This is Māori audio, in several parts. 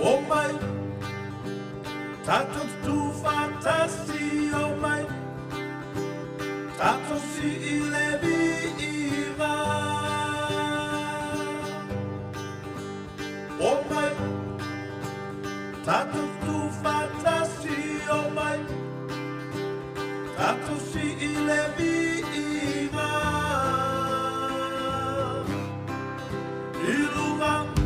Oh my, tato tu fantasti, oh my, tato si ileviva. Oh my, tato tu fantasti, oh my, tato si ileviva. Iluva.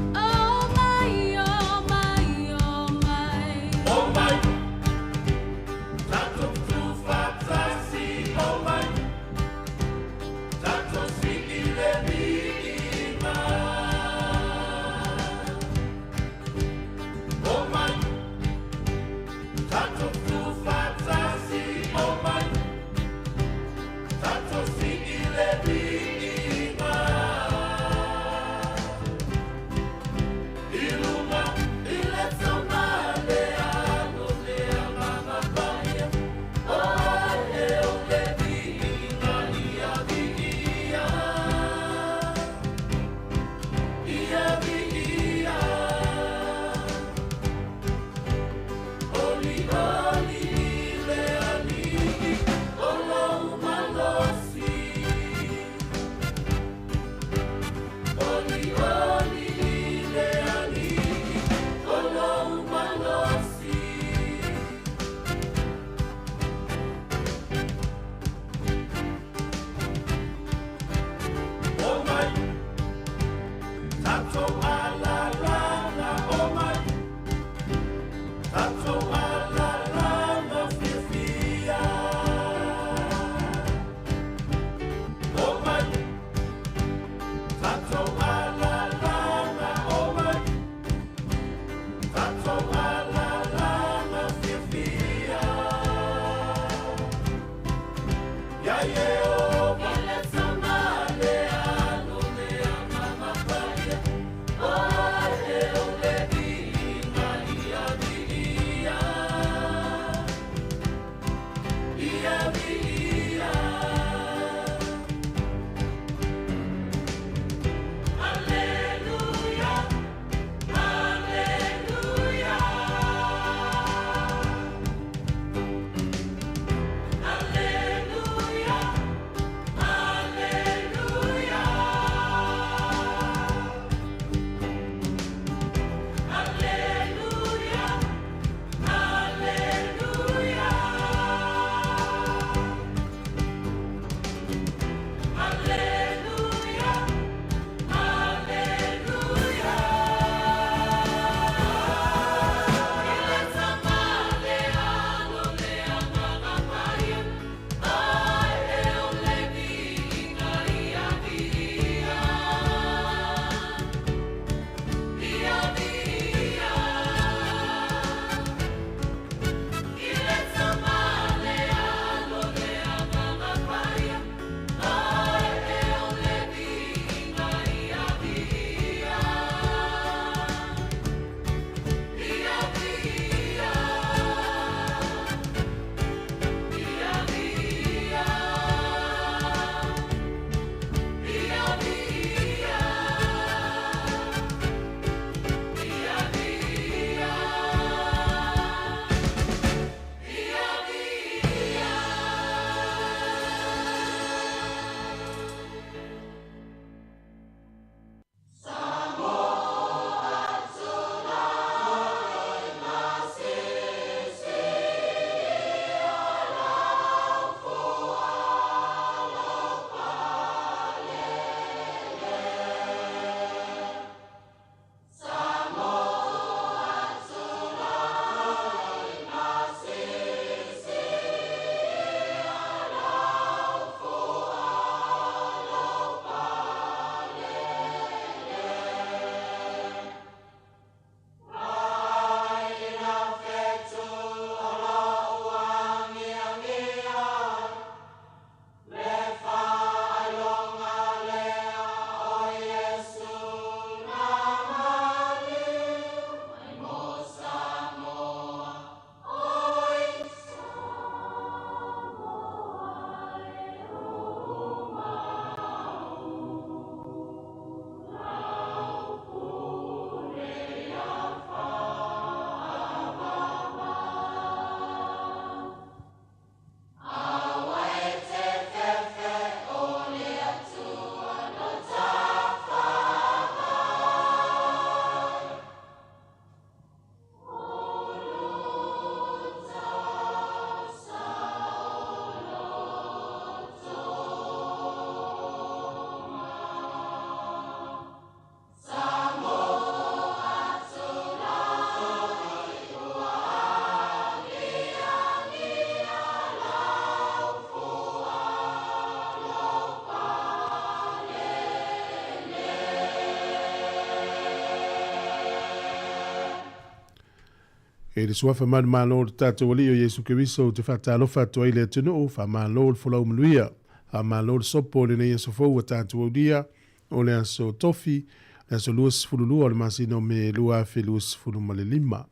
E le suafa mani malo le tātou ali o Yesu Keriso te whatalofa atua i le atunu wha malo le fulau manuia. A malo le sopo le nei aso fau a tātou au dia o le aso tofi, le aso luas fululua o le masino me lua fe luas fulu ma le lima.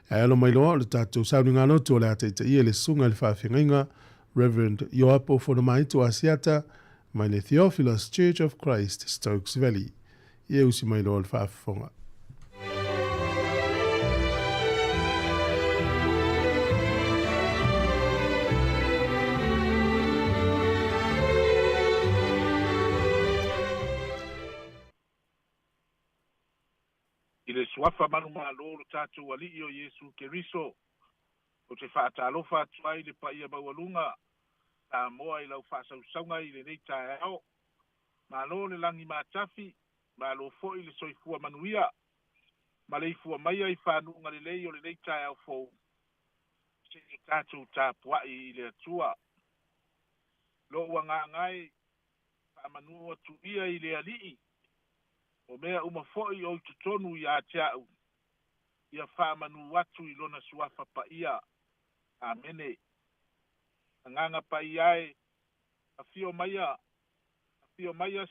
A alo mai loa le tātou sauni ngā lotu o le ataita ia le sunga le whawhingainga Reverend Yoapo Fonomaitu Asiata mai le Theophilus Church of Christ Stokes Valley. Ia usi mai loa le whawhinga. I le suafa manu malo lo tātou ali o Yesu Keriso, o te whaatalofa atuai le paia maualunga, Sāmoa i lau whaasausaunga i le nei tae ao, malo le langi mātafi, malo fo i le soifua manuia, ma le ifua maia i whanunga le lei o le nei tae ao fo, se i tātou tāpuai i le atua. Lo ua ngā ngai, whaamanua tu ia i le alii, o mea uma foi o tutonu i a teau, ia whaamanu watu i lona suafa pa ia, amene. Anganga pa iae, a fio maia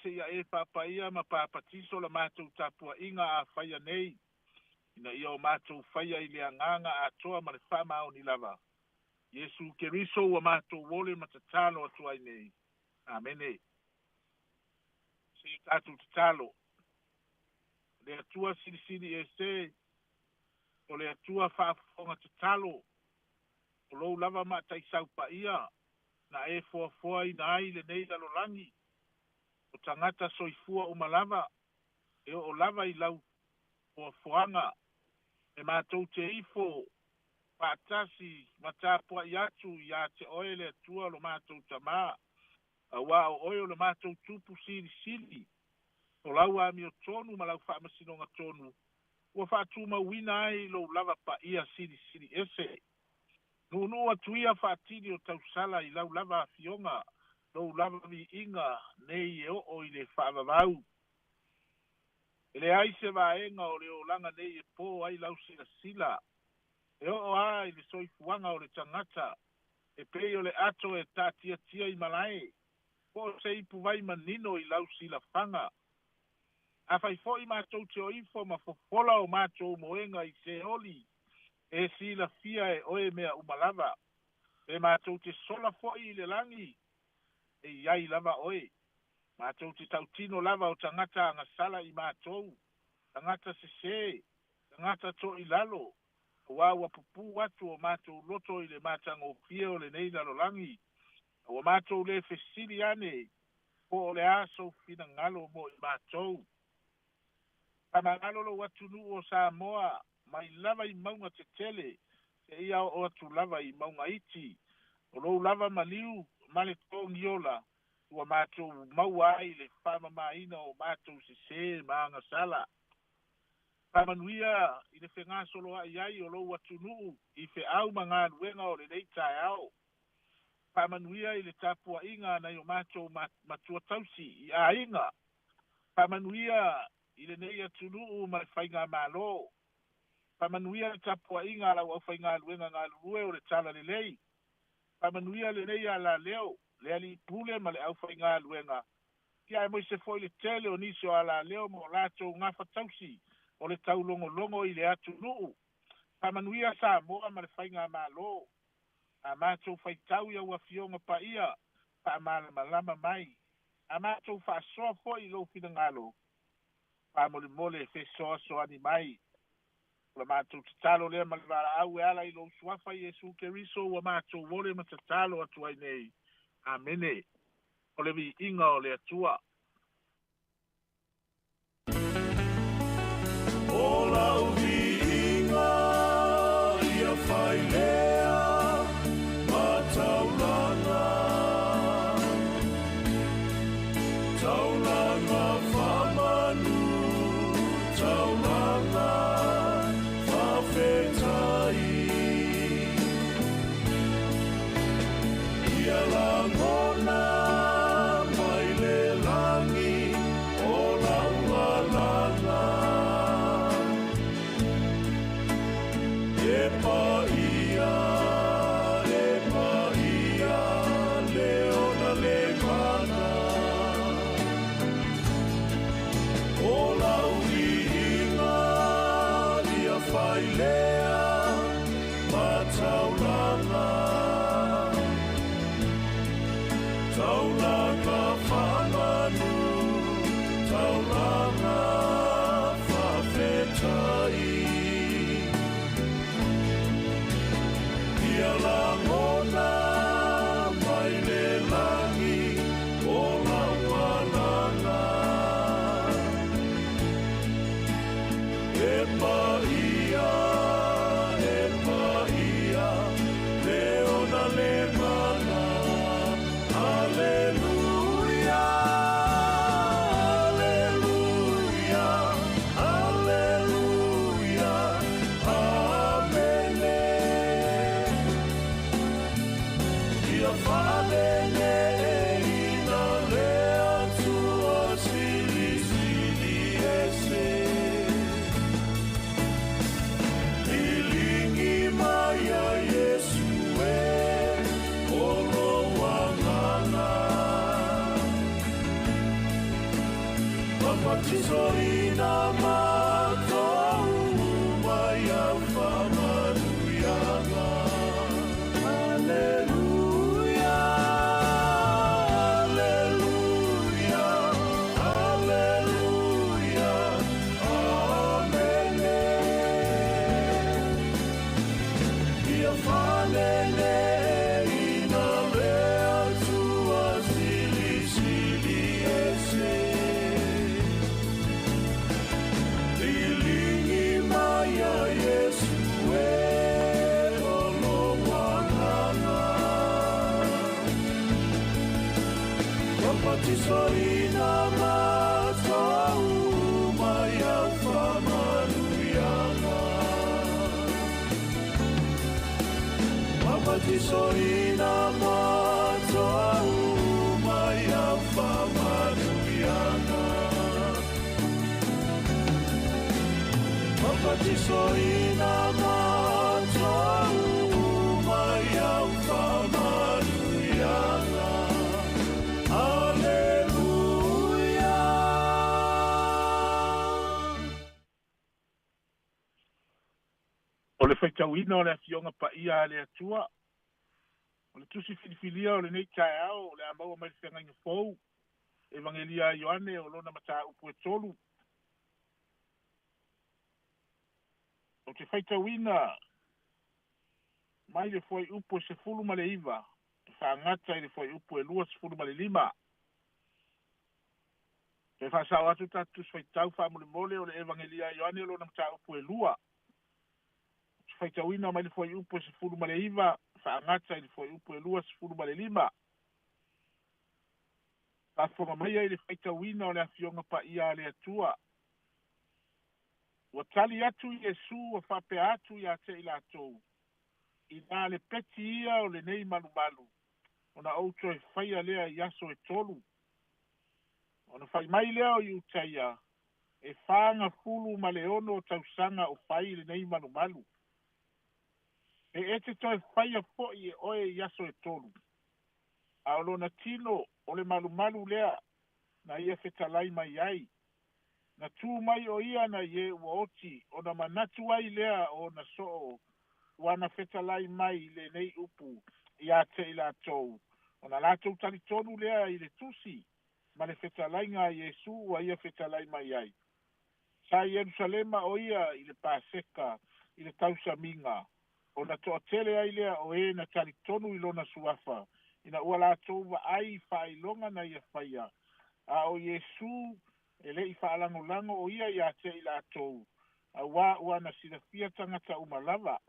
se ia e pa ia ma papatiso la mātou tapua inga a whaia nei, ina ia o mātou whaia i le anganga a toa ma le whamao ni lava. Yesu Keriso wa mātou wole matatalo atuai nei, amene. Se i tātou tatalo, le atua siri e se, o le atua whaafonga te talo, o lou lava ma tai sau pa ia, na e foa i na ai le nei lalo langi, o tangata soifua o malava, e o lava i lau foanga, e mātou te ifo, pātasi, matapua i atu, i a te oe le atua lo mātou tamā, a wā o oe o le mātou tupu siri, o lau a mi o tonu ma lau whaamasino ngā tonu. Ua whaatuma wina ai lo lava pa ia siri ese. Nunu atu ia whaatiri o tausala i lau lava fionga, lo lava vi inga nei e o i le whaavavau. E le aise vaenga o le o langa nei e pō ai lau sila. E o ai le soifuanga o le tangata, e pei o le ato e tia i malae. Po se ipu vai manino i lau sila fanga. A fai fo i mātou te o info ma fofola o mātou moenga i se oli, e si la fia e oe mea umalava. E mātou te sola fo i le langi, e iai lava oe. Mātou te tautino lava o tangata anga sala i mātou, tangata se, tangata to i lalo, o awa pupu watu o mātou loto i le mātango pia o le nei lalo langi, o mātou le fesili ane, o le aso fina ngalo mo i mātou. Panangalo watu nu o Sāmoa, mai lava i maunga te tele, te ia o atu lava i maunga iti, o lou lava maliu, male tōngiola, ua mātou maua ai le whama maina o mātou se maanga sala. Pamanuia i le whenga solo ai ai o lou watu nu, i whe au manga luenga o le leitai au. Pamanuia i le tapua inga na i o mātou matua tausi i a inga. Pamanuia i le nei atunu ma le whainga malo. Pamanuia le tapua inga lau au whainga luenga ngā lue o le tala le lei. Pamanuia le nei a la leo, le ali pule ma le au whainga luenga. Kia e moise foi le tele o nisio a la leo mo lato ngā fatausi o le tau longo i le atunu. Pamanuia Sāmoa ma le whainga malo. A mātou whaitau ia ua fionga pa ia, pa malama mai. A mātou whaasoa foi lo fina ngalo. Mole fe so ani mai la mātou tatalo lea malivara au e ala i lo suafa Yesu Keriso wa mātou wole matatalo atu ai nei. Amene. O le vi inga o le atua. O lau vi inga ia whai lea mataulanga. Taulanga whamanu, taulanga whawhetai. Ia la ngona mai le la lea ma taulanga taulanga whamanu taulanga whawhetai ia la ngona mai le langi o la walanga e paia le ona le mana Alleluia, Alleluia, Alleluia, Amen. Ia whanene ina lea tua sili sili ese. Ilingi mai a Yesu e olo wanganga. Baptizo ina matou mai a whamanuyanga. Alleluia, Alleluia, Alleluia, Amen. Ia whanene ina lea tua sili sili ese. Ilingi mai a Yesu e olo wanganga. Baptizo ina matou mai a whamanuyanga. Baptizo ina matou mai a whamanuyanga. Baptizo ina matou mai a whamanuyanga. Alleluia. O le whaitauina o le afionga pa ia le atua. O le tusi filifilia o le nei tae au, o le amaua mai le whenga fou. Evangelia Ioane o lona mata upu e tolu. O te whaitauina mai le foi upu e se fulu ma le iwa. Te whaangata i le foi upu e lua se fulu ma le lima. Te whasau atu tatu whaitau whamule mole o le Evangelia Ioane o lona mata upu e lua. Te whaitauina mai le foi upu e se fulu ma le iwa. Whaangata i le foi upu e lua se fulu ma le lima. Ta whonga mai ai le whaitauina o le afionga pa ia le atua. Wa tali atu Yesu wa whape atu ia te ila atou. I nā le peti ia o le nei malu malu. O na outo e whaia lea i aso e tolu. O na whai mai lea o i utaia. E whaanga fulu ma le ono o tausanga o whai le nei malu malu. E te toi whaia fo i e oe i aso e tolu. A o lona tino o le malu malu lea na ia whetalai mai ai. Na tū mai o ia na ie ua oti, o na manatu ai lea o na soo, wana whetalai mai le nei upu, i a te i la tou. O na lātou tali tonu lea i le tusi, ma le whetalai ngā Iesu ua ia whetalai mai ai. Sa Jerusalema o ia i le Paseka, i le tausaminga, o na toa tele ai lea o e na tali tonu i lona suafa, ina ua lātou wa ai whailonga na ia whaia. A o Iesu, e le i whaalango o ia i a te i la tou. A wā ua na sinafia tangata umalawa.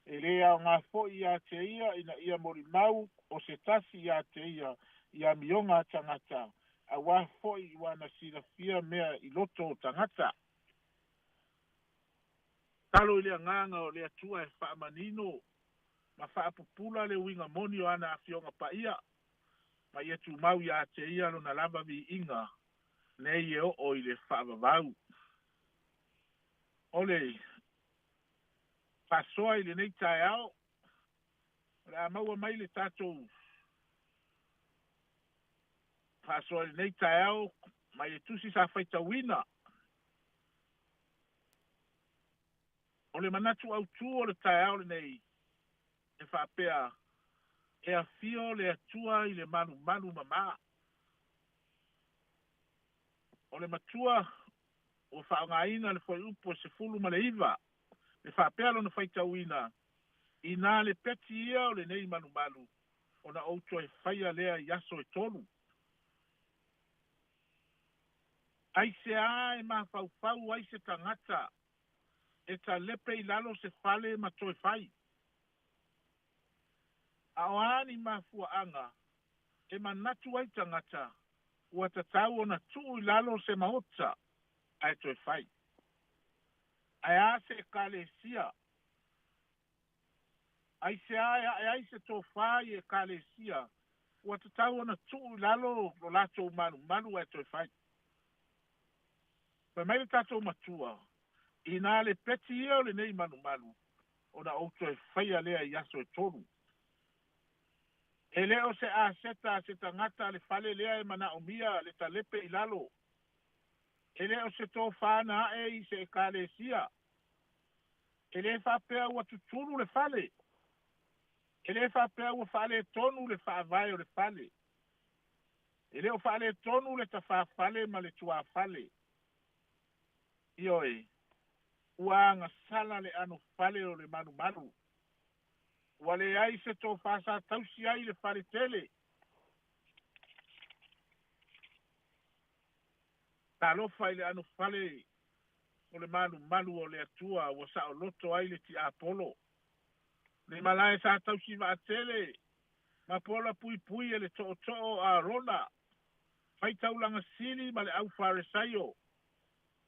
E le au ngā fo i a te ia ina ia mori mau o se tasi i a te ia mionga tangata. A wā fo i ua na sinafia mea i loto tangata. Talo i lea nganga o lea tua e whaamanino. Ma whaapupula le winga moni o ana afionga pa ia. Ma ia tu mau i a te ia lo na lava vi inga. Nei e o i le whaavavau. Ole, pasoa i le nei tae ao. Le a maua mai le tātou. Pasoa i le nei tae ao, mai e tusi sa whaitawina. O le manatu au tū o le tae au le nei. E whaapea. E a fio le atua i le manu mama. O le matua o whaongaina le whai upo se fulu ma le iwa. Le whaapea lo na whaitauina. I nā le peti ia o le nei manu. O na outo e whaia lea i aso e tolu. Ai se a e ma whau ai se tangata. E ta lepe i lalo se whale ma toi whai. A o ani ma fuaanga. E manatu ai tangata. Ua tatau o na tuu i lalo se mahota. Ai toi whai. Ai a se kale sia. Ai se ai se tō whai e kale sia. Ua tatau o na tuu i lalo lo lato manu ai toi whai. Pa mai le tatou matua. I nā le peti ia o le nei manu. O na outo e whaia lea i aso e tonu. E leo se a seta ngata le fale lea e mana o mia le talepe i lalo. E leo se tō whana e i se e kale sia. E le whapea ua tuturu le fale. E le whapea ua whale tonu le whaavai o le fale. E leo whale tonu le ta whaafale ma le tua fale. Ioi. Ua anga sala le ano fale o le manu. Wale ai se tō whasa tausi ai le whare tele. Tā lofa i le ano whale o le manu o le atua wa sa o loto ai le ti apolo. Le malae sa tausi wa tele. Ma pola pui e le to'o a rona. Fai taulanga sili ma le au whare saio.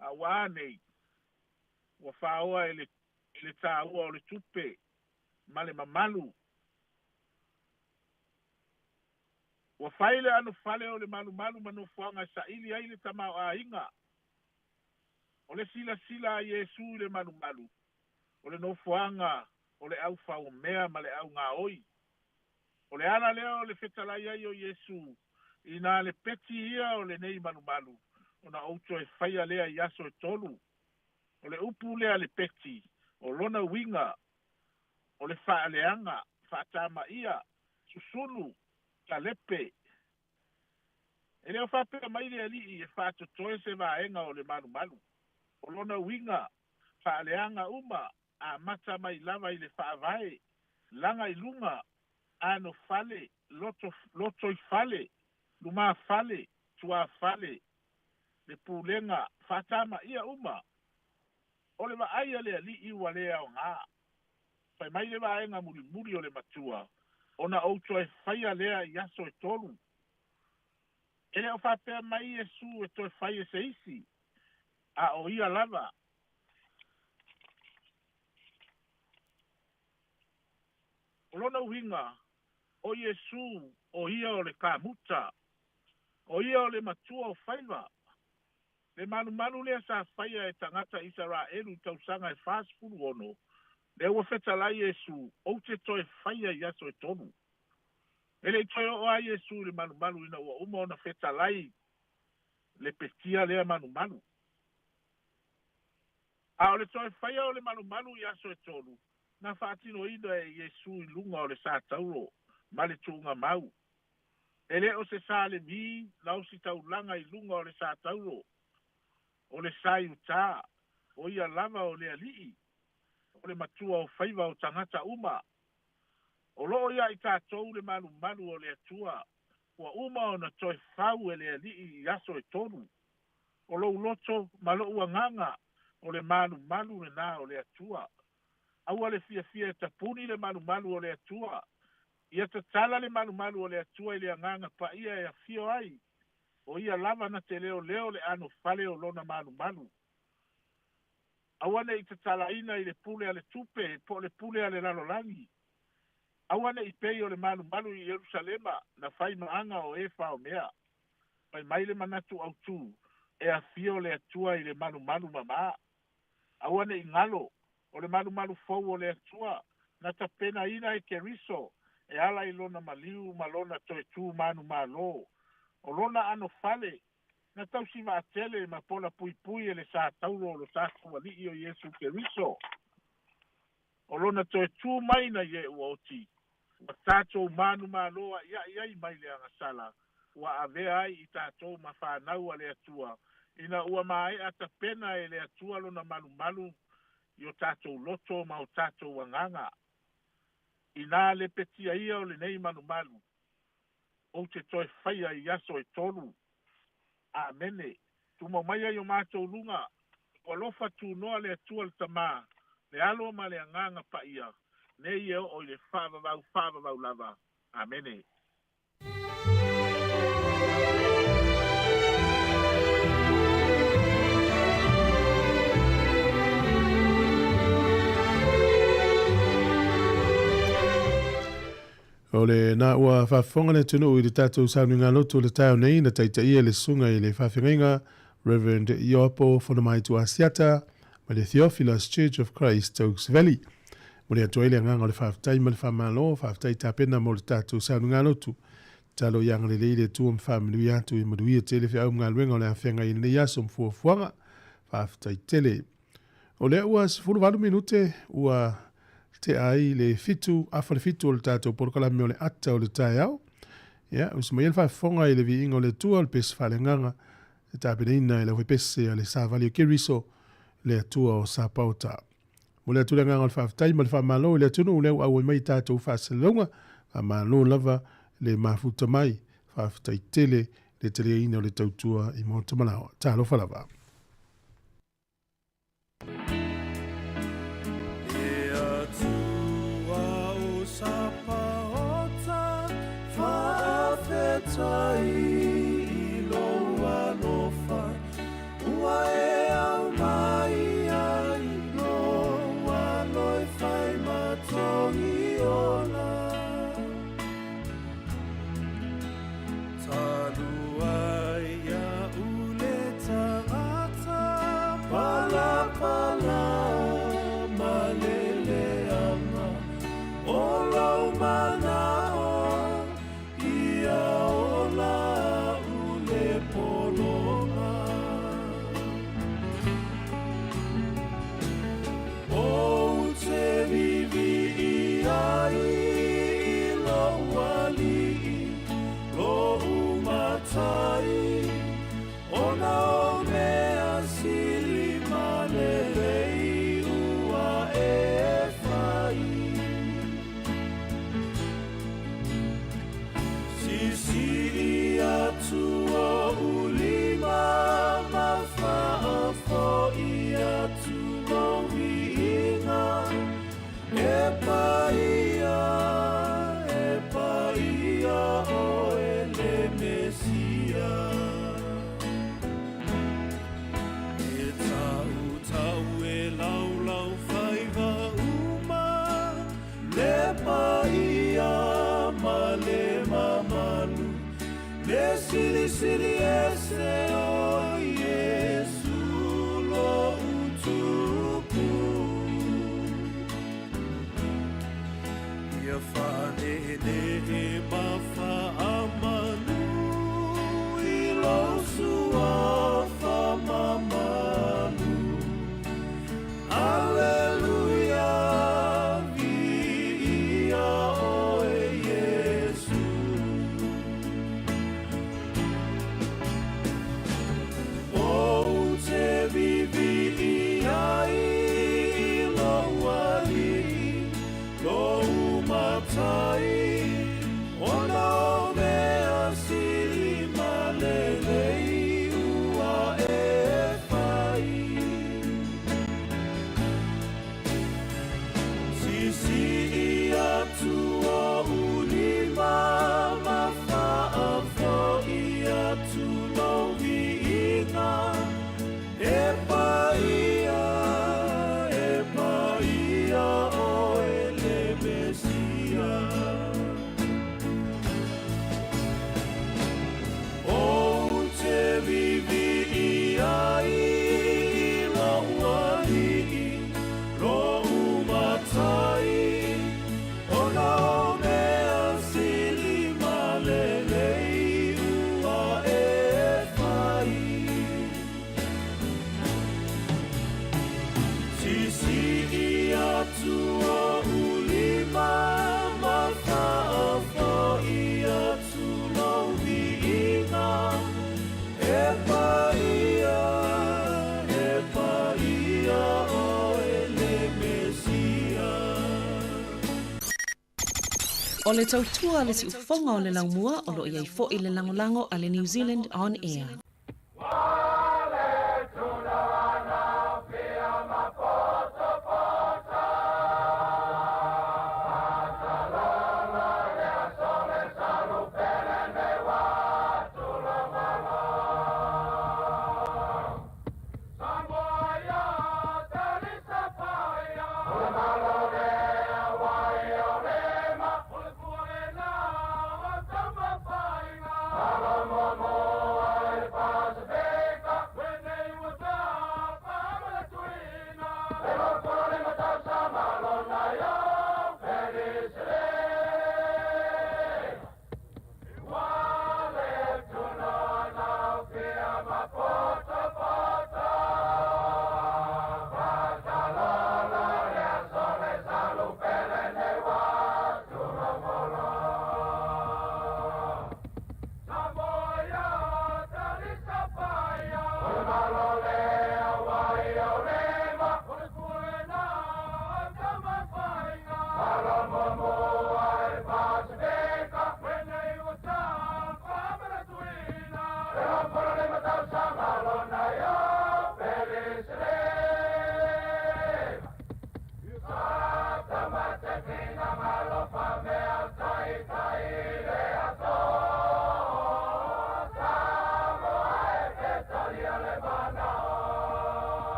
A wānei. Wa whaoa e le tā ua o le tupe. Male mamalu. Wa faile anu fale o le malu manu fuanga sa ili ai le tamau a inga. O le sila Yesu le malu. O le no fuanga o le au fau mea ma le au ngā oi. O le ana leo le fetalai ai o Yesu. Ina le peti ia o le nei malu. O na outo e whaia lea i aso e tolu. O le upu lea le peti. O lona winga. O le whaaleanga, whaatama ia, susunu, talepe. E leo whapea mai le alii e whaatotoe se vaenga o le manu. O lona winga, whaaleanga uma, a mata mai lava i le whaavae, langa i lunga, ano fale, loto i fale, luma fale, tua fale, le pulenga, whaatama ia uma. O le vaaya le alii ua lea o ngā. Pai mai le vaenga muri o le matua. Ona outo e whaia lea i aso e tolu. E leo whapea mai Yesu e toi whaia se isi. A o ia lava. O lona uhinga. O Yesu o ia o le kamuta. O ia o le matua o whaiva. Le manu lea sa whaia e tangata Israelu tausanga e fast food ono. Le ua fetalai Yesu, o te toi whaia i aso e tonu. E le toi o a Yesu le manu ina ua uma ona fetalai le petia lea manu. A o le toi whaia o le manu i aso e tonu. Na whaatino ina e Yesu i lunga o le sa tauro, ma le tunga mau. E le o se sa le mi, lau si taulanga i lunga o le sa tauro. O le sa iuta, o ia lava o le alii. O le matua o whaiva o tangata uma. O loo ia i tātou le manu o le atua. Ua uma o na toi whau e le alii i aso e tonu. O loo loto ma loo nganga o le manu le nā o le atua. Aua le fia e tapuni le manu o le atua. Ia tatala le manu o le atua i le nganga pa ia e a fio ai. O ia lava na te leo le ano fale o lona manu. Awane i te talaina i le pule a le tupe, po le pule a le lalolangi. Awane i pei o le manu i Jerusalema, na whai maanga o e whao mea. Pai mai le manatu au tū, e a fio le atua i le manu mama. Awane i ngalo, o le manu fau o le atua, na tapena ina i keriso, e ala i lona maliu, malona toe tū manu malo. O lona ano fale, na tausi va tele ma pola pui e le sa tauro o lo sa kuali o Yesu Keriso. o lona toe tū mai na ie ua oti ua tātou manu māloa iai mai le agasala ua avea ai i tātou ma whānau a le atua ina ua mai ata pena e le atua lona malumalu i o tātou loto ma o tātou anganga ina le petia ia o le nei malumalu o te toe whaia i aso e tolu amene tuma mai ai o mātou lunga ua lofa tū noa le atua le tamā le alo ma le anganga pa ia ne ia o le whāvavau lava amene. O le na ua whaafonga le tunu i le tātou saunu ngā loto le tau nei na taita ia le sunga i le whawhiringa Reverend Iopo Whanamaitu Asiata ma le Theophilus Church of Christ Oaks Valley. Mo le atua ile nganga o le whaafitai ma le whamalo, whaafitai tāpena mo le tātou saunu ngā loto. Talo ianga le leile tua mwhaminui atu i maduia tele whi au ngā luenga o le awhenga i le yaso mfuafuanga, whaafitai tele. O le ua 14 minute ua te ai le fitu, afa le fitu o le tātou porokalami o le ata o le tai au. Ia, usi mai elfa fonga i le vi ingo le tua o le pesi whale nganga, le tāpina ina i le hui pesi o le Sāvali o Kiriso, le atua o Sāpauta. Mo le atua nganga o le whaafitai ma le whaamalo i le atunu u leo au mai tātou whaasalonga, whaamalo lava le mafuta mai, whaafitai tele, le tele ina o le tautua i mōta malawa. Tālo whalava. Tai loa lofa ua e au mai ai loa loi fai matongi ona talu ai a ule tangata pala pala malele ama o lau mana Siri ese o Yesu lo utuku ia fane ne mafa amanu i lo sua fa mamanu Alleluia via o Yesu O le tautua le si ufonga o le laumua o lo iai fo i le langolango a le New Zealand On Air.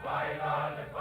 Bye.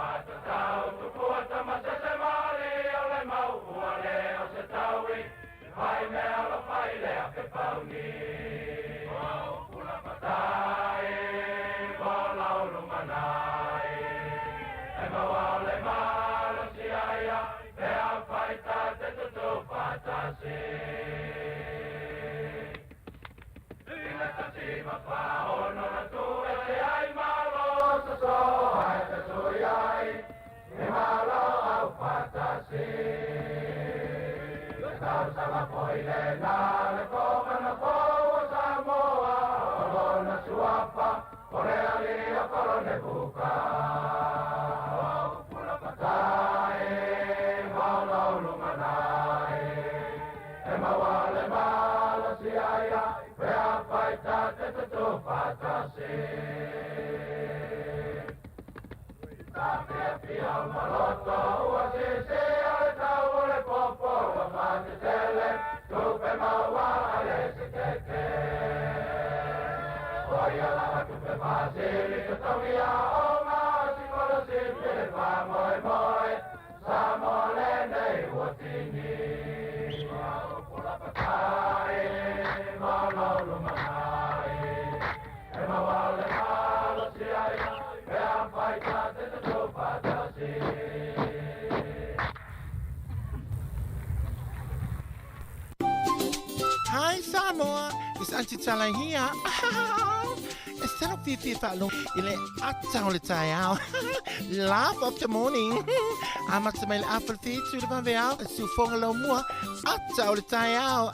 Hi Sāmoa, it's Auntie Tala here. Instead of Fifi Falo, ile atau le tai au. Laugh of the morning. Amat semel apple feet to the vanveau, su fongalo mua, atau le tai au.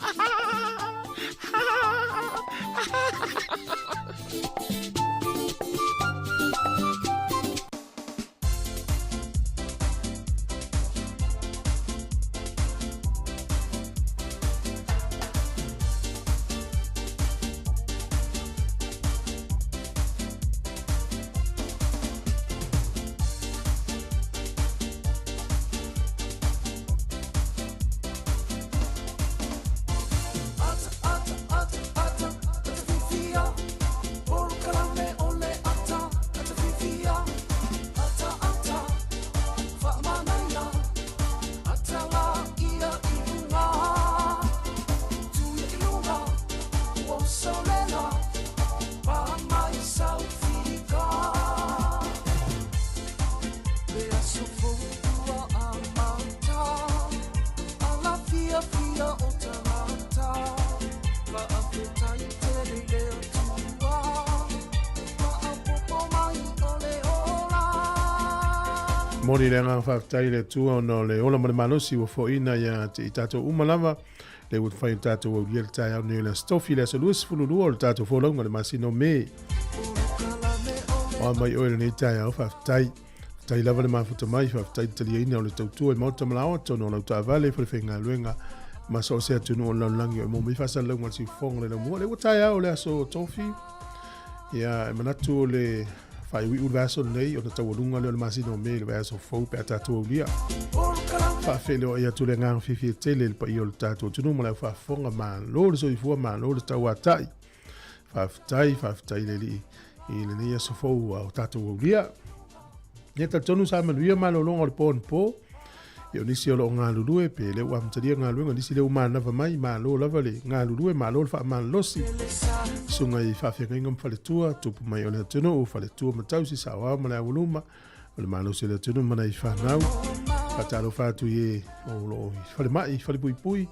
Mori le nga whaftai le tua no le ola mare malosi wa foina ya te i tato umalama le ut whai tato wa uliel tai au ne le stofi le sa luas fululua o le tato wholonga le masino me. O mai oe le nei tai au whaftai. Tai lava le mafuta mai whaftai tali ina o le tautua e mauta malawa tono lau ta vale whare whenga luenga ma so se atunu o laulangi o mo mi whasa launga si whonga le mua le utai au le aso tofi. Ia e manatu o le fai ui vaso nei o na tawalunga le masino me le vaso fou pe tatu ulia fa fele o ia tu le ngang fifi tele le pa i o tatu tunu mo le fa fonga ma lo le so i fu ma lo le tawatai fa le li i le ni so fou o tatu ulia ne ta tonu sa manuia ma lo longo le pon po e o nisi o lo ngā lulue pe le ua mtaria ngā luenga nisi le umana va mai ma lo lava le ngā lulue ma lo le wha man losi sunga i whawhianga ingam whaletua tupu mai o le tunu o whaletua matausi sa wā ma le awuluma o le malosi le tunu mana i whanau patalo whatu i o lo i whale mai, whale pui pui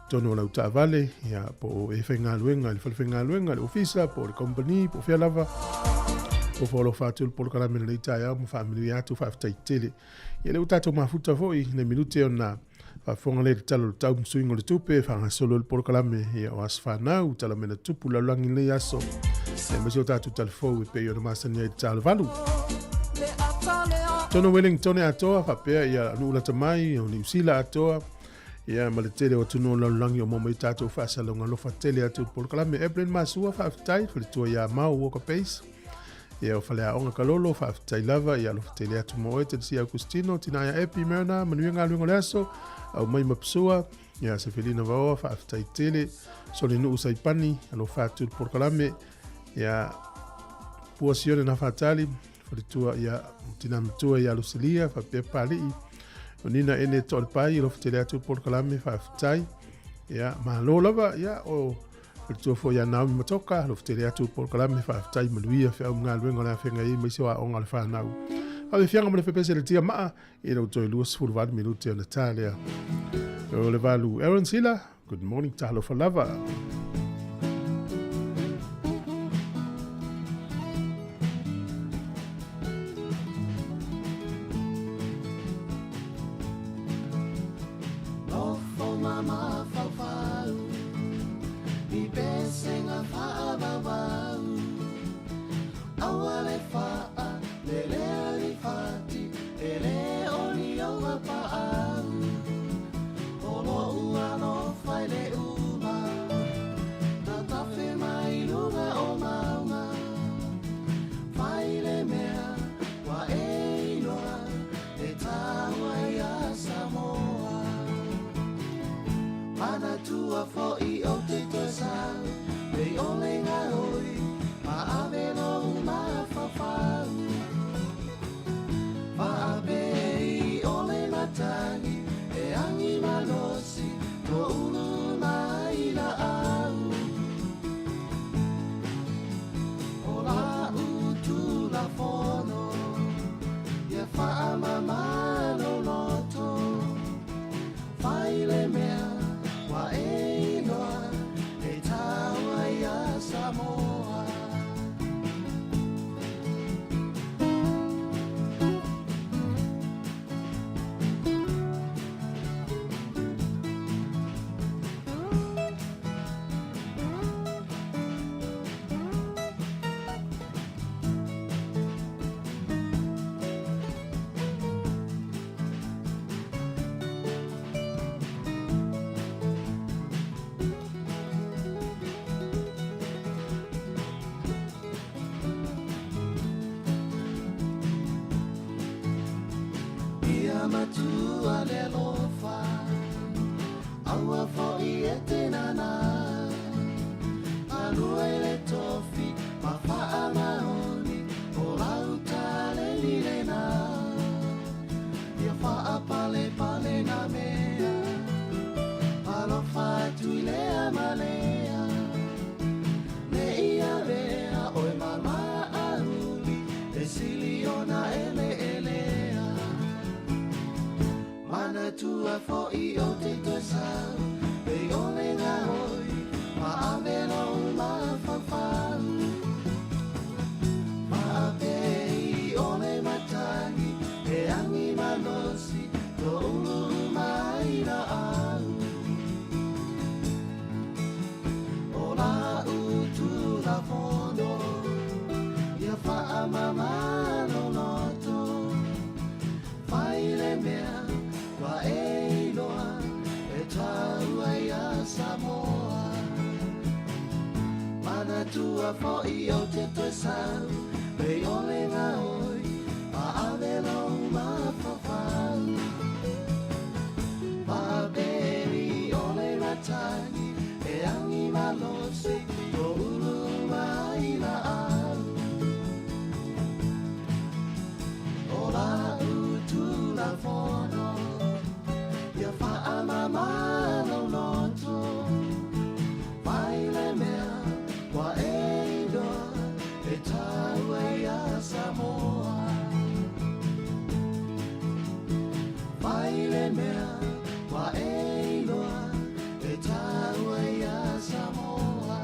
tono o lau ta vale ia po e whai ngā luenga le whale ngā luenga le ofisa po le company po whia lava o folo whatu le polo karame le tai au ma whaminu i atu whaftai tele ia le utato mafuta foi ne minute o na whafonga le talo le tau msuingo le tupe whanga solo le polo kalame ia o aswhanau tala mena tupu la langi le aso e masi o tatu talfou e pei o na masani ai talo valu tono Wellington e atoa whapea ia anu ulata mai o New Zealand atoa ia ma le tele o tunu la langi o momo i tatu whasalonga lofa tele atu polo kalame Evelyn Masua whaftai whale tua ia mau Walker Pace ia o whale a onga kalolo whaftai lava ia lofa tele atu mo e te si Agustino tina ia epi merna manuia ngā luengo le aso au mai mapsua ia se felina vaoa whaftai tele soli nuu saipani alo whatu por kalame ia pua sione na whatali whalitua ia tina mtua ia lusilia whapea pali o nina ene tole pai lofa tele atu por kalame whaftai ia ma lo lava ia o Le tua fo ya nau matoka, lo ftere atu por kalame fa tai maluia fa unga luenga la fenga I mese wa onga le fa nau. Ave fianga mo le pepese le tia maa, e lo toi luas fulvad minuti o Natalia. O le valu, Aaron Sila, good morning, talo for lava. tua foi o te toi sau pe ole na oi a ave no ma fa fa pa beri ole na tani e angi malosi o ulu mai la ola tu la fono ya fa amama no noto vai le mea wa eido e tawe ya Sāmoa vai le mea wa eido e tawe ya Sāmoa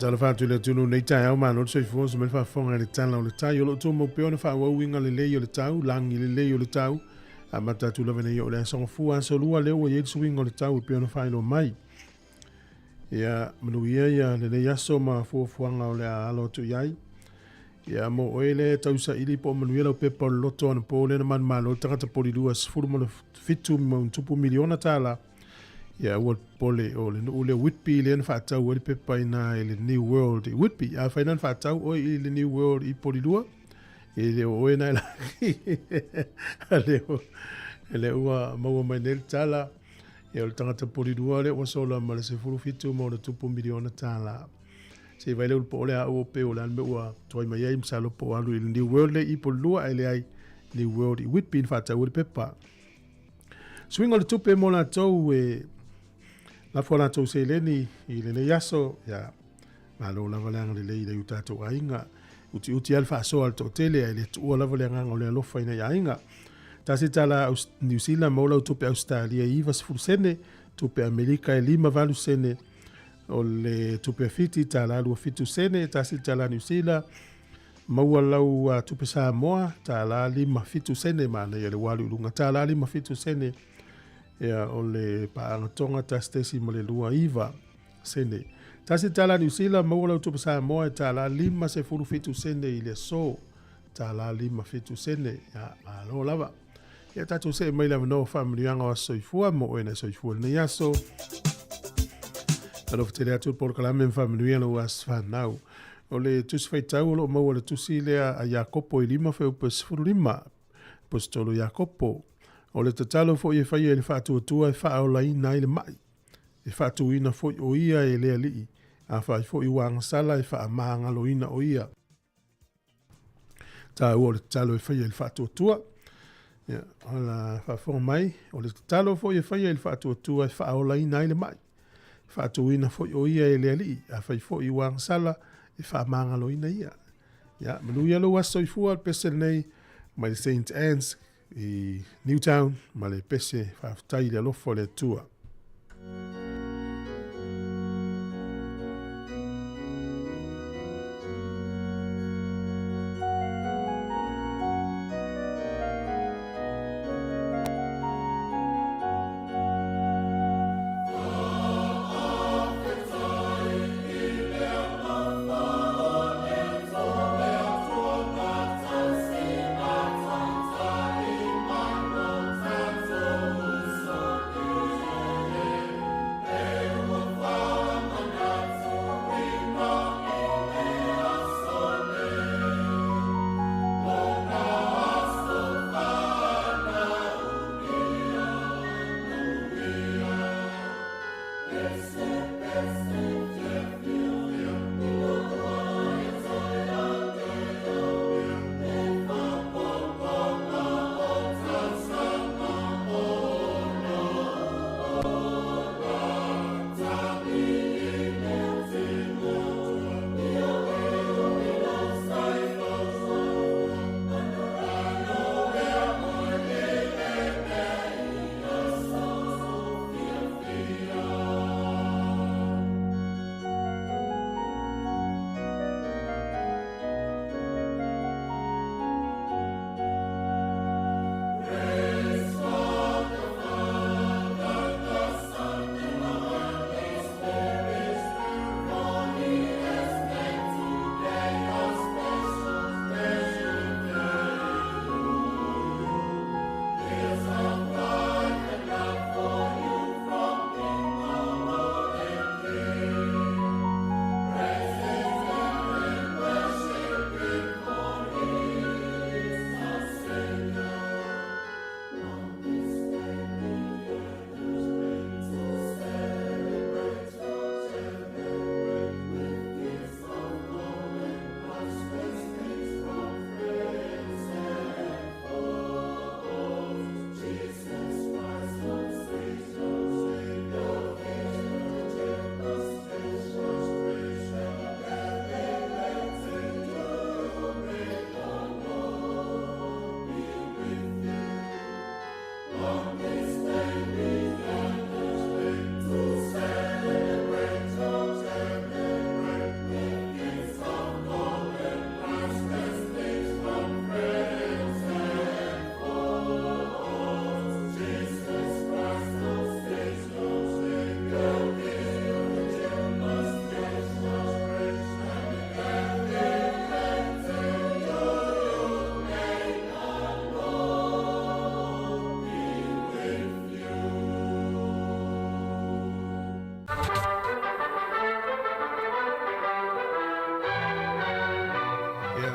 Tala fatu le tunu nei tai au mano se fo se me fa fonga le tala o le tai o lo tu mo pe ona fa wa winga le le o le tau langi le le o le tau a mata tu la vene o le so fu an so lua le o ye swing o le tau pe ona fa lo mai ya mnuia ya le ya so ma fo fuanga o le alo tu yai ya mo oile tau sa ili po mnuia lo pe po loto on po le man malo tata po li duas fu mo fitu mo tupu miliona tala ya wol pole o le no le Whitby le fa tau o le pepa ina le New World Whitby a fa nan fa tau o le New World I polilua e le o ina la e le ua maua mai nel tala e o le tangata porirua le ua sola ma le se furufitu ma o le tupu miliona tala. Se vai le ulpo o le au o pe o le anme ua toi mai ai msalo po alu i le New World le i po lua e le ai New World i Whitby in whata ua le pepa. Swing o le tupe mo la tau e la fo la tau se leni i le ne yaso ya malo lava leanga le lei le utato ainga uti alfa so al totele e le tua lava leanga o le alofa ina ya ainga. Tasi tala New Zealand mo la tupe Australia i vas fursene tupe Amerika e 5 valu sene o le tupe fiti tala lua fitu sene tasi tala New Zealand maua lau tupe Sāmoa tala 5 fitu sene mana ia le walu lunga tala 5 fitu sene ia o le paangatonga tastesi ma le lua iwa sene. Tasi tala New Zealand maua lau tupe Sāmoa tala 5 se furu fitu sene i le so tala 5 fitu sene ia alo lava. Ia tatu se mai lava no whamirianga o soifua mo ena soifua ni aso. Alo fitele atu por kalame whamirianga o as whanau. O le tusi whaitau o lo maua le tusi lea a Iakopo i 5 feu pes furu 5. Postolo Iakopo. O le tatalo fo i whaia le whātua tua e wha o lai nai le mai. E whātua ina fo o ia e lea lii. A whai fo i wanga sala e wha maanga lo ina o ia. Tā ua le tatalo e whaia le whātua tua. Ya, ala whawhonga mai, o le talo fo i whaia il whātua tua e whaola i nai le mai. Whātua ina fo i o ia e lea li, a whai fo i wang sala e whamangalo ina ia. Ya, manu ia lo waso i fua al pese nei, mai le St. Anne's i Newtown, ma le pese whaftai le lofo le tua.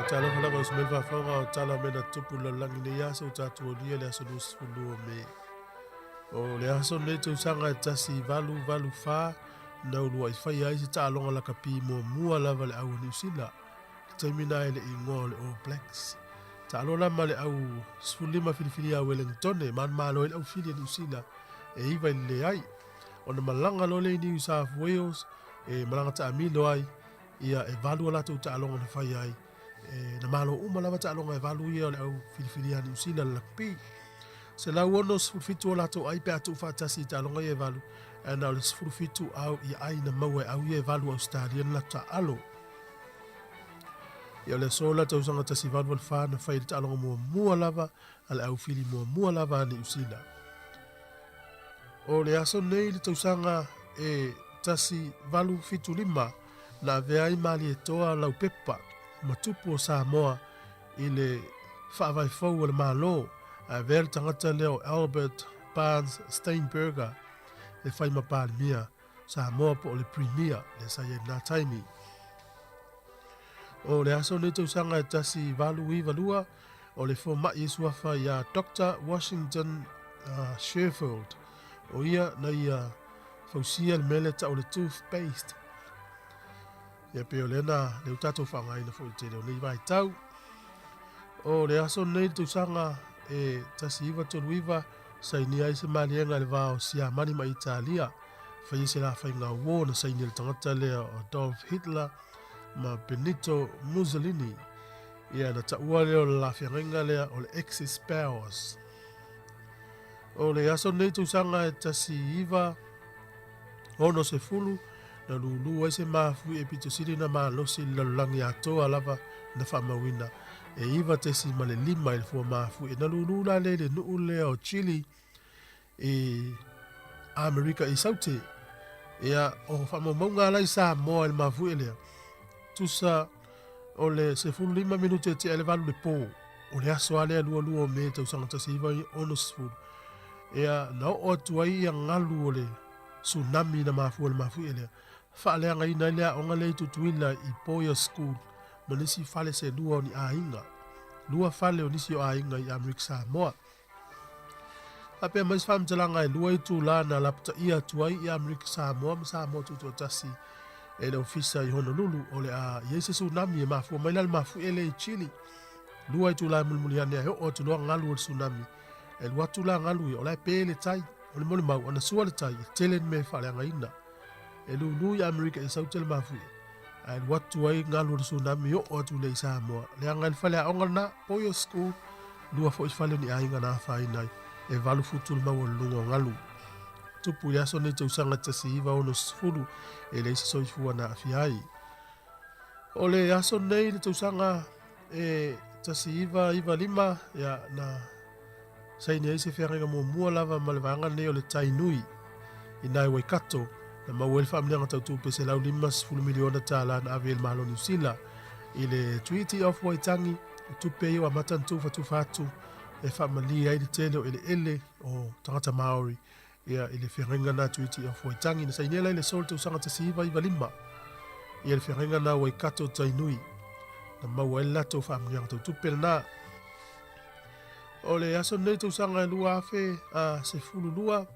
tala fala ko smel fa fa o tala me na tupu la langi ne ya so tatu o dia le so lu sulu me o le aso ne tu sanga tasi valu fa na lu ai fa ya isi ta longa la kapi mo mua la vale au ni sila termina ele ingol o blacks ta lo la male au sulima filifili a Wellington man malo ele au fili ni sila e iva le ai ona malanga lo le New South Wales e malanga ta amilo ai ia e valu la tu ta longa na fa ai na malo uma lava ta longa e valu ia le au filifili a New Zealand la pi se la wono sfufitu la to ai pe atu fa tasi ta longa e valu and au sfufitu au ia ai na mawe au ia valu Australian la ta alo ia le sola tau sanga tasi valu fa na fa ta longa mua lava al au fili mua lava ni usila o le aso nei le tau sanga e tasi valu fitu lima na veai mali e toa lau pepa matupu o Sāmoa i le whaavai fau le malo a ver tangata leo Albert Barnes Steinberger le whai mapāni mia Sāmoa po le premier le saia nā taimi. O le aso ne tausanga e tasi valu i valua o le fo mai Yesu afa ia Dr. Washington Sheffield o ia na ia fausia le mele ta o le toothpaste ia pe o lena le utato whangai na fo i te leo nei vai tau o le aso nei tausanga e tasi iwa tolu iwa saini ai se malienga le vao sia mani ma Italia fai se la fai ngā wō na saini le tangata lea o Adolf Hitler ma Benito Mussolini ia na taua leo le la fiangenga lea o le Axis powers o le aso nei tausanga e tasi iwa ono se fulu na lulu ai se mafu e pito siri na malosi lalangi atoa lava na whamawina e iwa te si male lima il fua mafu e na lulu la le nuu lea o Chile e Amerika i saute ia o whamamunga lai Sāmoa il mafu e lea tusa o le se fulu 5 minute te elevalu le po o le aso alea lua me tau sangata se iwa i ono se fulu ia na o tuai ia ngalu o le tsunami na mafu o le mafu e lea whaalea ngai na lea o ngale tutuila i Poya School ma nisi fale se lua o ni ainga lua fale o nisi o ainga i Amerika Sāmoa apea mais whamtalanga e lua i tu la na lapta ia tuai i Amerika Sāmoa ma Sāmoa tutu o tasi e le ofisa i Honolulu o le a iese tsunami e mafu o maila le mafu ele i Chile lua i tu la mulmuliane e o tu loa ngalu o le tsunami e lua tu la ngalu i o lai pele tai o le mole mau ana sua le tai e tele me whalea ngaina e lulu i Amerika i sautele mafu e lua tu ai ngalu o le tsunami o tu le i Sāmoa le anga le whalea onga na Poya School lua fo i whale ni ainga na whainai e valu futulu mau o lunga ngalu tupu i aso nei tausanga tasi iwa ono sifuru e le isa soifua na afiai o le aso nei le tausanga e tasi iwa lima ya na saini eise whiarenga mua lava ma le vanga nei o le tainui i nai Waikato na mauel whaamneanga tautu pese lau 5 miliona tala na avel malo New Zealand i le Treaty of Waitangi tupe iwa matantu fatu e whaamali ai le tele o ele o tangata Maori ia i le whiarenga na Treaty of Waitangi na sainela i le sol tausanga tasi iwa lima ia le whiarenga na Waikato tainui na mauel lato whaamneanga tautu pele na o le aso nei tausanga e lua afe a se fulu lua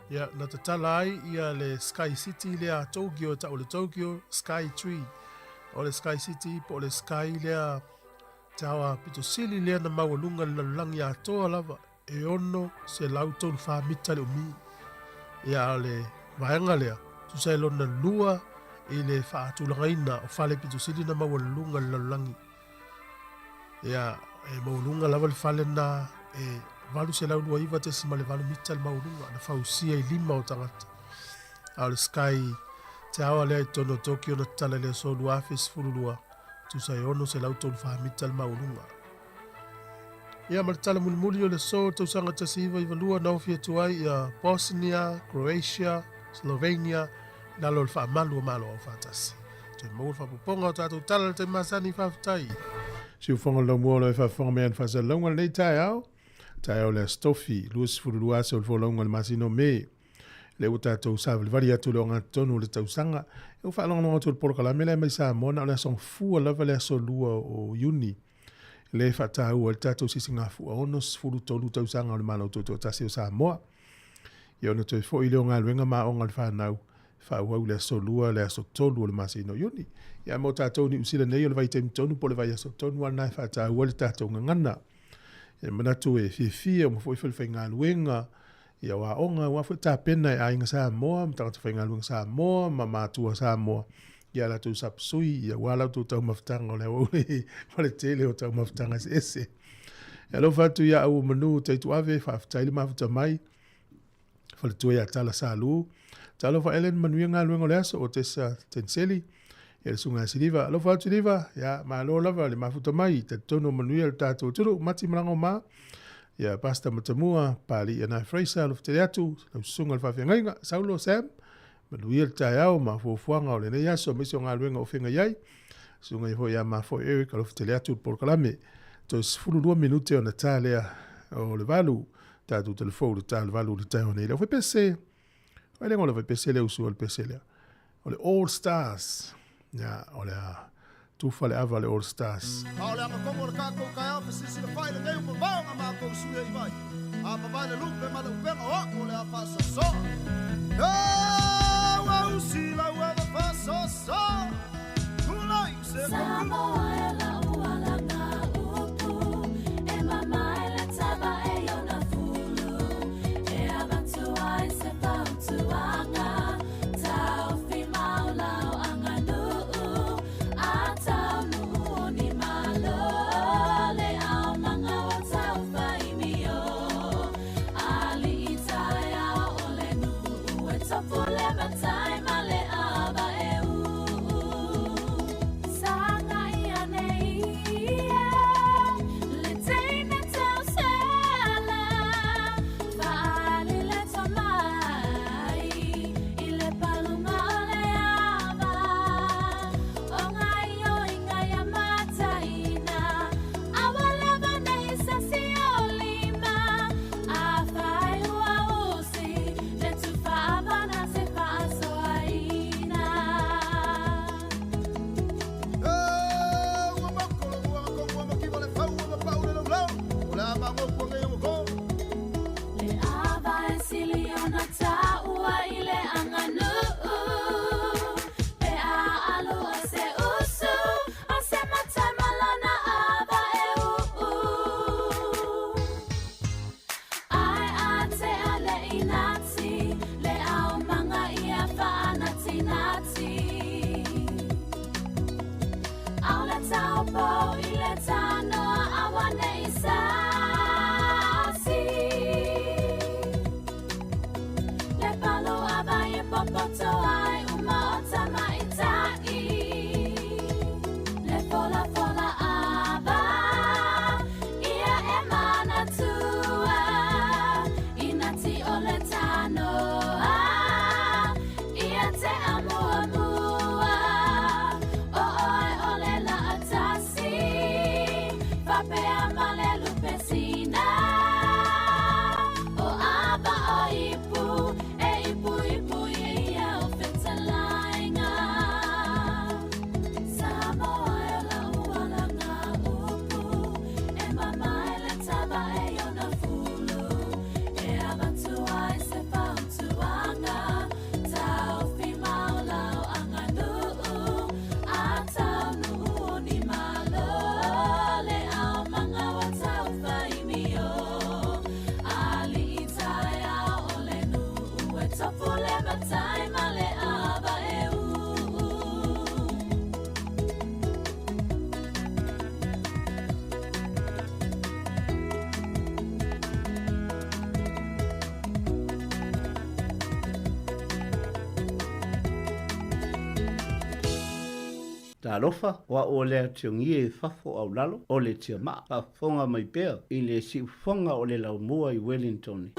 ia na tatala ai ia le Sky City lea Tokyo ta o le Tokyo Sky Tree o le Sky City po le Sky lea tawa pito sili lea na mawalunga lalangi a toa lava e ono se lautonu wha mita le umi ia le vaenga lea tusa lona lua i le wha atulangaina o whale pito sili na mawalunga lalangi ia e maulunga lava le whale na e valu se laulua iwa te sima le valu mita le maulunga na whausia i 5 o tangata au le Sky te awa lea i tono Tokyo na tala lea so lua afis furulua tu sa ono se lautonu whamita le maulunga ia ma le tala mulimuli o le so tau sanga tasi iwa iwa lua na ofia tuai ia Bosnia, Croatia, Slovenia na lo le whaamalu o malo o whatasi te maul whapuponga o tātou tala le te masani whaftai si ufonga lo mua lo e whafonga mea ni whasalonga nei tai au le stofi luas furulua se o le folonga le masino me le o tātou sa vari atu le o ngā tonu le tausanga. E o whaalonga atu le porokalame le mai Sāmoa na o le aso fua lava le aso lua o Iuni. Le whatau le tātou sisi ngā fua onos furu tolu tausanga o le mana o tōtou tasi o Sāmoa. Ia ona toi fo i leo ngā luenga maa o ngā le whanau. Whauau le aso lua le aso tolu o le masi no Iuni. Ia mo tātou ni usila nei o le vai temi tonu po le vai aso tonu anai whatau o le tātou ngangana. Ia manatu e fia o mafoi whai ngā luenga. Ia wa onga wa fu tapena ai nga Sāmoa, mtaka tawhainga luenga Sāmoa, ma mātua Sāmoa. Ia la tu sapsui, ia wala tu tau maftanga o le wale, wale tele o tau maftanga se ese. Ia lo fatu ia au manu teitu ave, whaaftaili mafuta mai, wale tu ia tala salu. Talo fa Ellen manuia ngā luenga o le aso o tesa tenseli, ia le sunga siliva. Lo fatu liva, ia maa lo lava le mafuta mai, te tono manuia le tātou turu, mati marango maa. Ia pasta matamua, pali ana Fraser, lo ftere atu, lau sunga le whawhiangainga, Saulo Sam, manuia le tai au, ma fuafuanga o le nei aso, misi o ngā luenga o whenga iai, sunga i hoi a ma fo Eric, lo ftere atu, por kalame, to sifuru 2 minute o na tālea o le valu, tātu telefou le tā le valu le tai o nei, le o pese, o le ngole pese le usu o le pese le, o le All Stars, ia, o le tufa le ava le All Stars. Ao le anga kongo le kako kai au sisi le fai le nei mo vaonga ma ko suia I vai. A papa le lupe ma le upenga o le a fasa so. Wa usi la wa le fasa so. Tulai se Sāmoa e la uala ngā upu, e mama e le taba e ona fulu, e avatu ai se pautuanga, tau fi maulau anga nuu, a tau nuu ni malo, le au manga o tau whaimio, ali I tai au o le nuu, e topu le matai ma le aba e Alofa wa o le tiongi e fafo au lalo o le tia maa a fonga mai pea I le si fonga o le lau mua I Wellington.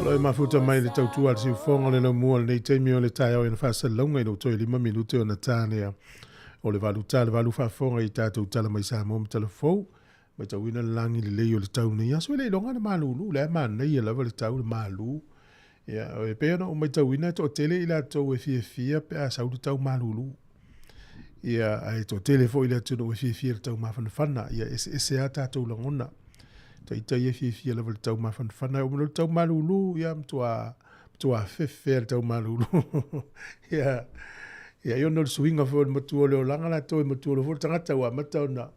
Alo e mafuta mai le tautua al siufonga le no mua nei teimi o le tai au ina whasa launga i no toi 5 minute o na tānea. O le valu whafonga i tātou tala mai Sāmoa ma telefou. Mai tau ina langi le lei o le tau nei. Aso le longa na malulu, le mana i lava le tau le malu. Ia, o e pēna o mai tau ina to tele i la tau e fia pe a sau le tau malulu. Ia, ai to tele fo i la tau e fia le tau mawhanawhana. Ia, ese a tātou langona. Ta ia fia lava le tau mawhanawhana. O mano le tau malulu, ia mtua fefe le tau malulu. Ia, ia iona le suinga fo le matua leo langa la tau e matua le fo le tangata wa matau na.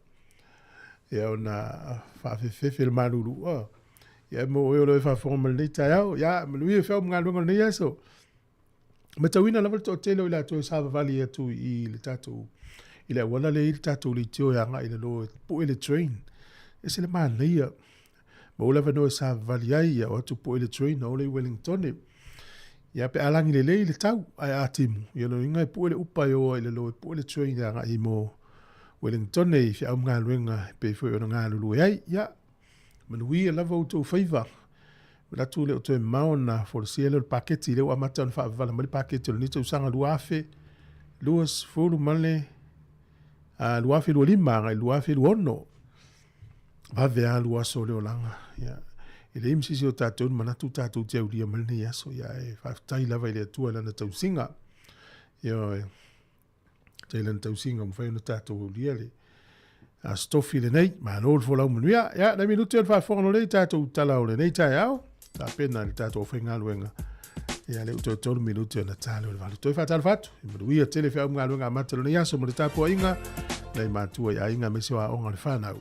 Ia ona whafefe le malulu. Ia mo o le whafonga ma le nei tai au. Ia, malui e whao mga luenga nei aso. Matawina lava le tau telo i la tau e sāwa vali atu i le tatou. I le wala le i le tatou le tio e anga i le lo po e le train. E se le maa leia. Ma o lava no e sāwa vali ai ia o atu po e le train o le Wellington. Ia pe alangi le le tau ai atimu. Ia no inga e po e le upa o i le lo po e le train anga i mo Wellington i fi au mga luenga pe fo i o ngā lulu e ai. Ia, manui e lava o tau whaiva. La tu le o te maona for le siele le paketi le o amata on fa vala mali paketi le nito usanga luafe luas fulu male luafe lu lima ngai luafe lu ono va vea luaso le olanga ya ile imsi si o tatou manatu tatou te ulia mali ne yaso ya e fa tai lava ile tu ala na tau singa yo te ile tau singa mo fa no tatou ulia le a stofi le nei, ma lo fo lau manuia, ya, na minuti on fa fono le tatou tala o le nei tai au, ta pena le tatou whainga luenga, ya le uto tonu minuti on a tala o le valu. Toi fa tala fatu, i manuia tele whea unga luenga matalo ne yaso mo le tapo inga, nei matua ya inga mese wa onga le whanau.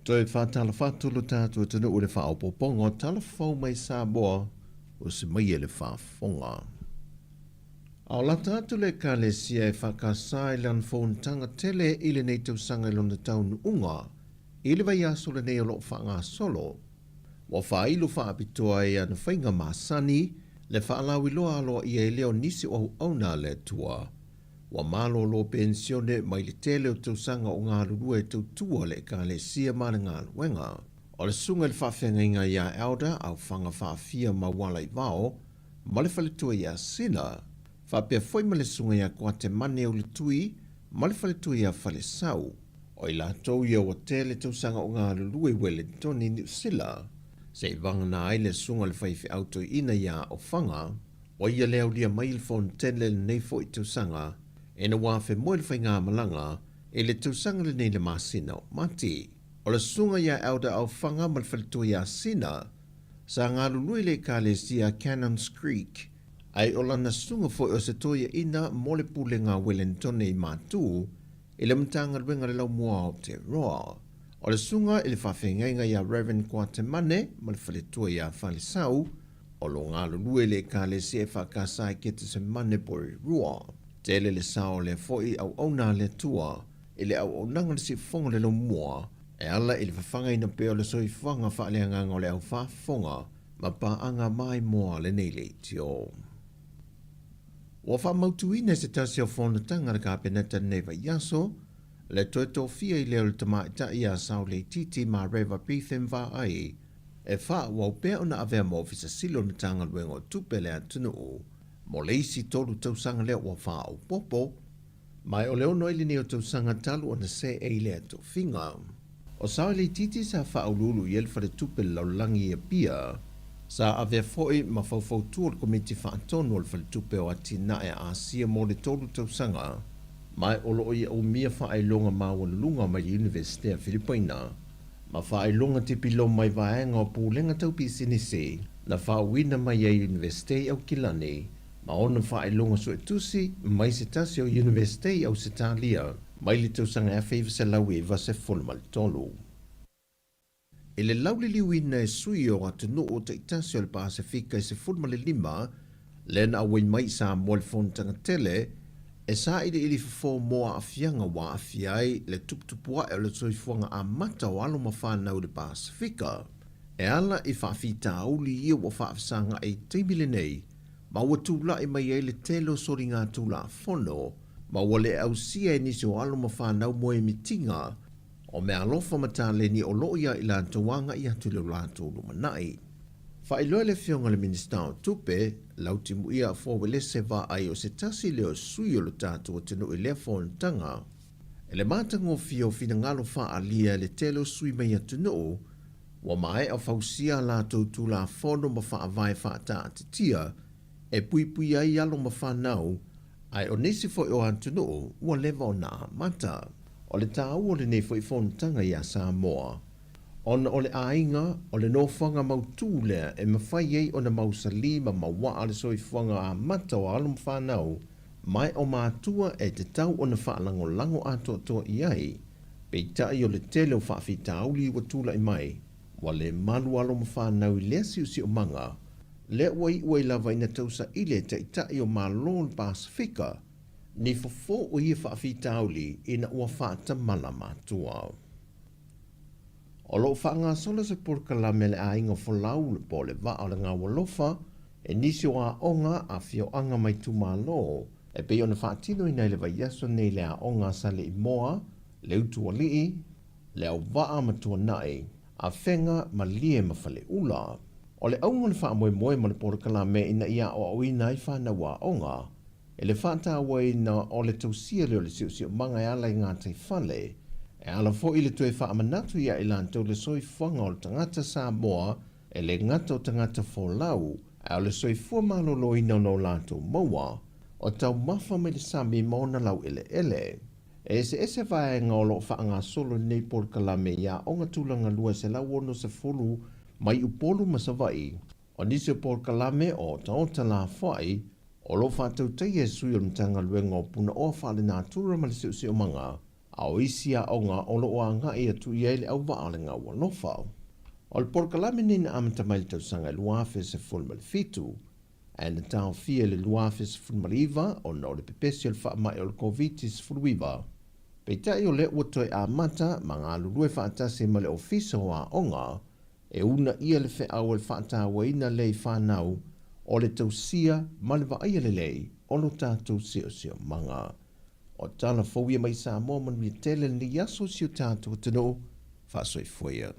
Toi whātala whātulu tātua tunu ure whaopopongo talafau mai Sāmoa o se mai ele whaafonga. Ao la tātu le ka le sia e whakasai lan whauntanga tele ile nei tausanga ilona taunu unga, ile vai aso le nei olo whaanga solo. Wa whailu whaapitoa e ana whainga masani, le whaalawi loa aloa ia e leo nisi o auna le tua. Wa malo lo pensione mai le tele o tausanga o ngā rurua e tautua le ka le sia mana ngā luenga. O le sunga le whawhenga inga ia elda au whanga whaafia ma wala i vao, ma le whaletua ia sina, whapea foi ma le sunga ia kua te mane o le tui, ma le whaletua ia whale sau. O i lātou ia wa tele tausanga o ngā lulue Wellington i New Zealand, se i vanga na aile sunga le whaiwhi auto ina ia o whanga, o ia leo lia mai le tele le nei fo i tausanga, e na wafe moe le whai ngā malanga, e le tausanga le nei le masina o mati. O le sunga ia auda au whanga ma le whalitua ia sina, sa ngā lulue le ka le sia Cannons Creek, ai o lana sunga fo o se toia ina mo le pule ngā Wellington i mātū, i le mtanga ruenga le lau mua o te roa. O le sunga i le whawhengainga ia Reverend Kwatemane, ma le whalitua ia Whalisau, o lo ngā lulue le ka le sia whakasai ke te se mane pori rua. Tele le sao le foi au auna le tua, i le au aunanga le si fonga le lau mua, e ala i le whawhanga ina peo le soi whanga whaaleanga o le au whafonga, ma pa anga mai moa le nei le tio. Wa wha mautuina se tasi o whonatanga le ka peneta neva yaso, le toi tofia i leo le tama ita ia sao le titi ma reva pithem va ai, e wha wau pea ona avea mo ofisa silo na tanga luengo tupe le atunu o, mo le isi tolu tausanga leo wa wha au popo, mai o leo noili ni o tausanga talu o na se e le ato finga. O sao le titi sa wha au lulu i elfa le tupe lau langi e pia, sa avea foi ma faufau tua le komiti whaatonu al whalitupe o ati na e asia mo le tolu tausanga, mai o loo ia o mia whaelonga maua lunga mai University of Filipina, ma whaelonga tipi lo mai vaenga o pūlenga taupi sinise, na whauina mai a University au Kilani, ma ona whaelonga so etusi mai se tasi o University au Setalia, mai le tausanga e whaiva se lau e vase fulmal tolu. E le laule liuina e sui o atunu o te itasi o le Pasifika i se fulmale lima, le na awai mai sa mo le fontanga tele, e sa ili ili fafo moa afianga wa afiai le tuptupua e le soifuanga a mata o alo mawhanau le Pasifika. E ala i whaafita auli ia wa whaafisanga e teimile nei, ma ua tūla i mai e le telo sori ngā tūla fono, ma wale au sia e nisi o alo mawhanau moe mitinga, o mea alofa matale ni o loia i la tawanga i atu le lato lumanai. Whailoa le fionga le minista o tupe, lauti muia a fōwele se va ai o se tasi leo sui o lo tātou o tenu i lea fōntanga. E le mātango fio fina ngalo wha alia le telo sui mai atu no, wa mai a fausia lato tu la fono ma wha avai wha ta atitia, e pui pui ai alo ma whanau, ai o nesi fo o atu no, ua lewa o na mata. O le tāu o le nei fo i fōntanga i a Sāmoa. Ona o le ainga, o le nofanga mautu lea e mawhai ei o na mausali ma mawa ale soifuanga a mata o alum whanau, mai o mātua e te tau o na whaalango lango ato toa i ai, pei tai o le tele o whaafita auli wa tula i mai, wa le malu alum whanau i lea siusi o manga, le wai ua i lava ina tausa ile te itai o Malone Pasifika, ni fofo o ia whaafita auli ina ua whaata mala mātua. O lo whaanga sola se porkala mele a inga folau le po le va o le ngā walofa, e nisi o a onga a fio anga mai tu malo, e pe ona whaatino ina le vaiaso nei le a onga sa le imoa, le utu alii, le au waa matua nai, a whenga ma lie ma fale ula. O le aunga le wha moe moe ma le porkala me ina ia o au ina i whana wa onga, e le whata wai na o le tausia leo le siu manga e ala i ngā te whale, e ala fo i le tue wha amanatu ia i lantou le soi whanga o le tangata Sāmoa e le ngata o tangata Fōlau, e o le soi fua malolo i no lantou maua, o tau mafa me le sami maona lau ele. E se vae ngolo whaanga solo nei porkalame ia onga tūlanga lua se lau ono se fulu mai upolu masawai, o nisi o porkalame o taota la whai, o lo whātau tei e sui o mtanga luenga o puna o whale nā tūra ma le siusi o manga, a o isi a onga o lo o anga i atu i eile au waalenga ua lofa. O le porkalame nina amata mai le tausanga i luafe se fulma le fitu, e na tau fia le luafe se fulma le iwa o na o le pepesi o le wha mai o le COVID se fulwiwa. Pei tai o le ua toi a mata ma ngā lulue whaatase ma le ofisa o a onga, e una ia le whe au le whaatawa ina lei whanau o le tausia ma le vaia le lei o lo tātou sio manga. O tala fauia mai Sāmoa manu i tele ni yaso sio tātou tano, whaasoi fuia.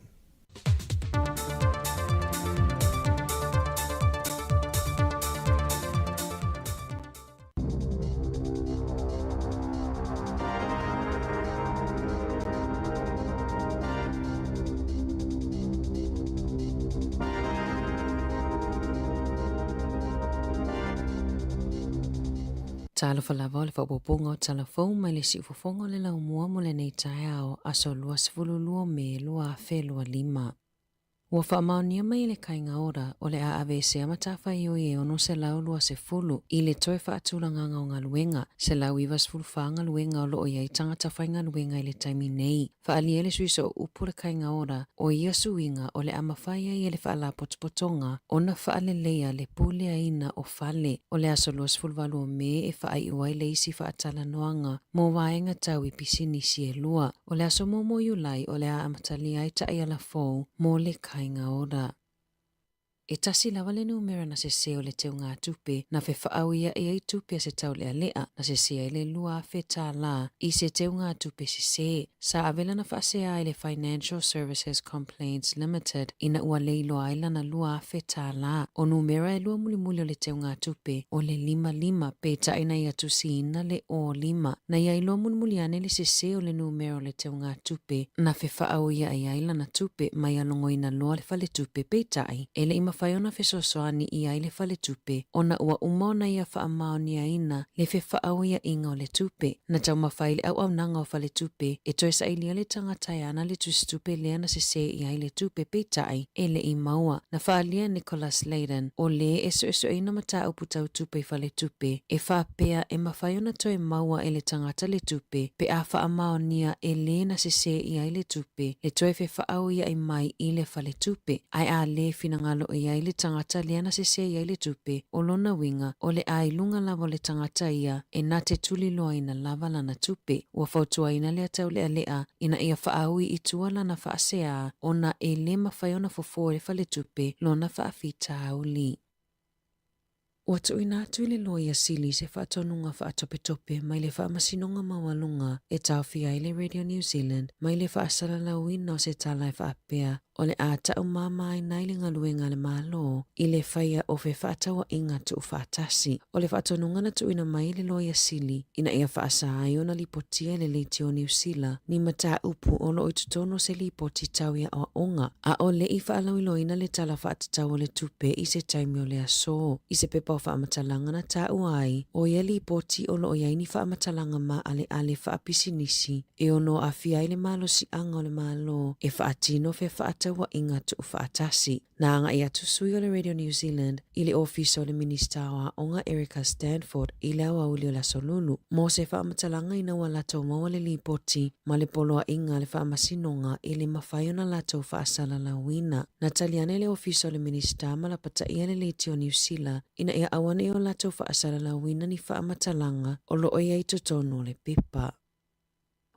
Talo falava o le whapoponga o talafou mai le si ufofonga o le laumua mo le nei tae ao aso lua sifululua me lua whelua 5. Ua whaamaunia mai le kainga ora o le aave se amatafa i o i ono se lau lua se fulu i le toe whaatulanganga o ngā luenga, se lau iwa sifulufaa ngā luenga o loo iai tangata whai ngā luenga i le taimi nei. Whaalia le suiso upu le kainga ora o ia suinga o le amawhaia i le whaala potopotonga o na whaalelea le pulea ina o whale o le aso lua sifuluvalu o me e whaai uai le isi whaatala noanga mo waenga tau i pisini si e lua o le aso momo iulai o le a amatali ai ta ia la fou mo le kainga ora. E tasi lawa le numera na se seo le teo ngā tupe na fe whaau ia e ai tupe se tau lea lea na se sea le lua fe tā la i se teo ngā tupe se se. Sa avela na whaasea le Financial Services Complaints Limited ina ua leilo aila na lua fe tā la o numera e lua muli o le teo ngā tupe o le 5 pe ta ina ia tusi ina le o 5 na ia ilo muli ane le se seo le numera o le teo ngā tupe na fe whaau ia e aila na tupe mai alongo ina loa le fale tupe pe tai e le ima whaiona fesosoani i ai le fale tupe, ona ua umona ia whaamaonia ina le fe whaau ia inga o le tupe. Na tau mawhai le au nanga o fale tupe, e toe sa ilia le tangatai ana le tustupe lea na se i ai le tupe peitai e le i maua. Na whaalia Nicholas Layden o le eso ina mata uputau tupe fale tupe, e whaapea e mawhaiona toe maua e le tangata le tupe, pe a whaamaonia e le na se i ai le tupe, le toe fe whaau ia i mai i le fale tupe, ai a le finangalo i ai le tangata lea na se i le tupe o lona winga o le ai lunga lava le tangata ia e na te tuli loa ina lava lana tupe ua fautua ina lea tau lea ina ia whaaui i tua lana whaasea o na e le mawhaiona fofo e fale tupe lona whaafita auli. Ua tuina atu i le loia sili se whaatonunga whaatopetope mai le whaamasinonga mawalunga e tauwhia i le Radio New Zealand mai le whaasalalauina o se tala e whaapea o le a tau mama i nai le ngaluenga le malo i le whaia o fe whaatawa inga tu whaatasi. O le whaatonunga na tuina mai le loia sili ina ia whaasa ai ona lipotia le leiti o New Zealand ni mata upu o lo itutono se lipoti tauia o onga a o le i whaalauiloina le tala whaatatau o le tupe i se taimi o le aso i se pepa o whaamatalanga na tau ai o ia lipoti o lo iaini whaamatalanga ma ale whaapisinisi e ono a fia i le malo si anga o le malo e whaatino fe whaatawa inga tu whaatasi. Na anga ia tusui o le Radio New Zealand i le office o le minister wa onga Erica Stanford i le awa uli o la solulu. Mo se whaamatalanga ina wa lato maua le lipoti ma le poloa inga le whaamasinonga i le mawhaiona lato whaasala la wina. Na taliane le office o le minister ma la pata ia le leiti o New Zealand ina ia awane o lato whaasala la wina ni whaamatalanga o lo ia i tutono le pipa.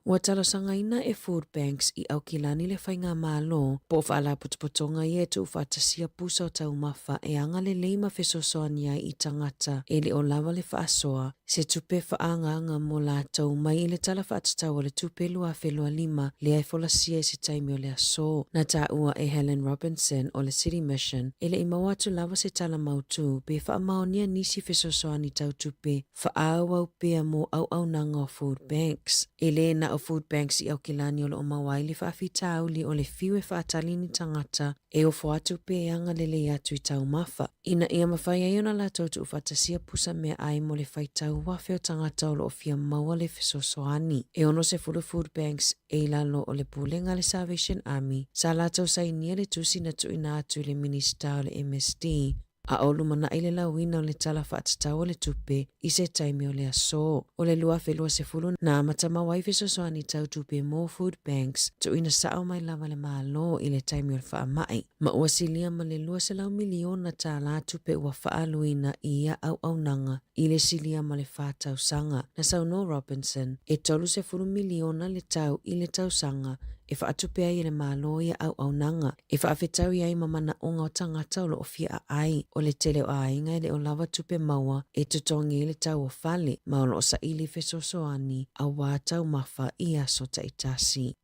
Ua talosanga ina e food banks i au kilani le whainga malo po whaala putupotonga i e tu whaatasia pusa o tau mawha e anga le leima fesosoania i tangata e le o lava le whaasoa se tupe whaanga mo la tau mai i le tala whaatatau o le tupe lua whelua 5 le ai folasia i se taimi o le aso. Na ta ua e Helen Robinson o le City Mission e le imawa tu lava se tala mautu be whaamaonia nisi fesosoani tau tupe whaau pea mo au nanga o food banks. E le na o food banks i au kilani o le o mawaili whaafita auli o le fiwe whaatalini tangata e o foatu pe anga lele atu i tau mafa. Ina ia mawhai ai ona la tautu ufatasia pusa mea ai mo le whaitau wafe o tangata o lo o fia maua le fesosoani. E ono se fulu food banks e lalo o le pulenga le Salvation Army sa la tau sa inia le tusi na tuina atu le minister o le MSD a olu mana ile la wina o le tala whaatatau o le tupe i se taimi o le aso. O le lua whelua se fulu na matama waife sosoani tau tupe mo food banks tu ina sao mai lava le malo i le taimi o le whaamai. Ma ua silia ma le lua se lau miliona ta la tupe ua whaaluina i ia au nanga i le silia ma le whaatau sanga. Na Sāmoa Robinson e tolu se fulu miliona le tau i le tau sanga e whaatupea i le malo ia au nanga. E whaafetau i ai mamana onga o tangata o lo ofia ai. O le tele o ainga i le o lava tupe maua e tutongi i le tau o fale ma o lo sa ili fesosoani a wātau mawha i aso ta itasi.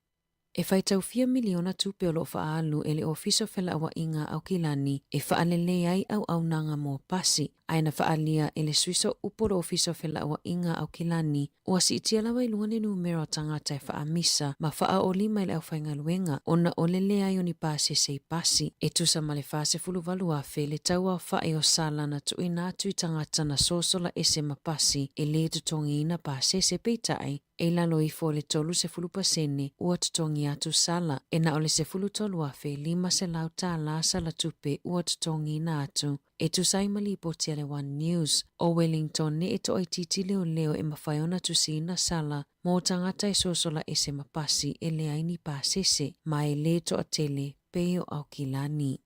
E whaitau 4 miliona tupe o loo whaalu e le ofiso whela awa inga au kilani e whaalele ai au nanga mō pasi. Aina whaalia e le suiso uporo ofiso whela awa inga au kilani ua si itia lawa i lunga le numero tangata e whaamisa ma wha o lima i le au whainga luenga ona o lele ai o ni pasi se pasi. E tusa ma le fase fulu valu afe le taua whae o sala na tu ina atu i tangata na sosola ese ma pasi e le tutongi ina pasi se peitai. E lalo i fo le tolu se fulu pasene ua tutongi atu sala. E na ole se fulu tolu afe lima se lau tā la sala tupe ua tutongi ina atu. E tu sai mali poti le One News. O Wellington ne e to ai titi leo e mawhaiona tu si ina sala mo tangata e sosola e se mapasi e le aini pasese ma e le to a tele peo au kilani.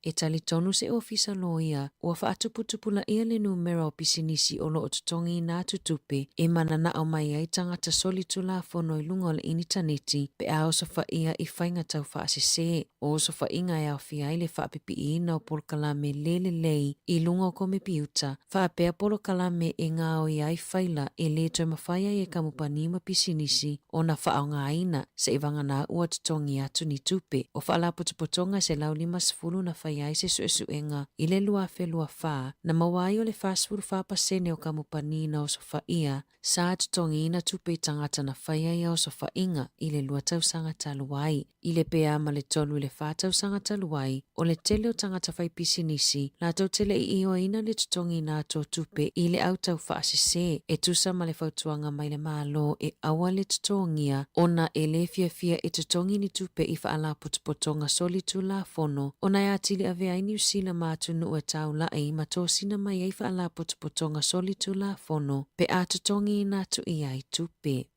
E tali tonu se ofisa loia ua whaatuputupula ia le numero o pisinisi o loo tutongi nā tutupe e manana au mai ai tangata soli tula fono i lunga o le initaneti pe a osofa ia i whainga tau whaasese o osofa inga e au fia i le whaapipi ina o polokalame lele lei i lunga o kome piuta whaapea polokalame e ngā o i ai whaila e le toi mawhaia i e kamupanima pisinisi o na whaao ngā ina se i wangana ua tutongi atu ni tupe o whaalaputupotonga se lau 5 na whaia ai se suenga i le lua fe lua wha na mawai o le fasfuru whapasene o kamupanina o sofa ia sa tutongi ina tupe tangata na whaia ia o sofa inga i le lua tausanga taluai. I le pea ma le tolu i le wha tausanga taluai o le tele o tangata whai pisinisi la tau tele i o ina le tutongi ina ato tupe i le au tau whaasese e tusa ma le whautuanga mai le malo e awa le tutongia ona e le fia e tutongi ni tupe i whaala putupotonga soli tu la fono ona e atili ave ai New Zealand matunu ua tau la e matosina mai ei whaala putupotonga soli tu la fono pe a tutongi ina tu i ai tupe.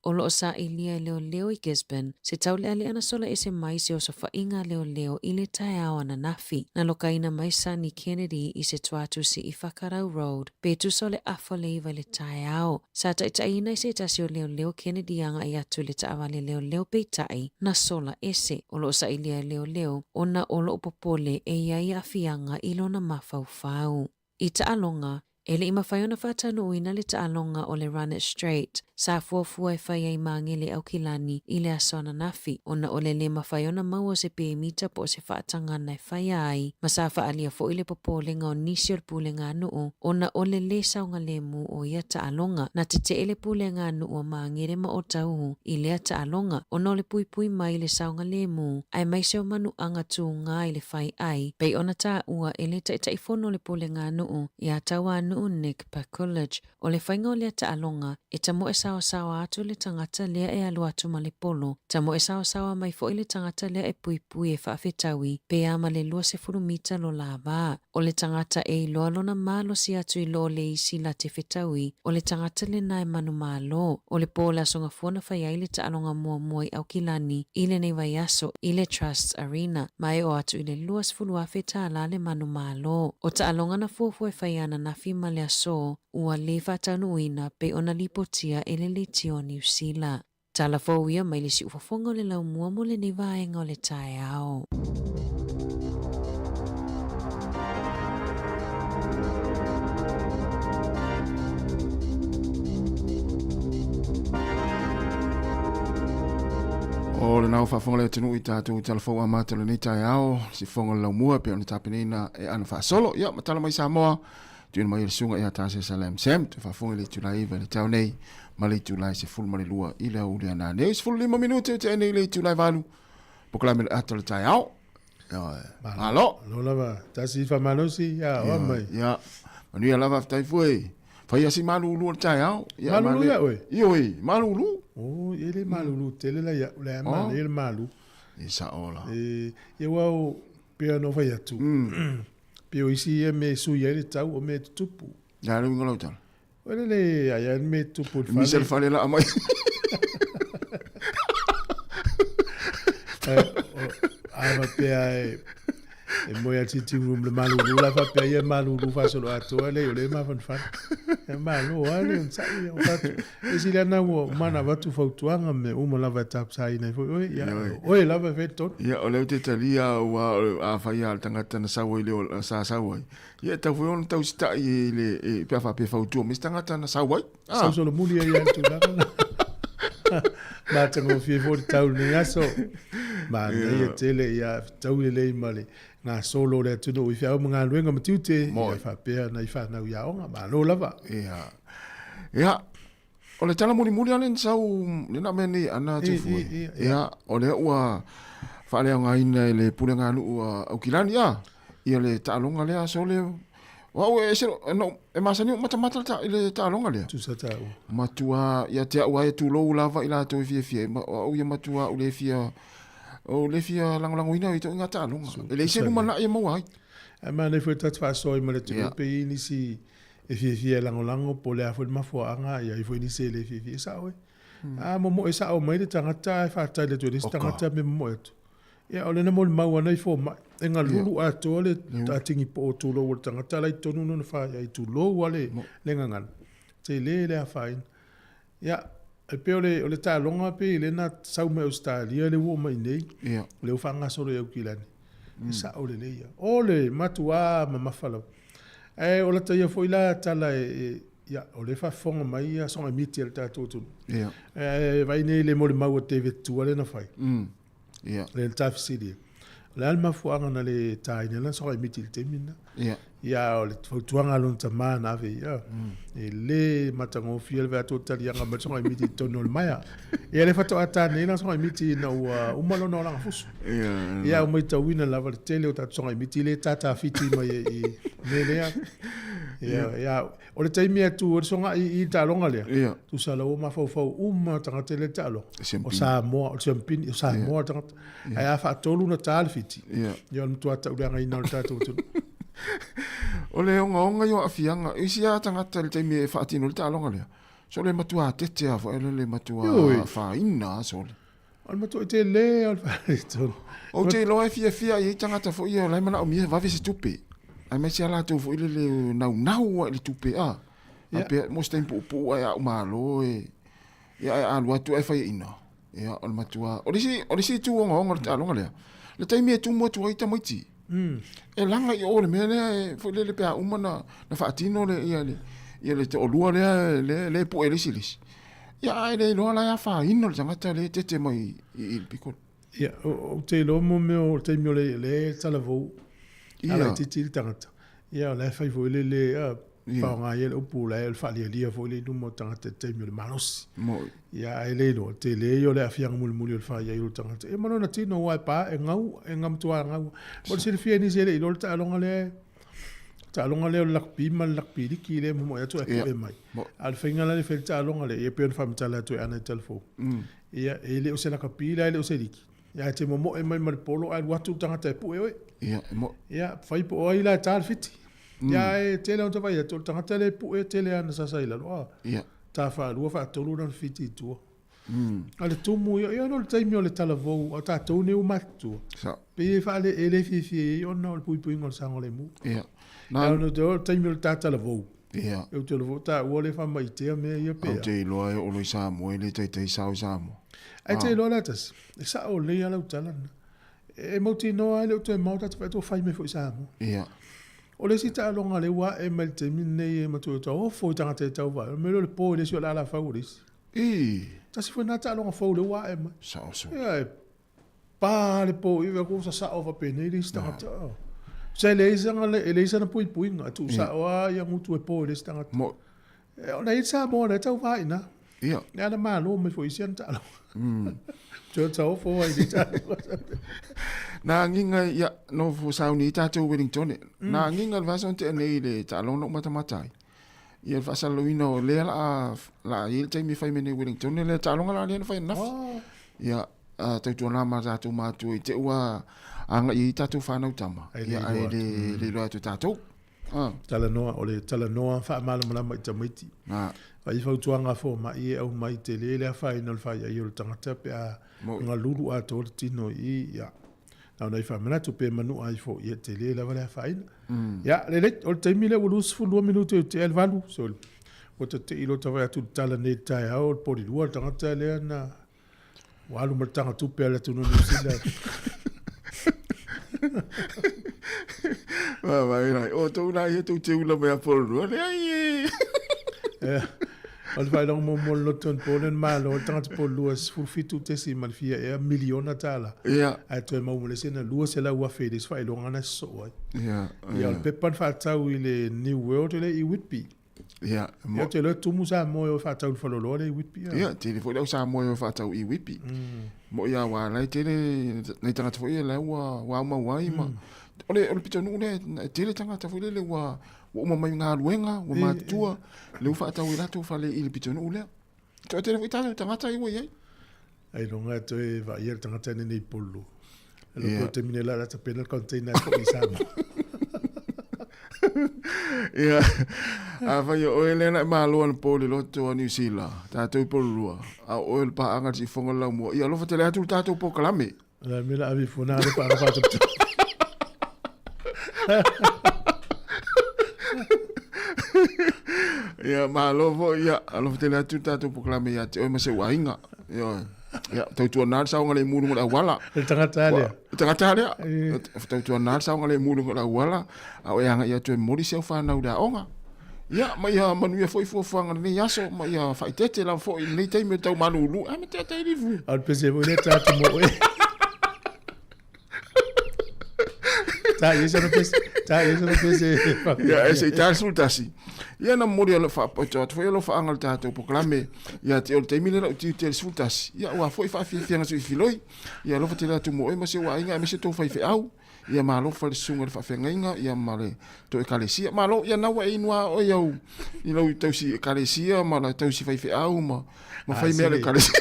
O loo sa ilia leo i Gisborne, se tau le ale ana sola ese mai se o sofa inga leo i le tae au ana nafi. Na lokaina mai Sunny Kennedy i se tuatu si i Whakarau Road, pe tu sole afo le iwa le tae au. Sa taina i se tasi o leo Kennedy anga i atu le taawale leo peitai, na sola ese. O loo sa ilia leo, ona o loo popole e iai afianga ilo na mafau. I taalonga, ele i mawhaiona whatanu uina le taalonga o le Run It Straight, sa fuafua e whai ai mangele au kilani i le asona nafi, ona o le mawhaiona maua se pēmita po se whaatangana e whai ai, ma sa whaalia fo i le popolenga o nisi o le pulenga nuu, ona o le saunga lemu o ia taalonga, na te ele pulenga nuu o mangere ma o tauhu i le taalonga, ona o le pui mai le saunga lemu, ai mai se o manu anga tu ngā i le whai ai, pei ona ta ua ele taifono le pulenga nuu, ia taua nuu Nick pa college o le whainga o lea taalonga e tamo e sawa atu le tangata lea e alu atu ma le polo, tamo e sawa mai fo i le tangata lea e pui e whaafetawi pe ama le 2 mita lo lava, o le tangata e i loa lona malo si atu i lo le isi la te fetawi, o le tangata le nae manu malo, o le pola songa fuana whai ai le taalonga mua i au kilani i le nei vai aso i le Trust Arena, mai o atu i le 2 feta la le manu malo, o taalonga na fuafu e whai ana na fima le aso ua le whatanuina pe ona lipotia e le tio New Zealand. Tala fōia mai le si ufafonga o le lau mua mo le nei vaenga o le tae ao. O le nau whafonga le tenu i tātou talafou a mātala nei tae ao, si fonga le lau mua pe ona tapenina e ana whaasolo, ia matala mai Sāmoa, tuina mai le sunga i hatase Salem Sam, te whafonga le tulai iwa le tau nei, ma le tulai se fulu ma le lua i le au le ana. Neu se fulu 5 minute te enei le tulai valu, pokalame le atala tae ao. Malo. Lo lava, tasi whamanosi, ya, o mai. Ya, manuia lava aftai fue. Fai asi malulu le tae ao. Malulu ya oe? Ioi, malulu. Oh, ele malulu, tele la ya, le ama, ele malu. Isa ola. Ye wao, pia no fai atu. Pio isi e me sui ele tau o me tupu. Ya, le wingolau tala. Ole le, aya me tupu. Misel fale la amai. Ava pia e moia titi room le malulu, la fa pia ye malulu fa solo atu, ele ole ma fan. E malu, ale, un sai, o fatu. E si le ana ua mana watu fautuanga me uma lava tapsai nei foi. Oe, lava feton. Ia, o leo te talia ua a whai al tangata na sawa i leo sa sawa. Ia, tau foi ona tau sita i le pia wha pia fautua, mis tangata na sawa. Sau solo muli ai antu lava. Ma tango fie fo tau ni aso. Ma nei tele ia tau le male. Nga solo le tunu i fia mga luenga matiute. Ia fa pea na i fa na ia onga ma lo lava. Ia. Ia. O le tala muni muni alen sau le na meni ana tufu. Ia. O le ua fa le nga ina le pulenga nu au kilani ia. Ia le talonga le aso le. Wow, no, masani mata ta ile talonga le. Tu sa tau. Matua ia te ua e tu lo lava ila to fie. O ia matua o le fia. O le fia lang ina i to nga talonga. Le se luma na ia mo ai. A ma le foi tatu fa so i ma le tu pe ni si e fie lango po le afo ma fo anga ia i foi ni se le fie sa o. A mo e sa o mai le tangata fa ta le tu ni tangata me mo e. Ia o le na mo mau ana i fo ma e nga lulu a to le tatingi po tu lo o tangata lai tonu no fa ia i tu lo wale le ngangan. Te le a fain. Ia e pe o le talonga pe le na sau me Australia le wo mai nei. Le o fanga solo e ukilani. Sa o le ia. O le matua ma mafalo. E o la taia foi la tala ia o le fa fonga mai ia songa miti le tatu tu. Ia. Vai nei le mo le mau te vetu le na fai. Ia. Le tafi sidi. Le alma fuanga na le taina la songa miti le temina. Ia. Ia o le tuanga lon tama na ve ia. E le matango fiel ve to tali nga ma songa miti tono le maya. Ia le fato ata nei na songa miti na o malo no la fusu. Ia. Ia o mai tawina la va tele o ta songa miti le tata fiti mai i nelea. Ia o le taimi atu o songa i talonga le. Tu sala o ma fau uma tanga tele talo. O Sāmoa o Champin o Sāmoa tanga. Ai fa tolu na tal fiti. Ia o mtu ata uanga ina o tatu tu. O le onga yo afianga isi a tanga tele taimi e fa atino le talonga le. So le matua tete a fo le matua fa ina so le. O le matua te le o fa to. O te lo e fia i tanga ta fo ia la mana o mi va visi tupe. Ai me sia la tu fo ile le nau le tupe a. A pe mo stempo po ai o malo e. Ia a lua tu e fa ina. Ia o le matua. O disi tu onga le talonga le. Le taimi e tu mo tu ai tamaiti. E langa i o le mele fo le pe a uma na fa atino le ia le te o lua le po e lisi. Ia ai le lo la ya fa ino le tangata le tete mai i piko. Ia o te lo mo me o te mo le talavou. Ia titi le tangata. Ia le fai fo le fa nga ia o pu le fa le fo le no tangata te mo le manos. Ia ai le lo te le yo le afia mul le fa ia o tangata. E mo na tino wa pa e ngam tua ngau. Mo se le fia ni se le lo ta longa le talonga le lakpi mal lakpi di ki le mo ya to e mai. Al finga le fe talonga le e pe fam tala to ana telefo. Ia ele o se la kapila ele o se diki. Ia te mo e mai mal polo ai watu tangata pu e. Ia fai po ai la tal fiti. Ia e tele on to vai to tangata le pu e tele ana sa sa ila lo. Ia ta fa lu fa to lu na fiti tu. Ale tu mu ia no le taimi o le talavo o ta to ne o matu. Pe fa le ele fi o no le pui ngol sango le mu. Ia. Na no do taimi o le talavo. Ia. Eu te lo ta o le fa mai te me ia pe. O te lo o lo Sāmoa le te Sāmoa. Ai te lo latas. E sa o le ala utala. E mo ti no ai le to mo ta to fai me fo Sāmoa. Ia. O le sita longa le wa e mal te mine e matu to o fo tanga te tau va. Me le po le so la favoris. Ta si foi na ta longa fo le wa e ma. Sa so. Ia. Pa le po i ko sa over peneli sta ta. Se le isanga le isanga pui nga tu sa wa ia mutu e po le sta. Mo. O na isa mo le tau va ina. Ia. Ia na ma lo me foi sian ta lo. Jo tau fo ai di ta. Na nginga ia no fu sauni ta te Wellington. Na nginga va son te nei le ta lo no mata. Ia fa sa loino le la il te mi fai mene Wellington le ta lo la le fai na. Ia te tu na ma tu ma tu te ua anga i ta tu fa na tama. Ia ai le lo tu ta tu. Tala noa o le tala noa fa mala mala mai tamaiti. Ai fa tuanga fo mai au mai te le fa ina fa ia yo tangata pe a nga lulu a to tino i ya. Na nei fa mana tu pe manu ai fo ia te le va fa ina. Ya le o te mile o lus fu 2 minuto te el valu sol. O te ilo ta va tu tala ne tai au po di lua tangata le na. Walu matanga tu pe la tu no sila. Vai, o tu na ia tu te ula me a polo. Le ai. O le whaidong mo loton polen malo, o tangata po luas fulfitu tesi malfia e miliona tala. Ia. Ai toi mau le sena luas e la ua fedes whaidong ana so ai. Ia. Ia le pepan whaatau i le New World le i Whitby. Ia. Ia te le tumu Sāmoa o whaatau le whaloloa le i Whitby. Ia, te le fwoi Sāmoa o whaatau i Whitby. Mo ia wā lai te le, nei tangata fwoi e la ua wai ma. Ole pita nuu le, te le tangata fwoi le ua uma mai ngā ruenga, ua mātua, le ufa atau i rato whale i le pito nuu lea. Tō te rewhi tangata iwa iai. Ai ronga to e va ier tangata nei polo. Elo ko te mine la rata pena container ko i Sāmoa. Ia, a whai o ele na māloa na pōle loto a New Zealand, tātou polua, a o ele pa anga si whonga lau mua. Ia, lofa te lea tū tātou pō kalame. La mila avi funa le pa anga whātou. Ia, māloa, ia, lofa te lea tū tātou pō kalame, ia, te oi mase wainga. Ia, tau tua nār saunga le mūrunga la wala. Le tangata lea. Tangata lea. Tau tua nār saunga le mūrunga la wala. Au e anga ia tue mori seu whanau da onga. Ia, ma ia manu ia foi fuafanga nei aso, ma ia whaitete la foi nei teime tau manu ulu. A me te atai rifu. Au pese mo ne tātu mo e. Ta isa no pese. Ia, ese i tār sultasi. Ia na mori ala whaapoto atu, foi alo whaanga le tātou poklame. Ia te ol teimile la utiu te sultasi. Ia ua foi whaafianga sui filoi. Ia lofa te latu mo e ma se wa inga, me se tau whaife au. Ia malo fa le sunga le whaafianga inga, ia male to e kalesia. Malo, ia nawa e inua o iau. I lau tau si kalesia, ma la tau si whaife au, ma whai mea le kalesia.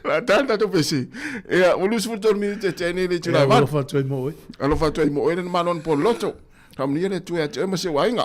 La tanta to pesi. Ia, ulu sfutor mi te tene le tula. Alo fa toi mo e. Alo fa toi mo e le manon po loto. Kamni le tu e te ma se wainga.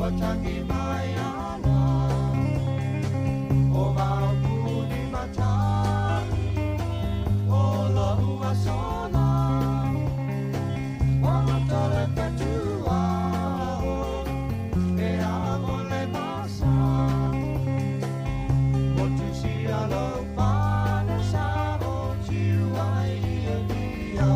watangi mai ana o maupuni matani o la ua sona o matore petua e amo le masa o tu sia lo pane sa o chiuai e via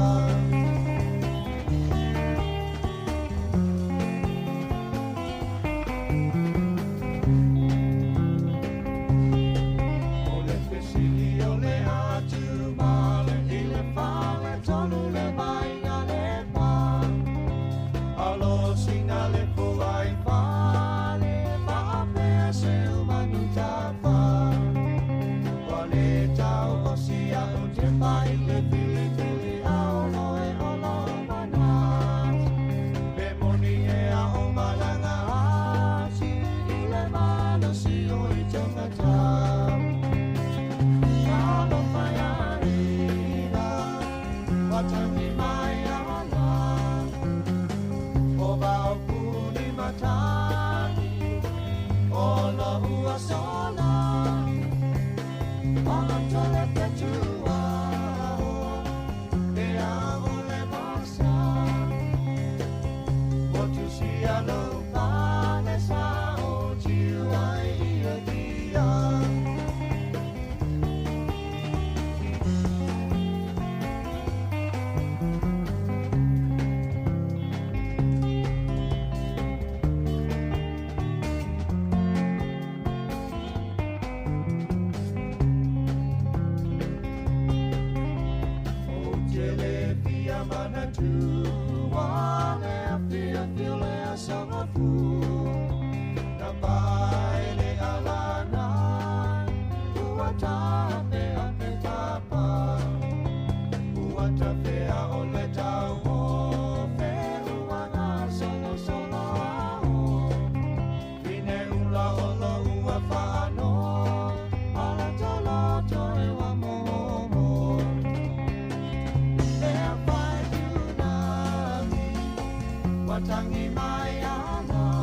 watangi mai ana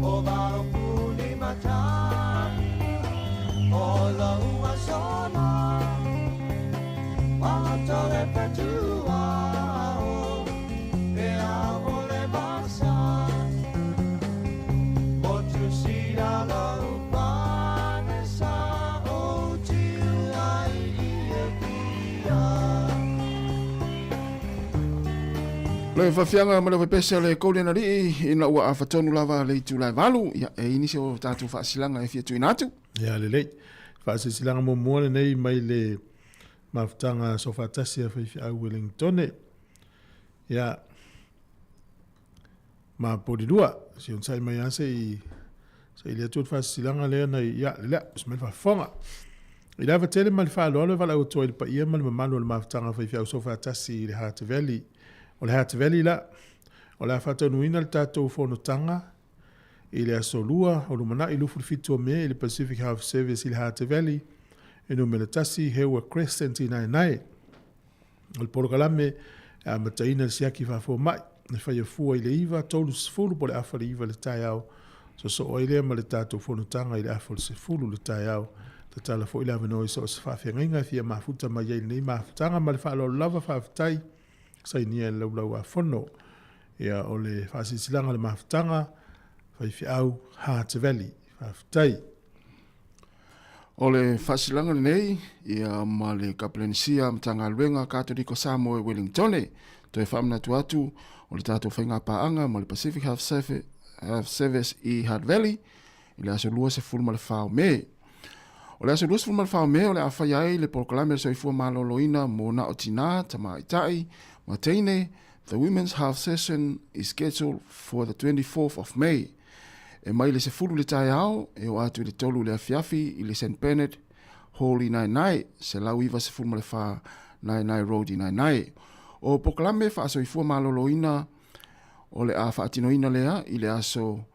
o maupuni matani o la ua sona walatore petua e amo le masa o tu sia la upane sa o tiu ai e pia Le fafianga ma le pese le kolena ri ina ua afatonu lava le tu lai valu ya e inisi o tatu fasilanga e fia tu inatu. Ya le fasilanga mo mo nei mai le maftanga sofa tasia fa Wellington ya ma podidua si on sai mai ase sai le tu fasilanga le na ya le smel fa fonga ila va tele mal fa lo va la auto il pa ia mal malo le maftanga fa sofa tasi le Heart Valley o le Heart Valley la o la fatanuina le tatou fonotanga i le asolua o lumana i lufu fitu o me i le Pacific Health Service i le Heart Valley e no meletasi hewa Crescent i nai o le porokalame a mataina le siaki fafo mai ne fai fua i le iwa tolu sifuru po le afa le iwa le tai au so o ile ma le tatou fonotanga i le afa le sifuru le tai au te tala fo i le avano i so se fafengainga fia mafuta mai i nei mafutanga ma le fa lo lava fafutai sai nia lau a fono ia o le fasisilanga le mafutanga fai fiau Heart Valley fafutai O le fasilanga nei ia ma le kaplensia mtanga luenga Katoliko Sāmoa Wellington to e whamna tu atu o le tātou whainga paanga ma le Pacific Health Service i Heart Valley i le aso lua se fulma le whao me. O le aso lua se fulma le whao me o le awhai ai le porkolame le soifua maloloina mo na o tina tama itai ma teine. The Women's Health Session is scheduled for the 24th of May. E mai le se fulu le tai ao, e o atu le tolu le afiafi i le St. Bernard Hall i nai, se lau iwa se fulu le wha nai road i nai. O pokalame wha aso i fua maloloina o le a wha atinoina lea i le aso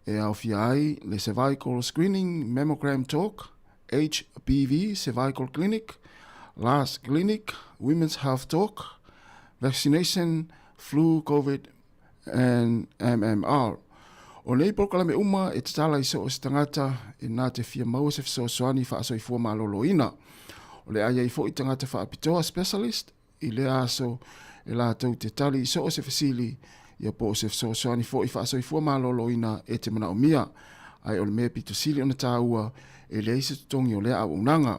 e au fia ai le cervical screening, mammogram talk, HPV cervical clinic, last clinic, women's health talk, vaccination, flu, COVID, and MMR. O nei proklame uma e tatala i so o se tangata e nā te fia mau se fisoasoani whaasoifua maloloina. O le aia i fo i tangata whaapitoa specialist i le aso e la tau te tali i so o se fasili ia po o se fisoasoani fo i whaasoifua maloloina e te mana o mia. Ai o le mea pito sili o na tāua e le eise tutongi o le au unanga.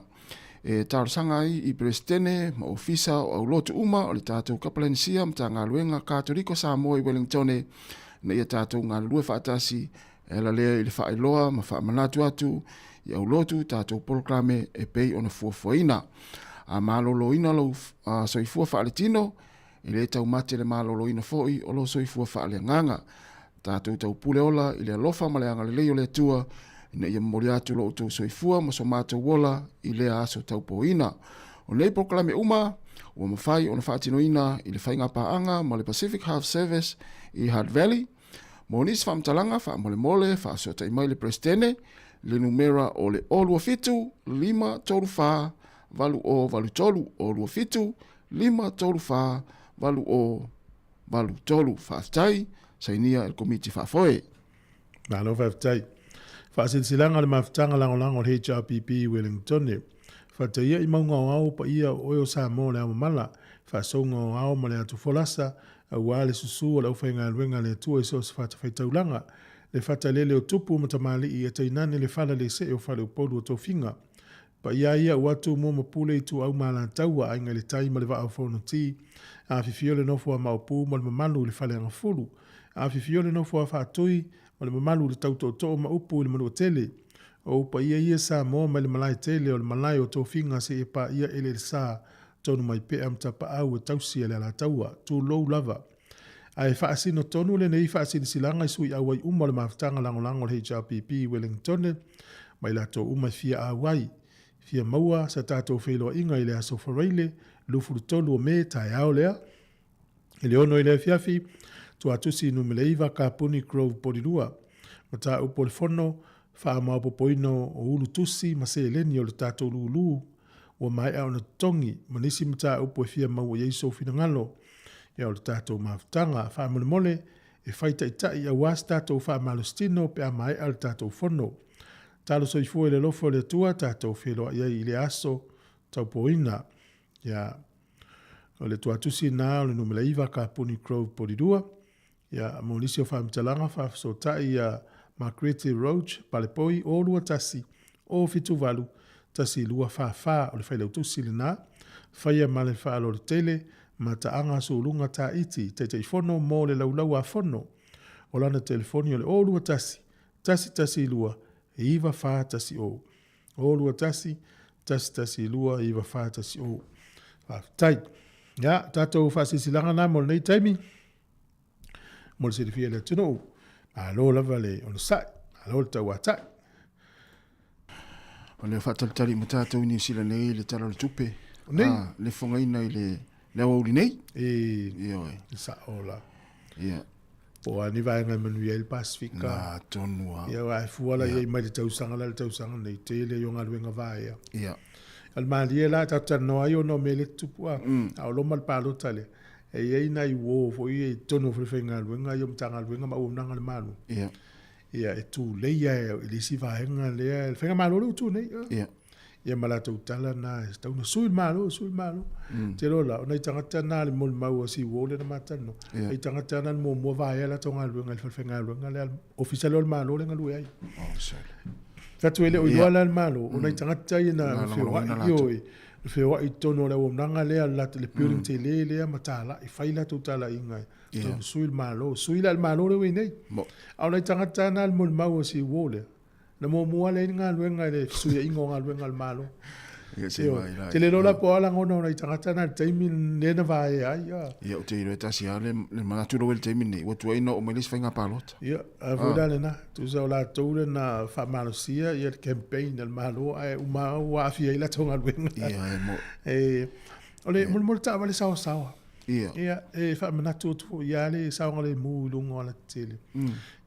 E tārsanga i Brestene, ma ofisa o au lotu uma o le tātou kapalenisia mta ngā luenga Katoriko Sāmoa i Wellingtone na ia tātou ngā lua whaatasi e la lea i le whaailoa ma whaamanatu atu i au lotu tātou poloklame e pei o na fuafuaina. A maloloina lau soifua whaaletino i le tau mate le maloloina foi o lo soifua whaaleanganga. Tātou tau pule ola i le alofa ma le anga le leo le tua ina ia mori atu lo tau soifua ma so mātou wola i le aso tau poina. O nei proklame uma, ua mawhai o na whaatinoina i le whainga paanga ma le Pacific Half Service i Hutt Valley. Mo nis whaamtalanga wha mole mole wha asota i mai le Prestene, le numera o le olua fitu, 5 tolu wha, valu o valu tolu, olua fitu, 5 tolu wha, valu o valu tolu whaatai, sainia el komiti whaafoe. Malo whaatai. Whaasilsilanga le mawhtanga langolango le HRPP Wellington. Whataia i maunga o au pa ia o Sāmoa le amamala. Whaasonga o au ma le atu folasa. Au ale susu o le uwhainga luenga le tua i sos whaitaulanga. Le whatalele o tupu matamali i e tainane le whala le se o whale upolu o tofinga. Pa ia watu mo mapule i tu au mala taua ainga le taima le waa whono ti. A fifio le nofua maupu mo le mamalu le whale anga fulu. A fifio le nofua whaatui o le mamalu le tautoto ma upu le manu tele. O pa ia Sāmoa ma le malai tele o le malai o tofinga se e pa ia ele sa tonu mai pe amta pa au e tausi ele ala taua. Tu low lava. Ai whaasino tonu le nei whaasino silanga i sui awai uma le maftanga langolango le HRPP Wellington. Mai la to uma fia awai. Fia maua sa tātou wheloa inga i le aso whareile. Lufu tolu o me tai au lea. Ele ono i le fiafi. Tu atusi numeleiva ka puni Grove Porirua. Mata upo le fono. Wha mau popoino o ulu tusi ma se eleni o le tātou lulu. Ua mai au na tongi. Manisi mata upo e fia mau e iso fina ngalo. Ia o le tātou maftanga. Wha mole mole e whaita i tai a was tātou wha malostino pe a mai al tātou fono. Talo soifua i le lofo le tua tātou wheloa ia i le aso tau poina. Ia o le tua tusi nā o le numeleiva ka puni Grove Porirua. Ia monisi o whaamitalanga whaafiso tai ia Margrethe Roach, Palepoi, o lua tasi, o fitu valu, tasi lua wha o le whailau tusi le nā. Whaia male whaalo le tele, ma ta anga so lunga ta iti, te fono mo le laulau a fono. O lana telefoni o le o lua tasi, tasi lua, e iwa wha tasi o. O lua tasi lua, e iwa wha tasi o. Tai, ya, tatou whaasisilanga nā mo nei taimi. Mo le serifia le tino, alo lava le ono sai, alo le tau atai. O le whaatalitari mo tātou ni sila nei le tala le tupe. Nei? Le whangaina i le awa uri nei. Ia sa ola. Ia. Po ani vaenga manuia il Pasifika. Ngā tonua. Ia wai fuala ia i mai le tausanga la le tausanga nei tele i o ngā ruenga vaea. Ia. Al malia la tatano ai o no me le tupua. Au lo mal palo tale. E iei na i wo fo i tono whenga luenga i o mtanga luenga ma unanga le malu. Ia. Ia e tu leia e lisi vaenga lea. El whenga malu le tu nei. Ia. Ia malata utala na e stau na sui malu. Te rola, o nei tangata na le mol mau si wo le na matano. Ei tangata na mo mo vaea la tonga luenga le whenga luenga le official o malu le ngalui ai. Oh, sorry. Tatu ele o iwala le malu. O nei tangata i na whiwa i oi. Whiwa i tono le wamnanga lea le building te lea matala. I whaila tu tala ingai. Sui le malu. Sui le malu le wei nei. Au nei tangata na le mol mau si wo le. Na mo mua le ngā luenga le sui ingo ngā luenga le malo. Te le rola po ala ngono nei tangata na taimi nena vae ai. Ia o te iro e tasi a le manaturo wel taimi nei. Watu aina o melis whainga palota. Ia, a vuda le na. Tu sa o la toure na whamalosia ia le campaign al malo ai uma ua afia ila tonga luenga. Ia e mo. O le mul tawa le sawa. Ia. Ia, e whamanatu tu ia le sawa le mu lungo ala tele.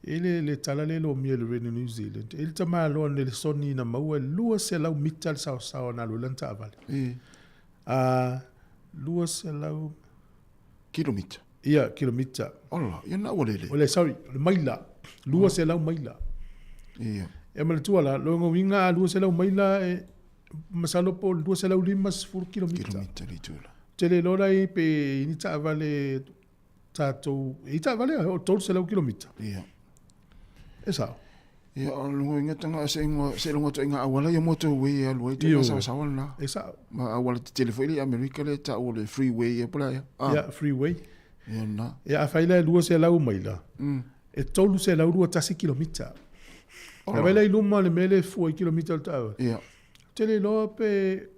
Ele le tala le lo mia le Reino New Zealand. Ele ta malo le soni na maua lua se lau mita le sawa na lulanta avale. Lua se lau... Kilomita? Ia, kilomita. Ola, ia na olele. Ole, sorry, le maila. lua se lau maila. Ia. E mana tua la, lo winga lua se lau maila e masalo po lua se lau 5 kilomita. Kilomita li tula. Tele lora i pe ini ta vale tato, i ta vale o tolu se lau kilomita. Ia. E sao? Ia, lungo inga tanga se lungo to inga awala ya moto way alway te sa sa na. E sao? Ma awala te telefoni America le ta o le freeway e pula ya. Ia, freeway. Ia na. Ia a faila lua se lau maila. E tolu se lau lua tasi kilomita. E vaila i luma le mele fua i kilomita o tawa. Ia. Tele loa pe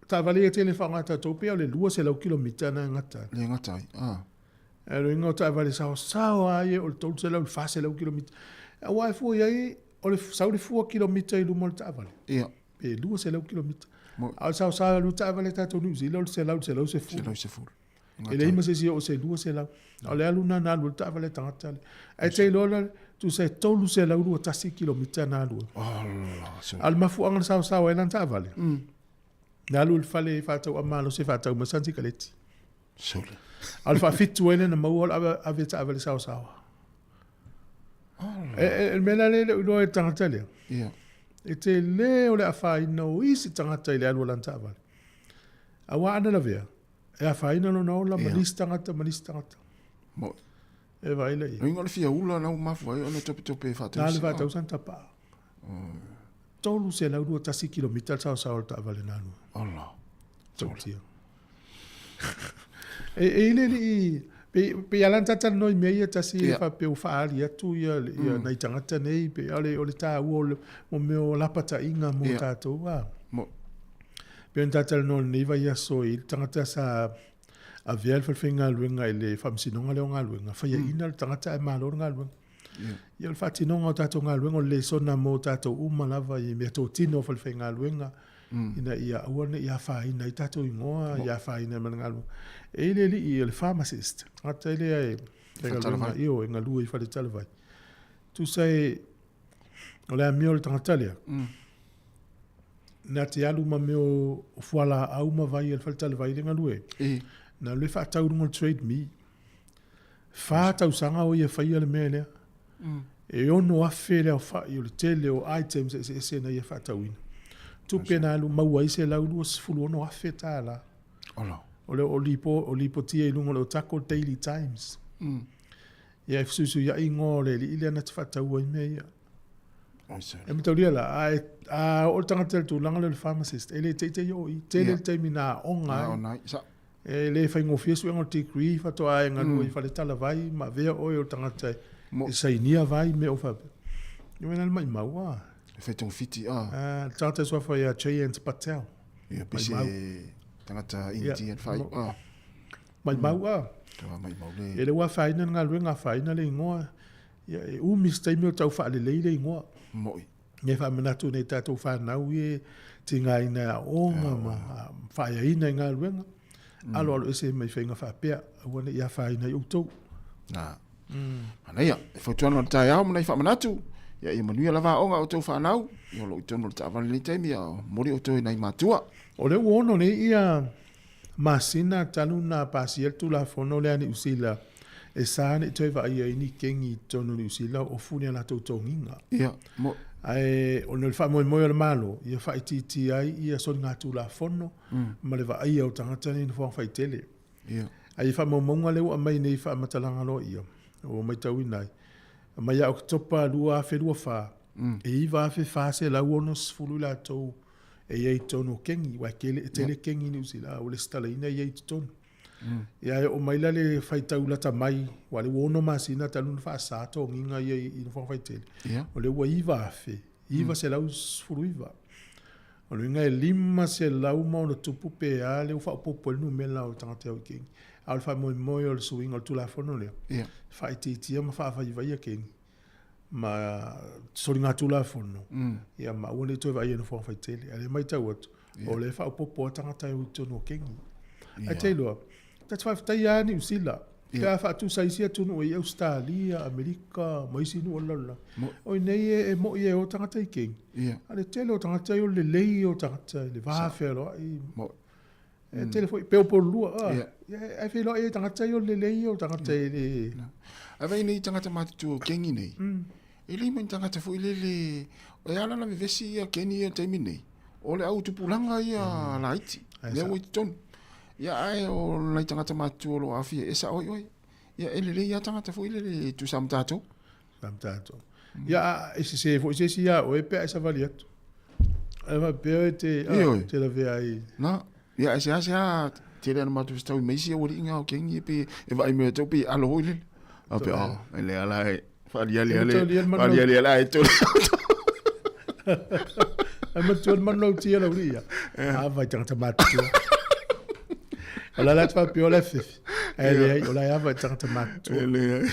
ta vale e tele whangata tope o le lua se lau kilomita na ngata. Le ngata ai. E ro inga o ta vale sao ai o le tolu se lau le fa se lau kilomita. A wai fua iai o le sau le fua kilomita i luma o le ta vale. Ia. Pe lua se lau kilomita. A sao lu ta vale tato New Zealand se lau fu. Se lau se fu. E le ima se si o se lua se lau. O le aluna na lu ta vale tangata. E te lola tu se tolu se lau lua tasi kilomita na lua. Al mafuanga sao e lan ta vale. Na lu fale fatau amalo se fatau masanti kaleti. Sole. Al fa fitu ene na mau ave ta vale sao. E mena le lo e tangata le. Ia. E te le o le awhaina o isi tangata i le alua lan ta vale. Awa ana la vea. E awhaina no na ola manis tangata. Mo. E vai le i. Inga le fia ula na umafu ai ona tope fatau. Na le fatau santa pa. Tolu se lau 2 kilomita sao ta vale na lua. Allah. Tautia. E ile li pe alan tata no i mea tasi fa pe u faali atu ia nei tangata nei pe ale o le ta o mo me o lapata inga mo tato wa. Mo. Pe tata no nei vai aso i tangata sa a vial fa finga luenga ile famsinonga le onga luenga fa ia ina tangata e malo nga luenga. Ia le fatinonga o tato nga luenga le sona mo tato uma lava i me to tino fa finga luenga. Ina ia awane ia fa ina i tato ingoa ia fa ina manangalu. Ele li i le pharmacist. Ata ele ai pega io inga lui fa le talvai. Tu sai ole amio le tangatalia. Na te alu ma meo fuala au ma vai le fa talvai le ngalue. Na le fa tau ngol trade me. Fa tau sanga o ia fa ia le mele. E ono afe le fa i le tele o items se na ia fa tau ina. Tu pena lu maua ise lau luas fulu ono afe tala. Ola. Ole o lipo tia i lungo le tako Daily Times. Ia e fususu ia ingo le li ile ana te whataua i mea ia. E mi tauria la, o le tangata tu langa le pharmacist, e le te yo i, te le te mina onga. E le whaingo fiesu engo te kri, whatoa e nganu i whale tala vai, ma vea oi o tangata e sainia vai me o whape. I mena le mai maua. Fetong fiti tangata sua whai a Chayant Patel. Ia pise tangata Indian whai. Mai maua. Mai mau le. E le wa whaina ngā luenga whaina le ingoa. Ia e umis taimi o tau whaale le ingoa. Moi. Nge whamanatu nei tātou whanau e te ngā ina onga ma whaia ina i ngā luenga. Alo ese mai whainga whapea. Awane ia whaina i utou. Nā. Mana ia. E whautuana o tai au mnei whamanatu. Ia i manuia lava onga o tau whanau. Ia lo i tono le tāwale le taimi a mori o tau nei mātua. O le uono ne ia masina tanu na pasi tu la fono le ani usila. E sāne toi wa ia ini kengi tonu ni usila o funi ana tau tonginga. Ia. Mo. Ai o le wha moe moe le malo. Ia wha iti ai ia soni ngā tu la fono. Ma le wa ia o tangata ni na whang whaitele. Ia. Ai wha monga leo a mai nei wha matalanga lo ia. O mai tau inai. Ma ia o topa lua whenua wha. E iwa whe whase la uonos fulu la tau. E iei tono kengi. Wa kele e tele kengi ni usila. O le stala ina iei tono. Ia o mai la le whaitau lata mai. Wa le uono masina talun wha sato nginga iei ina whang whaitele. O le ua iwa whe. Iwa se lau fulu iwa. O le inga e lima se lau ma ona tupu pe a le ufa upopo nu me lau tangate au kengi. Au le wha moe moe o le suinga o le tula fono leo. Wha ititia ma wha whaiva ia kengi. Ma sori ngā tula fono. Ia ma ua le toi wa ia na whang whaitele. Ale mai tau atu. O le wha upopo tangata au tono kengi. Ai te loa. Tatu whaftai ani usila. Pea wha tu saisia tunu i Australia, Amerika, maisi nu o lala. O nei e mo i e o tangata i kengi. Ale tele o tangata i o le lei o tangata. Le vahawhero ai. E tele fo i peo por lua. Ai whi loa e tangata i o le lei o tangata i le... A vei nei tangata mātitu o kengi nei. Ele mai tangata fu ile o ala na vesi ia keni ia taimini. O le au tupulanga ia laiti. Le o ton. Ia ai o lai tangata matu lo afia esa oi. Ia ele ia tangata fu ile tu samtato. Samtato. Ia se fo se ia o pe esa valiato. Eva pe te la vea ai. Na, ia esa te le matu sta mai se o ringa o kengi pe e vai me to pe alo ile. A pe ele ala fali ale to. Ama tuan mano tia la ria. Vai tangata matu. Ola la tfa piola fif. Ele ola ya vai tangata matu. Ele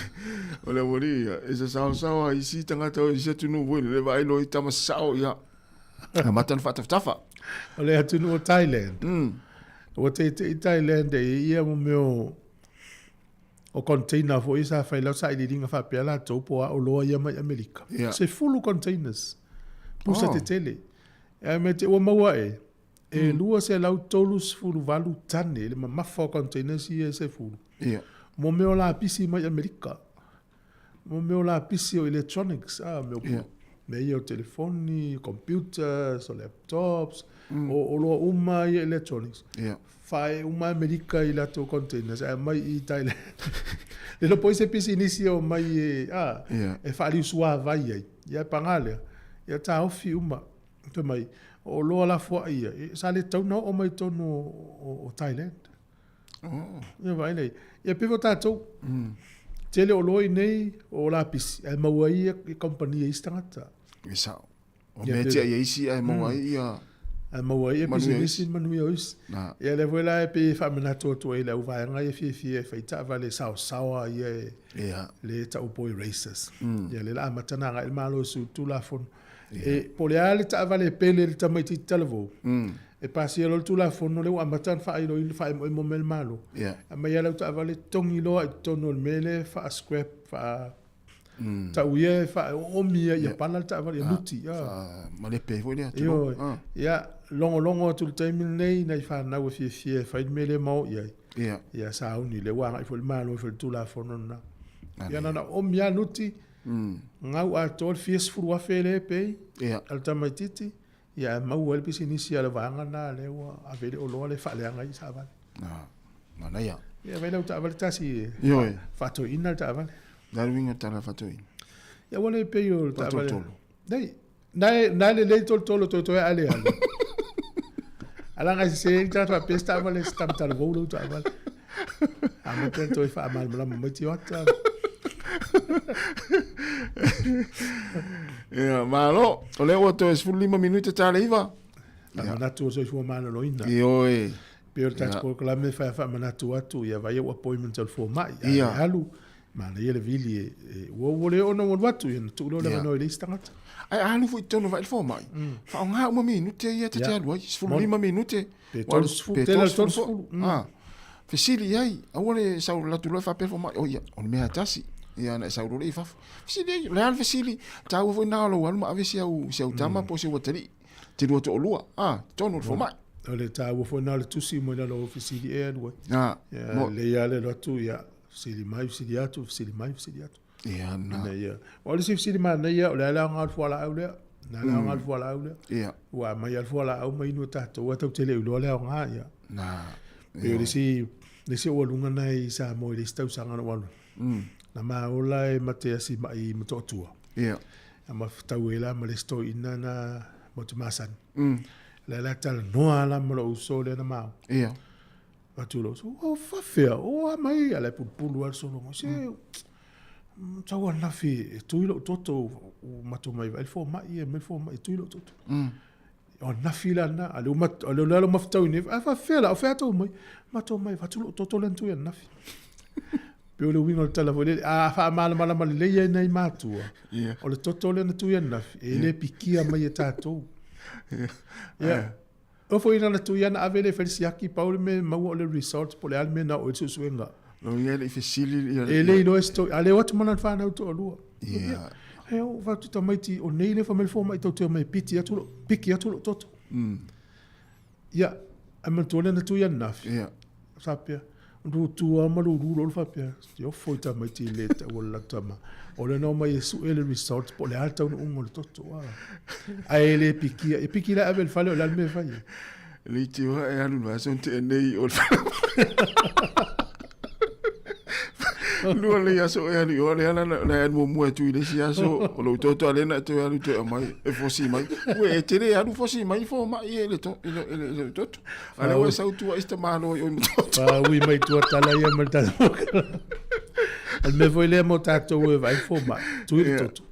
ola woria esa sao isi tangata o isi tunu wo le vai lo itama sao ya. Matan fatafa. Ole atu no Thailand. O te Thailand e ia mo meu o container fo isa fai la sai dinga fa pela to po o lo ia mai America. Se full containers. Pusa te tele. E me te o maua e lua se lau tolus full valu tane le mafa containers ia se full. Mo meu la pisi mai America. Mo meu la pisi o electronics. Meu me o telefoni, computers, o laptops, o lo uma i electronics. Fai uma America i lato containers, mai i Thailand. Le lo poi se pisi inicio mai e fali sua vai ai. Ia pangale. Ia ta ofi uma. To mai o lo la fo ia. Sa le tau no o mai tonu o Thailand. Ia vai nei. Ia pivota to. Tele o loi nei o la pisi. E mawai e company e istangata. Isa. O me tia isi ai mawai ia. Ai mawai e business manui ois. Ia le voila e pe famina to e le uva nga e fi feita vale sao ia le ta upoi races. Ia le la matana nga il malo su tu la fon. E poliale ta vale pele le tamaiti talvo. E pasi lo tu la fon no le wa matan fa ilo il fa mo mel malo. Ma ia le ta vale tongi lo tono mele fa scrap fa ta uie fa o mia ia pana ta vale luti ma le pe volia tu ia longo tu time nei nei fa na o fi fa mele mo ia sa uni le wa fo malo fo tu la fon na ia na o mia luti ngau a tol fies furua fele pe altamatiti ia mau el pis inicial vanga na le wa a vele o lo le fa le nga isa vale mana ia vele ta vale tasi fa to ina ta vale Darwin tala fatoi. Ya wala pe yo ta vale. Dai le tolo to ale. Ala nga se ta pesta vale stam tal volo ta vale. Ama tento fa mal mo ti ota. Ja, malo. Ole o to es 5 minutos ta leiva. Na tu so fu mano lo ina. Yo Pero ta ko la me fa mana tu atu ya vai o appointment al fo mai. Halu. Ma le ele vili wo le ona wo watu in tu lo le no le stangat ai anu fu tono vai fo mai fa nga uma minute ia te te aloi fu 5 minute fesili ai awole sa la tu lo fa pe fo mai o ia on me atasi ia na sa ro le fa fesili le al fesili ta wo na lo wa ma avesi au se tama po se woteri ti lo to lua tono fo mai ole ta wo fo na le tu si mo na lo fesili e aloi le ia le lo tu ia sili mai atu. Ia na. Ia. Ole sili mai na ia ole la ngal fo la ole. Na la ngal fo la ole. Ia. Wa mai al fo la au mai no tato wa tau tele lo le nga ia. Na. Pero si o lunga nei sa mo le stau sanga no walu. Na ma ola e mate si mai moto tua. Ia. Ama tau ela ma le sto ina na moto masan. La tal no ala mo lo so le na ma. Ia. Atulo so fa fea o mai ala pulu al solo mo se tawa na fi tuilo toto mato mai el fo mai me fo mai tuilo toto o na fila na ale mat ale lo maftau ni fa fea la fa to mai mato mai fa tuilo toto len tu na fi pe le wingo tala vo le fa mala le ye nei matua o le toto len tu na fi e le pikia mai tato O foi na tu ia na avele felsiaki Paulo me mau le resort po le almena o tsu suenga. No ia le fesili ia. Ele no esto ale wat mana fa na to lua. Ia. Eu va tu tamaiti o nei le famel fo mai to te mai piti atu piki atu toto. Ia, a man tole na tu ia naf. Ia. Sapia. rutua maruru lo fapia yo foi ta mai ti leta wala tama o le no mai su ele resort po le alta un ngol toto wa ai le pikia avel fale o la me fai le ti wa e anu va son te nei o Lua le aso e ali o le ala na mo mo tu ile si aso o lo toto ale na to alu te mai e fosi mai we te le alu fosi mai fo mai ele to ele toto ala o sa tu esta malo o toto pa wi mai tu tala ia malta al me foi le mo tato we vai fo mai tu ile toto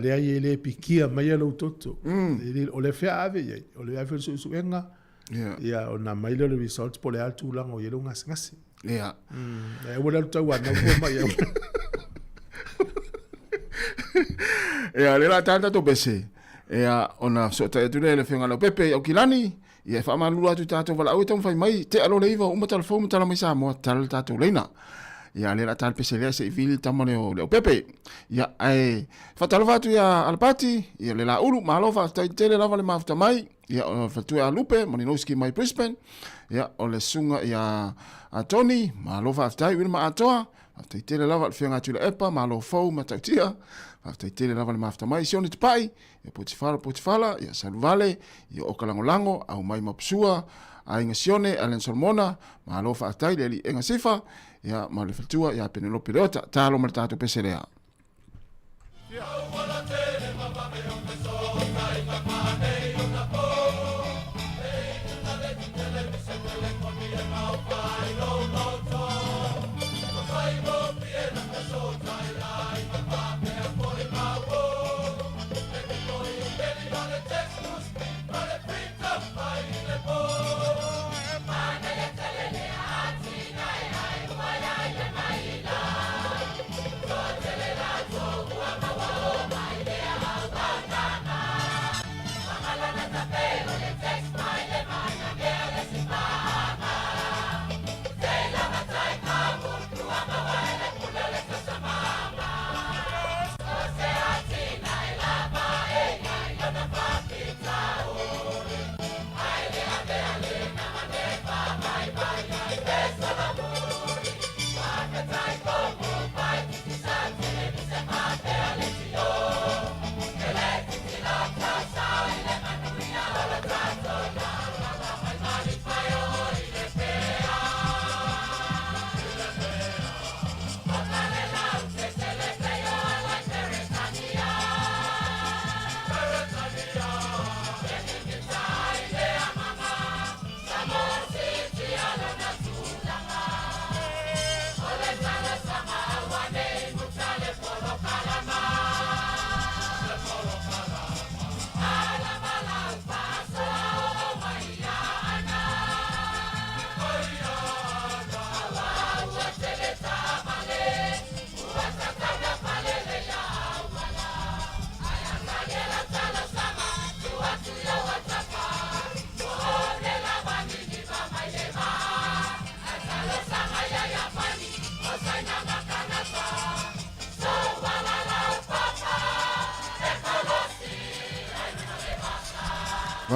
le ai le pikia mai lo toto o le fe ave ye o le ave su enga ya o na mai le result po le altu lango ye lo ngasi Yeah. E wala tau ana ko mai. Le la tanta to bese. Ona so ta tu le fenga lo pepe o kilani. Ia fa malu atu tato vala o tam fai mai te alo leiva o matal fo matal mai Sāmoa tal tato leina. Ia le la tal pese le se vili tamale o pepe. Ia ai fa tal vatu ia al pati, ia le la ulu malo fa ta tele lava le mafta mai. Ia fa tu a lupe moninoski mai Brisbane. Ia o le sunga ia a Tony, ma lo fa aftai wina ma atoa, aftai tele lava le whianga tula epa, ma lo fau ma tautia, aftai tele lava le mafta mai, sione te pai, ia potifala, ia saluvale, ia okalangolango, au mai mapsua, a inga sione, alen solmona, ma lo fa aftai le li inga sifa, ia ma le faltua, ia Penelope Leota, talo ma le tato peserea.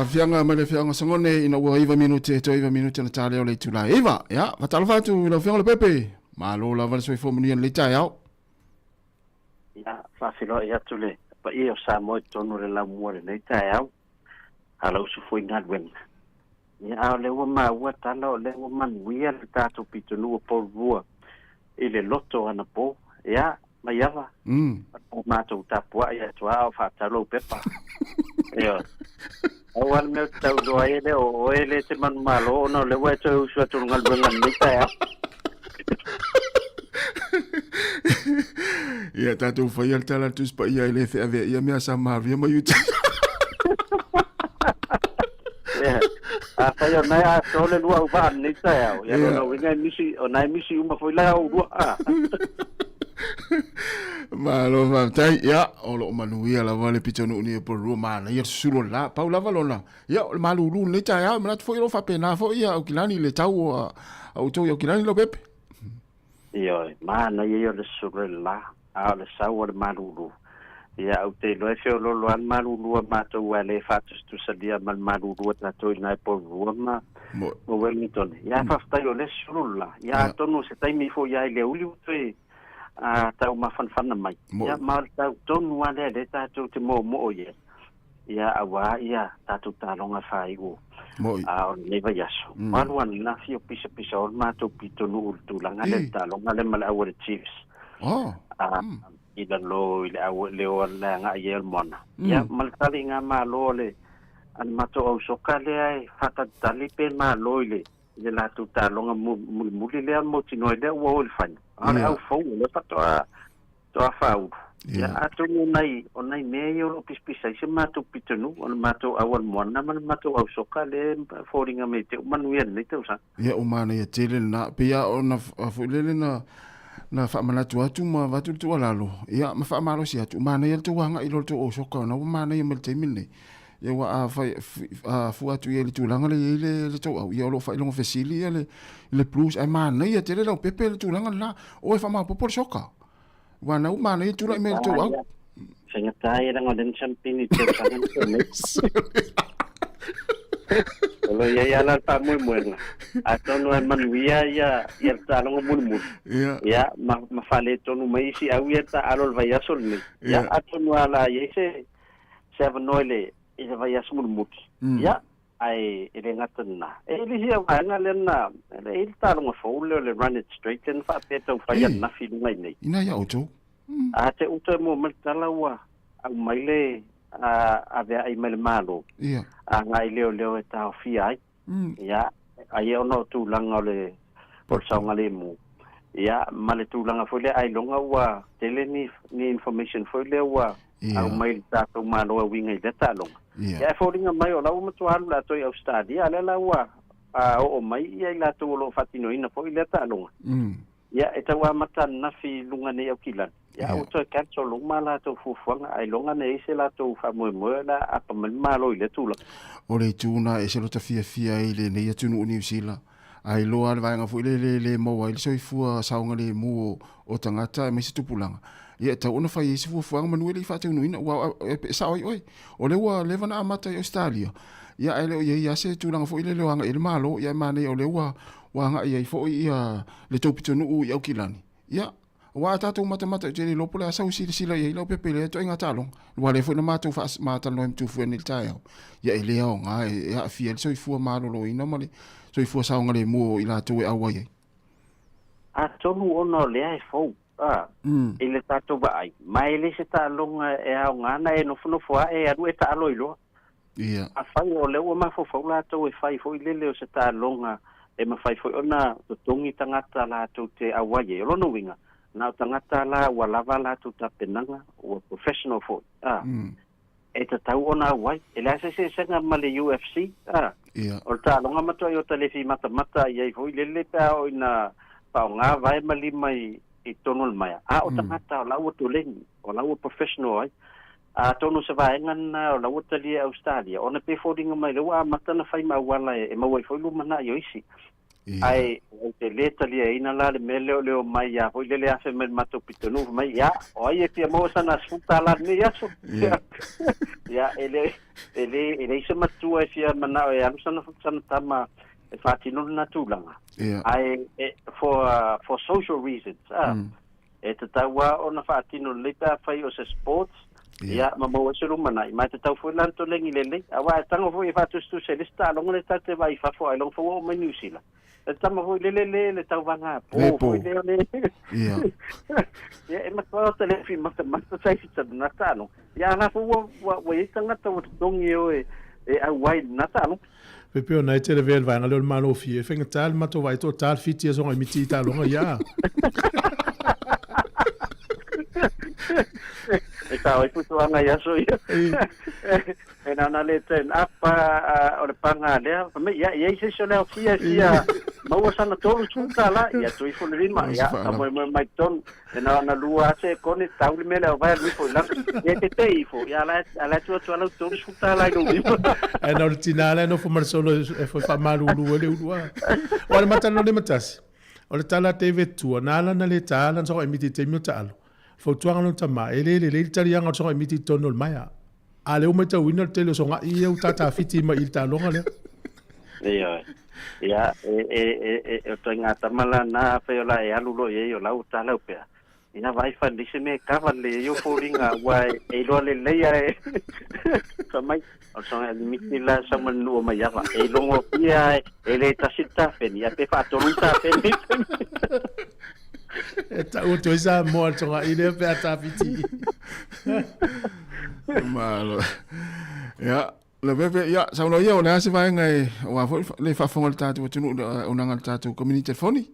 Fianga ma le fianga sangone ina ua iwa minute to iwa minute na tale o le tula iwa ya fatala fatu le fianga le pepe ma lo la val so fo muni le tai au ya fa filo ya tule pa io Sāmoa tonu le la mo le tai au ala usu foi ngadwen ya le wa ma wa tala le wa man wia le tato pitonu po vua ile loto ana po ya ma yava o ma to tapua ya toa fa talo pepa yo awal me tau do ele o ele te man malo no le wa to usu to ngal bengan mita ya ya tato foi al tala tus pa ya ele fe ave ya me sa maria ma yuta ya apa yo na to le lua uban mita ya ya no winga misi o na misi uma foi la o a Malo tai ya o lo manuia la vale pitonu ni por roma na ia sulo la paula valona ya malu lu le ta ya mrat foi lo fa pena fo ia o kilani le tau o to yo kilani lo pepe yo ma na ia le sulo la a le sawa malu lu Ia au te loe feo lolo an marurua mātou le whātustu salia man marurua tātou i nai porua ma Wellington. Ia whaftai o le surula. Ia tonu se taimi fo ia i le uli utoi tau mawhanwhana mai. Ia maori tau tonu ale le tātou te mo o ia. Ia awa ia tātou tālonga whaigo. O leva yaso. Maruan na fio pisa o mātou pitonu ultulanga le tālonga le mala awa le Chiefs. Ila lo ile awa leo la nga ia mona. Ia malkali nga malo le an mato au soka le ai fata talipe malo ile la tu talonga muli le mo tino ile wo il fan. Ana au fo le fato to fau. Ya atu nai onai me yo pispisa se mato pitonu on mato awal mona man mato au soka le foringa me te manuel le te usa. Ya umana ya tele na pia ona fulele na fa mana tu ma va tu lalo ya ma fa malo sia tu mana ya tu wanga ilo tu o soka na mana ya mel temine ya wa fa fu atu ye tu langa le tu au ya lo fa lo fesili le plus ai mana ya tele lo pepe tu langa la o fa ma popor soka wa na mana ya tu la mel tu au senga tai la ngoden champini te Kalau ya la pa muy bueno. Atonu manuia ya talong mun. Ya ma fale tonu mai si awieta alol vayasol ni. Ya atonu ala yese sevnoile ida vayasol mut. Ya ai ile ngatna. Ile sia wanga lena ile talong fo le run it straight and fa peto fayan na fi ngai nei. Ina ya oto. Ate uto mo maltalawa ang maile ave ai malo ngai leo e tau fia ia ai ono tu langa le por saunga le mu ia male tu langa foi ai longa wa tele ni information foi le wa au mai ta tu malo winga i data longa ia foringa mai o lau matu halu la toi Australia le la wa o mai ia la tu lo fatino ina foi le ta longa ia e tawa mata na fi lunga ne kilan ya o to cancel lo mala to fufuanga ai longa ne se la to fa mo la apa malo ile tula o le tuna e se lo ta fia ile ne ya tunu New Zealand ai lo al vai nga fu le mo wa ile so fu saunga le mu o tangata me se tupulanga ia ta ona fa isi fufuanga manueli fa tunu ina wa sa oi o le wa le vana mata Australia ia ai le ia se tulanga fu ile le wanga ile malo ia mane o le wa nga ia fo ia le topitonu ia kilani ia wa tatu mata jeni lopo la sau sila ia lo pepele to inga talong wa le fo na matu fa mata no tu fu ni tayo ia ile o nga ia fiel so fu malo lo ina mali so fu sa ngale mo ila to awa ia tonu ono le ai fo ile tatu ba ai mai le se talong e a nga na e no fo e adu e talo ilo ia a fai o le o ma fo la to e fai fo ile le se talong e ma fai fo ona to tongi tangata la to te awa ia lo no winga na tangata la wala la tu tapenanga o professional fo e ta tau ona wai ele se senga male UFC o ta longa mato yo telefi mata ia foi lele pa o ina pa nga vai mali mai i tonol mai o tangata la o to len o la o professional ai tonu se vai ngan o la o tali Australia ona pe fodinga mai le wa mata na fai ma wala e ma wai foi lu mana yo isi ai te leta lia ina la le leo mai ya foi le afe me mato pitonu mai ya o ai te mo sana suta la ni ya so ya ele se matu ai fia mana ya sana tama e fatino na tulanga ai for social reasons e te tawa ona fatino le ta fai o se sports ya mamo se rumana mai te tau foi lanto lengi lele awa tango foi fatu stu se lista longo le tate vai fa foi long fo me New Zealand tama foi le tau vanga foi le ya e ma ko tele fi ma sai fi na tano ya na fo wa tanga to dongi o e a wai na tano Pepe na tele vel vai na le malo fi fenga tal ma to vai to tal fiti so mi ti tal longa ya Esta hoy puso anga ya soy. En ana le ten apa o le panga le. Ya se sole ofia. Mau sana todo chuta la ya tu fo le ma ya. Amo mai ton en ana lua se con esta ul me le va lui fo la. Ya te ifo ya la tu la todo chuta la no. En originale no fo marsolo e fo fa malu le ulua. Wala matano le matasi. O le tala TV tu na la na le tala so e miti te mi talo. Fautuanga no tama, le tari anga songa miti tono maya. A le umeta winner tele songa i eu tata fiti ma il talonga le. Ia, o toi ngā tamala nā wheola e alulo e o lau tālau pia. Ia vai whandise me kawa le e o fōringa wai e loa le leia e. Ka mai, o songa limiti la sama nua mai awa. E longo pia e le tasita wheni, a pe whātoruta wheni. E ta uto isa moa tonga i le pia ta fiti. Malo. Ja. Le bebe ya sa no yo na se vai ngai wa le fa fonga tatu tunu unanga tatu community phone.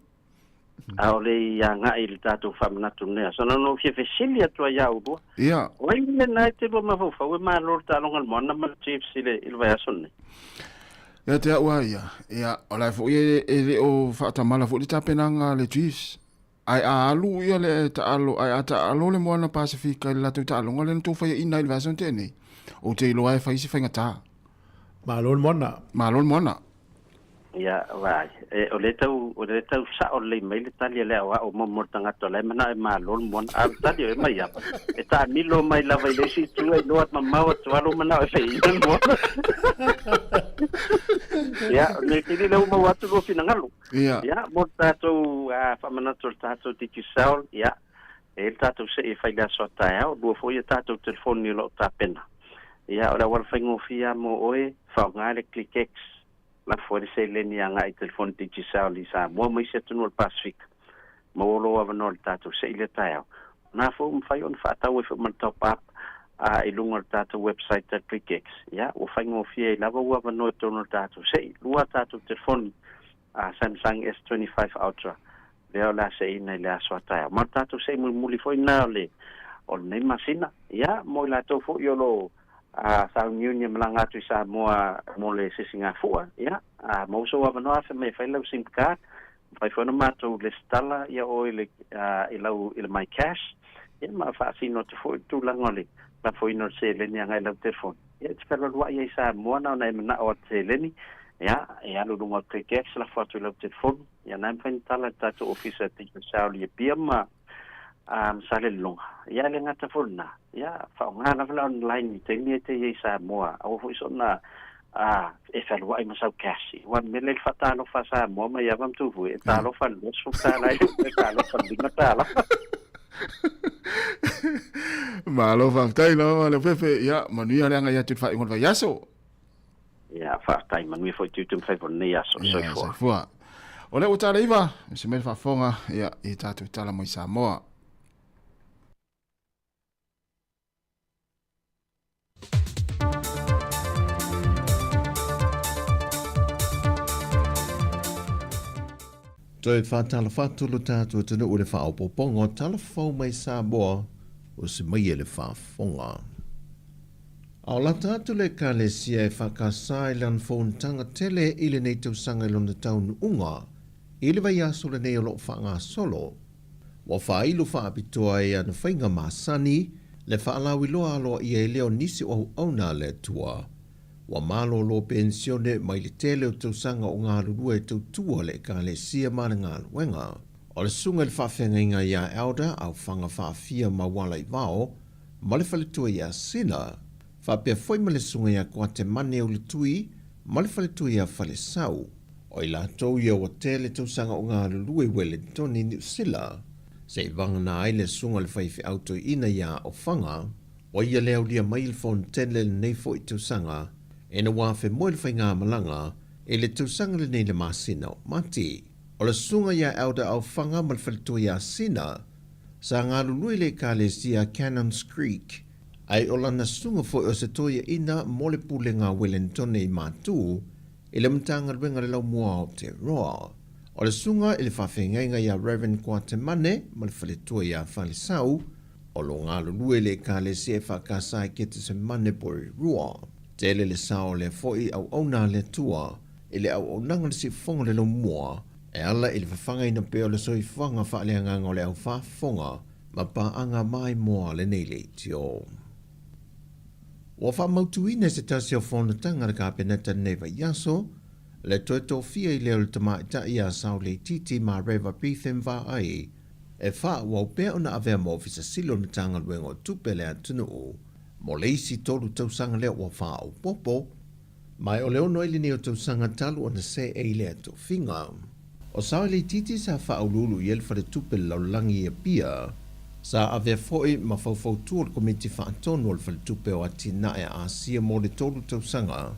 A le ya nga i tatu famna tunne. So no fi fesilia to ya udo. Ya. Wai le na te bo ma fa we ma lor ta longa mo na ma chips ile il va sonne. Ya te wa ya. Ya ola fo ye o fa ta mala fo ta penanga le chips. Ai alu ya le ta alu ai ata alu le mo na Pacifica la tu ta longa le tu fa ina il va son tene. O te ilo ai faisi whainga tā. Malon mona. Malon mona. Ia, vai. O le tau sa o le mai le tali le awa o momortanga to le mana e malon mona. A tali o mai apa. E ta milo mai lava i le si tu e noat ma maua tualo mana o fei inan mona. Ia, le tili le uma watu lo fina ngalu. Ia. Ia, mo tatou whamanato tatou tiki saol. Ia, e tatou se e whaila so tae au. Lua fo ia tatou telefoni lo ta pena. Ia, ora wala whaingofia mo oe, whaonga le ClickX. La fwere se leni anga i telefoni tiki sao li Sāmoa mai se tunu al Pacific. Ma olo avano le tātou se ile tae au. Nā fo mwhai on whaatau e whaman top up i lunga le tātou website ta ClickX. Ia, o whaingofia i lava ua avano e tunu le tātou se. Lua tātou telefoni Samsung S25 Ultra. Leo la se ina i le aswa tae au. Ma tātou se muli fo ina le o le nei masina. Ia, mo i la tau fo i olo sa union malanga tu Sāmoa mo le sisinga fua ya mo so wa no afa me fa le sim card fa fo no mato le stala ya o ile ile my cash ya ma fa si no tu tu langoli la fo ino se le ni nga le telefon ya te fa lo wa ya Sāmoa na na o te le ni ya lu ngo te cash la fo tu le telefon ya na fa tala ta to office te sa li piama sale longa ya le ngata fulna ya fa nga la online te ni te ye Sāmoa o fo sona e fa lo ai masau cash wan me le fata no fa Sāmoa ma ya vam tu fu e ta lo fa lo su ta la e ta lo fa dinga ta la ma lo fa tai no le pepe ya manu ya nga ya tu fa ngon fa yaso ya fa tai manu fo tu tu fa ne yaso so fo o le uta leiva se me fa fonga ya i tatu tala mo Sāmoa. Toi whātala whātulu tātua tunu ure whaopopongo talafau mai Sāmoa o se mai ele whaafonga. Au la tātu le ka le sia e whakasai lan whauntanga tele ile nei tau sanga ilona taunu unga, ile vai aso le nei o lo whaanga solo. Wa whailu whaapitoa e ana whainga māsani, le whaalawi loa aloa ia e leo nisi o auna le tua. Wa malo lo pensione mai le tele o tau sanga o ngā rurua e tau tua le ka le sia mana ngā luenga. O le sunga le whawhenga inga ia elda au whanga whaafia ma wala i vao, ma le whaletua ia sina, whapea foi ma le sunga ia kua te mane o le tui, ma le whaletua ia whale sau. O i la tau ia o tele tau sanga o ngā rurua i Wellington New Sila, se i vanga na ai le sunga le whaifi auto ina ia o whanga, o ia leo lia mai le fontele le nei fo i tau sanga, e na wafe mo le whainga malanga e le tausanga le nei le masina o mati. O le sunga ia elda au whanga ma le whalitua ia sina, sa ngā lului le ka le sia Cannons Creek, ai o lana sunga fo o se toia ina mo le pule ngā Wellington e mātū, e le mtanga ruenga le lau mua o te roa. O le sunga e le whawhengainga ia Reverend Kua Te Mane ma le whalitua ia Whalisau, o lo ngā lului le ka le sia whakasai ke te se mane pori rua. Tele le sao le foi au ona le tua, e le au onanga le si fonga le lo mua, e ala e le whawhanga ina peo le soi whanga whaalea o le au whafonga, ma pa anga mai moa le nei le tio. Wa whamautu ina se tasi o whanatanga le ka peneta neva yaso, le toi tō fia i leo le tama ita ia sao le titi ma rewa pithem va ai, e wha wau pea ona avea mo ofisa silo na tanga luenga o tupe le atunu o, mo leisi tolu tausanga leo wa wha au popo, mai o leo noili ni o tausanga talu o na se e le ato finga. O sao le titi sa wha au lulu i elfa le tupe laulangi e pia, sa avea foi ma faufau tua le komiti wha antonu o le tupe o atina e asia mo le tolu tausanga,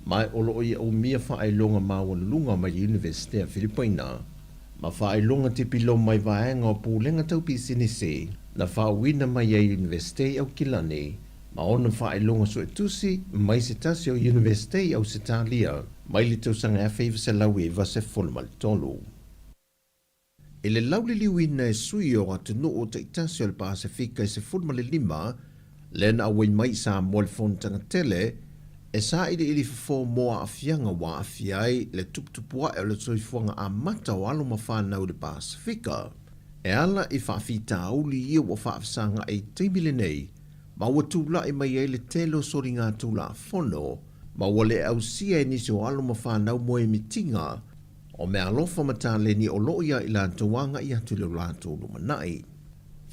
mai o loo i au mia wha ai longa maua lunga mai Universitea Filipina, ma wha ai longa te pilo mai vaenga o pūlenga taupi sinise, na wha wina mai ai Universitea au Kilani, ma ona wha ai longa so etusi, mai se tasi o Universitea au Setalia, mai li tausanga e whaiva se lau e vase folma le tolu. E le lau li liwina e sui o atu no o te itasi o le Pasifika e se folma le lima, lena awai mai sa mo le fontanga tele, e sa ili fo moa afianga wa afiai le tuptupua e le soifuanga a mata o alo mawhanau le Pasifika. E ala i whaafita auli ia wa whaafisanga e teimile nei, ma ua tūla i mai e le telo sori ngā tūla fono, ma ua le au sia e nisi o alo mawhanau moe mitinga, o me alofa mata le ni o loia i la tuanga i atu le lato lumanai.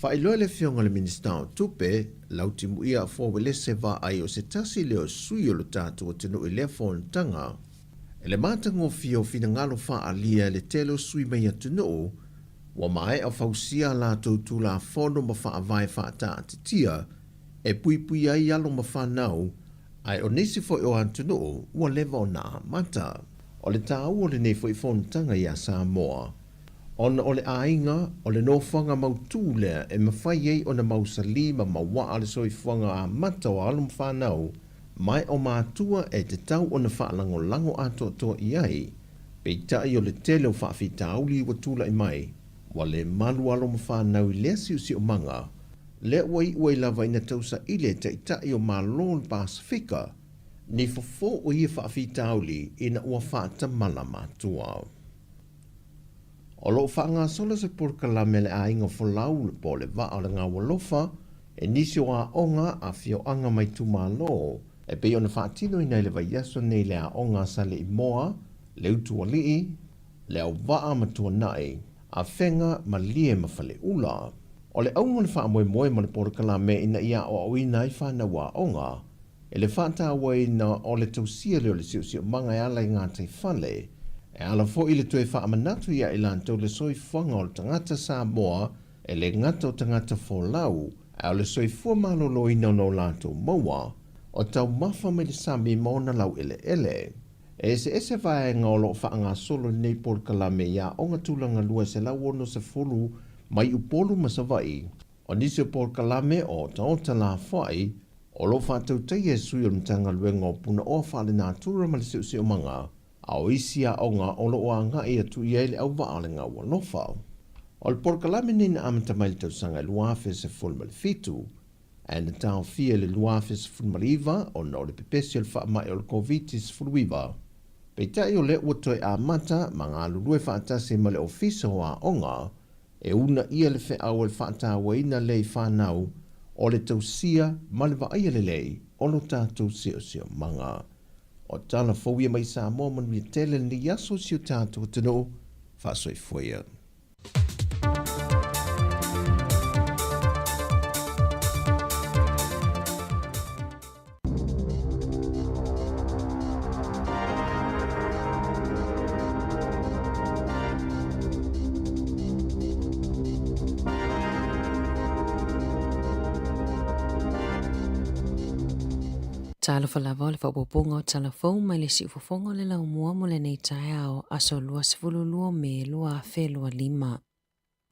Whailoa le fionga le minista o tupe, lauti muia a fōwele se va ai o se tasi leo sui o lo tātu o tenu i lea fōntanga. E le mātango fio fina ngalo wha alia le telo sui mai atu no, wa mai a fausia la tautu la fono ma wha avai wha ata atitia, e pui pui ai alo ma whanau, ai o nesi fo o atu no, ua lewa o nā mata. O le tāu o le nei fo i fōntanga i a Sāmoa. Ona o le ainga, o le nofanga mautu lea e mawhai ei o na mausali ma mawa ale soifuanga a mata o alum whanau, mai o mātua e te tau o na whaalango lango ato toa i ai, pei tai o le tele o whaafita auli wa tula i mai, wa le malu alum whanau i lea siusi o manga, le wai ua lava ina tausa ile te tai o malo le Pasifika, ni fofo o ia whaafita auli ina ua whaata mala mātua. O lo whaanga sola se porkala me le ainga folau le po le vaa le ngā walofa, e nisi o a onga a fio anga mai tu malo, e pe ona whaatino i nei le vai yaso nei le a onga sa le imoa, le utua lii, le au vaa matua nai, a whenga ma lie ma whale ula. O le aunga le wha moe moe ma le porkala me ina ia o au ina i whana wa onga, e le whaata wai na o le tausia leo le siusi o manga e ala i ngā te whale, e ala fo i le tue wha amanatu ia i lantou le soifuanga o le tangata Sāmoa e le ngata o tangata Folau, e o le soifua malolo ina no lantou maua, o tau mafa me le sami maona lau ele ele. E se vae ngolo whaanga solo nei porkalame ia onga tūlanga lua se lau ono se fulu mai upolu masawai, o nisi o porkalame o taota la whai, o lo whātau tei e sui o mtanga luenga o puna o whale nā tūra ma le siusi o manga, a o isi a onga o lo o anga e atu i eile au waalenga ua lofa. O le porkalame nina amata mai le tausanga luafe se fulma le fitu, e na tau fia le luafe se fulma le iwa o na o le pepesi o le wha mai o le COVID se fulwiwa. Pei tai o le ua toi a mata ma ngā lulue whaatase ma le ofisa o a onga, e una ia le whe au le whaata waina lei whanau o le tausia ma le waaia le lei o lo tātou sio manga. O tala fowia mai Sāmoa manu i tele ni yaso si o tātou tino, whasoi fuia. Talo falava o le whapoponga o talafou mai le si ufofonga le lau mua mo le nei tae ao aso lua sifululua me lua fe lua lima.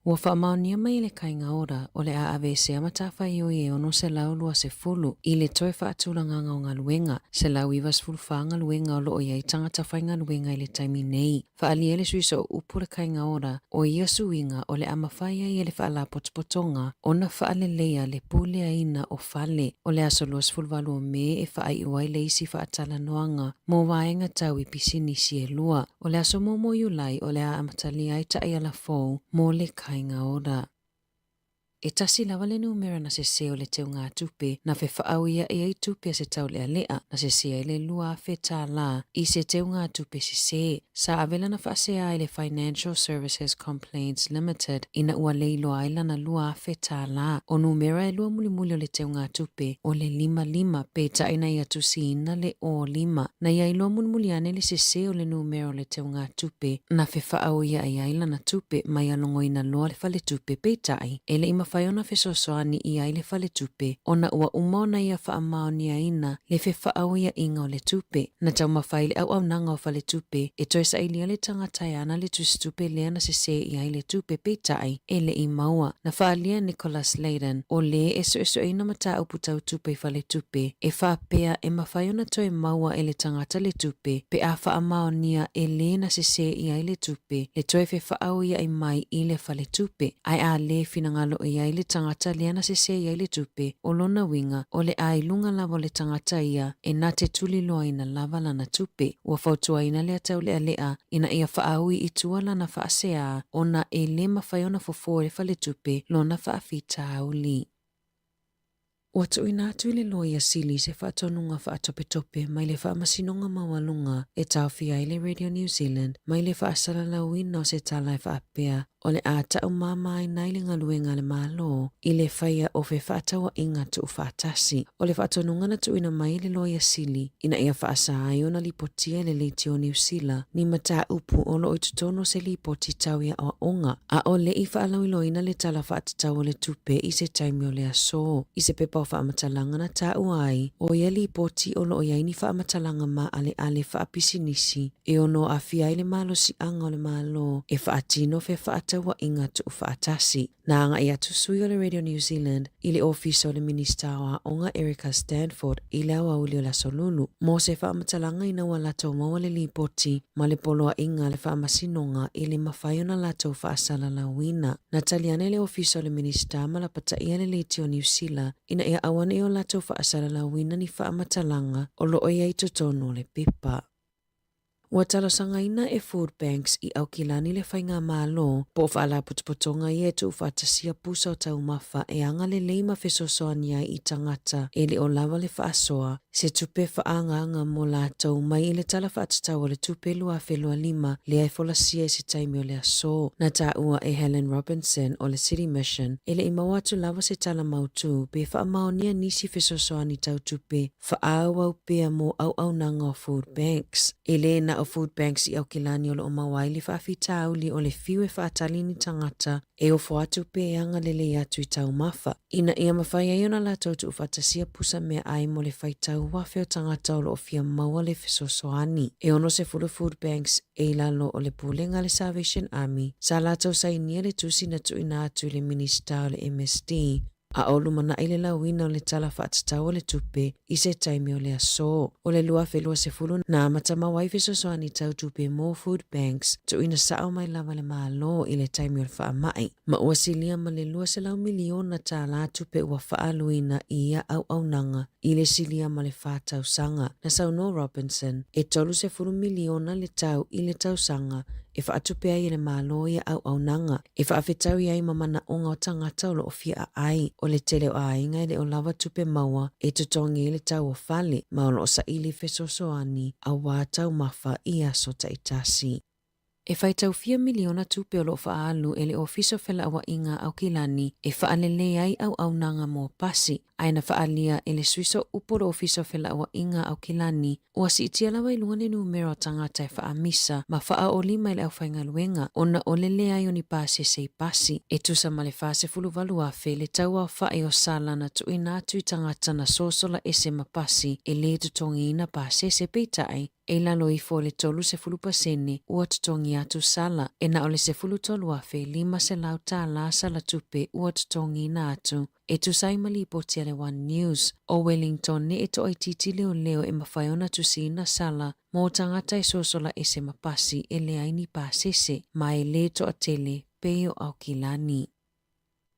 Ua whaamaunia mai le kainga ora o le a ave se amatafa i o e ono se lau lua se fulu i le toe whaatulanga o ngā luenga se lau iwa sifulu whaanga luenga o loo iai tangata whainga luenga i le taimi nei. Whaali ele suiso o upu le kainga ora o ia suinga o le amawhaia i le whaala potopotonga o na whaale leia le pulea ina o whale o le aso lua sifulu walu o me e whaai uai le isi whaatala noanga mo waenga tau i pisini si e lua o le aso momo yulai o le a amatali ai ta ia la fou mo le kainga ora. E tasi lawa le numera na se seo le teo ngā tupe na fe whaau ia e ai tupe se tau lea lea na se sea le lua fe tā la I se teo ngā tupe se. Sa avela na whaasea ai le Financial Services Complaints Limited ina ua leilo aila na lua fe tā la o numera e lua muli o le teo ngā tupe o le 55 pe ta ina ia tusi ina le o 5 na ia ilo muli ane le se seo le numera o le teo ngā tupe na fe whaau ia ai aila na tupe mai alongo ina loa le fale tupe pe tai ele ima whaiona fe sosoani I ai le fale tupe ona ua umona ia whaamaoni ina le fe whaau ia inga o le tupe na tau mawhaile au nanga o fale tupe e toi sa ilia le tangatai ana le tusi tupe lea na se I ai le tupe pe tai ele I maua na whaalia Nicholas Layden o le eso ina mata upu tau tupe I fale tupe e whaapea e mawhaiona toi maua e le tangata le tupe pe a whaamaonia e le na se I ai le tupe le toi fe whaau ia I mai I le fale tupe ai a le finangalo I ai le tangata lea na se I ai le tupe o lona winga o le ai lunga lava le tangata ia e na te tuli loa ina lava lana tupe ua fautua ina lea tau lea ina ia whaaui I tua lana whaasea ona e le mawhaiona fofo le fale tupe lona whaafita auli. Ua tu ina atu le loia sili se whaatonunga whaatope mai le whaamasinonga mawalunga e tauwhia I le Radio New Zealand mai le whaasala wina o se talai whaapea o le a tau mama I nai le ngaluenga le malo I le whaia o fe whaatawa inga tu whaatasi o le whaatonunga na tu ina mai le loia sili ina ia whaasa ai ona lipotia le leiti o New Zealand ni mata upu o lo itutono se lipoti tauia o onga a o le I whaalau ina le tala whaatatau le tupe I se taimi o le aso I se pepa o whaamatalanga na tau ai o ia lipoti o lo iaini whaamatalanga ma ale whaapisinisi e ono a fiai le malo si anga o le malo e whaatino fe whaata wa inga tu whaatasi. Na anga ia tu sui o le Radio New Zealand I le office o le minister wa onga Erica Stanford I le awa uli o la solulu. Mo se whaamatalanga ina wa lato maua le lipoti ma le poloa inga le whaamasinonga I le mawhaiona lato whaasala la wina. Na taliane le office o le minister ma la pata ia le leiti o New Zealand ina ia awane o lato whaasala la wina ni whaamatalanga o lo ia I totono le pipa. Ua talosanga ina e food banks I aukilani le whainga malo po whaala putupotonga I e tu whaatasia pusa o tau mafa e anga le leima fesosoania I tangata e le o lawa le whaasoa se tupe whaanga mo lātou mai I le tala whaatatau o le tupe lua whelua 5 le ai folasia se taimi o le aso na ta ua e Helen Robinson o le City Mission e le imawa tu lawa se tala mautu pe whaamaonia nisi fesosoani tau tupe whaawau pea mo au nanga o food banks e le na o food banks I aukilani o le o mawaili whaafita auli o le fiwe whaatalini tangata e o foatu pe anga lele atu I tau mafa. Ina ia mawhai ai ona lātou tu whaatasia pusa mea ai mo le whaitau wafeo tangata o le ofia maua le fesosoani. E ono se fulu food banks e lalo o le pulenga le Salvation Army sa lātou sa inia le tusi na tu ina atu le minister o le MSD. A olu mana ile la wina o le tala whaatatau o le tupe I se taimi o le aso. O le lua whelua se fulu na matama waife sosoani tau tupe mo food banks tu ina sao mai lava le malo I le taimi o le whaamai. Ma ua silia ma le lua se lau miliona ta la tupe ua whaaluina I ia au nanga I le silia ma le whaatau sanga. Na Sāmoa Robinson e tolu se fulu miliona le tau I le tau sanga e whaatupe ai le malo ia au nanga. E whaafetau iai mamana onga o tangata o lo ofia ai. O le tele o ainga I le o lava tupe maua e tutongi le tau o fale ma o lo sa ili fesosoani a wātau mafa I aso taitasi. E whaitau 4 miliona tupe o lo whaalu e le ofiso whela awa inga au kilani e whaalele ai au nanga mō pasi. Aina whaalia e le suiso uporo ofiso whela awa inga au kilani ua si itia lawa I lunga le numero tangata e whaamisa ma whaa o 5 I le au whainga luenga ona o lele ai o ni pasi se pasi. E tusa ma le whaase fulu walu afe le tau au whae o sala na tu ina atu I tangata na sosola ese ma pasi e le tutongi ina pasi se peitai e lalo I fo le tolu se fulu pasene ua tutongi atu sala e na o le se fulu tolu afe 5 se lau tā la sala tupe ua tutongi ina atu. E tu sai mali poti le One News o Wellington ne e to ai titi leo e mawhaiona tu sina sala mo tangata e sosola e se mapasi e le aini pasese ma e le to a tele peo au kilani.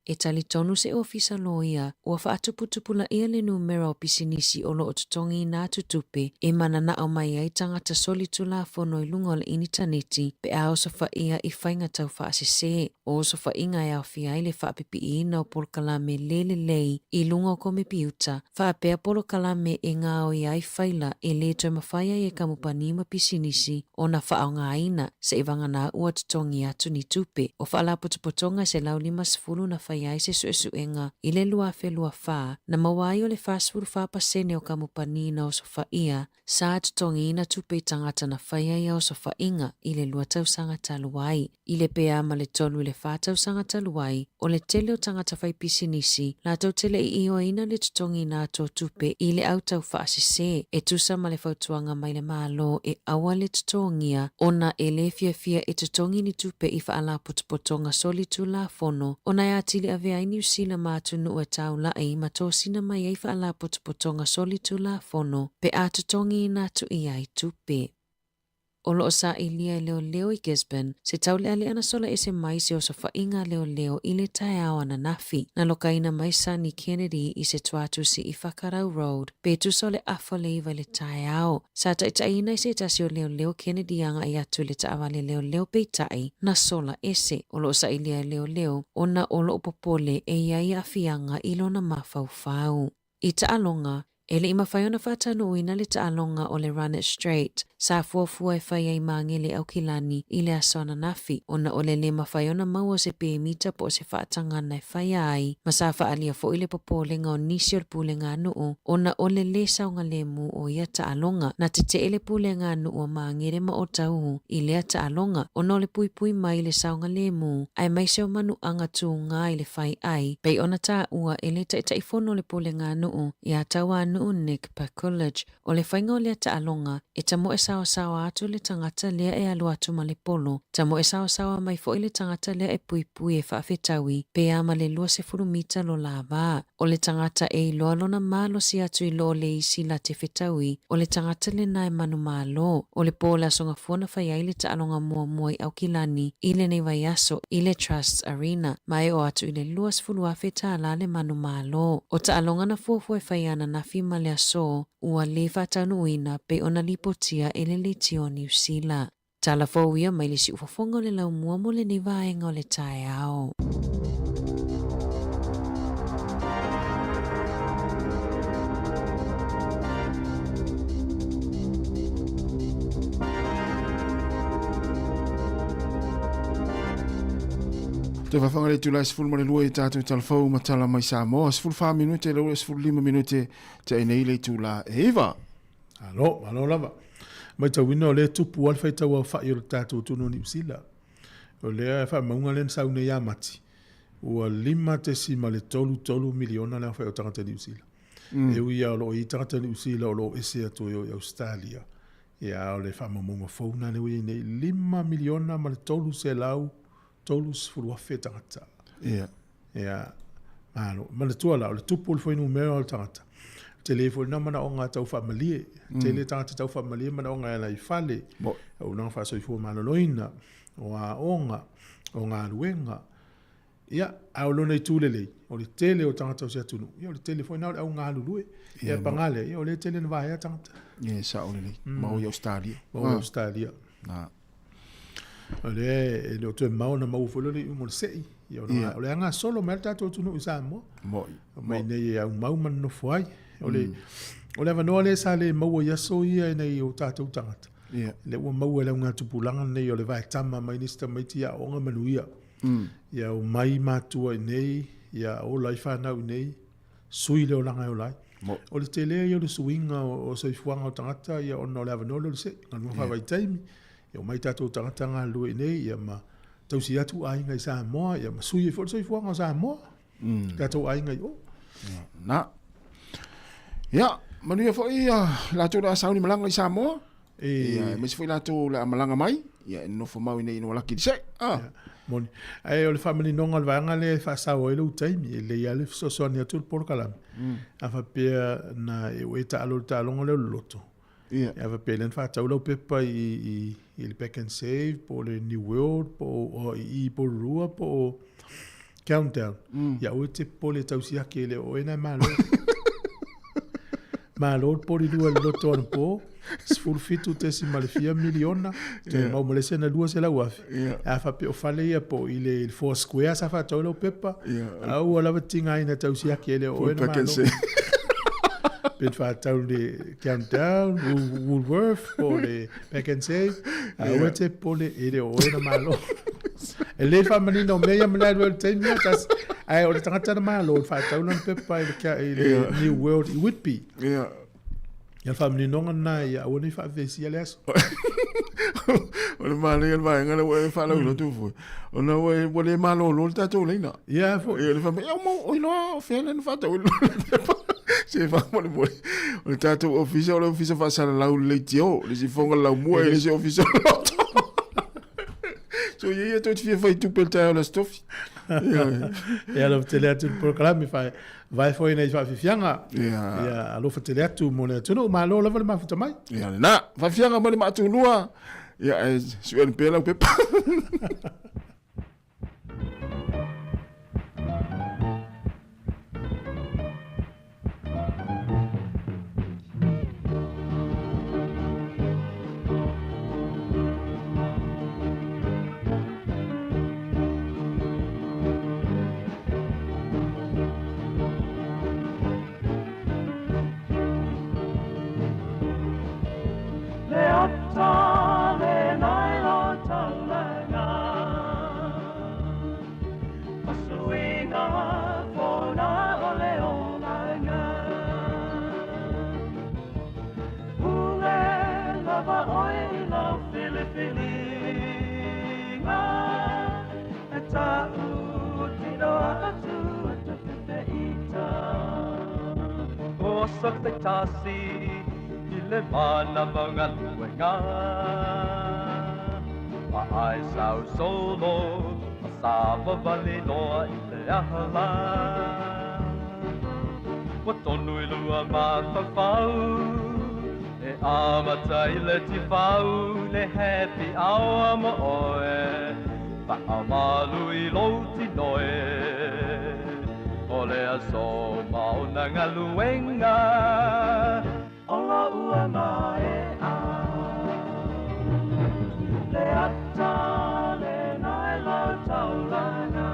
e tali tonu se ofisa loia ua whaatuputupula ia le numera o pisinisi o loo tutongi nā tutupe e manana o mai ai tangata solitu la fono i lunga o le initaneti pe a osofa ia i whainga tau whaasese o osofa inga e au fia i le whaapipi i ina o polokalame lele lei i lunga o kome piuta whaapea polokalame e ngā o i ai whaila e le toi mawhaia i e kamupanima pisinisi o na whaao ngā ina se i wangana ua tutongi atu ni tupe o whaala potopotonga se lau 5 na whaiai se suesuenga i le lua whelua wha na mawai o le whasfuru whapasene o kamupani na o sofa ia sa tutongi ina tupe i tangata na whaiai o sofa inga i le lua tausanga taluai i le pea ma le tolu i le wha tausanga taluai o le tele o tangata whai pisinisi la tau tele i io ina le tutongi na ato tupe i le au tau whaasese e tusa ma le whautuanga mai le malo e awa le tutongia ona e le fia e tutongi ni tupe i whaala potopotonga solitu la fono ona e atili ave ai New Zealand matunu e tau la e matosina mai e whaala potopotonga solitu la fono pe a tutongi na tu i ai tupe. O loo sa i lia leo leo i Gisborne, se tau le ale ana sola ese mai se o sofa inga leo leo i le tae au ana nafi. Na lokaina mai sa ni Kennedy i se tuatu si i Whakarau Road, pe tu so le afo le iwa le tae au. Sa taina i se tasi o leo leo Kennedy anga i atu le taawale leo leo pe tai, na sola ese. O loo sa i lia leo leo, ona o loo popole e iai afianga ilo na mafau. I taalonga, ele ima whaiona whatanu uina le taalonga o le Run It Straight, sa fuafua e whai ai maangele au kilani i le asona nafi, ona o le lema whaiona maua se pe mita po se whaatangana e whai ai, ma sa whaalia fo i le popolenga o nisi o le pulenga nuu, ona o le le saunga lemu o ia taalonga, na te te ele pulenga nuu o maangere ma o tauhu i lea taalonga, ona o le pui mai le saunga lemu, ai mai se o manu anga tu ngā i le whai ai, pei ona ta ua ele taifono le pulenga nuu, i a taua nuu Nick Pakulage, o le whainga o lea taalonga, e tamo e sawa atu le tangata lea e alu atu ma le polo, tamo e sawa mai fo i le tangata lea e pui e whaafetawi, pe ama le 20 mita lo lava, o le tangata e iloa lona malo si atu i lo le isi la te fetawi, o le tangata le nai manu malo, o le po la songa fuana whaiai le taalonga mua i au kilani, i le nei vaiaso, i le Trusts Arena, mai o atu i le 20 afeta la le manu malo, o taalonga na fuafua e whaiana na fima le aso, ua le whatanuina pe ona lipotia e le tio New Zealand. Tala fōia mai le si ufafonga o le lau mua mo le nei vaenga o le tae ao. Te whawhanga le tūlai sifuru mare lua i tātou talafau ma tala mai Sāmoa. 15 minute, lau 15 minute te nei le tūla Eva. Alo lava. Mai tau wina o le tupu alwhai tau au whai o le tātou tūno New Zealand. O lea e wha maunga len saune ia mati. Ua 5 miliona le whai o tangata New Zealand. E ui au lo i tangata New Zealand o lo ese atu i Australia. Ia o le wha maunga fauna le ui nei 5 miliona ma le tolu se lau tolus furuafe tangata. Ia. Ia. Ma le tua lau, le tupu le whainu mea o le tangata. Telefoni na mana o ngā tau whamalie. Tele tangata tau whamalie mana o ngā ela i whale. Au nang whasoi maloloina. O ngā onga. O ngā ruenga. Ia, au lona i tūlelei. O le tele o tangata o se atunu. Ia, o le telefoni na au ngā lulue. Ia, pangale. Ia, o le tele na vahea tangata. Ia, sa o lelei. Mau i Australia. Mau i Australia. O le o tue mau na mau fulole i mo le sei. Ia, o le anga solo mea tato tunu i Sāmoa. Mai nei au mau man no fuai. O le avanoa le sa le maua iaso ia nei o tātou tangata. Le ua maua le ngā tupulanga nei o le vai tama mai nista mai tia o ngā manuia. Ia o mai mātua i nei, ia o lai whanau i nei, sui leo langa o lai. O le tele ia o le suinga o soifuanga o tangata, ia o no le avanoa le se, ngā nua whawai taimi. Ia o mai tātou tangata ngā lua i nei, ia ma tausi atu ainga i Sāmoa, ia ma sui e fo le soifuanga o Sāmoa. Tātou ainga i o. Ia, manuia fo i lātou la sauni malanga i Sāmoa. Ia, mesi fo i lātou la malanga mai. Ia, nofo mau i nei ino laki di se. Moni. Ai o le family nonga le vanga le whasau e lau taimi. E le ia le fisosoani atu le porokalami. A whapea na e weta alo le tālonga leo loto. Ia whapea len whatau lau pepa i le Back and Save, po le New World, po i Porurua, po countdown. Ia o te pole tausiake le o ena malo. Malo pole lua le loto ana po. Sfuru fitu te si malefia miliona. Te mau malese na lua se la wafi. A fa pe o fale ia po i le 4 square sa fa tau lau pepa. Au ala watinga ina tausiake le o ena malo. Pit fa tau le countdown, Woolworth, po le Pack and Save. Au te pole e le o ena malo. E le fa manina o mea mana le taimia tas ai o le tangata na malo fa tau lan pepa i le New World i Whitby. Ia fa manina ngana ia o ni fa vesi ale aso. O le malo ia vai ngana o fa lo tu fu. O na o le malo lo ta tu leina. Ia fo. Ia le fa ia mo o no fela na fa tau. Se fa mo le mo. O le tatu official fa sala la le tio, le si fonga la mo e le si official. So ia tot fie vai tu pel tayo la stofi. Ia lo tele atu programa vai foi nei fa fianga. Ia alo fa tele atu mo le tunu ma lo lava ma futa mai. Ia na fa fianga mo le ma tu lua. Ia suel pela pepa. Tasi ile mana mga luwenga Maay sao solo Masaba balinoa ile ahala Watonu ilua matapau E amata ile tifau Le happy hour mo oe Paamalu ilo tinoe Ole aso mauna ngaluenga Ola ua mae a Le ata le nai lau taulanga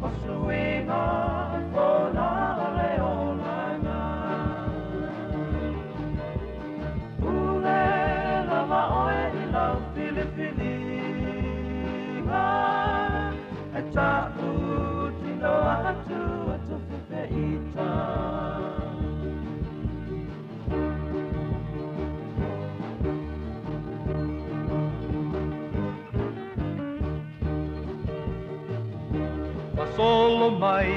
Osuinga kona ole olanga Ule lava oe I lau Filipininga Eta utino atu atu feita Solo mai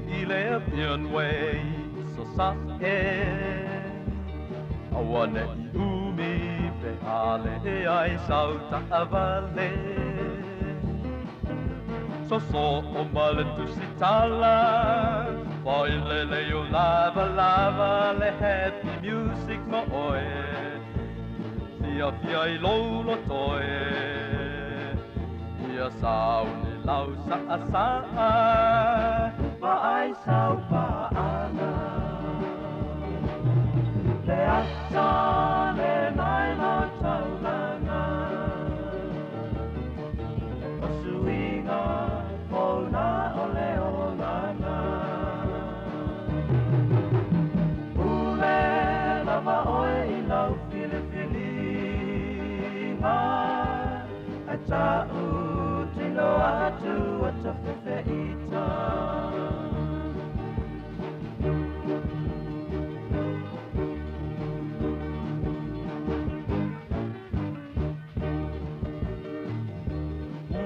ile pianway so sa awane umi pe ale ai sauta avale so o male tu sitala poi le yo lava le happy music mo oe fia I lo toe ia sao ni lau sa pa ai sao pa ana le ata le nai lo taulanga Osuinga Ona ole olana Ule lava oe I lau Filipininga Ata utino atu ata fefeita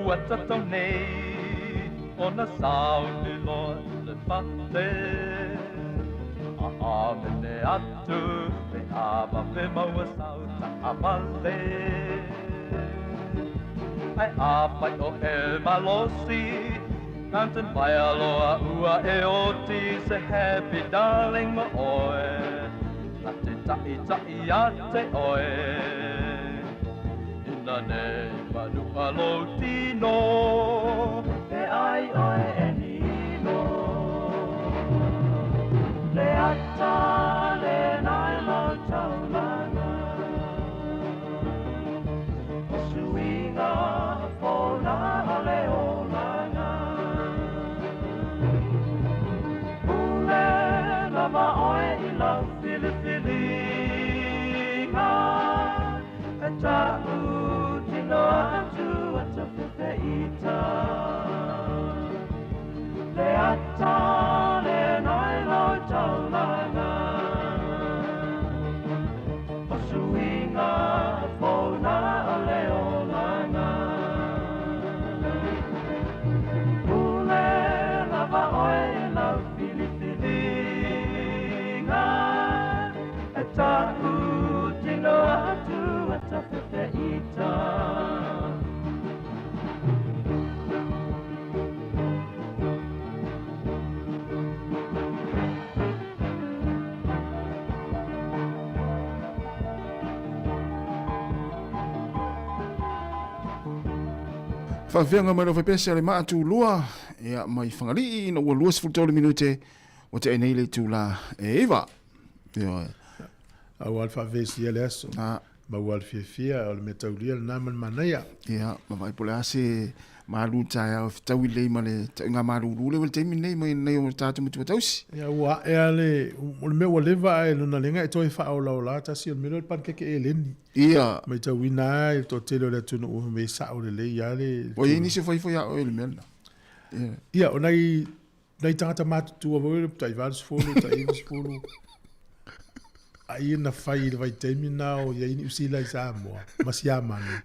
Ata tau nei Ona sauni loa le pate A mene atu Me ava me maua sauta amale Ai apai o e malosi Nanten mai aloha ua e oti Se happy darling ma oe Na te tai a te oe Ina nei ma anu alo tino e ai oe e nino le ata le nai lo taulana o suinga fona ole olana ule lava oe I lau filifilinga e tau tino atu ata whiwheita le ata le nai lo taulana o suinga fona ole olana ule lava oe lau filifilinga e tau tino atu ata whiwheita Whawhianga mai rowhai pese ale maa tū lua, ea mai whangali na ua lua 12 minute, o te enei le tū la e iwa. Au al whawesi ale aso. Ma wal fia o le me taulia le naman manaia. Ia, ma vai pole ase malu tai au fitau I lei ma le ngā malu rule wale teimi nei mai nei o tātu mutua tausi. Ia ua e ale, o le mea ua lewa e luna lenga e toi wha au lau la tasi o le melo le pankeke e leni. Ia. Mai tau wina e to telo le tunu o me sa o le lei ia le. O ye nisi fai a o le mela. Ia, o nei tangata matutu a vore, tai valis folo, tai iwas folo. Ai na fai le vai teimi na o ia ini usila I Sāmoa, ma Siamani.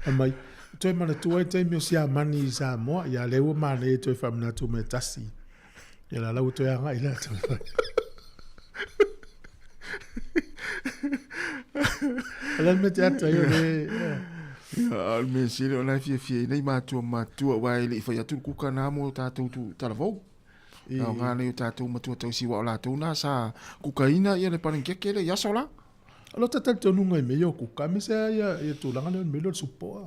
Amai, toi mana tua I teimi o Siamani I Sāmoa, ia leua mana e toi whamina tu me tasi. Ia la lau toi anga ila tu. Ala me te ata yo le. Ia, al me sire o lai fia nei matua wai le I whai atu kuka nā mo tātou tu talavou. Nau ngā nei o tātou matua tau siwa o lātou nā sa kukaina ia le parenkeke le yaso la. Alo tatal tonu ngai me yo kuka me se ia tūlanga le melo supoa.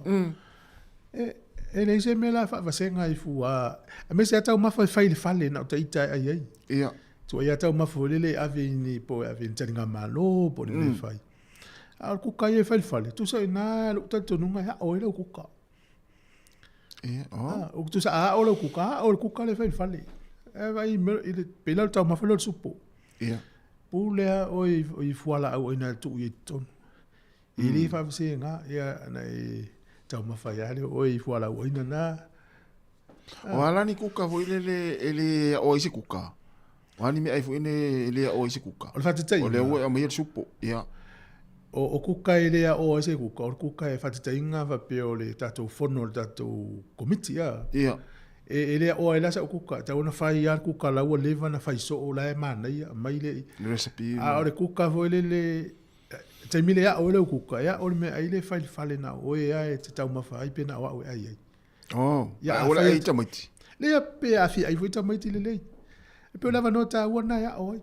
E nei se me la whasenga I fua. A me se atau mawhai whai le whale na o ta ita ai ai. Ia. Tua ia tau mawhai lele ave ni po ave ni tari ngā malo po ni le whai. Al kuka ia whai le whale. Tu sa ina lo tatal tonu ngai ha o ila kuka. Ia, o tu sa a o le kuka le whai le whale. E vai ile pela tau mafalo supo. Ia. Pulea oi fuala au ina tu I ton. Ili fa se nga ia na tau mafaya oi fuala au ina na. O ala ni kuka vo ele o isi kuka. O ani me ai vo ele o isi kuka. O fatitai. O le o mai supo. Ia. O kuka ele o isi kuka. O kuka e fatitai nga va pe o le tatou fono le tatou komiti ia. Ia. Ele o ele sa kuka ta ona fai ar kuka la o leva na fai so o la mana ia mai le recipe a o kuka vo le te mile ya o le kuka ya o me ai le fai na o ia e te tau mafai pe na o ai ai oh ya o ai tamati le pe a fi ai vo tamati le e pe lava nota o na ya o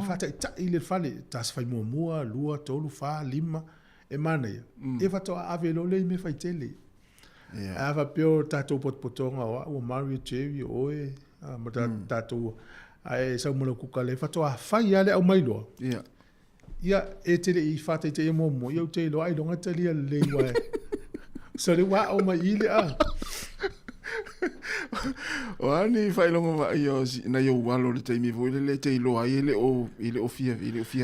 fa ta ile fale tas fai mo lua tolu fa lima e mana ia e fa to ave lo le me fai tele ava pio tatou potpotonga o Mario Cherry oe ma tatou ai sa mo kuka le fato a fai ale au mailo ia e te I fata te mo ia te lo ai longa te le wa so le wa o mai ile a o ani fai longa va io na io walo le te mi vo le te lo ai ile o fia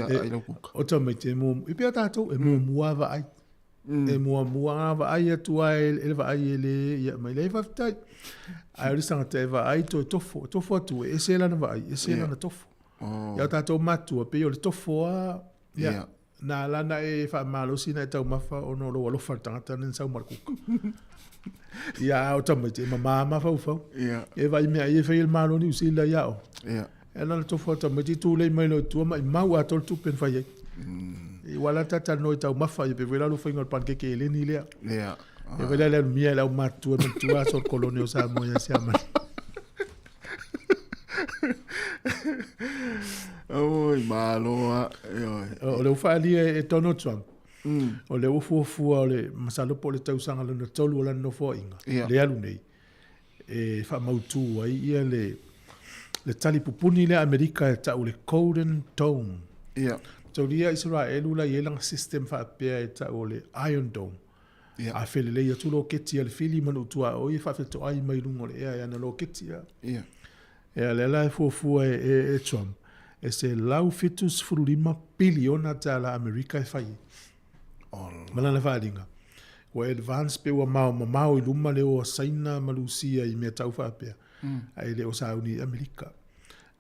ai lo kuka o to mai te mo I pe tatou e mo va ai e mua va ai atua ele va ai ele ia mai le va tai ai ri sanga te va ai tofo tu e se la na va ai e se la na tofo ia tatou matu pe o le tofo a ia na la na e fa malo sina e tau mafa o no lo fa tanga nen sa marku ia o tamai te mama fa ia e vai me ai e fa il malo ni usila ia o ia e na tofo tamai tu le mai lo tu mai mau a tol tu pen fa ia I wala tata no tau mafa I pe vela lo fingo pankeke ele ni lea. Lea. E vela le mia la matua matua so kolonio Sāmoa ia se ama. Oi, maloa. O le ufa ali e Donald Trump. O le ufua o le masalopo le tausanga lana tolu o lana nofo inga. Le alu nei. E wha mautu ai ia le tali pupuni le Amerika e tau le Golden Dome. Tau ria Israelu la ielang system wha apea e tau le Iron Dome. A whele leia tu lo keti le fili manu tua o i whawheto ai mai lungo le ea ana lo keti a. E le la e fuafua e Trump. E se lau fitus furulima biliona tala Amerika e whai. Malana whaadinga. Wa advance pe wa mau i luma leo saina malusia i mea tau whaapea. Ai leo sauni Amerika.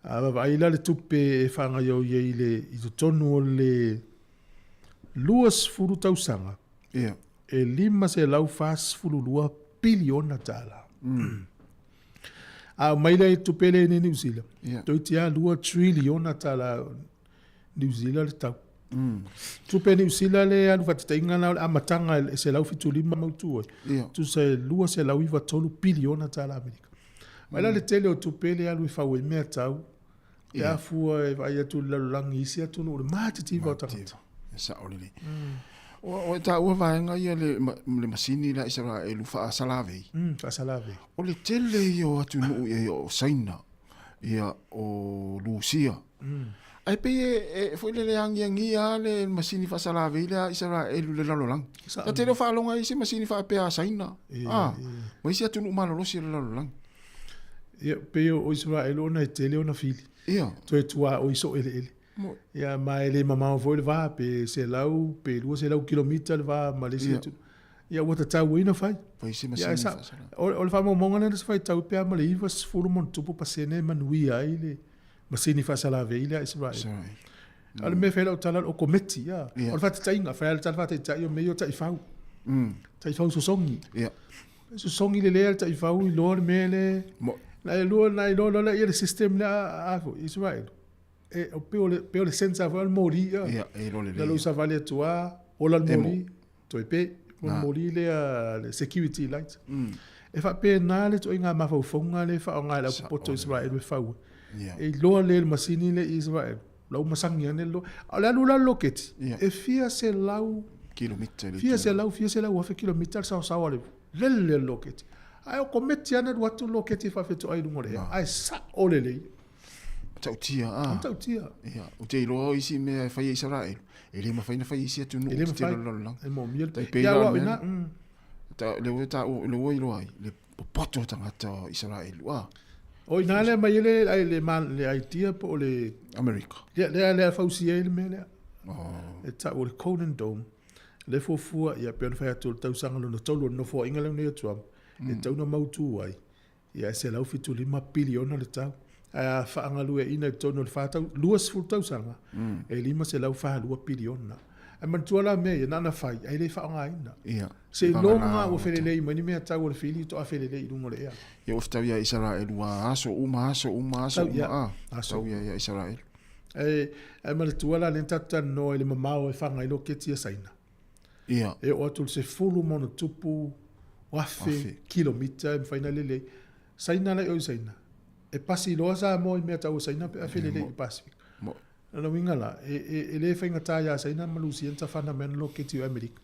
Awa waila le tupe e whanga iau iei le i to tonu o le luas furu tausanga. E lima se lau fas furu lua biliona tala. A maila e tupele ni New Zealand. Toitia lua triliona tala New Zealand le tau. Tupe New Zealand le anu fatitainga na amatanga se lau fitu lima mautua. Tu se lua se lau iwa tolu biliona tala Amerika. Maila le tele o tupele anu i fawe mea tau. E afua e vai atu lalulangi isi atu no le matitiwa o tangata. Sa olele. O ta ua vaenga ia le masini la Israelu fa salave. Fa salave. O le tele ia atu no ia o Saina. Ia o Lucia. Ai pe e foi le angi le masini fa salave la Israelu le lalolang. Ta tele fa longa isi masini fa pe a Saina. Mo isi atu no malo si le lalolang. Ia pe o Israelu ona tele ona fili. Ia. Toi tua o iso ele. Ia mai le mama foi le va pe se lau pe lua se lau kilomita le va Malaysia tu. Ia wata tau ina fai. Foi se masini fa. O le fa mo monga na se fai tau pe ma le ivas fulu mon tupu pasene manui ai le masini fa sala veila Israel. Ale me fela o tala o kometi ia. O fa tainga fa le tala fa tai o meio tai fau. Tai fau so songi. Ia. So songi le tai fau i lor mele. Na lo la ia le system la a Israel. E o peo le senza va al moria. E lo le. La lo sa vale tua o la mori. Toi pe mori le security light. E fa pe na le to inga ma fa fonga le fa nga la poto Israel we fa. E lo le masini le Israel. Lo masangi ne lo. Ala lo la loketi. E fia se lau kilometer. Fia se lau wa fa kilometer sa wale. Le loketi. Ai o kometi ana watu loketi fa fetu ai lungo le. Ai sa ole le. Tautia. Tautia. Ia. O te ilo isi me fa Israel. Ele ma fa ina fa isi atu no te lo. E mo miel. Ya wa ina. Ta le ta o lo ilo ai. Le poto tangata Israel. Wa. O ina le mai le ai le man le idea po le America. Le fausi ele me le. E ta o le Golden Dome. Le fofua ia pe fa atu tausanga no tolu no fo ingale no Trump. E tau na mautu ai. Ia se lau fitu 5 biliona le tau. A whaangalu e ina tono le whātau, luas fultau sanga. E lima se lau whaha 2 biliona. E mantuala mea, nana whai, e le whaanga ina. Se longa o whelelei, mani mea tau o le whili, to a whelelei lungo le ea. Ia uftau ia Israel, wa aso uma. Tau ia Israel. E mantuala le tata no e le mamao e whanga ilo ketia saina. Ia. E o atul se fulu mono tupu, wafe, kilomita, e mwhaina lele. Saina lai oi saina. E pasi loa Sāmoa i mea tau saina pe a whelele i Pacific. Ana wingala, e le whainga tā ia saina malusi enta whana mena lo ke tiu Amerika.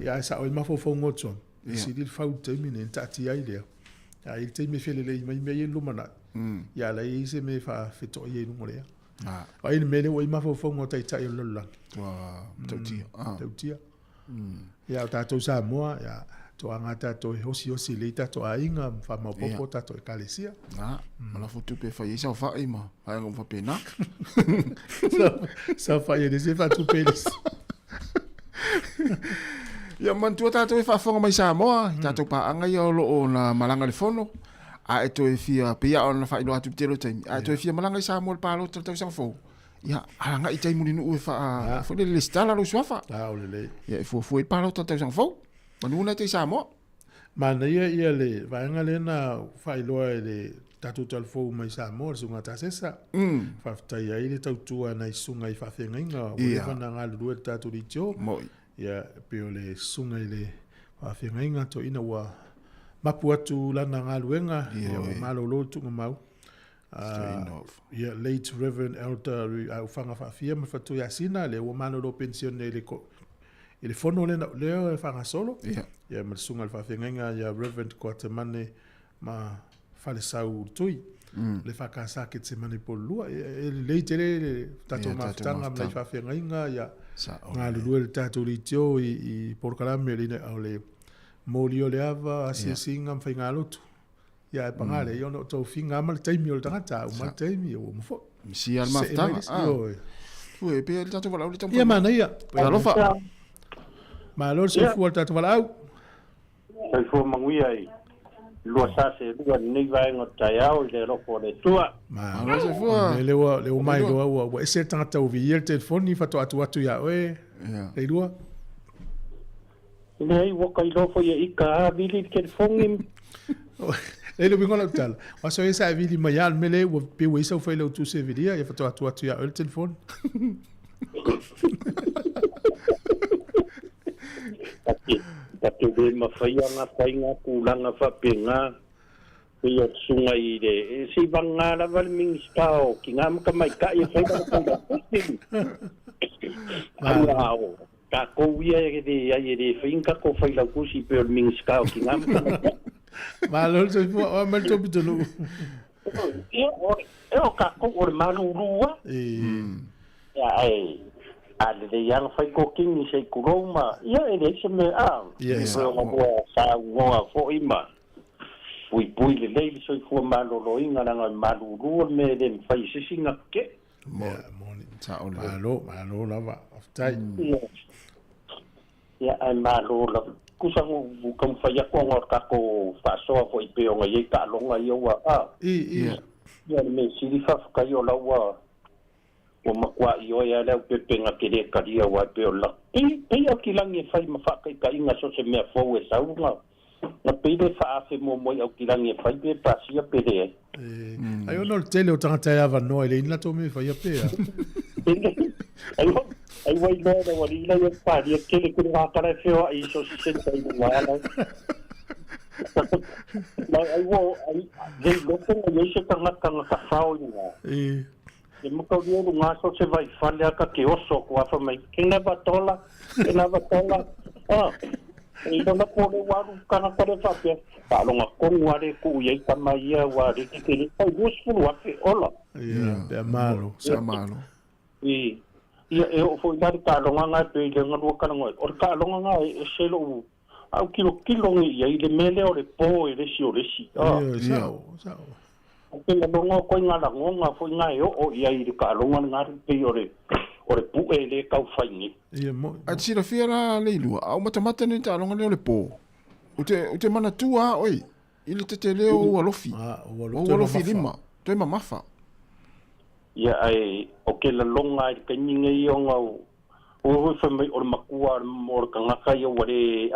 Ia e sa oi mafofongo tson. E si li whau teimine en tati ai lea. Ia i teime whelele i mai mea i lumana. Ia la i se me wha wheto i e nungo lea. O i mele o i mafofongo tai tai o lolang. Tautia. Ia o tātou Sāmoa, ia to anga tato e hosi le tato a inga fa ma popo tato e kalesia mala fotu pe fa isa fa ima fa ngom fa pena sa fa ye de fa tu pelis ya man tu tato e fa fonga mai Sāmoa tato pa anga yo lo na malanga le fono a e to e fia pe ya ona fa ilo atu telo time a to e fia malanga Sāmoa pa lo tato sa fo ya anga i time ni u fa fo le listala lo swafa le ya fo pa lo tato sa fo Manuna te Sāmoa. Mana ia le vaenga le na whailoa e le tatu talfou mai Sāmoa sunga ta sesa. Whaftai ai le tautua nei sunga i whawhenga inga. Ule whana ngā lulua le tatu li tio. Ia peo le sunga i le whawhenga inga to ina ua mapu atu lana ngā luenga. Ia malo lo tunga mau. Ia late Reverend Elder au whanga whawhia ma whatu yasina le ua malo lo pensione le ko. i le fono leo e whanga solo. Ia marisunga le whawhenga ia Reverend kua te mane ma whale sau tui. Le whakasa ke te mane po lua. E lei te le tato mawhitanga mnei whawhenga inga ia ngā lulua le tato li tio i Porokalame le au le mōli o le awa asia singa mwhai ngā lotu. Ia e pangale i ono tau whinga ama le taimi o le tangata au ma taimi o mwho. Misi al mawhitanga. Ue, pe le tato walau le tampa. Ia mana ia. Alofa. Ma lor se fu tatu walau. Sai fu mangui ai. Lua sa se lua nei vai ngo tai au le roko le tua. Ma se fu. Le o mai lo wa ese tangata o vi telefoni fa to atu ya oe. Le lua. Nei wo kai lo fo ye ika vili telefoni. Le lo bingola tal. O so esa vili mayal mele wo pe we so fa lo tu se vidia ya fa to atu ya o telefoni. Tapi dia mafaya ngapai ngakulang ngapapenga iyo sunga ide si bangala val mingstao kingam kamay ka iyo fayda kanda wow ka ko wiya de ayede finka ko fayda ko si per mingstao kingam malol so po o mal to bitulu yo ka ko or malurua ya ai ale de yang fai cooking ni sei kuroma ia ele se me so mo sa ngoa fo ima pui le leile so fu malo lo inga nga maluru me de fai sisinga ke mo ta ona malo lava aftai ia ai malo la kusa ngo kam fai ko ngor ka ko fa so fo ipe o ngai ka longa yo wa ia me siri fa ka yo la wa o makua i oia leo pepenga kere karia wa peo la. Pei au ki langi fai mawhaka i ka inga so se mea fau e saunga. Na peide whaafe mo moi au ki langi fai pe pasia pere e. Ai ono tele o tangata e awa noa le ina to me fai a pea. Ai wai loa na wali ila ia pari a kere kuru hakara e feo a iso si senta i wala. Ai wo, ai loko na yeise tangata ngaka whao inga. E muka rio ngaso se vai fale aka ke oso ko afa mai kena batola e dona ko le waru kana kare fape pa longa ko ware ku ye kama ia ware ki ke ai usfulu afe ola de malo sa malo e o fo ndari ka longa nga pe le nga kana ngoi or ka longa nga e selo au kilo ngi ye le mele o le po e le si sao ke la longa ko nga la ngonga fo nga yo o ia i ka longa nga pe ore pu e le ka fai ni a tira fiera le lu au mata ni ta longa le po o te mana tua oi ile te leo o lofi o lofi lima to ma mafa ia ai o ke la longa i ka ninga i o o fa mai o makua mo ka nga ka yo wale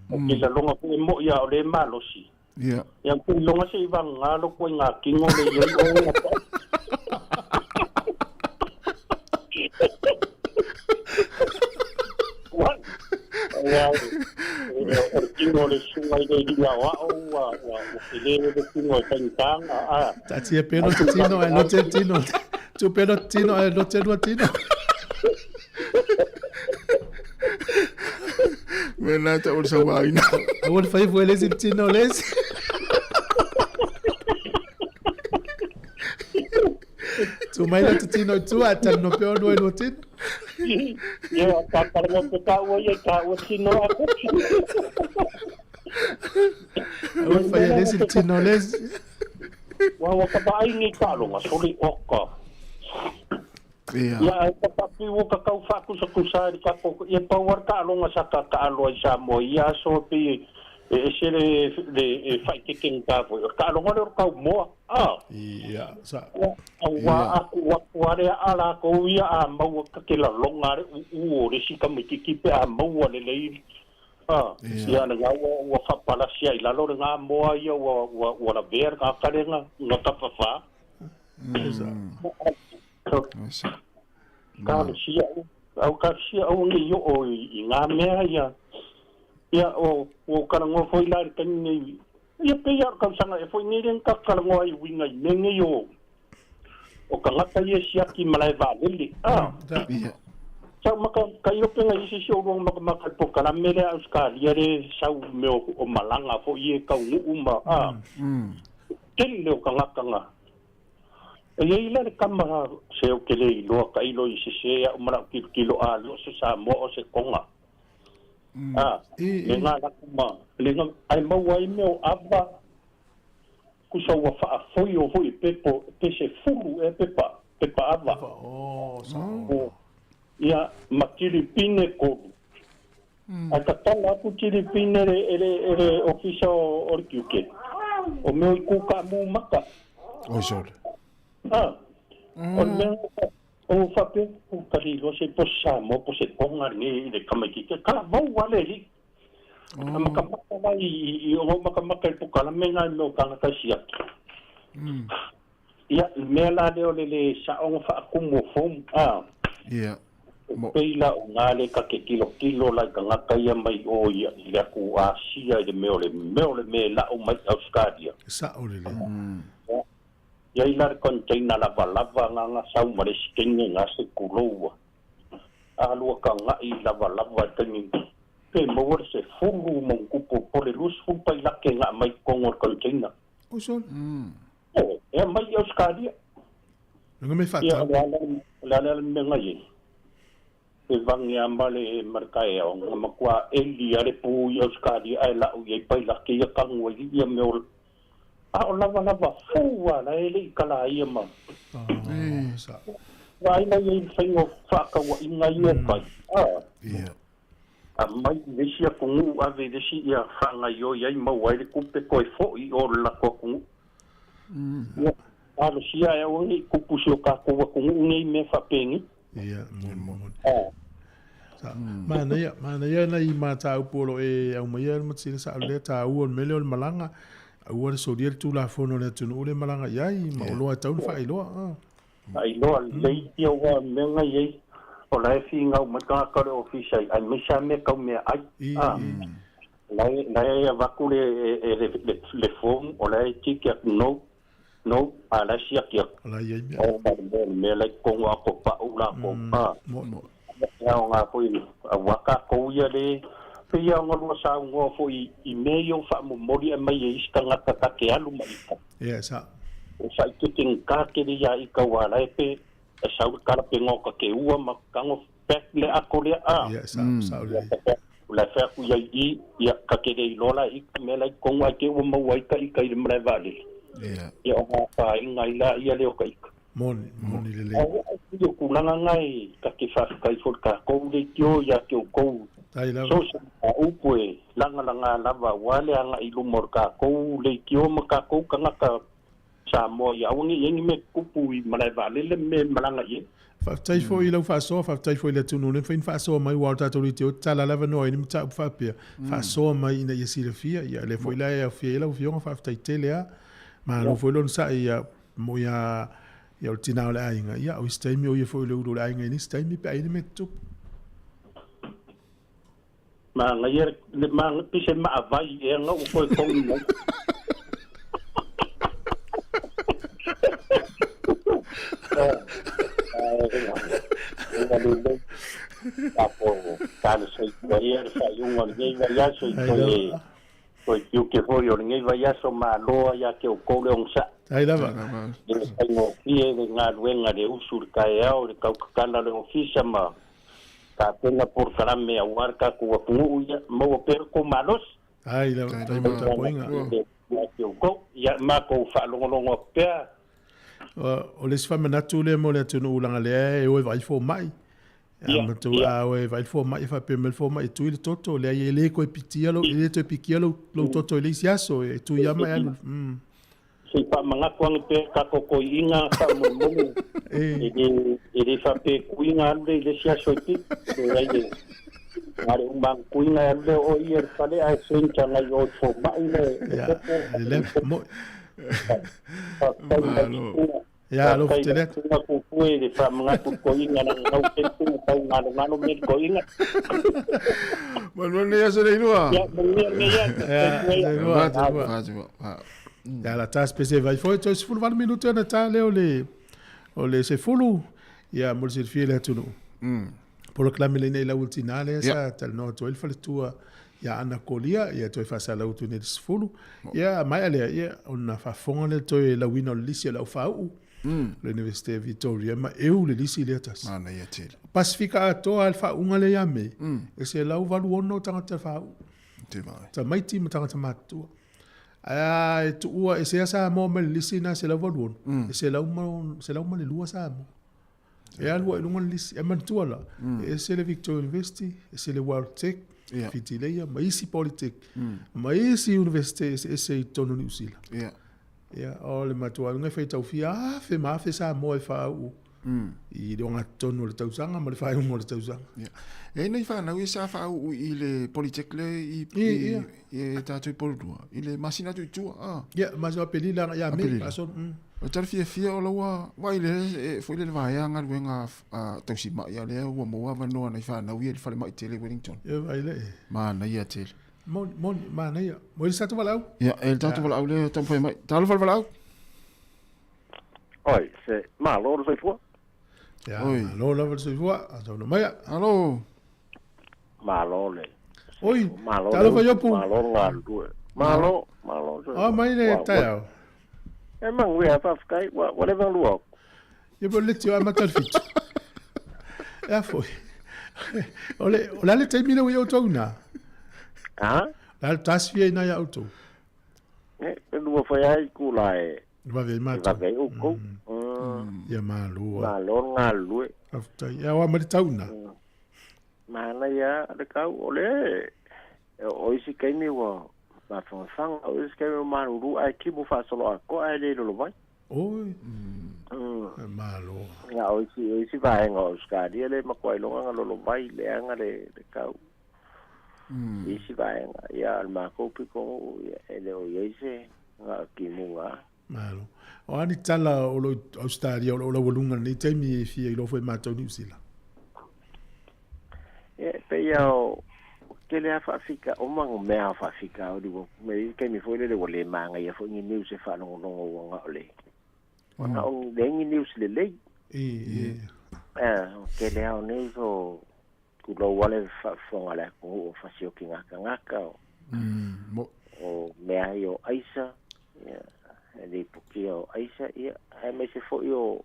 o ke la longa ko mo ia o le malosi yang pun longa se ibang ngalo ko nga kingo le yo what kingo le sungai de dia wa ile de kingo tentang tati e peno tino e no tino tu peno tino e no tino Mena ta ul sawaina. Awal fai vuele sin tino les. Tu mai la tino tu ata no peo no tin. Yo pa para no ka wo ye ka wo tino ako. Awal fai les sin tino les. Wa ka ba ai ka lo nga soli okka. Ya tapi wo ka kau fa ku sa ka ko e power ka lo nga sa ka alo sa mo ya so pi e se le fa ke ken ka vo ka lo nga ka mo ya sa wa re ala ko ya a mo ka ke la lo nga u re si ka mi ki pe a mo le le ya na wa fa pala sia ila lo nga mo ya wa la ver ka ka nga no ta fa Kasia au ni yo o i ngā mea ia o karango foi la kan ni ia pe ia kan sanga e foi ni ren ka karango ai winga i nenge yo o ka ngata ia sia ki malai va lili Sa maka kayo penga isi si urong maka po kalamere Australia re sa meo o malanga fo ie ka uma kel leo kanga e ile kama se o kele lo ka ilo isi se o mara kilo alo se Sāmoa o se konga lenga la kuma lenga ai mawai meo aba kusa wa fa foi o foi pepo se fulu e pepa aba ia makiri pine ko akatala ku kiri pine ele ofisa o kiuke o meu ku ka mu maka o sol o meu o fape ku kari lo se posamo po se konga ni de kamaki ke kala mau wale ri maka mai o maka po kala menga no kala kasia ia mela de o le sa o fa ku mo fom ia peila o ngale ka ke kilo la ka ngaka ia mai o ia ia ku asia de meole me la o mai Australia sa o le ia ila container la balava nga sa o mare skinge nga se kuloa alu ka nga ila balava tani pe mo se fungu mo kupo por le luz fu pa ila ke nga mai con o container o son e mai Australia nga me fata la me ngai vangi ambale markai o makwa eli are pu Australia ai la u ye pai la ke ka ngoi ia me o lava fuwa la ele kala ia ma sa vai na ye fingo fa ka wa inga ia pai mai desi ko ngu ave desi ia fa nga yo ia ma wai ku pe ko fo i o la ko ku lo sia e o ni ku pusio ka ko wa ku ngi me fa pengi ia mana ia na I mata upolo e au mai ma tsina sa le ta u on mele malanga u on so dir tu la fono le tu no le malanga ia I ma lo ta un fa I lo le ia wa menga ye o la finga o mata ka o official ai me sa me ka me ai la ia va ku le fom o la tiki no ala sia kia ala ia me la ko wa ko pa u la ko pa ya nga foi waka ko ia le pia ngo sa ngo foi I meio fa mo mori mai e istanga ta ke alu mai sa ki ting ka ke dia I ka wala pe sa ka pe ngo ka ke ua ma ka ngo pek le akole sa la fa ku ia ka ke dei lola I me la ko wa ke o mo wai ka I ka I mra vale ya o fa inga ila ia le o ka moni le yo kulanga ngai ka ke fa kai for ka ko de tio ya ke ko so u pue langa lava wale anga I lumor ka ko le tio ma ka ko ka Sāmoa ya ungi yengi me kupu I malai vale le me malanga ye fa tai fo I lo fa so fa tai fo le tunu le fa so mai wa ta tori tio tala lava no ni mta fa pe fa so mai ina yesi le fia ya le fo ila ya fia la fio fa tai tele a ma no fo lo sa ya mo ya ia o tina o le ainga ia o istaimi o ia foi le uru le ainga ni istaimi pe aine me tup ma ngai le ma pise ma vai e nga o foi ko ni apo kana sei ia sai un ngai vai so foi que foi o ngai vai so ma loa ya ke o ko le onsa ai lava no fie de nga wenga de usur ka e o de ka kana le ofisa ma ka pena por karame a warka ku pu ya mo per ko malos ai lava tai mo ta poinga ya ma ko fa longo pe o le sfa manatu le mo le tunu ulanga le e o vai fo mai ma tu a o vai fo mai fa pe mel fo mai tu le toto le le ko pitialo le to pikialo lo toto le siaso e tu ya mai si pa manga kwang pe ka ko inga sa mo e fa pe kuinga le sia so ti e Mare umbang kuinga le o ier pale ai sencha na yo fo mai le mo ya lo tele ko puede fa manga ko inga na no te tu ko na no me ko inga bueno ne ya se le inoa ya la tas pese vai foi to se fulvan minuto na ta le o le se fulu ya mo se fiele tu no Polo klame le nei la ultina le sa tal no to el fale tua ya ana kolia ya to fa sa la utu ne sfulu ya mai ale ya ona fa fonga le to la wino lisi la fa u l'université Victoria ma eu le lisi le tas mana ia te Pacifica to alfa unga le ya me e se la u valu ono tanga te fa u te vai ta mai ti tanga te matu ai tu ua e se sa mo me lisi na se la valu e se la uma le lua sa mo e alua e lunga lisi e mantua la e se le Victoria University e se le World Tech fitileia ma isi politik ma isi universite e se tonu ni usila o le matua ngai fai tau fia fe ma fe sa mo e fa u i donga tonu le tausanga ma le fai mo le tausanga e nei fa na sa fa u i le politik le i tatu polua i le masina tu tua ma so peli la ya me aso o tar fia o lawa vai le foi le vai anga wenga tausi ma ya le o mo wa no na fa na wi le fa le mai tele Wellington vai le ma na ia tele mon ma na ia mo le satu valau el tatu valau le tam foi mai talo valau oi se ma lo le foi oi lo le foi aso no mai allo ma lo le oi talo foi opu ma lo ngal ma lo mai le tao Emang we have sky whatever luok. Ye bo le tio amatal fit. Ya foi. Ole le temi le yo tona. La tasfie na ya auto. Lu foi ai ku lai. Va ve ma. Va ve ko. Ya malu. Malo ngalu. Afta ya wa ma tauna. Mana ya de kau ole. O isi kai ni wa. Ma fang o is ke ma ru ai ki bu fa solo ko ai le lo vai oi malo ya o si vai ngo ska dia le ma ko lo nga lo vai le nga le ka i si vai ya al ma ko pi ko ele o ye se nga ki mu nga malo o ani tala o lo Australia o lo volunga ni temi fi lo foi ma tonu sila pe ya ke le fa fika o mang me fa fika o digo me ke mi foi le le manga ia foi ni news e fa no nga ole ona o le ni news le le ke le o ne so ku lo wale fa fonga la ko fa sio ki ngaka o me ayo aisa ya le pukio aisa ia ai me se foi o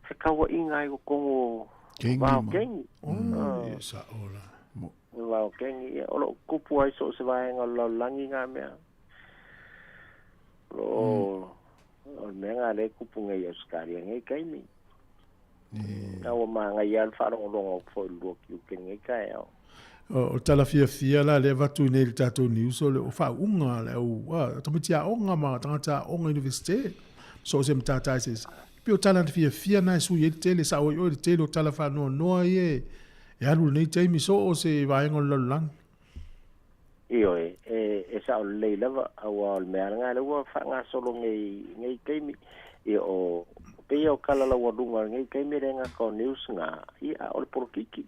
se kawa inga ko ko ba kengi sa ola Wow, kengi o lo kupu ai so se vai ngalo langi nga mea. Lo menga le kupu ngai Australia ngai kai mi. Na o ma ngai al fa lo fo lo ki ngai kai o. O tala fia la le vatu nei tato news o le o fa unga le o tamatia onga ma tangata onga universite. So se mtata se pio tala fia na su ye tele sa o tele o tala fa no ye. E alu nei taimi so o se vaenga lo lang. Io e sa o le lava au al mea nga le wa fa nga solo ngai taimi e o pe o kala la wadunga ngai taimi renga ko news nga i a o porkiki.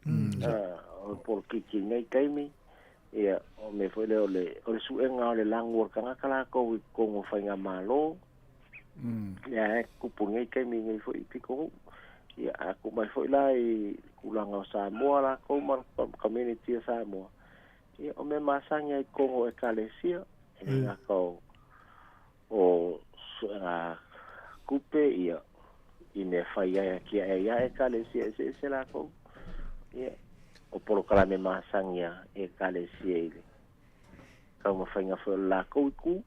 O porkiki ngai taimi e o me foi le o su enga le lang wor kanga kala ko ngo fa nga malo. Ya ku pungai taimi ngai foi piko. Ya aku mai foi lá e kulanga Sāmoa la ko mar community Sāmoa. E o me masanga e kongo e kalesia e nga ko o kupe ia i me fai ai ki ai e kalesia se la ko. E o polo kala me masanga e kalesia ile. Ka mo fai nga foi la ko ku.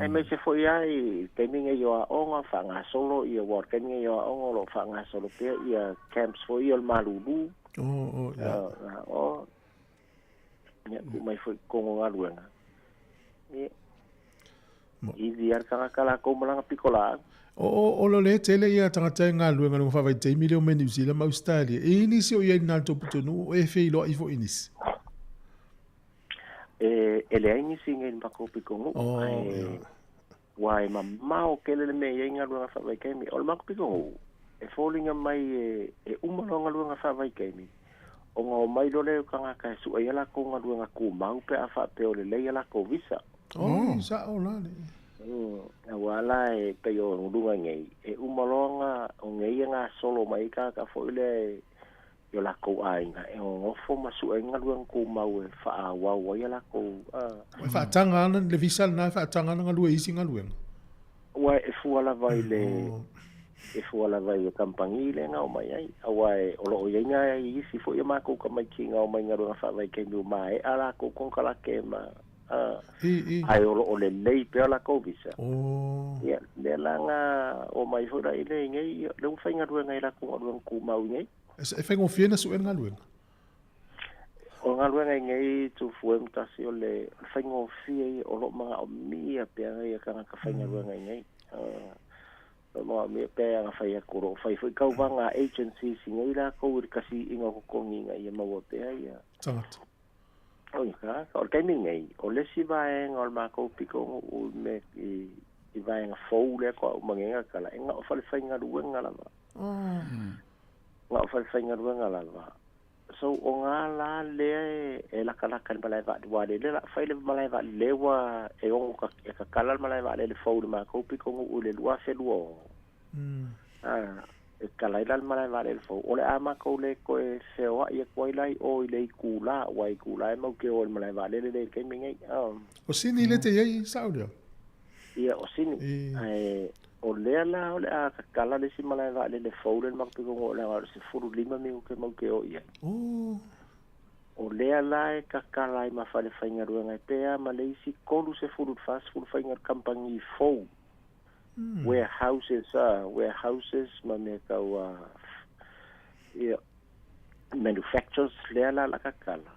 Ai me se foi ai teminga yo a onga fa nga solo ia war teminga yo a onga lo fa nga solo pe ia camps foi il malulu ya mai foi kongo nga luenga i viar kala ko malanga pikola o lo le tele ia tangata nga luenga no fa vai te milio me New Zealand ma Australia e inisi o ia na to putono e fe lo i fo inisi ele aingi singa in bako pikongo wai mamao kelele me yenga luanga fa vai kemi ol mako pikongo e falling mai e umalonga luanga fa vai kemi o nga mai lo le kanga ka su e la ko nga luanga ku mau pe afa pe o le la ko visa sa o la Wala e pe o lunga ngai. E umalonga o ngai nga solo mai ka fo ile yo la ko ai nga e o fo masu e nga luang ko mau e fa wa ya la ko fa tanga na le visa na fa tanga na lu isi nga luang. Wa e fu ala vai le e fu ala vai o kampangi le nga o mai ai wa e o lo ye nga i si fo ya ma ko ka mai ki nga o mai nga ro fa vai ke mi mai ala ko kon kala ke ma ai o le lei pe la ko visa. Ya le la nga o mai fo dai le ngai le fa nga ro ngai la ko ro ku mau ngai. E fai ngofia su en ngaluenga. O ngaluenga ngai tu fuem tasi o le fai ngofia o lo mga o mia pe ngai ka ka fai ngaluenga ngai. O mga mia pe nga fai akuro fai kau wanga agency ngai la ko kasi inga ko kongi ngai ma wo pe ai. Tangat. O ka o kai ngai o le si vai ngol ma ko piko o me i vai nga fo le ko mangenga kala nga o fai ngaluenga la. Nga fa fainga ruanga lava so o nga la le e la kala kan balai va wa le la fa le balai va le wa e o ka kala balai va le fo ma ko pi ko u le lua se luo e kala ile balai va le fo o le ama ko le ko e se o ia ko ile o ile kula wa kula e mo ke o balai va le ke mingai o sini le te ye saudio ia o sini o lea la o le a kakala le si malai va le fo le makpiko o le a se furu lima mi ke mau ke o ia o lea la e kakala i mawhale whainga ruanga e pea ma le isi kolu se furu fast furu whainga kampangi fo warehouses ma me kau manufacturers lea la kakala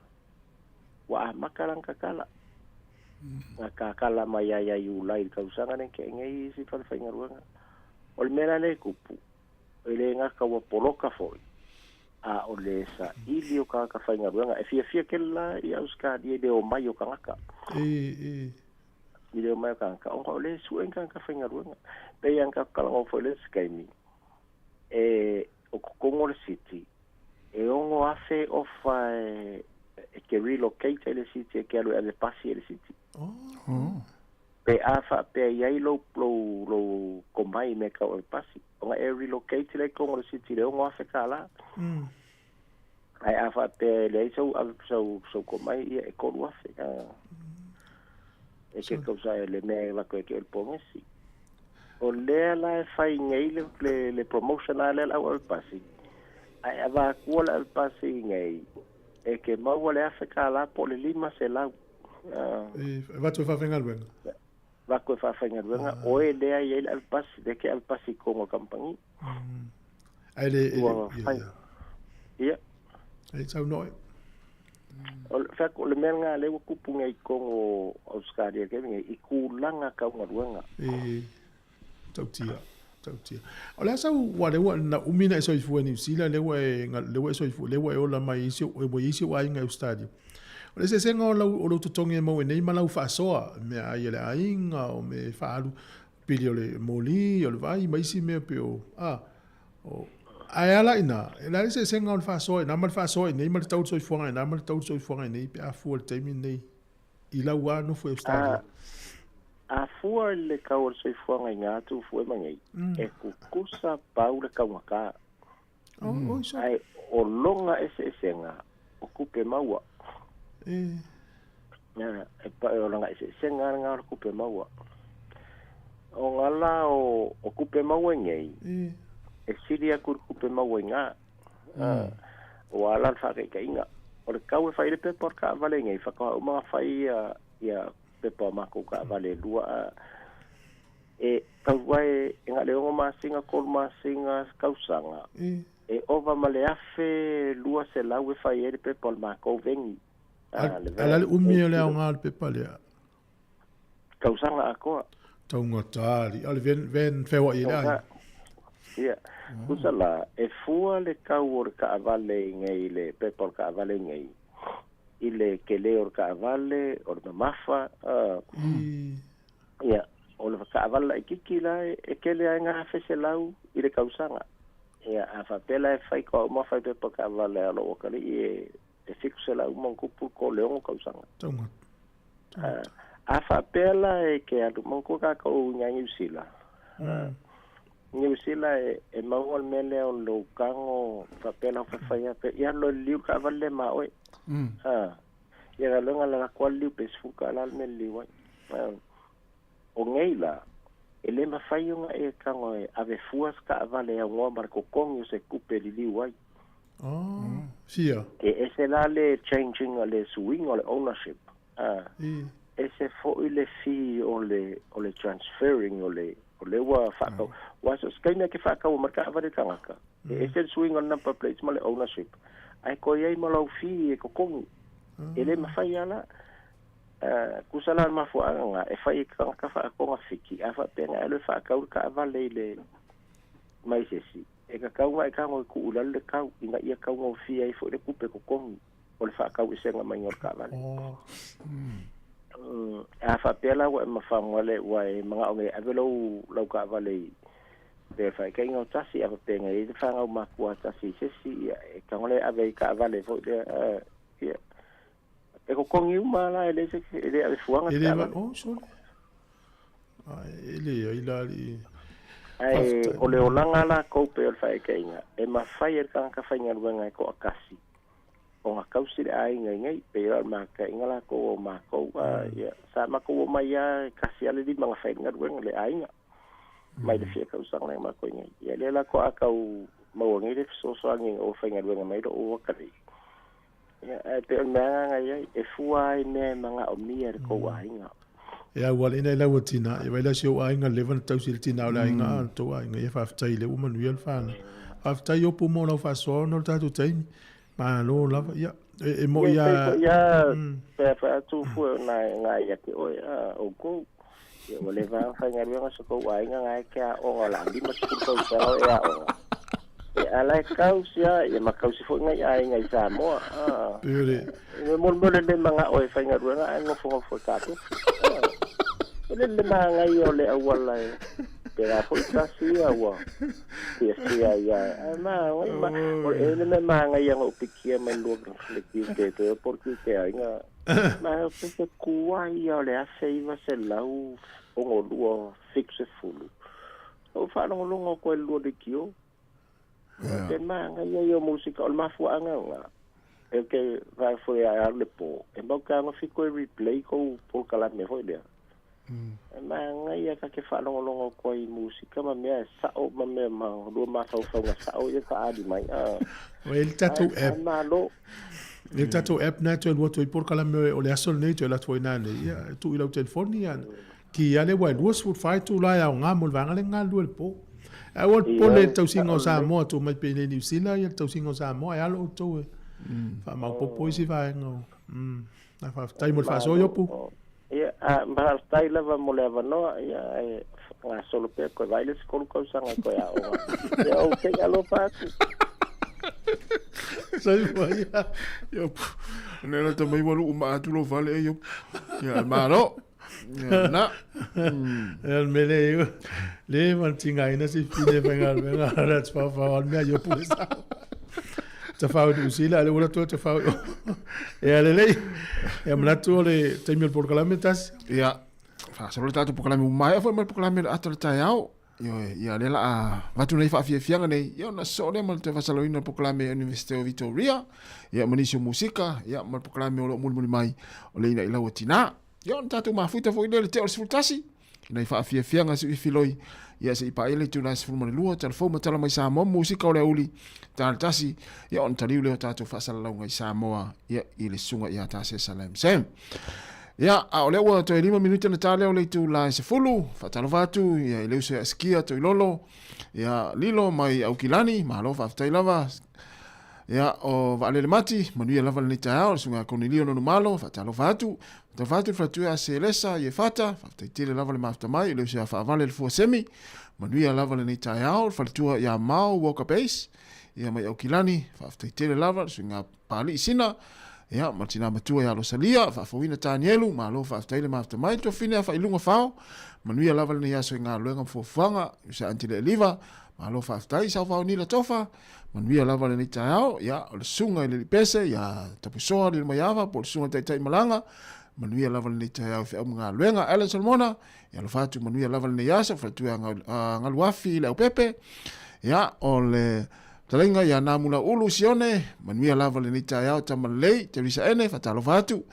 wa makalang kakala nga kakala mai ai ulai kausanga ne ke ngai si fa fa ngaruanga o le mera le kupu ele nga ka wa poloka foi a o le sa ili o ka fa ngaruanga e fia ke la i auska di de o mai o ka i de o mai ka o le su en ka fa ngaruanga pe yang ka kala o foi le skaimi e o Kongore City e ongo afe o fa e ke relocate le city ke alo le pasi le city pe afa pe ai lo komai me ka o pasi o e relocate le Kongore City le ongo afe kala ai afa pe le so komai e ko lo afe e ke cosa le me la ko ke el pomesi o le la fai ngai le promotion ale la o pasi ai ava kuola el pasi ngai e ke mau le Afrika la po le lima se la va tu fa venga luenga va ko fa venga luenga o e le ai el pasi de ke el pasi como campani ai le ia ai tau noi o fa ko le menga le ku punga i ko Australia ke ngai i kulanga ka nga luenga tautia o le sa wale wa na umina so ifu ni sila le we so ifu le we o la mai isi o isi wa inga ustadi o le se senga o lo tutonge mo nei malau fa soa me ai le ainga o me falu pili o le moli o le vai mai si me pe o o ai ala ina la se senga o fa soa na mal fa soa nei mal tau so ifu na mal tau so ifu nei pe a fu te mi nei ila wa no fu ustadi a fua le kau o soi fuanga i ngā tu fue mangai e kukusa pau le kau maka ai o longa ese ngā o kupe maua e pa o longa ese ngā ngā o kupe maua o ngala o kupe maua ngei e siri a kupe maua ngā o ala whake ka inga o le kau e whai le pepor ka vale ngei whakawa o mga whai ia pepa mako ka vale lua e kau wai nga le o masinga kol masinga kausanga e ova male afe lua se lau e fai ere pepa mako vengi ala le umi o le au ngā pepa lea kausanga akoa taunga tāri ale ven fewa i lai ia kusala e fua le kau o ka vale ngai le pepa ka vale ngai ile ke leo ka vale o le mafa ia o le ka vale kiki la e ke le nga fese lau ile kausanga ia a fa pela fai ko mo fai pe ka vale lo ka li e fixe la mo ko pu ko leo kausanga a whapela e ke atu mongko kākou ngā New Zealand. New Zealand e maua mele o lo kango whapela whawhaia pe ia lo liu ka wale ma oi. Ia ka longa la kua liu pe sifuka ala me liu ai. O ngeila, e le mawhaiunga e kango e ave fuas ka avale a ngoa marko kongi se kupe li liu ai. Sia. E se la le changing o le swing o le ownership. E se fo i le fi o le transferring o le wa whakau. Waso skaina ke whakau marka avare kangaka. E se swing on number plates ma le ownership. Ai ko iei ma lau fi e ko kongi. E le mawhai ala. Kusala mafuanga e fai kangaka whakakonga whiki. A whapenga alo whakau ka avale le mai se si. E ka kau mai ka ngoi ku ulal le kau. Inga ia kau ngau fi ai fo le kupe ko kongi. O le whakau i senga mai ngor ka avale. A whapela wa mawhamwale wa e mga onge avelou lau ka avale pe whai ka inga o tasi a whapenga e te whangau makua tasi sesi e ka ngole ave ka avale fo le e ko kongi umala e le se e le ave fuanga ka avale. Sorry. E le ai lali. Ai o le olanga la koupe o whai ka inga e mawhai e ka whainga ruenga e ko akasi. O ngā kausiri a ingai, pe ira maka ingala ko o mako, sa mako o mai a kasi ale di mga whainga ruenga le a inga. Mai le fia kausang na mako ingai. Ia le la ko a kau mawangi le fisosoangi o whainga ruenga mai do o wakari. Pe o mea ngai e fua i mea mga o mia re ko a inga. Ia wale ina ila watina, e waila si o a inga levan tausiri tina o la inga anto a inga, ia whaftai le umanu ia whana. Whaftai o pumo lau whasoa no tatu taimi. Ma lo lava ya e mo ya pe tu fu na ya ke o ko ye o le va fa nga nga so ko wa nga ka o la di ma ku ko sa ya o e ala kausia ye ma kausi fo nga ya nga Sāmoa pere mo le mga o fa nga nga ngo fo ka to le mga yo le awala pero fo kasi awa ya ma o ele me manga yang o pikia me lo reflective que porque que ainga ma se kuwa ya le afeiva se lau o lo successful o fa no lo ko lo de kio te manga yo música o ma fu anga e que vai foi a le po e ba ka no fico replay ko por kala me foi le ma ia ka ke whanongonongo ko i musika ma mea sao ma mea ma rua mātau whaunga sao ia ka adi mai o ele tatou app ele tatou app na tu elua tu i porkala me o le asol nei tu ela tu inane ia tu i lau telefoni an ki ale wa duas fut fai tu lai au ngā mo vanga le ngā lua le po a o po le tau singa o Sāmoa tu mai pe ne New Zealand ia tau singa o Sāmoa e alo o tau e wha mau popo isi vai ngau na wha tai mo le wha so yopu ia ma stai lava mo le vano ia nga solo pe ko vai le skolu ko sanga ko ya o ia o ke alo pa sai vai yo ne la tamai walu uma tu lo vale yo ya maro na el mele le mantinga ina si fine venga that's fa me yo pulsa te fau du sila le ora tu te fau e ale le e mlato le temel por calamentas ya fa solo tato por calame mai foi mal por calame ato tai au yo ya le la va tu nei fa fianga nei yo na so le mal te fa saloina por calame University of Victoria ya manisio musika ya mal por calame o mul mai o le ina ila watina yo tato ma fuita foi le te o sfutasi nei fa fianga si filoi ia se pa ele tu nas fuma lua telefon tala mai Sāmoa musika o le uli tal tasi ia on tali le tatu fa sala ngai Sāmoa ia ile sunga ia ta se salam sem ia a ole wa to 5 minuto na tale o le tu la se fulu fa talo vatu ia ile se skia to lolo ia lilo mai au kilani ma lo fa tai lava ia o vale le mati manuia lava le tao sunga konilio no malo fa talo vatu to fatu fratu a se lesa ye fata fa tele lava le mafta mai le se fa vale le fo semi manuia lava le tao fa tu ya mau walk base ia mai au kilani fa tele lava sunga pali sina ia martina matua ya lo salia fa foina tanielu ma lo fa tele mafta mai to fina fa ilunga fao manuia lava le ya so nga luenga fo fanga se antile liva ma lo fa tai sa fa ni la tofa manuia lava le tao ya o le sunga le pese ya tapusoa le maiava por sunga tai malanga manuia lava le tai au fe mga luenga Alan Salmona ya lo fatu manuia lava le yasa fatu ngaluafi le pepe ya o le talenga ya namula ulu sione manuia lava le tai au tamalei te risa ene fatalo fatu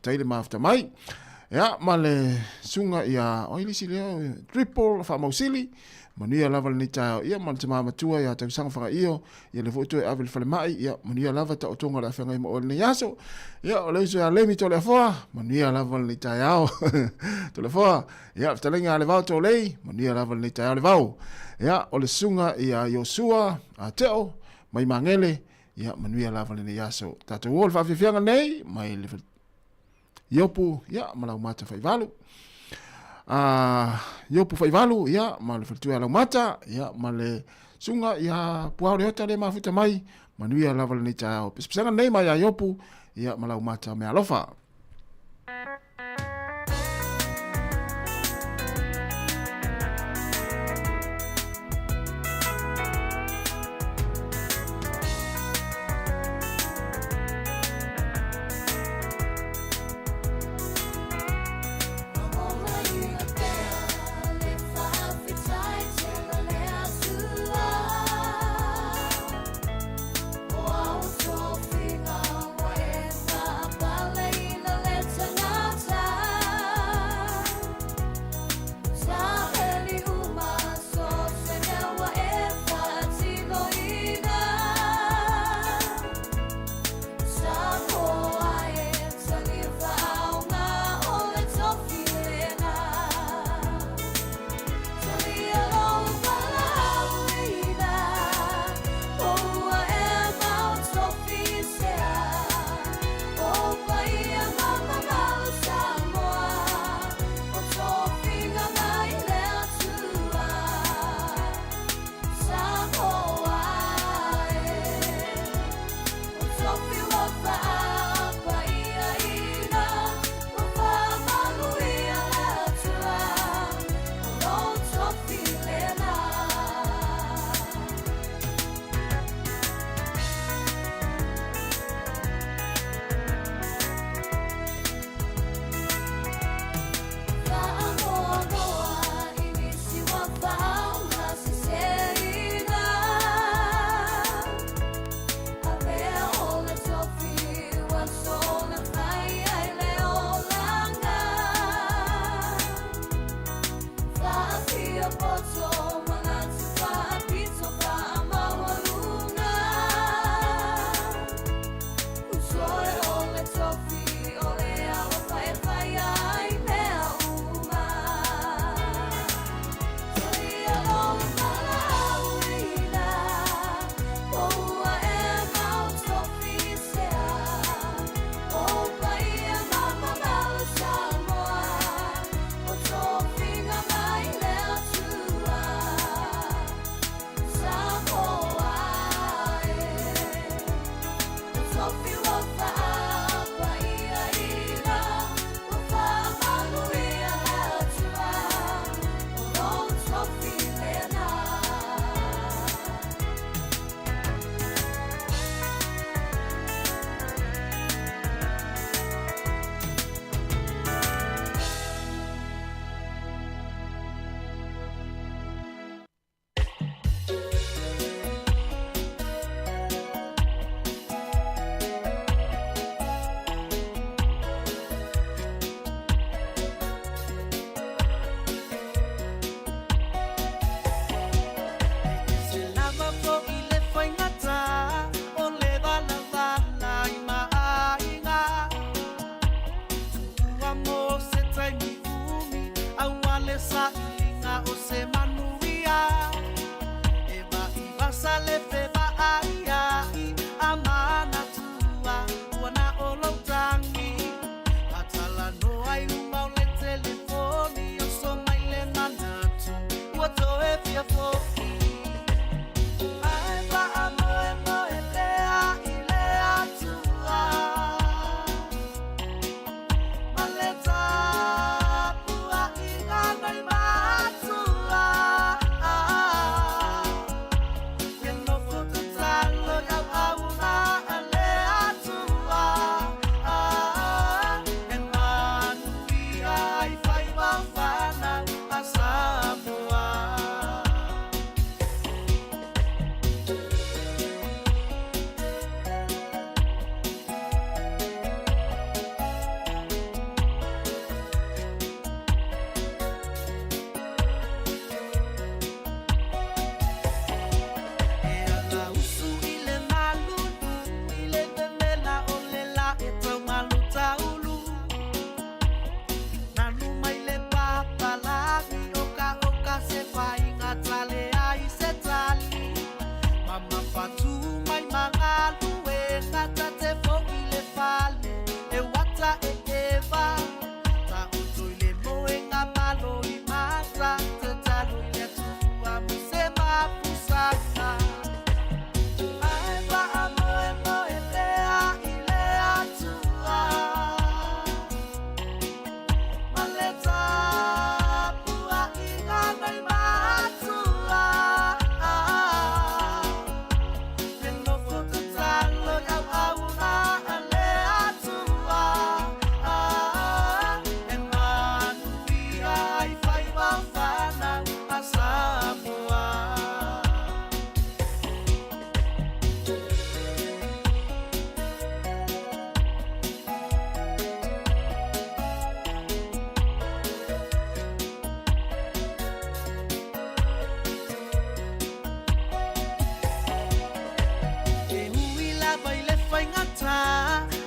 taile mafta mai ya male sunga ya oilisi le triple fa mausili manuia lava le tai ia man tama matua ya tau sanga fanga io ya le foto e avel fale mai ya manuia lava ta otonga la fanga mo le yaso ya o le so ya le mi to le foa manuia lava le tai au to le foa ya talenga le vau to le manuia lava le tai au le vau ya o le sunga ya Yosua a teo mai mangele ya manuia lava le yaso tatu wol fa fianga nei mai le Yopu ya malau mata fai valu Yopu fai valu ya male fatua lau mata ya male sunga ya puau le hota le mafuta mai manuia lava le tau pesanga nei mai ya Yopu ya malau mata me alofa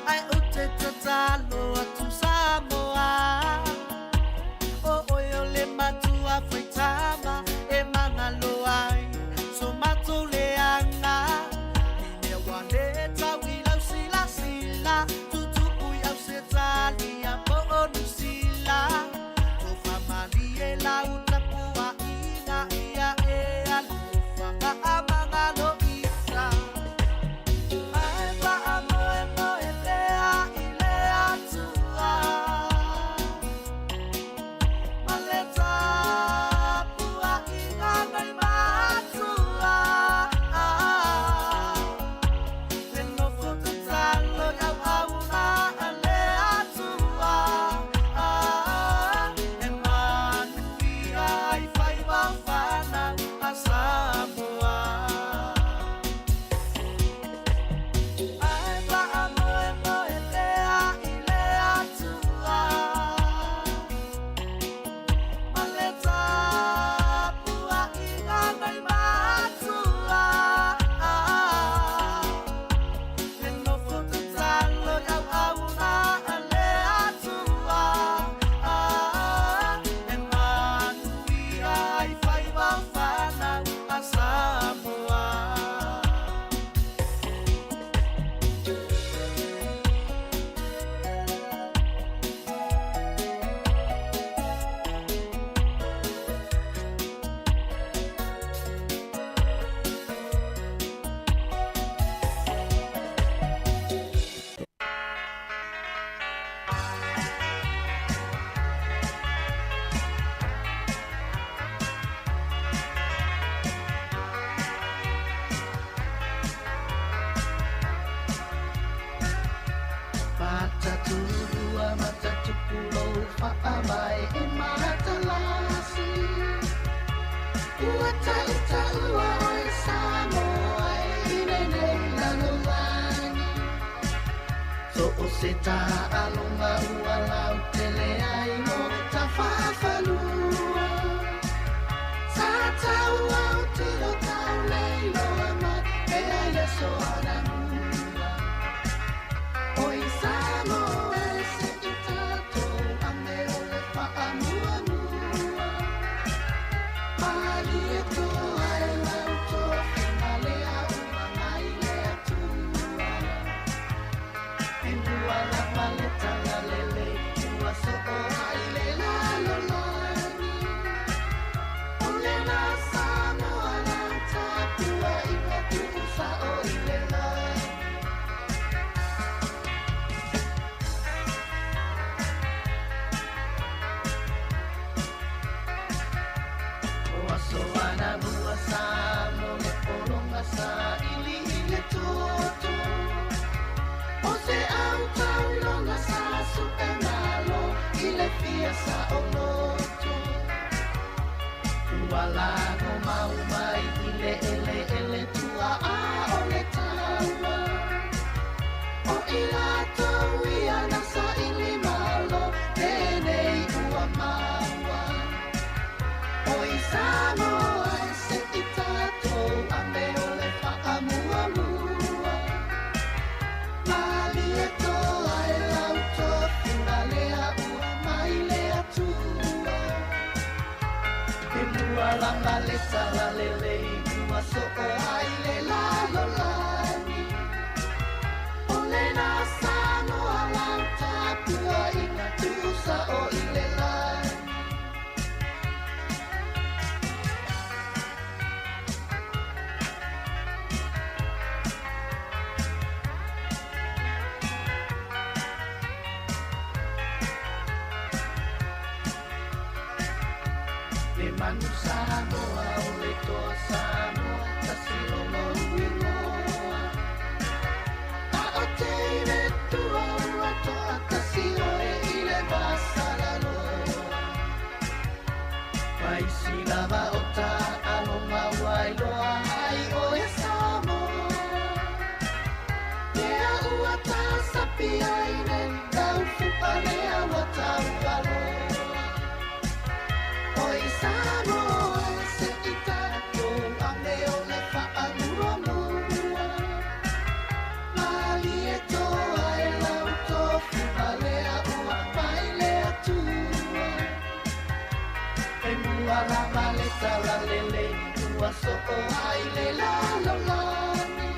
ai o te tatalo atu Sāmoa. O oi o le matua whaitama e mana loai, so mato le anga. Ni mea wane tau I lau sila sila, tutupu I au se tali a po onu sila. Ko whamali e lau tapua ina ia e alu, whanga a mga lo isa. La lesa la lele, so o ai le la lo la. manu Sāmoa o le toa Sāmoa tasi o mauingoa. A o te ire tua ua toa tasi o e i le masalaloa. Pai si lava o ta alonga wailoa ai o e Sāmoa. Ea ua ta sapi aine tau fupalea wa tau aloa. Oi Sāmoa se i tātou a meo le whaanua mua. Mali e toa e lau tofu malea ua mai lea tua. E mua la male tala lele ua soko ai le lalolani.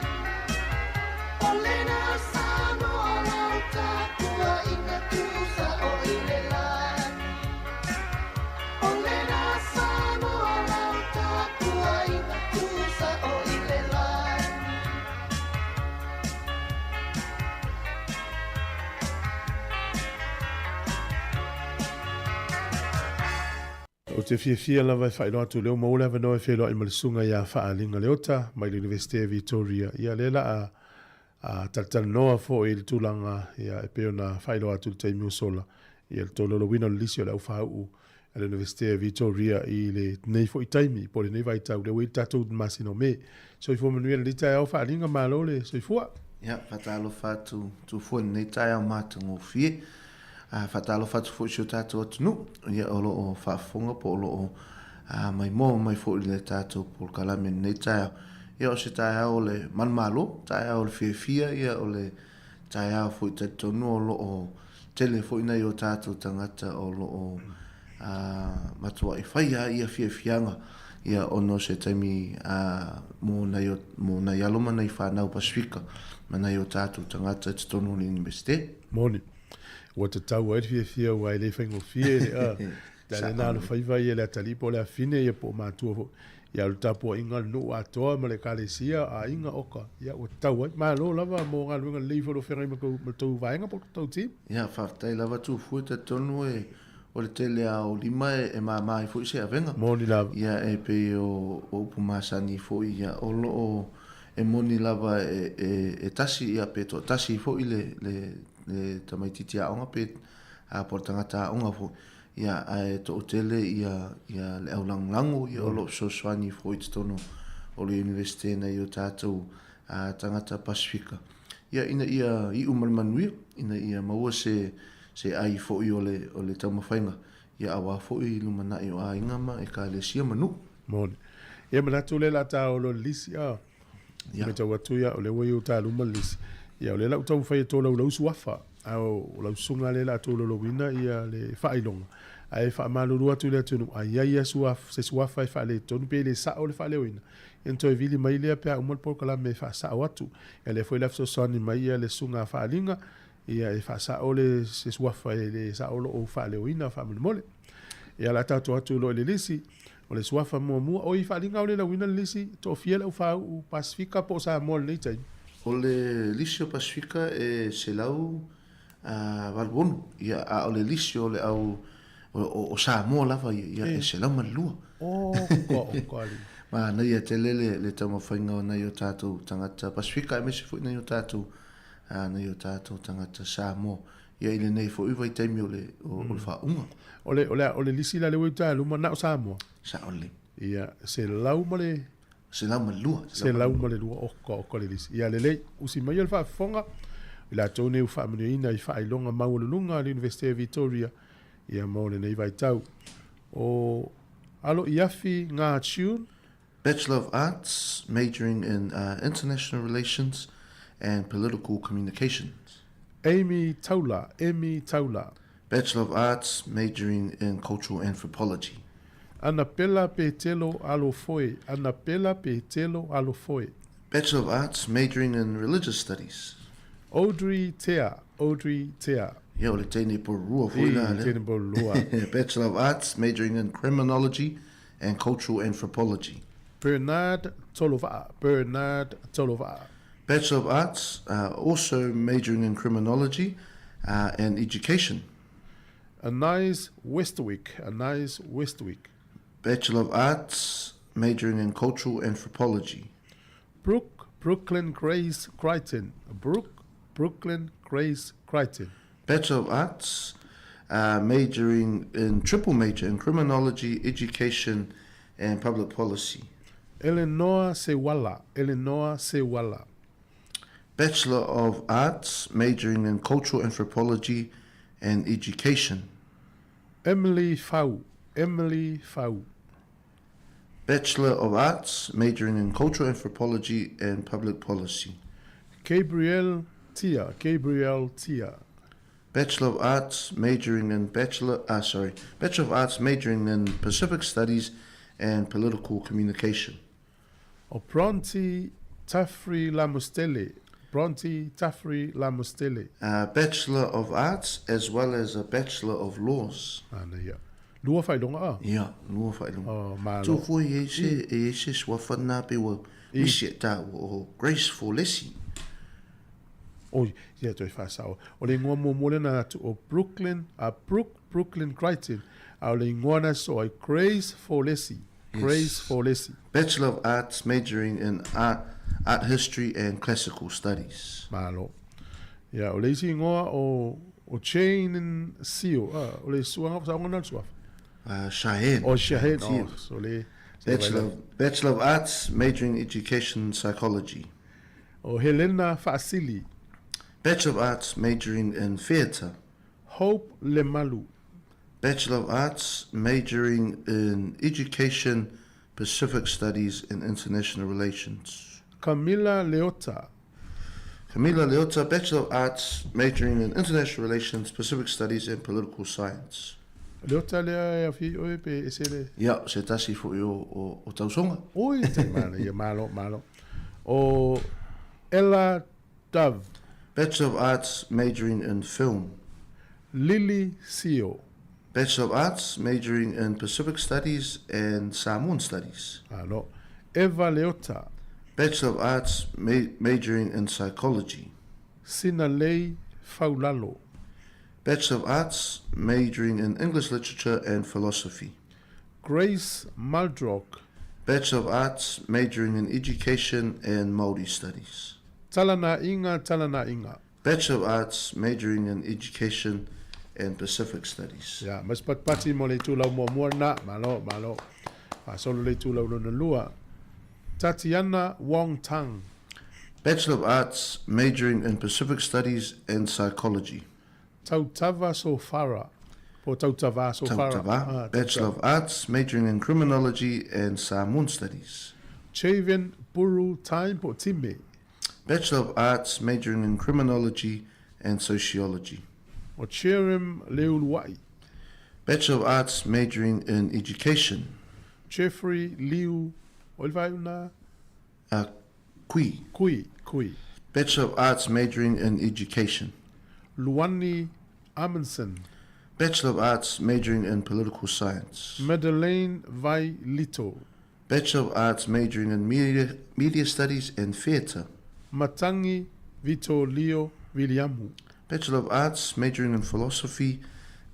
O lena Sāmoa lau tātua ina tusa o i le lani. O lena Sāmoa lau tātua ina tusa o i le lani. O te fia lava e whaino atu leo maule ava noe whelo i malisunga ia whaalinga leota mai le University of Victoria. Ia lela a tatana noa fo i le tūlanga ia e peo na whaino atu le taimi o sola. Ia le tōlolo wina le lisi o le au whau a le University of Victoria i le nei fo i taimi po le nei vai tau le wei tatou masino me. So i fo manuia le lita e au whaalinga malo le so i fua. Ia, whatalo whatu tu fua nei tai au mātungo fie. Whatalo whatu fo i sio tātou atunu. Ia olo o whaafonga po olo o mai mō mai fo i le tātou po kalame nei tai au. Ia o se tai au le manmalo, tai au le fia ia o le tai au fo i tatonu olo o tele fo i nei o tātou tangata olo o matua i whaia ia fianga. Ia ono se taimi mō nei aloma nei whanau Pasifika. Mana i o tātou tangata te tonu ni universite. Moni. Ua te tau ai fia ua ele whaingo fia. Tale nālo whaiwai e le talipo le awhine ia po mātua fo. Ia lu tapu a inga no atoa ma le kalesia a inga oka. Ia ua tau ai. Maa lo lava mō ngā luenga leifo lo whengai ma tau vaenga po tau tim. Ia whaftai lava tu fua te tonu e o le tele a o lima e mai fo i se avenga. Moni lava. Ia e pe o upu masani fo i ia o lo o e moni lava e tasi ia pe to tasi fo i le tamaititi a onga pe a portangata a onga fo. Ia e to tele ia le au lango ia o lo so swani fo i tono o le universite na i o tātou a tangata Pasifika. Ia ina ia i umarmanuia, ina ia maua se ai fo i o le taumawhainga. Ia awa fo i lumana i o a ingama e ka le sia manu. Moni. Ia manatu le la tā o lo lisi a. Me tau atuia o le wai o tā luma lisi. Ia o le lau tau whai tō lau suafa. O lau sunga le la tō lo wina ia le whailonga. Ai wha maluru atu le atunu. Ai ia se suafa e wha le tonu pe le sa o le wha le wina. Ento e vili mai lea pia umal polkala me wha sa o atu. Ia le fwoi lafso soni mai ia le sunga whaalinga. Ia e wha sa o le se suafa e le sa o lo o wha le wina wha mole. Ia la tatu atu lo le lisi. O le suafa mua o i whaalinga o le la wina le lisi. Tō fiela u wha u Pasifika po sa mole nei tai. O le lisi o Pasifika e se lau walbonu. Ia o le lisi o le au o Sāmoa lava ia e se lau malua. O ko ali. Ma nei a te lele le taumawhainga o nei o tātou tangata Pasifika e mese fui nei o tātou tangata Sāmoa. Ia ile nei fo iwa i taimi o le whaunga. O le lisi la le wita luma na o Sāmoa. Sa ole. Ia se lau male. Se lau malua. Se lau male lua o le lisi. Ia le lei usi mai al whaafonga. Ila tōne u whaamanuina i whaailonga maulunga le University of Victoria. Ia maule nei vai tau. O alo iafi ngā tune. Bachelor of Arts, majoring in International Relations and Political Communications. Amy Taula. Bachelor of Arts, majoring in Cultural Anthropology. Ana pela pe telo alo foi. Bachelor of Arts, majoring in Religious Studies. Audrey Tea. Ia o le teine po rua fui la. Teine po rua. Bachelor of Arts, majoring in Criminology and Cultural Anthropology. Bernard Tolova. Bachelor of Arts, also majoring in Criminology and Education. Anais Westwick. Bachelor of Arts, majoring in Cultural Anthropology. Brooklyn Grace Crichton. Brooklyn Grace Crichton. Bachelor of Arts, majoring in triple major in Criminology, Education, and Public Policy. Eleanor Sewala. Bachelor of Arts, majoring in Cultural Anthropology and Education. Emily Fau. Bachelor of Arts, majoring in Cultural Anthropology and Public Policy. Gabriel Tia. Bachelor of Arts, majoring in Bachelor of Arts, majoring in Pacific Studies and Political Communication. Bronte Tafri Lamustele. Bachelor of Arts as well as a Bachelor of Laws. Lua fai longa a? Yeah, lua fai longa. Oh, malo. Tu fo ye se swa fana pe wo ta wo graceful lesi. Oh, yeah, toi fa sao. O le ngua mo mole na tu o Brooklyn Crichton. A le ngua na so a graceful lesi. Bachelor of Arts majoring in art history and classical studies. Malo. Yeah, o le si ngua o chain and seal. O le suanga sa ngona suaf. Shaheen. So le Bachelor of Arts majoring in Education Psychology. O Helena Fasili. Bachelor of Arts majoring in Theatre. Hope Lemalu. Bachelor of Arts majoring in Education, Pacific Studies and International Relations. Camila Leota, Bachelor of Arts majoring in International Relations, Pacific Studies and Political Science. Leota lea fi oe pe esele. Ja, se tasi fo o tausonga. Oi, te mana, ia malo. O Ella Dove. Bachelor of Arts majoring in Film. Lily Seo. Bachelor of Arts majoring in Pacific Studies and Samoan Studies. Alo. Eva Leota. Bachelor of Arts majoring in Psychology. Sinalei Faulalo. Bachelor of Arts majoring in English Literature and Philosophy. Grace Maldrock. Bachelor of Arts majoring in Education and Māori Studies. Talana Inga. Bachelor of Arts majoring in Education and Pacific Studies. Ya, mas pati mo le tūlau mua na, malo. Solo le tūlau luna lua. Tatiana Wong Tang. Bachelor of Arts majoring in Pacific Studies and Psychology. Tautava Sofara. Bachelor of Arts majoring in Criminology and Samoan Studies. Chavian Buru Time po Time. Bachelor of Arts majoring in Criminology and Sociology. O Cherim Leulwai. Bachelor of Arts majoring in Education. Jeffrey Liu Olvauna. Kui. Bachelor of Arts majoring in Education. Luani Amundsen. Bachelor of Arts majoring in Political Science. Madeleine Vai Lito. Bachelor of Arts majoring in Media Studies and Theatre. Matangi Vito Leo Williamu. Bachelor of Arts majoring in Philosophy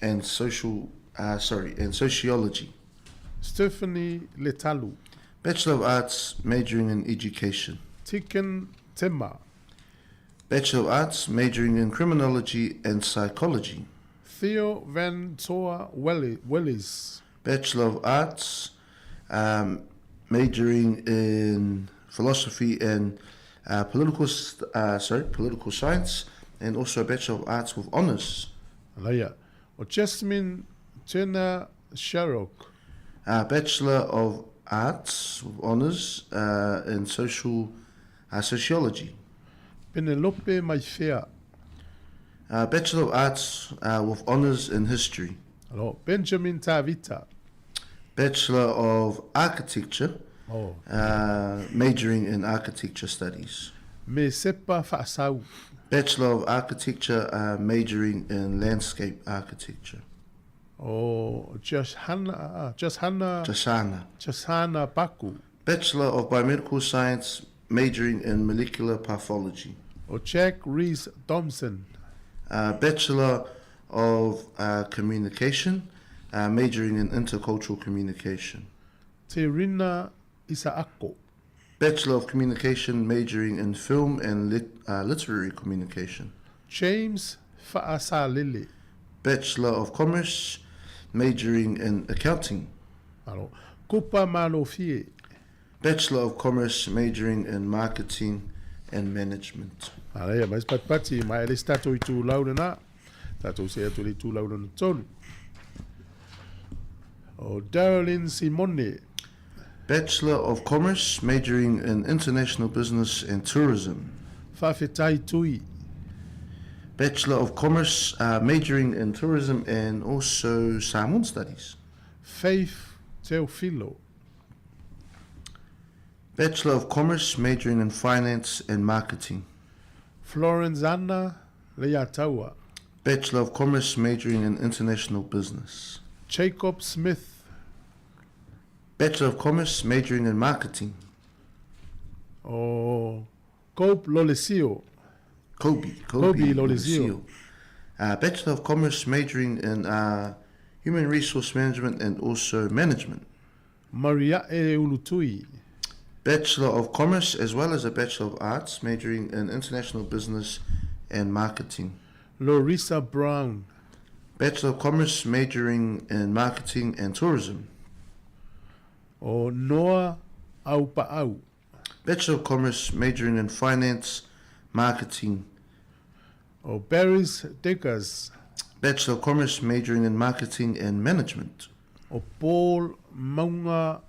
and Sociology. Stephanie Letalu. Bachelor of Arts majoring in Education. Tiken Tema. Bachelor of Arts majoring in Criminology and Psychology. Theo Van Toa Wellis. Bachelor of Arts majoring in Philosophy and Political Science, and also a Bachelor of Arts with Honours. Alaya. O Jasmine Tena Sharok. Bachelor of Arts with Honours in Sociology. Penelope Maifea. Bachelor of Arts with Honours in History. Hello. Benjamin Tavita. Bachelor of Architecture, majoring in Architecture Studies. Me sepa fasau. Bachelor of Architecture, majoring in Landscape Architecture. Jasana Paku. Bachelor of Biomedical Science, majoring in Molecular Pathology. Jack Reese Thompson. Bachelor of Communication, majoring in Intercultural Communication. Te Rina Isaako. Bachelor of Communication majoring in Film and Literary Communication. James Fa'asalele. Bachelor of Commerce majoring in Accounting. Alo. Kupa Malofie. Bachelor of Commerce majoring in Marketing and Management. Alea, mas patpati, mai ele stato I tu laurana. Tato se atu le tu laurana tonu. O Darlene Simone. Bachelor of Commerce majoring in International Business and Tourism. Fafetai Tui. Bachelor of Commerce majoring in Tourism and also Samoan Studies. Faith Teofilo. Bachelor of Commerce majoring in Finance and Marketing. Florenzana Leataua. Bachelor of Commerce majoring in International Business. Jacob Smith. Bachelor of Commerce majoring in Marketing. O Cope Lolesio. Kobe Lolesio. Bachelor of Commerce majoring in Human Resource Management and also Management. Maria Ulutui. Bachelor of Commerce as well as a Bachelor of Arts majoring in International Business and Marketing. Larissa Brown. Bachelor of Commerce majoring in Marketing and Tourism. O Noah Aupa'au. Bachelor of Commerce majoring in Finance, Marketing. O Barry's Dickers. Bachelor of Commerce majoring in Marketing and Management. O Paul Maunga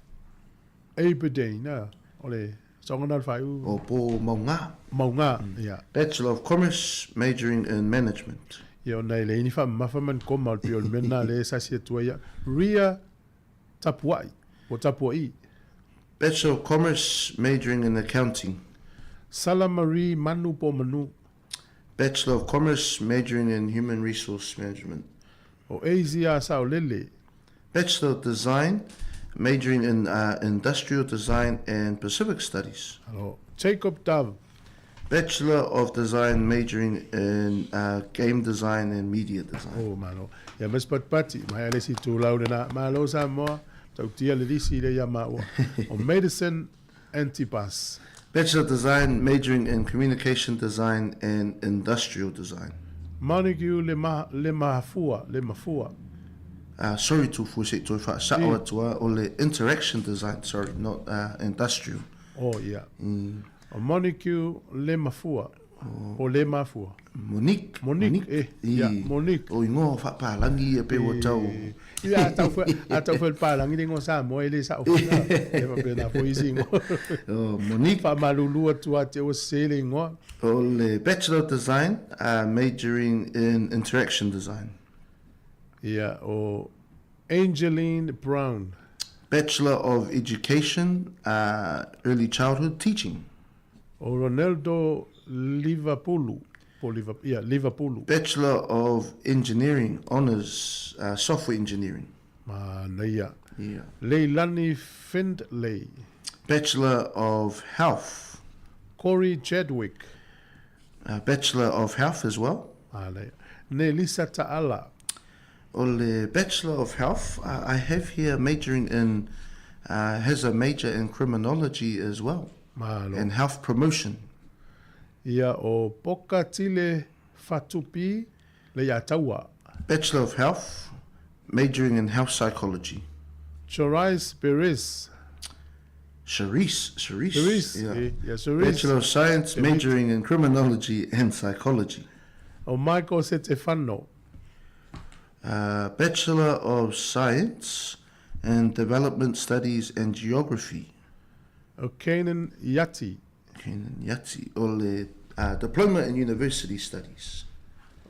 Aberdeen. Ole, songanal faiu. O Paul Maunga. Maunga, yeah. Bachelor of Commerce majoring in Management. Yo nei le ni fa mafaman ko mal piol mena le sa se toya. Ria Tapuai. O Tapuai. Bachelor of Commerce majoring in Accounting. Sala Marie Manu po Manu. Bachelor of Commerce majoring in Human Resource Management. O Asia Sao Lele. Bachelor of Design majoring in Industrial Design and Pacific Studies. Hello. Jacob Dove. Bachelor of Design majoring in Game Design and Media Design. Oh, mano. Ya mas patpati. Mai ale si tu laudena. Malo Sāmoa. Tau tia le disi le ya maua. O Medicine Antipas. Bachelor of Design majoring in Communication Design and Industrial Design. Montague le mafua. Sorry to fuse to fa sawa tua o le Interaction Design, sorry, not Industrial. Oh, yeah. O Montague le mafua. O le mafua. Monique. Yeah, Monique. O ingo fa palangi e pe o tau. Ia tau foi palangi dingo Sāmoa ele sa o fa. E va pena foi singo. Oh, Monique. Fa malulu atua te o sele ngo. O le Bachelor of Design majoring in Interaction Design. Yeah, o Angeline Brown. Bachelor of Education, Early Childhood Teaching. O Ronaldo Liverpool. Liverpool. Bachelor of Engineering, Honours, Software Engineering. Leia. Yeah. Leilani Findlay. Bachelor of Health. Corey Chadwick. Bachelor of Health as well. Leia. Nelisa Ta'ala. The Bachelor of Health, I have here majoring in, has a major in criminology as well. And health promotion. Ia o Pokatile Fatupi le Yatawa. Bachelor of Health, majoring in health psychology. Charis Beris. Charisse. Yeah, Charisse. Bachelor of Science, majoring in criminology and psychology. O Michael Setefano. Bachelor of Science and Development Studies and Geography. O Kanan Yati. O le Diploma in University Studies.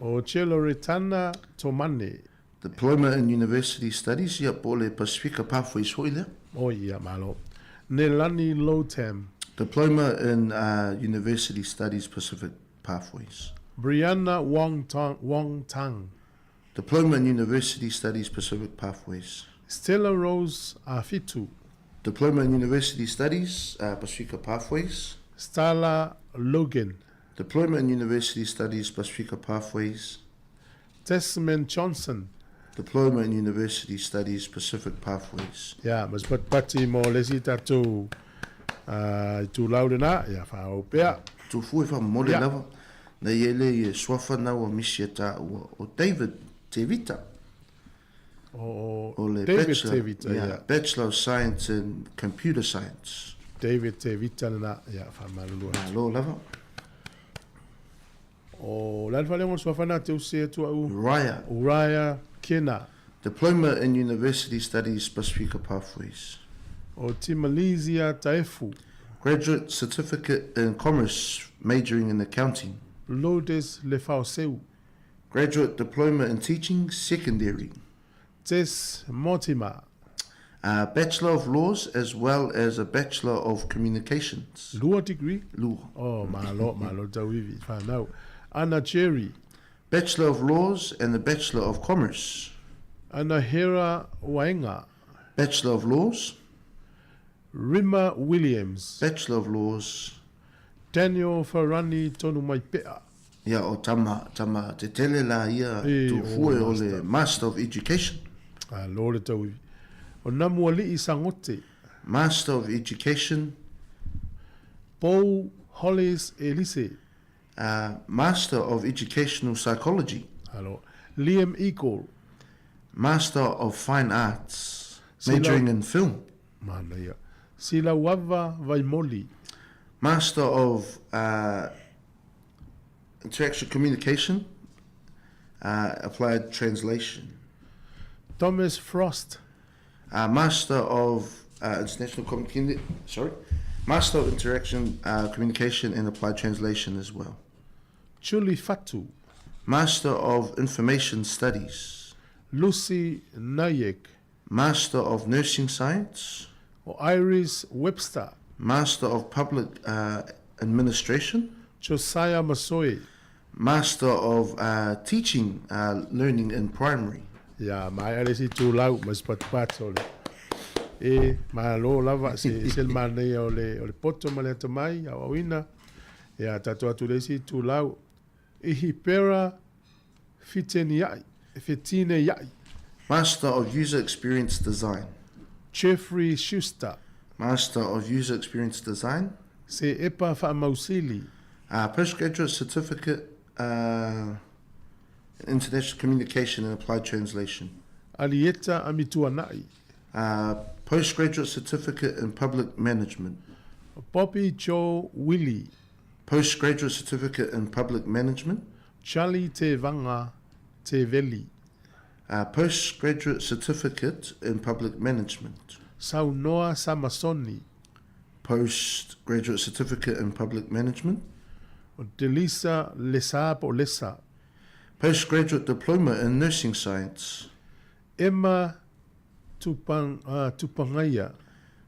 O Cheloritana Tomane. Diploma in University Studies, ia po le Pacifica Pathways hoi lea. Oh, ia malo. Nelani Lotam. Diploma in University Studies, Pacific Pathways. Brianna Wong Tang. Diploma in University Studies, Pacific Pathways. Stella Rose Afitu. Diploma in University Studies, Pacifica Pathways. Stella Logan. Diploma in University Studies, Pacifica Pathways. Testament Johnson. Diploma in University Studies, Pacific Pathways. Ia, mas pati mo lesi tātou tu laurena, ia whao pea. Tu fui wha mole lava. Na iele i swafa na wa misia ta o David Tevita. O David Tevita, yeah. Bachelor of Science in Computer Science. David Tevita na, ia whamalulua. Lo lava. O lalfa leo swafa na te use tu au. Uriah Kena. Diploma in University Studies, Pacific Pathways. O Timalizia Taefu. Graduate Certificate in Commerce, majoring in accounting. Lourdes Lefauseu. Graduate Diploma in Teaching, secondary. Tess Mortimer. Bachelor of Laws as well as a Bachelor of Communications. Law degree? Law. Oh, malo tawivi. Whanau. Anna Cherry. Bachelor of Laws and the Bachelor of Commerce. Anna Hera Waenga. Bachelor of Laws. Rima Williams. Bachelor of Laws. Daniel Farani tonu mai pea. Ia o tama te tele la ia tu fue o le Master of Education. Lore tawivi. O namu ali I sangote. Master of Education. Paul Hollis Elise. Master of Educational Psychology. Hello. Liam Eagle. Master of Fine Arts. Majoring in film. Mana ia. Sila Wava Vaimoli. Master of Interaction Communication. Applied Translation. Thomas Frost. Master of Master of Interaction Communication and Applied Translation as well. Chuli Fatu. Master of Information Studies. Lucy Nayek. Master of Nursing Science. Or Iris Webster. Master of Public Administration. Josiah Masoe. Master of Teaching Learning in Primary. Ya, mai alesi tu lau mas pat ole. Ma lo lava se sel mane ole poto male tamai au wina. Ya tatu atu lesi tu lau. Hipera fitine yai. Master of User Experience Design. Jeffrey Schuster. Master of User Experience Design. Se epa fa mausili. Postgraduate Certificate International Communication and Applied Translation. Alieta amituanai. Postgraduate Certificate in Public Management. Bobby Joe Willie. Postgraduate Certificate in Public Management. Charlie Te Vanga Te Veli. Postgraduate Certificate in Public Management. Saunoa Samasoni. Postgraduate Certificate in Public Management. Delisa Lesab or Lesa. Postgraduate Diploma in Nursing Science. Emma Tupangaya.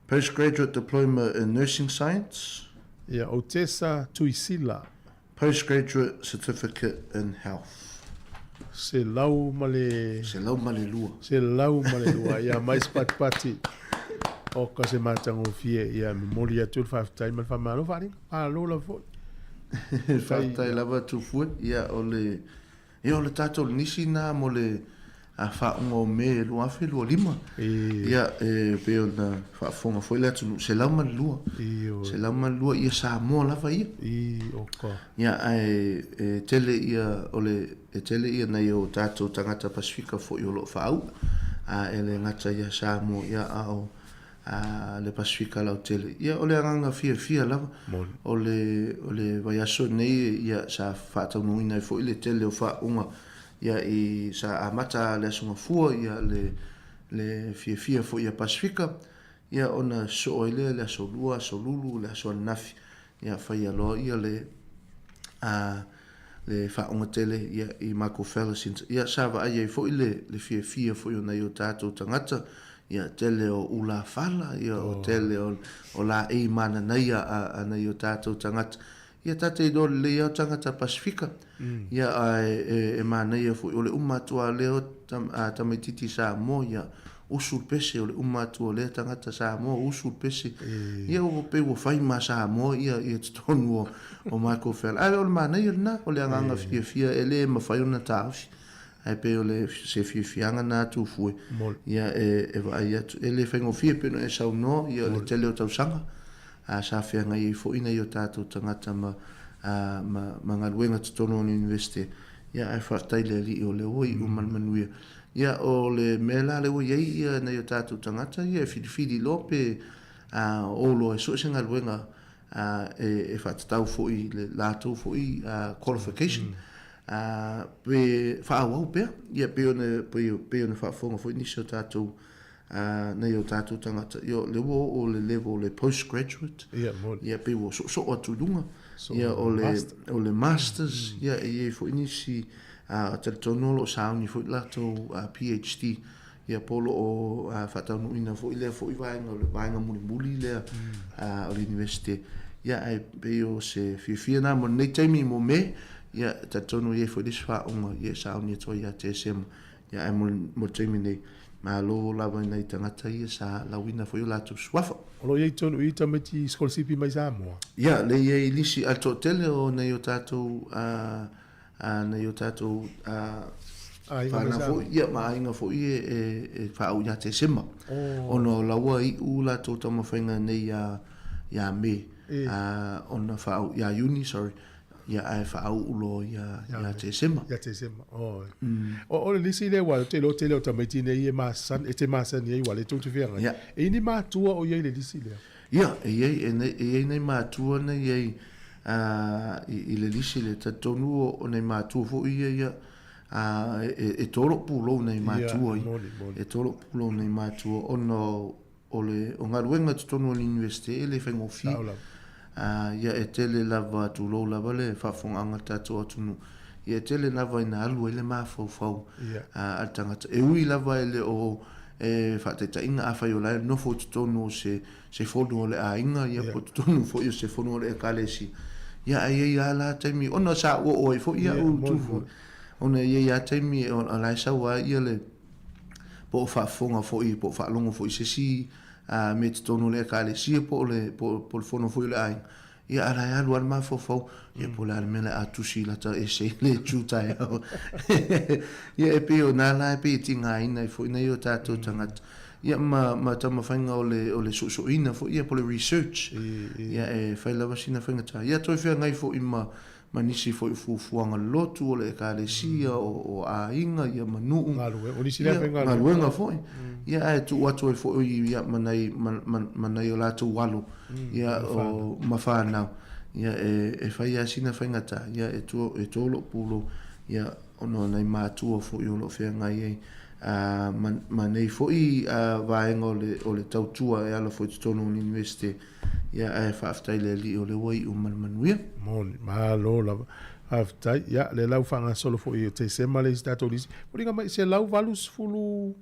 Postgraduate Diploma in Nursing Science. Yeah, Otesa Tuisila. Postgraduate Certificate in Health. Se lau male lua. Se lau male lua. Ia mais pati. O ka se matango fie ia memoria tu whaftai mal whamaro wharing. Lo la fo. Whaftai lava tu fuet. Ia ole tato nisi na mo le whaungo me lua whi lua lima. Ia peo na whaafonga foi le atu se lau man lua. Se lau man lua ia Sāmoa lava ia. Oka. Ia tele ia ole tele ia na o tato tangata Pasifika fo i olo whaau. Ele ngata ia Sāmoa ia ao le Pasifika lau tele. Ia ole aranga fia lava. Ole vai aso nei ia sa whaatau ina fo i le tele o whaunga. Ia i sa amata le asunga fua ia le fia fo ia Pasifika. Ia ona so oile le aso lua, so lulu, le aso nafi. Ia whai aloa ia le whaunga tele ia i Marco Fellas. Ia sa wa ai fo i le fia fo i o nei o tātou tangata. Ia tele o ula fala, ia o tele o la e mana nei a nei o tātou tangata. Ia tate i dole le au tangata Pasifika. Ia e mana ia fu o le umatua leo tamaititi Sāmoa ia usul pese o le umatua le tangata Sāmoa usul pese. Ia o pe o fai ma Sāmoa ia tonu o Marco Fel. Ai o le mana ia na o le anganga fia ele ma fai ona tāwhi. ai pe o le se fianga na tu fue ia e vai atu e le fengo fie pe no e sau no ia le tele o tau sanga a sa fianga i fo ina i o tātou tangata ma ngā ruenga tutono ni universite ia ai whaftai le li o le oi umanuia ia o le mela le oi ia na i o tātou tangata ia whidi lope o lo e so se ngā ruenga e whatatau fo i le lātou fo i qualification pe whaawau pea ia pe one whaafonga fo i nisi o tātou nei o tātou tangata ia le o le level le postgraduate ia pe o so atu lunga ia o le masters ia e fo i nisi talitonu lo sauni fo i latou PhD ia polo o whatau ina fo i lea fo i vaenga muli lea o l'universite ia ai pe o se fia na mo nei taimi mo me ia talitonu ia fo i nisi whaonga ia sauni atoa ia TSM ia ai mo taimi nei ma lo lava nei tangata ia sa lawina fo i latou swafa o lo iei tonu i tameti scholarship mai Sāmoa ia le iei lisi ato tele o nei o tātou nei o tātou whana fo ia ma inga fo i e whaau ia te sema ono laua i u latou tamawhainga nei ia me ona whaau ia uni sorry ia ai whaau ulo ia te sema ia te sema o le lisi le wa te lo o tamaiti nei e masan e te masan nei wa le tōtu whianga e ini mātua o iei le lisi le ia e iei nei mātua nei iei i le lisi le tatonu o nei mātua fo ia e toro pulo nei mātua e toro pulo nei mātua ono o ngā ruenga tatonu o l'universite e le whengofi ia e tele lava tu lo lava le whawhonganga tātou atunu ia e tele lava ina alu e le mawhau al tangata e ui lava e le o whateita inga a whai o lai nofo tutonu se whonu o le a inga ia po tutonu fo i se whonu o le e kalesi ia e ia la taimi ona sa o e fo ia u tufu ona ia taimi o lai sawa ia le po whawhonga fo i po whalongo fo i se si me tutonu le e kalesi po le whonu fo i le a inga ia ara ia luar ma fofo ia po la mele atusi la ta ese le chutai ia e pe o na la pe tinga ina fo ina yo tato tanga ia ma tama fanga o le so ina fo ia po le research ia e fai la vasina fanga ta ia toi fe ngai fo ima manisi fo fuanga lotu o le kalesia o a inga ia manu o nisi le fanga ngaluenga fo ia e tu watu fo ia manai o la tu walu ia o mafana ia e fai asina fanga ta ia e to lo pulo ia ono nei matu fo i lo fe ngai manei fo i vaenga o le tautua e ala fo tonu university ia e whaaftai le li o le wai o manuia. Moni, malo la whaaftai, ia le lau whanga solo fo i o te sema le stato lisi. Moringa mai se lau valus fulu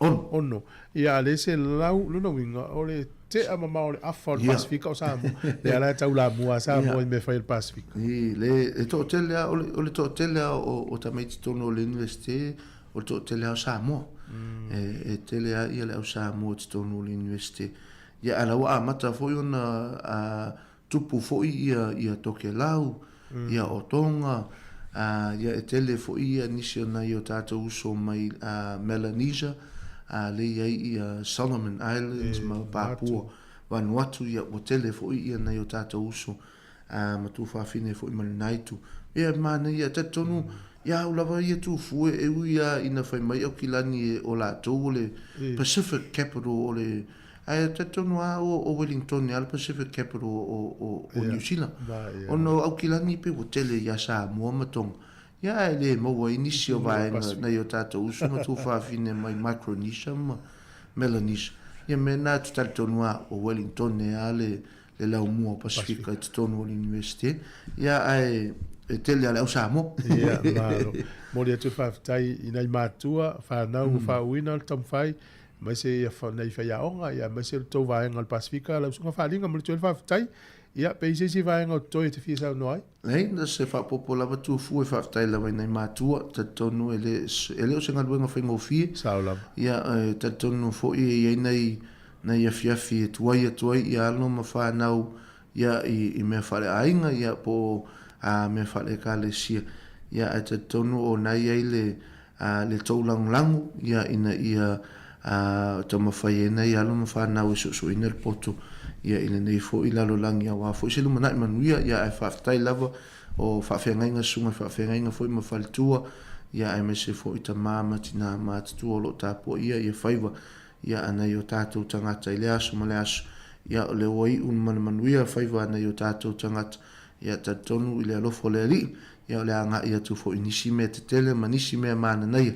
ono. Ia le se lau luna winga o le te amama o le afa o le Pasifika o Sāmoa. Le ala tau la mua Sāmoa i me whai le Pasifika. Le to telea o le to telea o tamaiti tono o le universite o le to telea o Sāmoa. E telea ia le au Sāmoa o tono o le universite. Ia ala wa mata foi ona tupu foi ia toke lau ia o tonga ia e tele foi ia nisi ona i o tātou uso mai Melanesia le ia Solomon Islands ma Papua Vanuatu ia o tele foi ia na i o tātou uso ma tu whawhine foi Manaitu ia mana ia tatonu ia ulawa ia tu fue e uia ina whai mai o kilani o la tau le Pacific Capital o le ai tatonu o Wellington al Pacific Capital o New Zealand ono au kilani pe o tele ia Sāmoa matong ia le mo wa inisio vai na yo tato uso ma tu fa fine mai Micronesia ma Melanesia ia mena tu tatonu o Wellington ale le lau mua Pacifica e tonu o l'universite ia ai e tele ale au Sāmoa ia malo mori atu whaftai ina i mātua whanau whauina al tamwhai mai se ia nei fai aonga ia mai se tau vaenga al Pasifika la usunga whalinga mo le tuel whaftai ia pe se si vaenga o toi te fia sau noai nei na se whapopo lava tu fu e whaftai lava nei mātua tatonu ele o se ngaluenga whaingo fie sau lava ia tatonu fo i nei a fiafi e tuai ia alo ma whanau ia i mea whare ainga ia po mea whare ka le sia ia tatonu o nei eile le tau langu ia ina ia tau mawhai e nei alo mawhanau e so ina le poto ia ina nei fo i lalo langi a wā fo i se luma nai manuia ia e whaftai lava o whawhengainga sunga whawhengainga fo i mawhalitua ia e mese fo i ta māma tina mātutua o lo tāpua ia whaiva ia anai o tātou tangata i le aso ma le aso ia o le wai un manuia whaiva anai o tātou tangata ia tatonu i le alofo le ali ia o le anga ia tu fo i nisi mea te tele ma nisi mea mana nei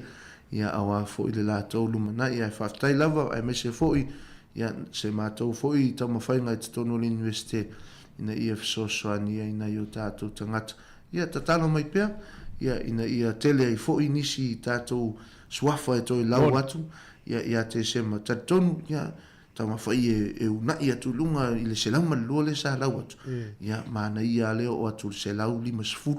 ia awa fo i le lātou lumana ia e whaftai lava e mese fo i ia se mātou fo i tau mawhainga i tatonu le universite ina ia fisosoani ia ina i o tātou tangata ia tatalo mai pea ia ina ia tele ai fo i nisi tātou suafa e toi lau atu ia te sema tatonu ia tau mawhai e unai atu lunga i le selau malua le sa lau atu ia mana ia leo o atu le selau 5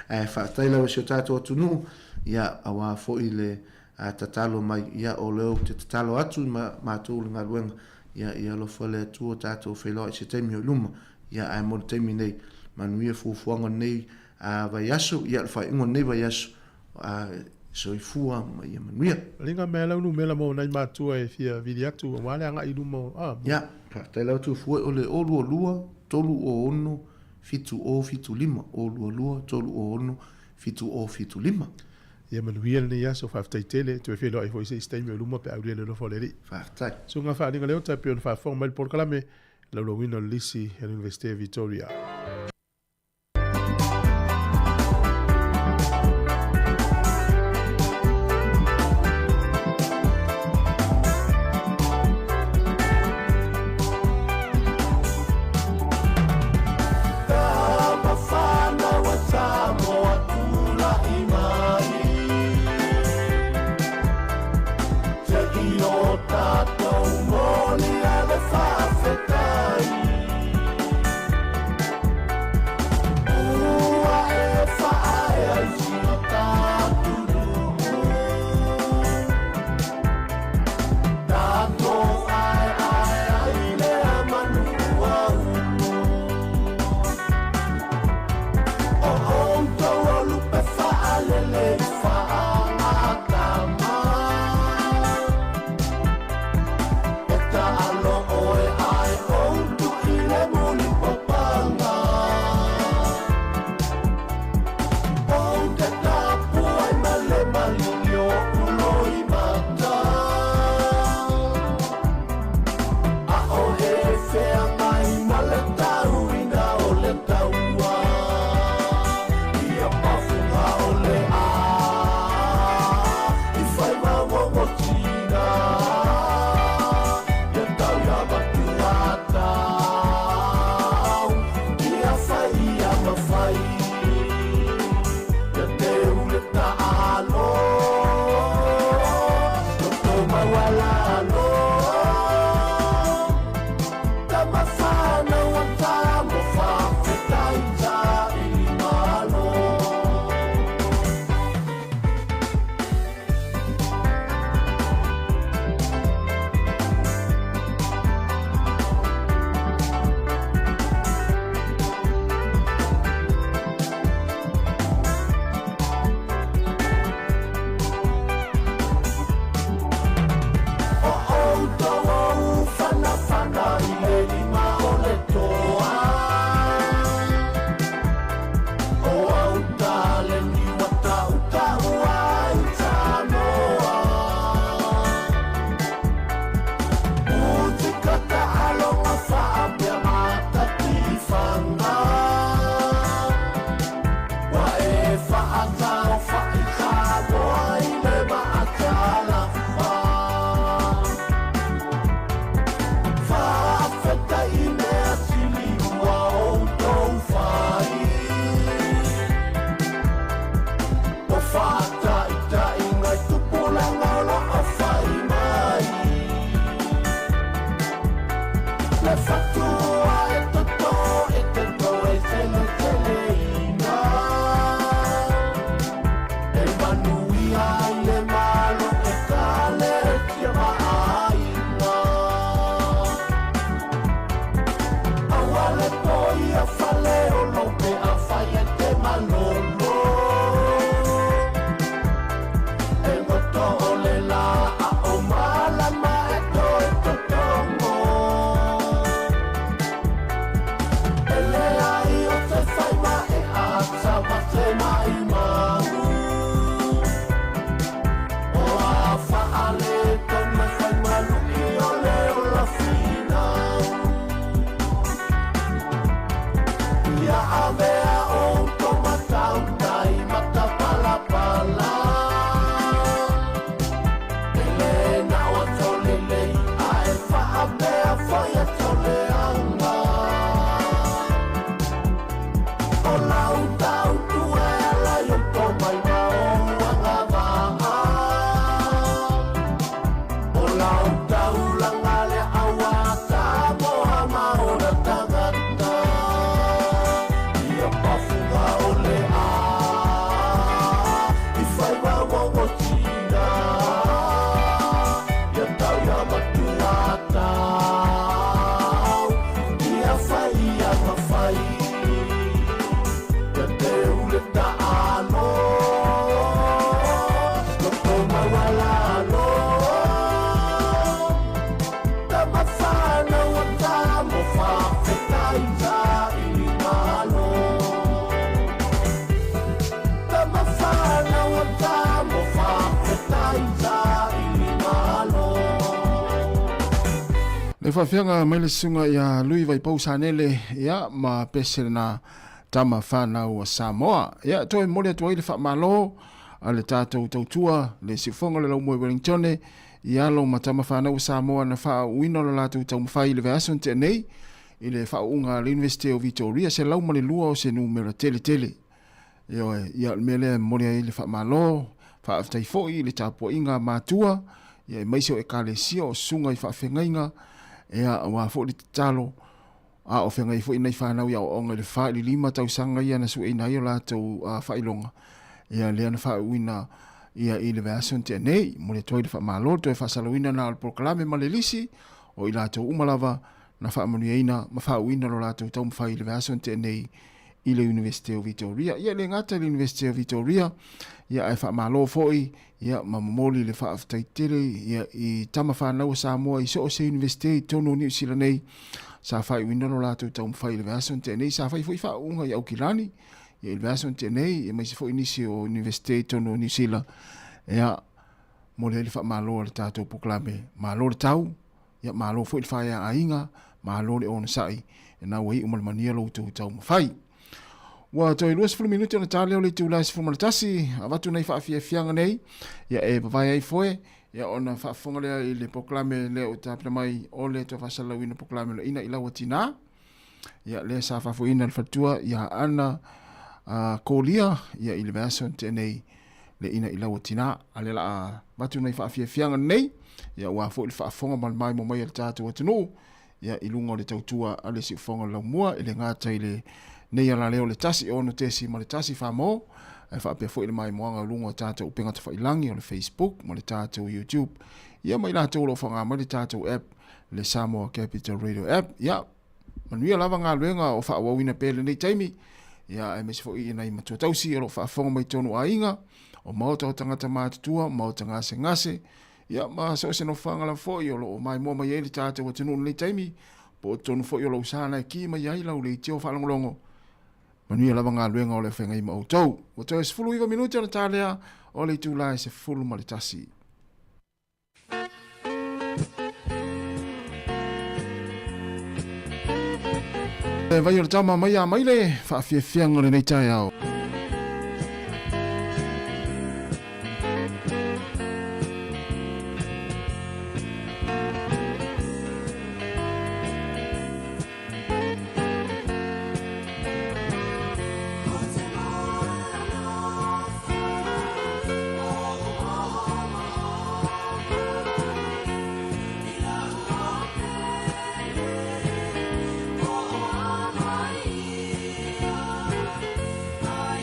e whaatai lau si o tātou atu nuu ia awa fo i le tatalo mai ia o leo te tatalo atu i mātou le ngaruenga ia lo fale atu o tātou wheloa i se teimi o luma ia ai mo teimi nei manuia fufuanga nei vai aso ia le whai ingo nei vai aso so i fua ma ia manuia. Linga mea lau nu mela mo nai mātua e fia vidi atu o wale anga i lumo. Ia, tai lau tu fua o le olu o lua, tolu o ono, fitu o fitu lima. Olu o lua, tolu o ono, fitu o fitu lima. Ia manuia le nei aso whaftai tele, tu e fia loa i fo i se istaimi o luma pe auria le lofo le ri. Whaftai. So ngā wha linga leo tai pio na whafong mai por kalame, lau lo wino lisi e Universite Victoria. Le whawhianga mai le sunga ia lui vai pau sanele ia ma pese na tama whanau a Sāmoa. Ia toi mole atua i le whamalo a le tātou tautua le sifonga le lau moe Wellingtone ia lo ma tama whanau a Sāmoa na wha uina lo lātou tau mwhai le veason te nei i le wha unga le University of Victoria se lau mani lua o se numera tele tele. Ia mele mole i le whamalo wha aftai foi i le tāpua inga mātua ia maisio e kālesia o sunga i whawhengainga ea wa fo di talo a o fenga i fo ina i whanau ia o onga le wha li lima tau sanga ia na su e nai o lātou whailonga ia lea na wha uina ia i le veason te nei mo le toi le wha malo toi wha salawina na al proklame ma le lisi o i lātou umalava na wha amanu eina ma wha uina lo lātou tau mwhai le veason te nei i le University of Victoria ia le ngata le University of Victoria ia e wha malo foi ia mamamoli le wha aftaitere ia i tama whanau a Sāmoa i so o se universite i tono New Zealand nei sa whai wina no lātou tau mwhai le veason te nei sa whai fwoi wha unga i Aukirani ia i le veason te nei ia mai se fwoi nisi o universite i tono New Zealand ia mo le wha malo le tātou poklame malo le tau ia malo fwoi le whai a inga malo le ona sai e nā wei umalmania lo tau mwhai. Wa toi luas 10 minuti ona tale o le tūlai se fumalatasi avatu nei whaafiafianga nei ia e pawai ai foe ia ona whaafonga lea i le poklame lea o tāpina mai o le toa whasalawina poklame lo ina i lawa tina ia lea sa whaafoina le whatua ia ana kōlia ia i le veason te nei le ina i lawa tina a le la watu nei whaafiafianga nei ia ua fo le whaafonga mai mo mai al tātou atunu ia i lunga o le tautua a le si ufonga lau mua i le ngāta i le nei ala leo le tasi ono tesi ma le tasi whamo e whaapea fo i le mai moanga lunga o tātou upenga te whailangi o le Facebook ma le tātou YouTube ia mai la tōlo whanga ma le tātou app le Sāmoa Capital Radio app ia manuia lava ngā luenga o whaawawina pēle nei taimi ia e mesi fo i nei matua tausi o lo whaafonga mai tonu a inga o maota o tangata mātutua maota ngase ngase ia ma so se no whanga la fo i o lo mai mua mai e le tātou a tenu nei taimi po tonu fo i o lo usana e ki mai ai lau le tio whalongolongo Manuia lava ngā luenga o le whenga i mautou. O toi se 10 minuti ana tālea o le tūlai se 10 ma le tasi. Vai o le tama mai a maile, whaafiafianga le nei tai au. I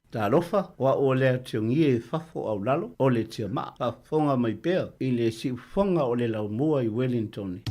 Ta lofa wa o le tiongie fafo au lalo o le tia maa pa fonga mai pea i le si fonga o le lau mua i Wellington.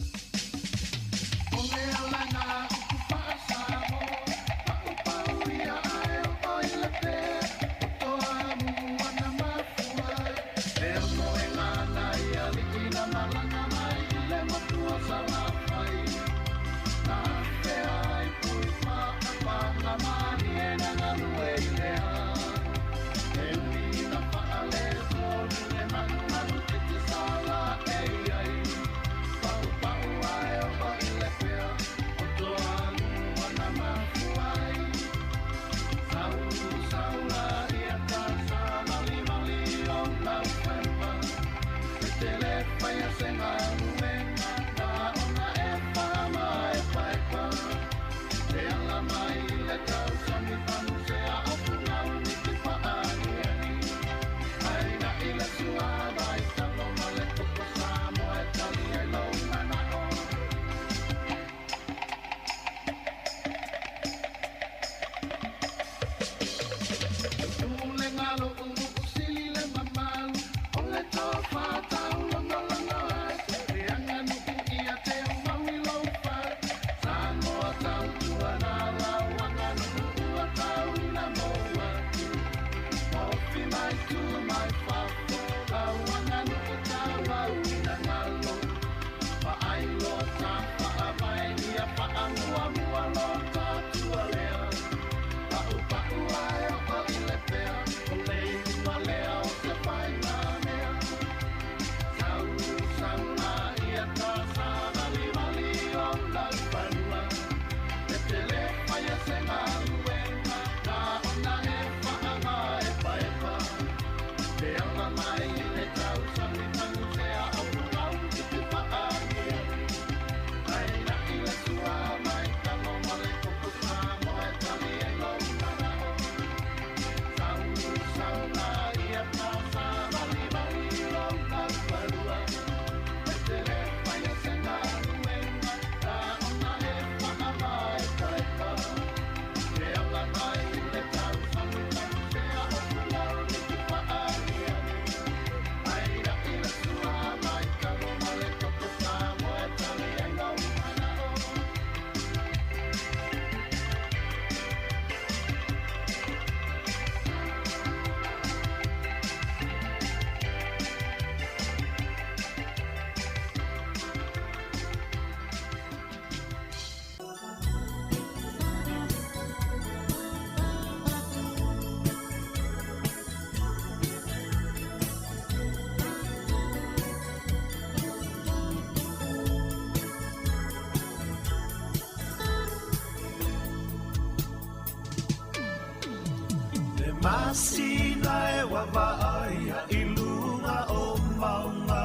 Masina e wawaaia I lunga o maunga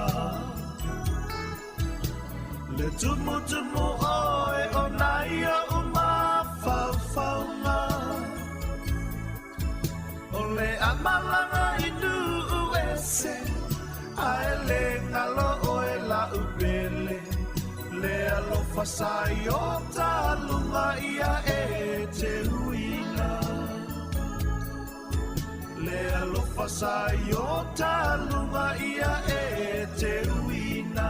Le tumu oe o naia o mawhawhaunga O le amalanga I nuu ese Ae le ngalo oe la upele Le alofa sai o talunga ia e te huina Le alofa sai o talunga ia e te uina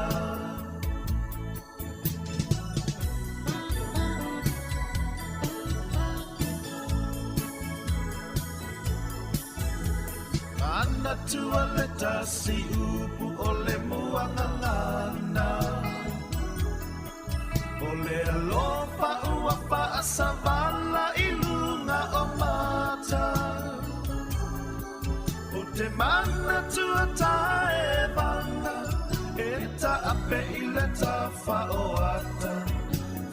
Ana tua le tasi upu o le muangangana O le alofa ua whaasavala I lunga o mata Te mana tua tae vanga E ta ape I le ta whaoata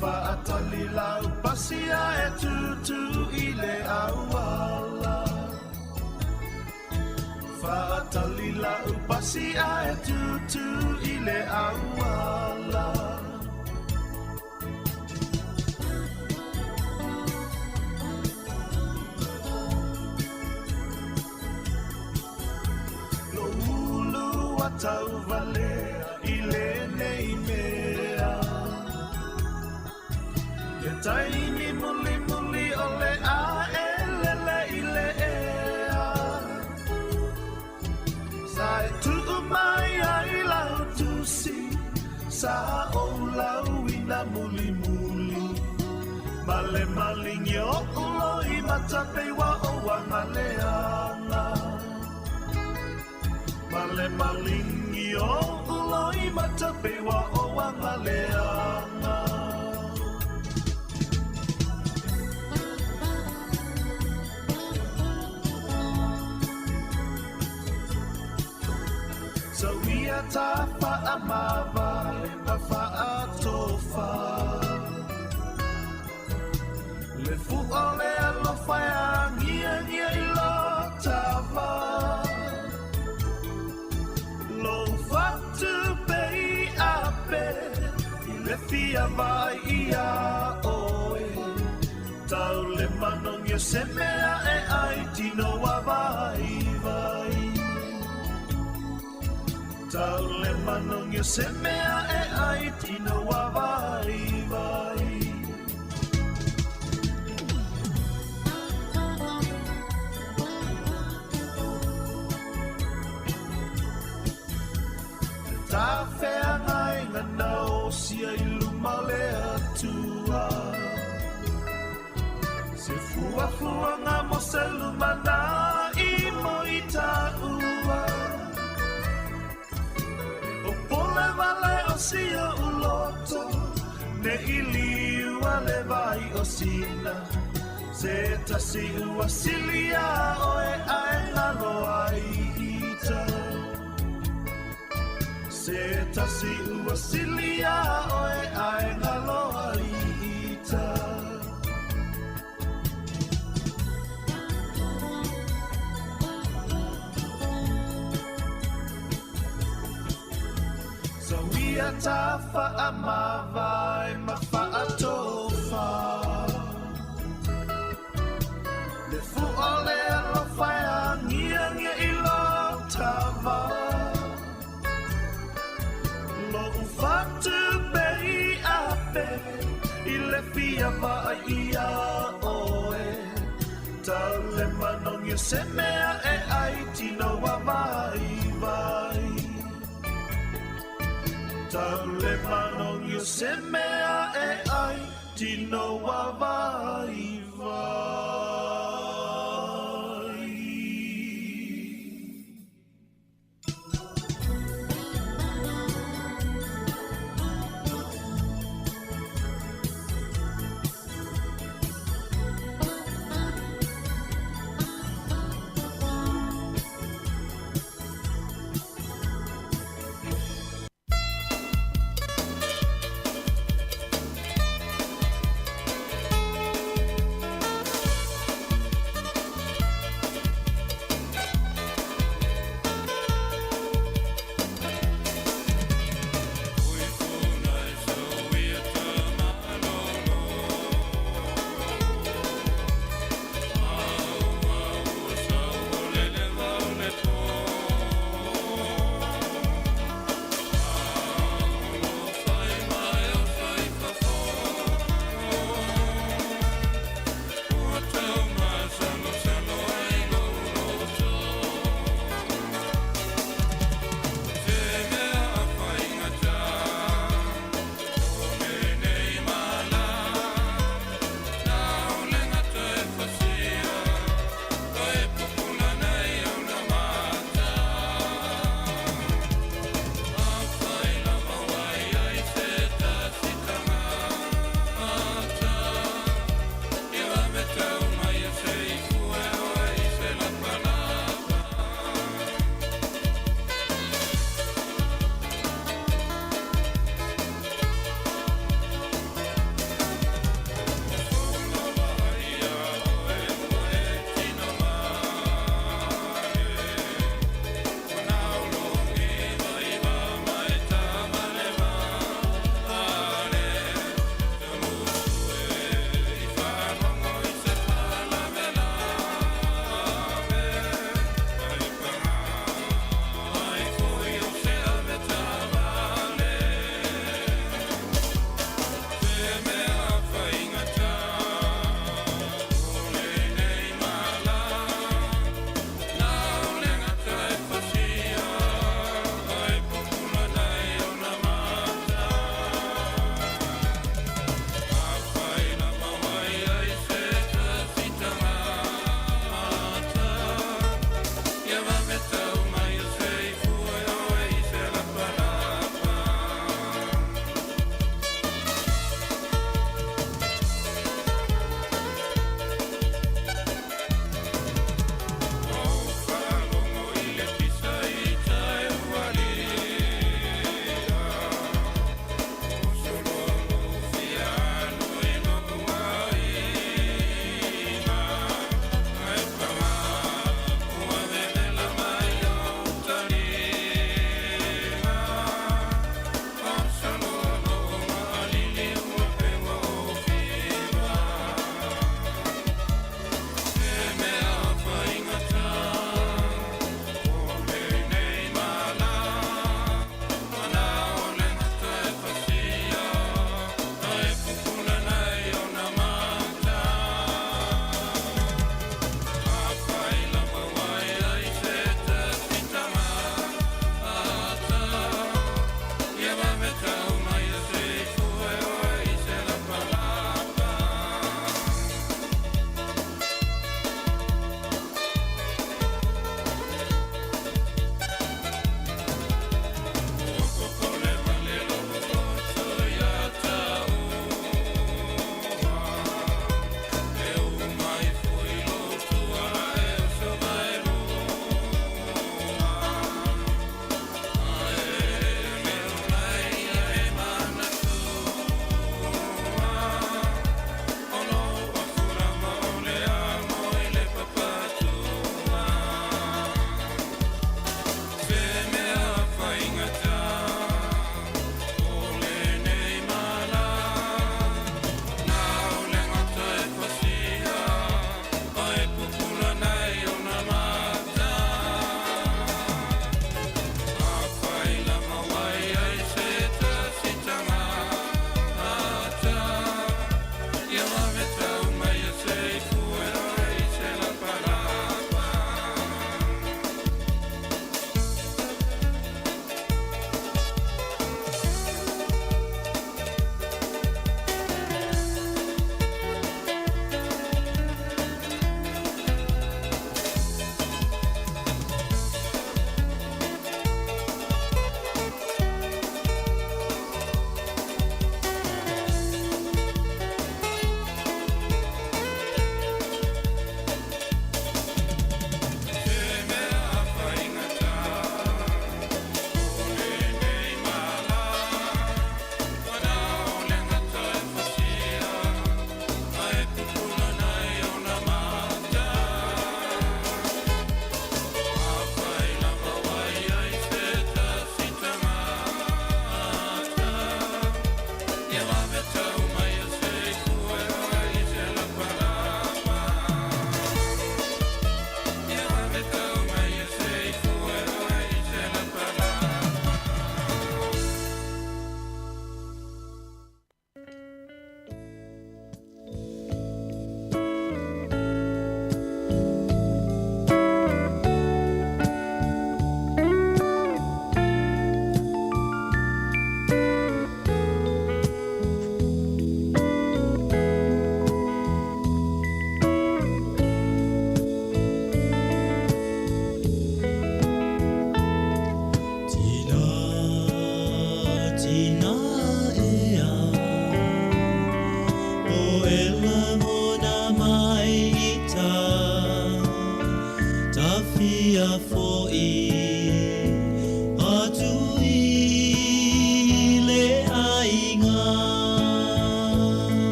Whaatali lau pasia e tutu I le awala Whaatali lau pasia e tutu I le awala Tau valea I le nei mea Le taini muli muli o le a e lele I le e muli muli Male malingi o ulo I matape wa o wangaleanga Male malingi o ulo I matape wa o wangaleanga So we are tafa amava Tafa atofa Le fu ole alofa ya ngia ilo tava Lo fatu pei ape Ile fia vai ia oe Tau le manong yo semea e ai tino wa vai vai Tau le manong yo semea e ai tino wa vai vai Ta whea ngai ngana o sia I luma le atua Se fua ngā mo se luma nā I mo I ta ua O pole wale o sia uloto Ne I liua le vai o sina Se tasi ua silia o e ae ngalo ai ita Se tasi ua silia oe ae ngaloa ita So ia tafa amava e mawha atofa Le fu ole alofa e ngia I lo tava Lo ufatu bei ape I le fia vai ia oe Tau le manong yo semea e ai tino wa vai vai Tau le manong yo semea e ai tino wa vai vai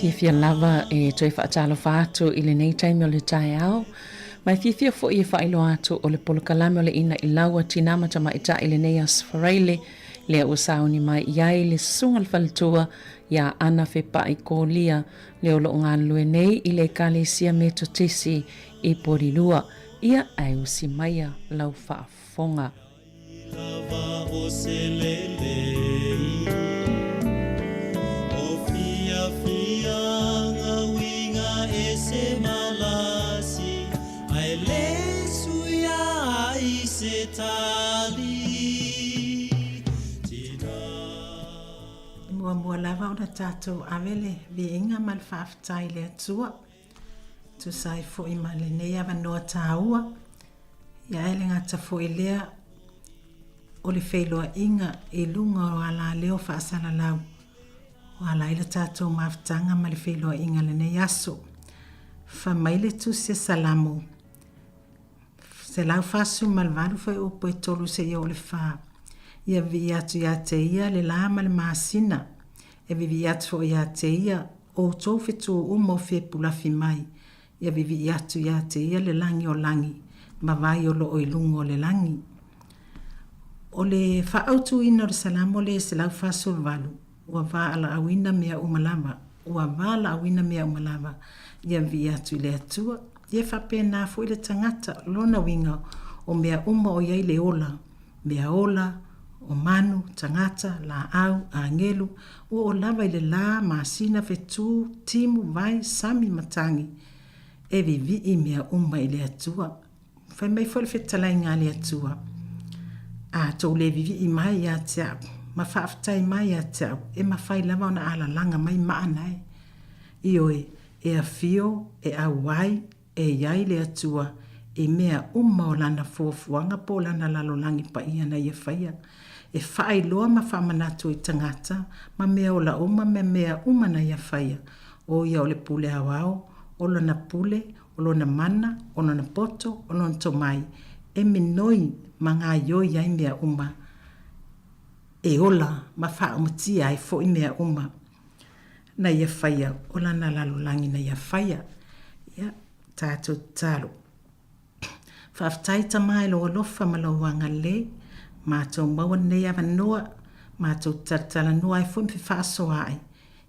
Fia lava e toi whaatalo whātu i le nei taimi o le tae au. Mai fia fo i whailo atu o le polokalame o le ina i laua tinama tama ita i le nei asfareile lea ua sauni mai iai le sunga le whalitua ia ana whepa i kōlia leo lo ngā lue nei i le kalesia me totisi i porirua ia ai usi maia lau whaafonga. Lava o se lelei o fia ngā winga e se malasi ai le suia ai se tali Mua lava o na tātou awele vi inga mal whaaftai le atua tu sai fo i ma le nei awa noa tāua ia ele ngata fo i lea o le whailoa inga i lunga o ala leo whaasala lau o ala ila tātou maafutanga ma le whailoa inga le nei aso wha maile tu se salamu se lau whaasu malvaru whai o poe tolu se ia o le whaa ia vi atu ia te ia le lama le maasina e vi atu ia te ia o tō whetu o umo whe pulafi mai ia vi atu ia te ia le langi o langi ma vai o lo o ilungo le langi o le whaautu ina o le salamo le se lau whaasu valu ua vā ala awina mea umalava ua vā ala awina mea umalava ia vi atu le atua ia whape nā fu i le tangata lona winga o mea uma o iai le ola mea ola o manu, tangata, la au, a ngelu, o lava i le la, masina, fetu, timu, vai, sami, matangi, e vivi i mea uma i le atua. Whai mai fwale whetalai ngā le atua. A tau le vivi i mai ia te au, ma whaaftai mai ia te au, e ma whai lava o na ala langa mai maanai. I oe, e a fio, e a wai, e iai le atua, e mea uma o lana fuafuanga po lana lalolangi pa ia na ia whaia. E whaai loa ma whamanatu i tangata, ma mea o la uma me mea uma na ia whaia. O ia o le pule awao, o lana pule, o lana mana, o lana poto, o lana tomai. E minoi ma ngā ioi ai mea uma. E ola ma wha umatia ai fo i mea uma. Na ia whaia, o lana lalolangi na ia whaia. Ia, tātou tālo. Whaaftai tamai lo alofa ma lo wanga le, mātou maua nei awa noa, mātou taratala noa ai fwim whiwhaaso ai.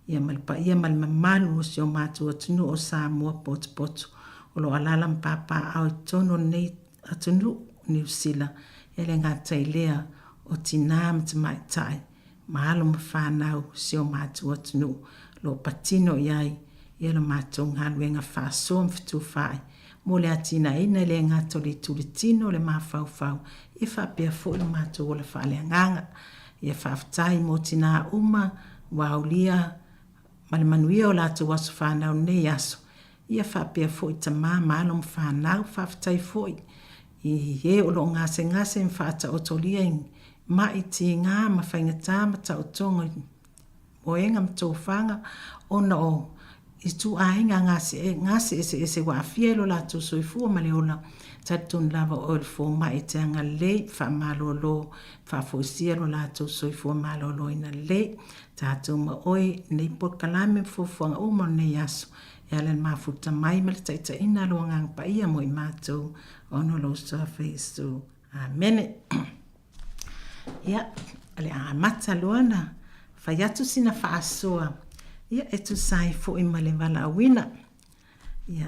Ia malpa ia malmamalu o si o mātou atunu o Sāmoa potu. O lo alala mpapa au tono nei atunu New Zealand. Ele ngā tailea o tina mtamai tai. Mahalo mawhanau si o mātou atunu. Lo patino iai, ia lo mātou ngāluenga whaaso mfitu whai. Mo le atina ina le ngato le tulitino le mawhauwhau. Ia whapea fo le mātou o le whale nganga. Ia whaftai mo tina uma, waulia, male manuia o lātou wasu whanau nei aso. Ia whapea fo i tamā mālo mwhanau whaftai fo i. I he o lo ngase mwhata o tolia ing. Ma i ti ngā mawhaingata mata o tonga. O enga mtōwhanga o na o. I tu ainga ngase ese wa fielo la tu soifua maleola tatun lava oil fo mai te anga le fa malolo fa fosia lo la tu soifua malolo ina le tatu ma oi nei por kalame fo fo o mo nei aso e ale mafuta mai mal taita ina lo ngang pa ia mo i mato ono lo surface to amen ya ale a mata loana fa yatu sina fa asoa. Ia e tu sai fo i male wala awina. Ia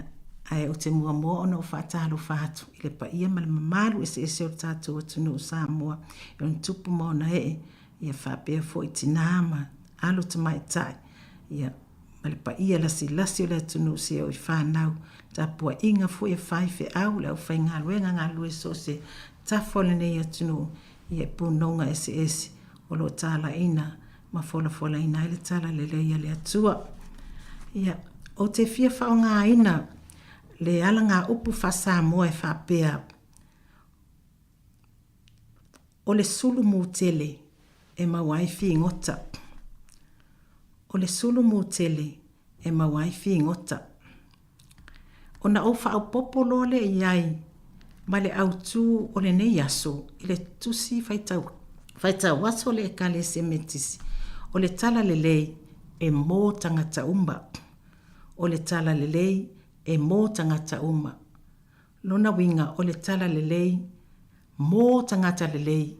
ai o te mua moa ono o whaatalo whaatu. I le pa ia male mamaru ese o tātou atunu o Sāmoa. I on tupu mo na e. Ia whapea fo i tinama. Alo te mai tai. Ia male pa ia lasi o le atunu se o i whanau. Tapua inga fo i whaife au le au whai ngā ruenga ngā lue so se. Tafole nei atunu. Ia punonga ese. O lo tāla ina. Ma fola ina ele tala le ia le atua. Ia, o te fia whao ngā ina, le ala ngā upu wha Sāmoa e whapea. O le sulu mūtele e mawaifi ngota. O le sulu mūtele e mawaifi ngota. O na o whao popolo le iai, ma le autu o le nei aso, i le tusi whaitau waso le kale se metisi. O le tala le lei e mō tangata umba. o le tala lelei e mō tangata uma. Lona winga o le tala lelei mō tangata lelei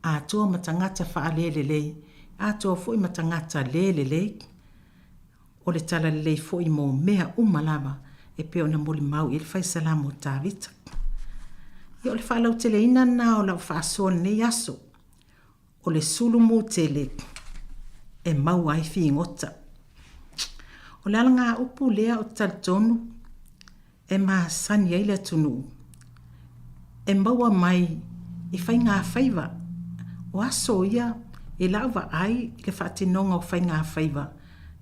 a toa ma tangata whaale lelei a toa fui ma tangata lelei o le tala lelei fui mō mea umalava e peo na moli mau i le whai salamo tāwita. I o le whalau tele ina na o lau whaasoa nei aso o le sulu mō tele e mau ai fi ngota. O le alanga upu lea o taritonu e maa sani ai le tunu. E maua mai i whai ngā whaiva o aso ia e lauwa ai le whaatinonga o whai ngā whaiva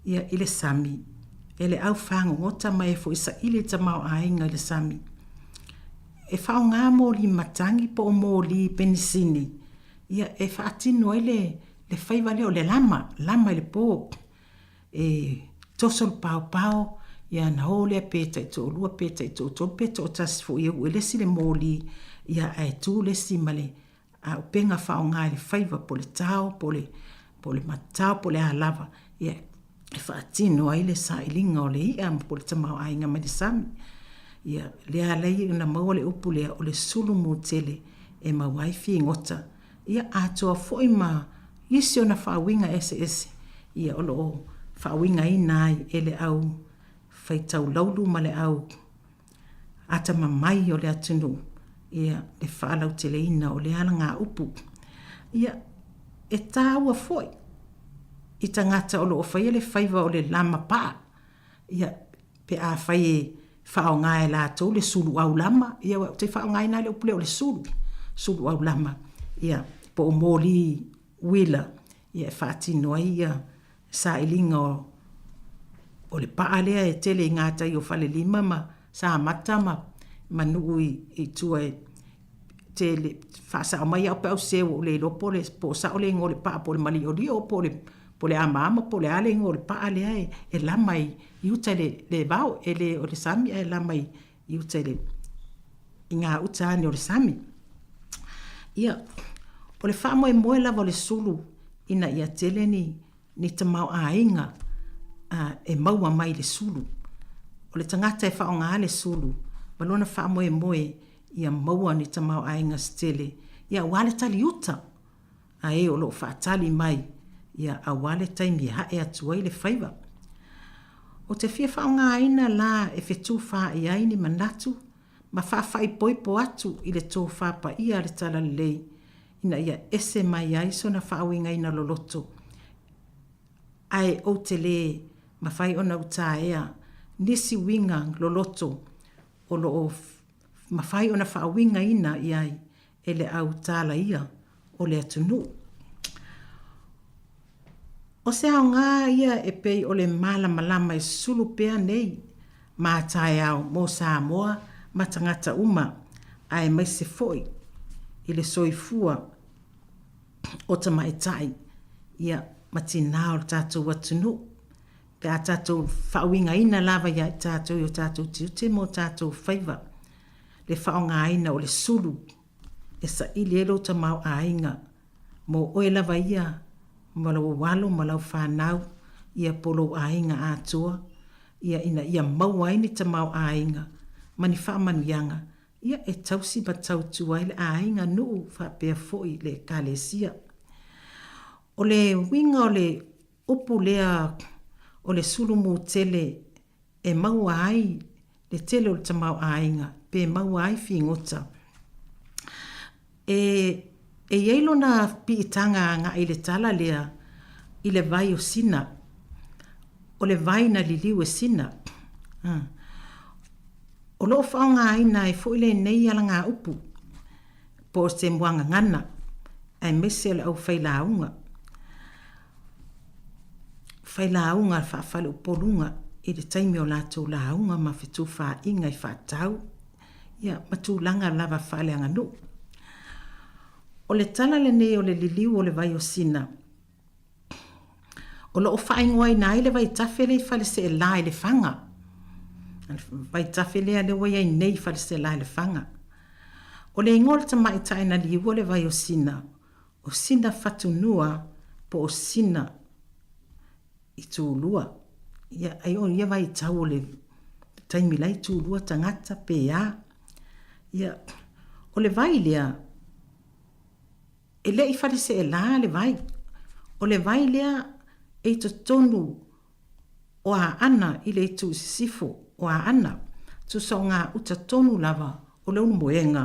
ia i le sami. E le au whango ngota mai e fo isa ili ta mau ainga i le sami. E whao ngā mōli matangi po o mōli penisini. Ia e whaatino ai le whaiva leo le lama i le pō. E tosol pao pao, ia na ole peta i tō lua peta i tō peta o tasi fo ia ue lesi le mōli, ia e tū lesi male a upenga whao ngā le whaiva po le tau, po le matau, po le alava, ia e whaatino ai le sa ilinga o le ia po le tamau ainga mai le sami. Ia lea lei na maua le upu lea o le sulu mō tele e mawai fi ngota, ia atoa foi ma isi o na whaawinga ese, ia o loo whaawinga i nai e le au whaitau laulu ma le au ata mamai o le atunu ia le whaalau tele ina o le ala ngā upu ia e tāua foi i tangata o loo whaia le whaiva o le lama paa ia pe a whai e whao ngā e lātou le sulu au lama ia te whao ngā i nai le upu leo le sulu au lama ia po o mōli wila ia e whaatino ai ia sa ilinga o le paa lea e tele i ngātai o whale lima ma sa mata ma nuu i tua e tele whaasa o mai au pe au seo o le lopo le po sa o le ngō le paa po le mali o rio po le ama po le ale ngō le paa lea e lama i uta le vau e le o le sami e lama i uta le i ngā utaani o le sami ia o le wha moe moe lava o le sulu ina ia tele ni tamau a inga e maua mai le sulu. O le tangata e whao ngā le sulu, malona wha moe moe ia maua ni tamau a inga stele, ia wale tali uta, a e o lo wha tali mai, ia a wale taimi hae atua i le whaiva. O te whia whao ngā ina la e whetu wha i aini manatu, ma wha whai poipo atu i le tō whapa ia le tala lei, ina ia ese mai aiso na whaawinga ina loloto. Ai o te le mawhai ona uta ea, nisi winga loloto o lo mawhai ona whaawinga ina iai e le au tala ia o le atunu. O se hao ngā ia e pei o le malama e sulu pea nei, mā tae au mō Sāmoa, ma tangata uma, ai mai se foi, i le soifua o ta mai tai, ia matina o tātou atunu. Pe a tātou whaawinga ina lava ia i tātou i o tātou tiute mō tātou whaiva. Le whaonga ina o le sulu, e sa ili elo ta mau a inga, mō oe lava ia, malau walo, malau whanau, ia polo a inga a tua, ia ina ia mau aini ta mau a inga, mani whaamanu yanga, ia e tausi ba tautua ile a inga nuu whapea foi le kālesia. O le winga o le upu lea o le sulu mō tele e maua ai le tele o le tamau ainga, pe maua ai fi ngota. E yeilo na piitanga nga i le tala lea i le vai o sina, o le vai na liliu e sina. O loo whaonga aina e fo ile nei ala ngā upu, po se mwanga ngana, ai mese le au whailaunga. Whailaunga whaafale upolunga i le taimi o lātou launga ma whetu wha inga i whaatau, ia matu langa lava whaale anga no. O le tala le nei o le liliu o le vai o sina, o loo whaingoa i nai le vai tawhele i whale se e la i le whanga. Vai tawhele a le wai ai nei whale se e la i le whanga. O le ingol ta mai taina liu o le vai o sina whatunua po o sina i tūlua. Ia ai o ia vai tau le taimi lai tu lua tangata pe ia. Ia o le vai lea e le I whare se e la le vai. O le vai lea e to tonu o a ana I le tu sifo o a ana. Tu sa ngā uta tonu lava o le unu moenga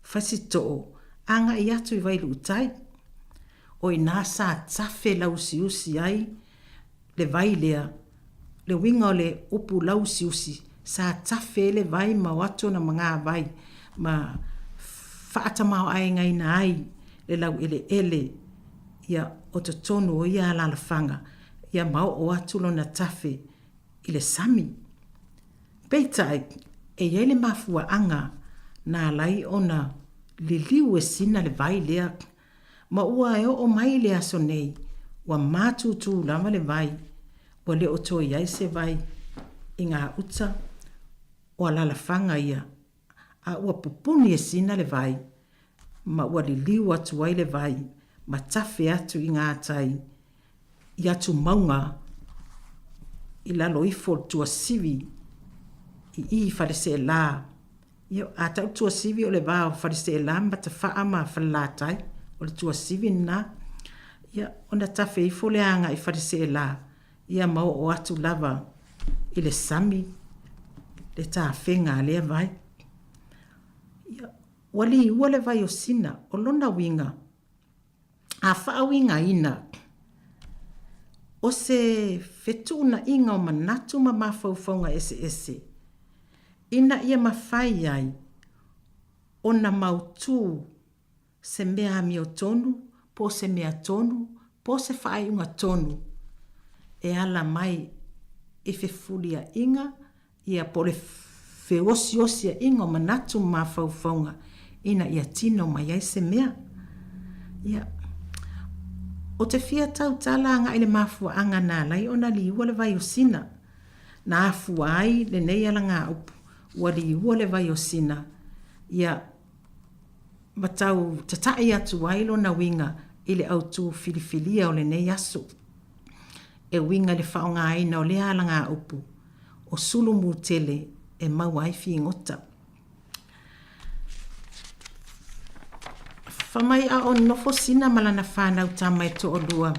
fasito anga I atu I vai lutai. O I nasa tafe lausi usi ai le vai lea le winga o le upu lausi usi sa tafe le vai ma wato na mga vai ma faata mau ai ngai na ai le lau ele ia o te tonu o ia la fanga ia mau o atulo na tafe I le sami. Peitai e ele mafua anga na lai ona liliu e sina le vai lea ma ua e o mai le aso nei wa matutu lama le vai wa le o toi ai se vai I ngā uta o la fanga ia a ua pupuni e sina le vai ma ua liliu atu ai le vai ma tafe atu I ngā tai I atu maunga I lalo I for tua sivi I whare se la ia a tau tua sivi o le vao whare se la ma te wha ma whalatai o le tua sivi na ia ona tafe I fole anga I whare se la ia mau o atu lava I le sami le tā whenga lea vai ia wali ua le vai o sina o lona winga a wha winga ina o se whetuna inga o manatu ma mawhauwhaunga ese ina ia mawhai ai o na mautu se mea mi o tonu po se mea tonu po se whai unga tonu e ala mai e whefulia inga ia po le wheosiosia inga o manatu ma mawhauwhaunga ina ia tino mai ai se mea ia o te fia tau talanga I le mafua anga nā lai o na li ua le vai o sina. Na afua ai le nei ala ngā upu. Ua li ua le vai o sina. Ia matau tatai atu ai lo na winga I le autu filifilia o le nei aso. E winga le whaonga aina o le ala ngā upu. O sulu mu tele e mau ai fi ngota. Whamai a o nofo sina malana whanau tamai to o lua.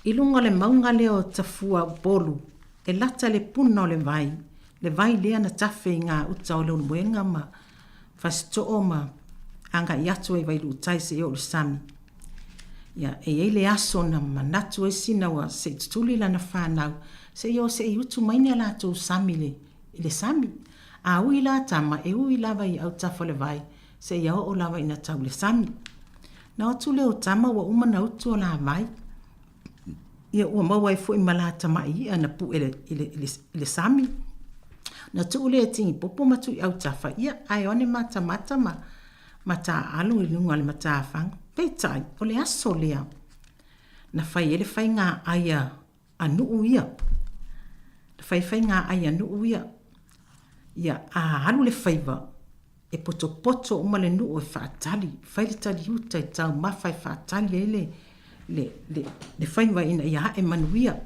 I lunga le maunga leo tafua bolu, e lata le puna o le vai lea na tafe I ngā uta o leo mwenga ma, fasto o ma, anga I atu e vai lutai se o le sami. Ia, e le aso na manatu e sina wa se tutuli la na whanau, se yo se I utu maini ala tu sami le sami. A ui la tama, e ui lava I au tafo le vai, se ia o lawa ina tau le sami. Na o tule o tama wa umana utu o la vai. Ia ua maua I fui malata mai ia na pu ele sami. Na tuule e tingi popo matu I au tafa. Ia ai one mata mata alu I lunga le mata afang. Peitai o le aso lea. Na fai ele fai ngā aia anu ia. Na fai ngā aia anu ia. Ia a alu le faiva. E poto uma le nuu e whaatali. Whai le tali uta I tau mawhai whaatali e le whaiva ina ia hae manuia.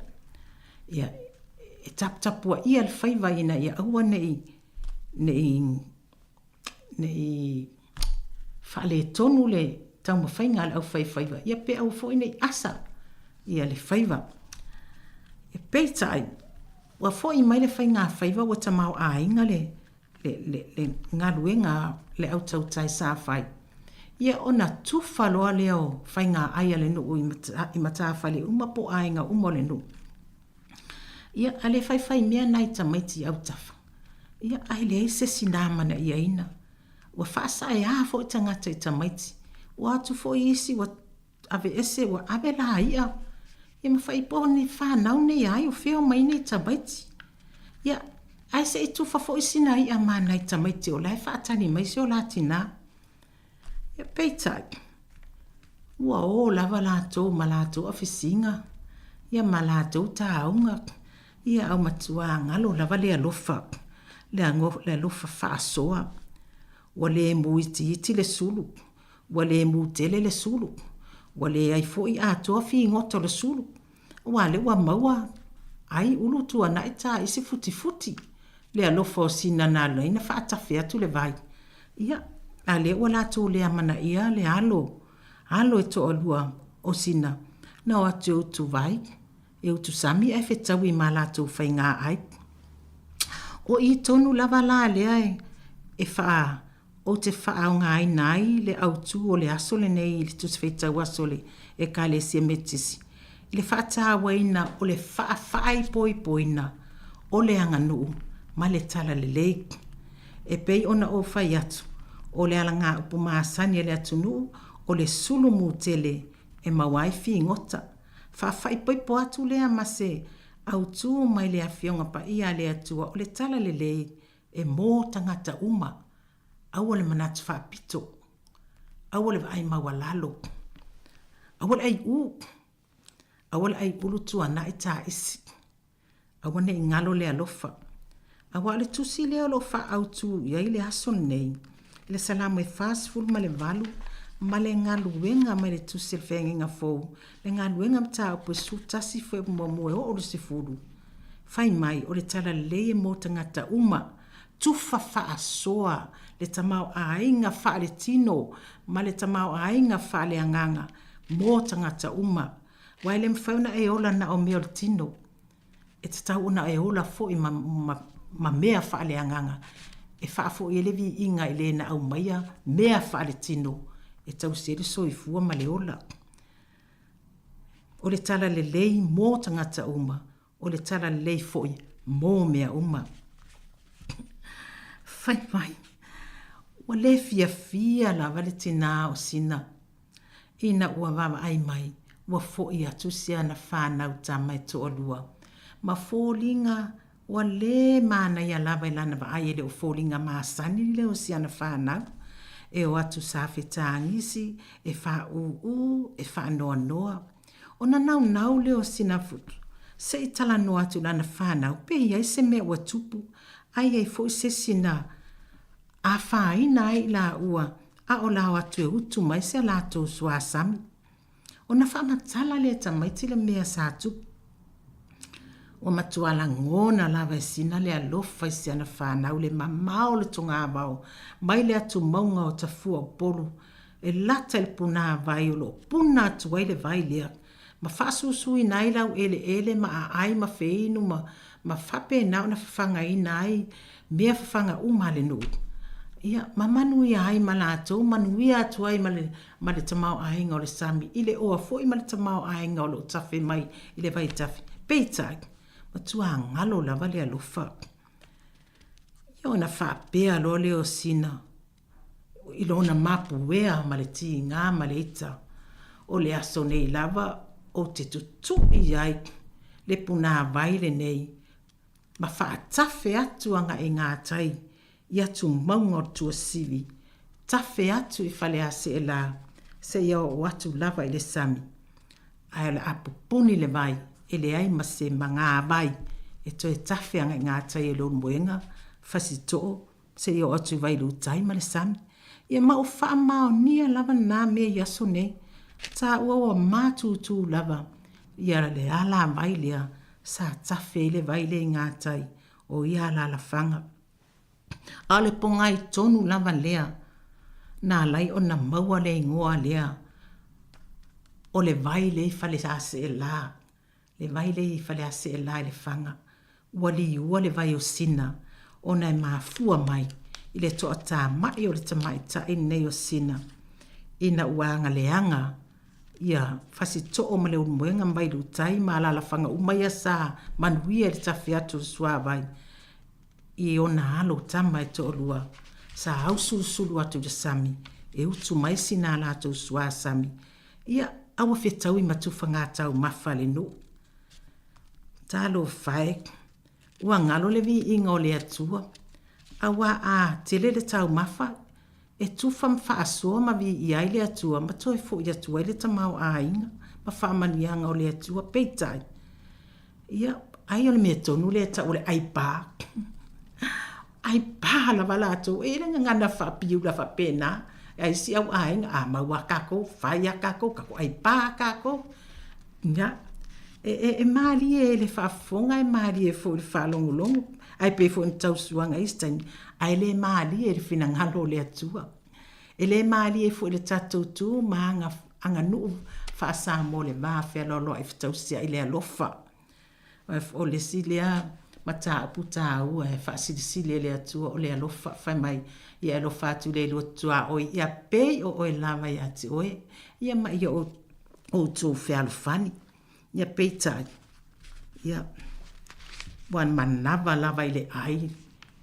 Ia e tapua ia le whaiva ina ia aua nei whaale tonu le tau mawhainga le au whaiva. Ia pe au fo nei asa ia le whaiva. E peitai wa fo I mai le whainga whaiva wa tamau a inga le ngā ruenga le au tau tai sa whai. Ia ona tufa loa leo whai ngā aia le nuu I mata whale umapo ainga umo le nuu. Ia ale whai mea nai tamaiti au tafa. Ia ai le eise sinamana ia ina. Wa whaasa e a fo I tangata I tamaiti. Wa atu fo I isi wa ave ese wa ave la ia. Ia ma whai po ni whanau nei ai o whio mai nei tamaiti. Ia ai se I tufa fo I sina I a mana I tamaiti o lai whaatani mai se o la tina. Ia peitai. Ua o lava lātou ma lātou awhisinga. Ia ma lātou tāunga. Ia au matua ngalo lava le alofa. Le alofa whaasoa. Wa le muiti iti le sulu. Wa le mutele le sulu. Wa le ai fo I atoa fi ngoto le sulu. Wa le wa maua. ai ulu tua na ita isi futi le alofa o sina na lo ina fa tafe atu le vai ia a le wala tu le amana ia le alo e to olua o sina na o atu tu vai e utu sami e fetawi mala tu fainga ai o i tonu lava la le ai e fa o te fa ngai nai le autu o le aso le nei le tu feta wasole e ka le se metisi le fa ta waina o le fa fai poina o le anganu ma le tala le le e pei ona o fai atu o le alanga upu maasani le atunu o le sulu mutele e mawai fi ngota fa fai po atu le amase autu mai le afionga pa ia le atua o le tala le e mo tangata uma awole manatu fa pito awole vai mawalalo awole ai ulu tua na ita isi awane ingalo le alofa awale tusi le alofa autu ya ile ason nei le salamu e fast full male valu male ngalu wenga male tusi le fenga fo le ngalu wenga mta po sutasi fo mo o le sifuru fai mai o le tala le mo tangata uma tufa fa soa le tamau ainga fa le tino ma le tamau ainga fa le anganga mo tangata uma waile mfauna e ola na o meo le tino e te tau una e ola fo i ma mea fa le anganga e fa fo i levi inga i le na au maia mea fa le tino e tau sere so i fua ma le ola o le tala le lei mo tangata uma o le tala le lei fo i mo mea uma fai mai wa le fia la vale tina o sina ina ua vava ai mai wa fo i atu sia na whanau tamai to olua ma fōlinga wa le mana ia lava i lana wa ai ele o fōlinga maasani le o sia na whanau e o atu sa whetangisi e wha e wha noa o na nau le o sina futu se i tala no atu lana whanau pe ia se mea wa tupu ai ei fo i se sina a whaina ai la ua a o la atu e utu mai se la tō sua sami o na whamatala le tamaiti le mea sa tupu o matuala ngona lava e sina le alofa i siana whanau le mamao le tunga avao mai le atu maunga o tafua o polu e lata le puna vai o lo puna atu ai le vai lea ma whasusui nai lau ele ma a ai ma feinu ma whape nao na whanga i nai mea whanga umale nuu ia mamanu ia ai ma lato manu ia atu ai ma le tamao ainga o le sami ile oa fo i ma le tamao ainga o lo tafe mai ile vai tafe peitai ma tua ngalo lava le alofa ia ona whapea lo le o sina ilo na mapu wea ma le ti ngā ma le ita o le aso nei lava o te tutu i ai le puna vai le nei ma whaatafe atu anga e ngā tai i atu maunga o tua sivi tafe atu i whale a se e la se ia o atu lava i le sami ai la apupuni le vai e le ai ma se manga vai e to e tafe anga i ngā tai e lo mwenga fasito se ia o atu vai lu tai ma le sami ia ma o wha mao nia lava nā mea yaso nei ta ua o mātutu lava ia le ala vai lea sa tafe le vai le ngā tai o ia la la whanga a le ponga i tonu lava lea nā lai o na maua le ingoa lea o le vai le fale ase e la le vai le fale ase e la le whanga wali ua le vai o sina o na mafua mai i le toa tā mai o le tamai ta i nei o sina ina uanga leanga ia fasi to'o ma le umuenga mai lutai ma la whanga umaya sa manuia le tafi atu sua vai i ona alo tama e to'o lua sa hausu sulu atu le sami e utu mai sina la atu sua sami ia awa whetau i matufa ngā tau mawhale no talo whae ua ngalo le vi inga o le atua awa a tele le tau mawha e tufa mwha asoa ma vi i ai le atua ma toi fo i atua i le tamau a inga ma wha manianga o le atua peitai ia ai o le mea tonu le ta o le ai pā ai pā la wala atu e renga ngana wha piu la wha pena ai si au a inga a maua kako whai a kako ai pā kako ia e mali e le whaafonga e mali e fo le whalongolongo. Ai pe fo ntau suanga istain. Ai le mali e le finangalo le atua. E le mali e fo le tatou tu ma anga nuu whaasa mo le maa whea lolo e whtau sia i le alofa. O le si lea mata puta ua e whaasilisile le atua o le alofa whai mai i alofa atu le lo tua o ia pei o e lava i ati oe. Ia mai o tō whea alofani. Ia pei tai. Ia wan manava lava i le ai.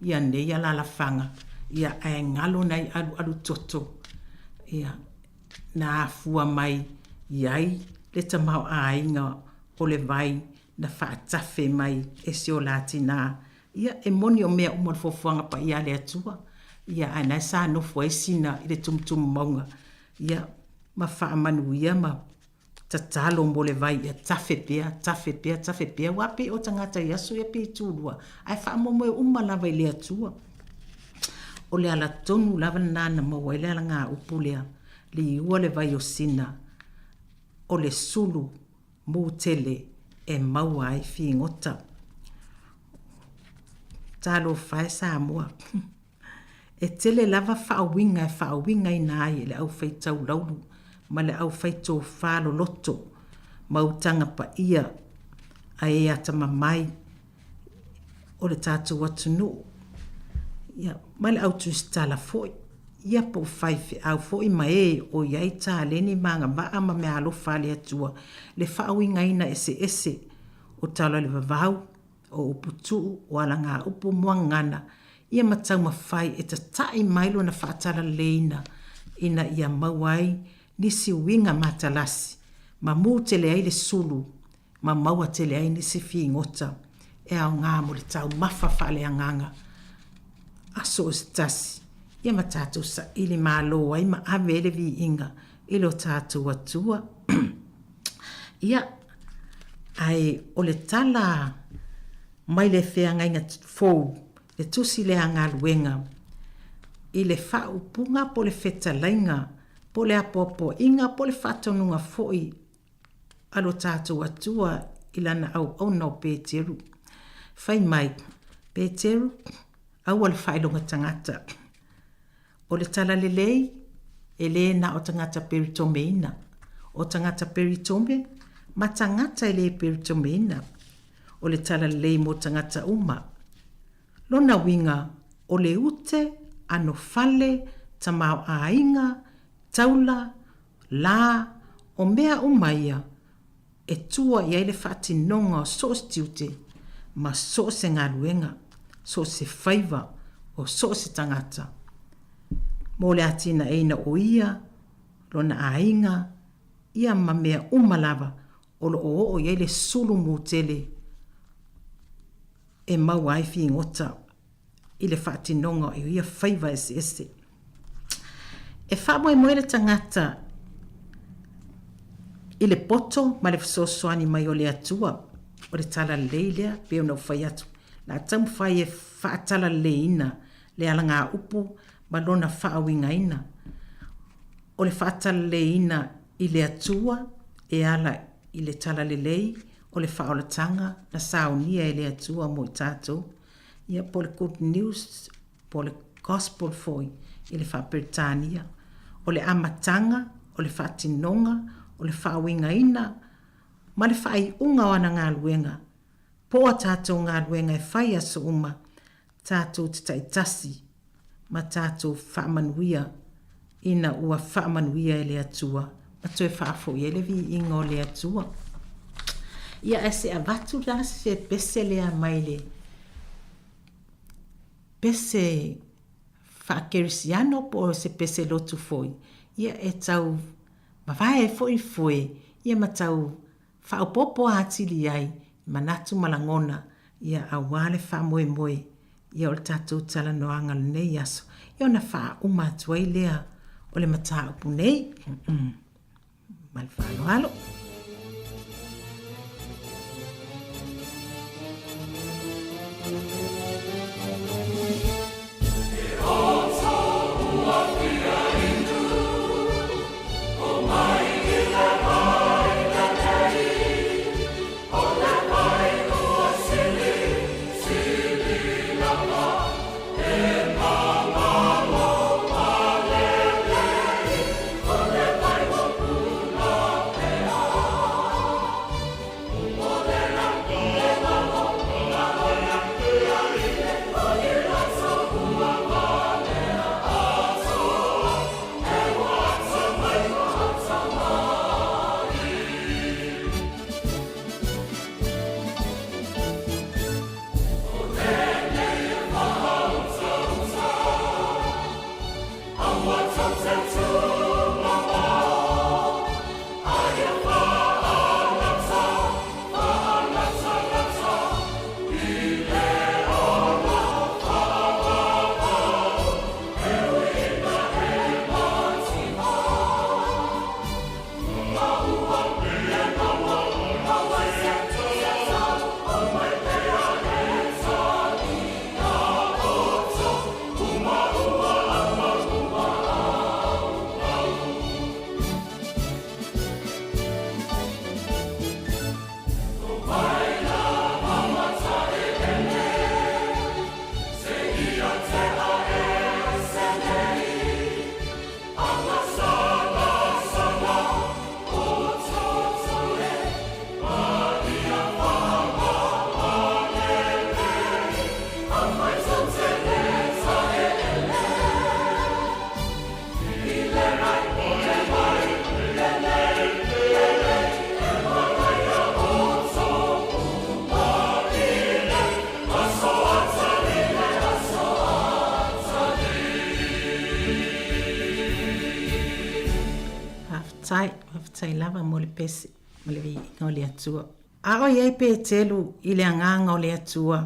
Ia nei ala la whanga. Ia e ngalo nei alu toto. Ia na afua mai iai le tamau ainga o le vai na whaatafe mai e se o lati nā. Ia e moni o mea umar fofuanga pa ia le atua. Ia anai sa nofo e sina i le tumtum maunga. Ia ma whaamanu ia ma tatalo mo le vai ia tafe pia. Wape o tangata yasu ia pe tūrua. Ai whaamomo e umalava i le atua. O le ala tonu lava nana maua i le ala ngā upulea. Li ua le vai o sina. O le sulu mō tele e maua ai fi ngota. Talo whae Sāmoa. E tele lava whaawinga i nāi le au whaitau lauru. Ma le au whaito whalo loto. Mautanga pa ia a e ata mamai. O le tātou atunu. Ia, ma le au tuistala foi. Ia po whaife au foi ma e o iai tā leni manga maa ma me alofa le atua. Le whaawinga ina ese o tala le vavau o uputu o ala ngā upu moangana. Ia matau ma whai e ta tai mailo na whaatala leina ina ia mawai nisi winga matalasi. Ma mū tele ai le sulu ma maua tele ai nisi fi ngota. E au ngā mo le tau mawha le anganga. Aso o stasi. Ia ma tātou sa ili mālo ai ma avele vi inga ilo tātou atua. Ia ai o le tala mai le whea ngainga fōu le tusi le anga luenga i le whau punga po le wheta lainga po le apopo inga po le whatonunga fōi alo tātou atua ilana au no Pēteru. Whai mai Pēteru au al whailonga tangata. O le tala lelei, e le na o tangata peritome ina. O tangata peritome, ma tangata e le peritome ina. O le tala lelei mo tangata uma. Lona winga, o le ute, ano fale, tamau ainga, taula, la, o mea umaia, e tua i aile whati nonga o sos tiute, ma sos e ngā luenga, sos e whaiva, o sos e tangata. Mo le atina eina o ia, lona ainga, ia ma mea umalava, o lo o ia le sulu mūtele, e mau ai fi ngota, i le whaatinonga, e ia whaiva ese. E whaamo e moere tangata, i le poto, ma le whasosoani mai o le atua, o le tala leilea, peo na whai atu. Na tamu whai e whaatala leina, le ala ngā upu, ma lona whaawinga ina. O le whaatala leina i le atua, e ala i le tala lelei, o le whaolatanga, na saunia i le atua mo i tātou. Ia po le good news, po le gospel foi, i le whaperitania. O le amatanga, o le whaatinonga, o le whaawinga ina, ma le whai unga wana ngā luenga. Po a tātou ngā luenga e whai aso uma, tātou te taitasi, ma tātou whaamanuia, ina ua whaamanuia e le atua, ma toi whaafo i ele vi ingo le atua. Ia e se avatu la se pese lea maile, pese whaakerisiano po se pese lotu foi. Ia e tau, mawhae foi, ia ma tau whaopopo atili ai, manatu malangona, ia awale whaamoe, ia o le tātou tala noanga le nei aso. Ia ona wha umatuai lea o le mata upu nei. Mal whaalo. whaftai lava mo le pesi, mo le vi o le atua. A o iei pe telu i le anganga o le atua.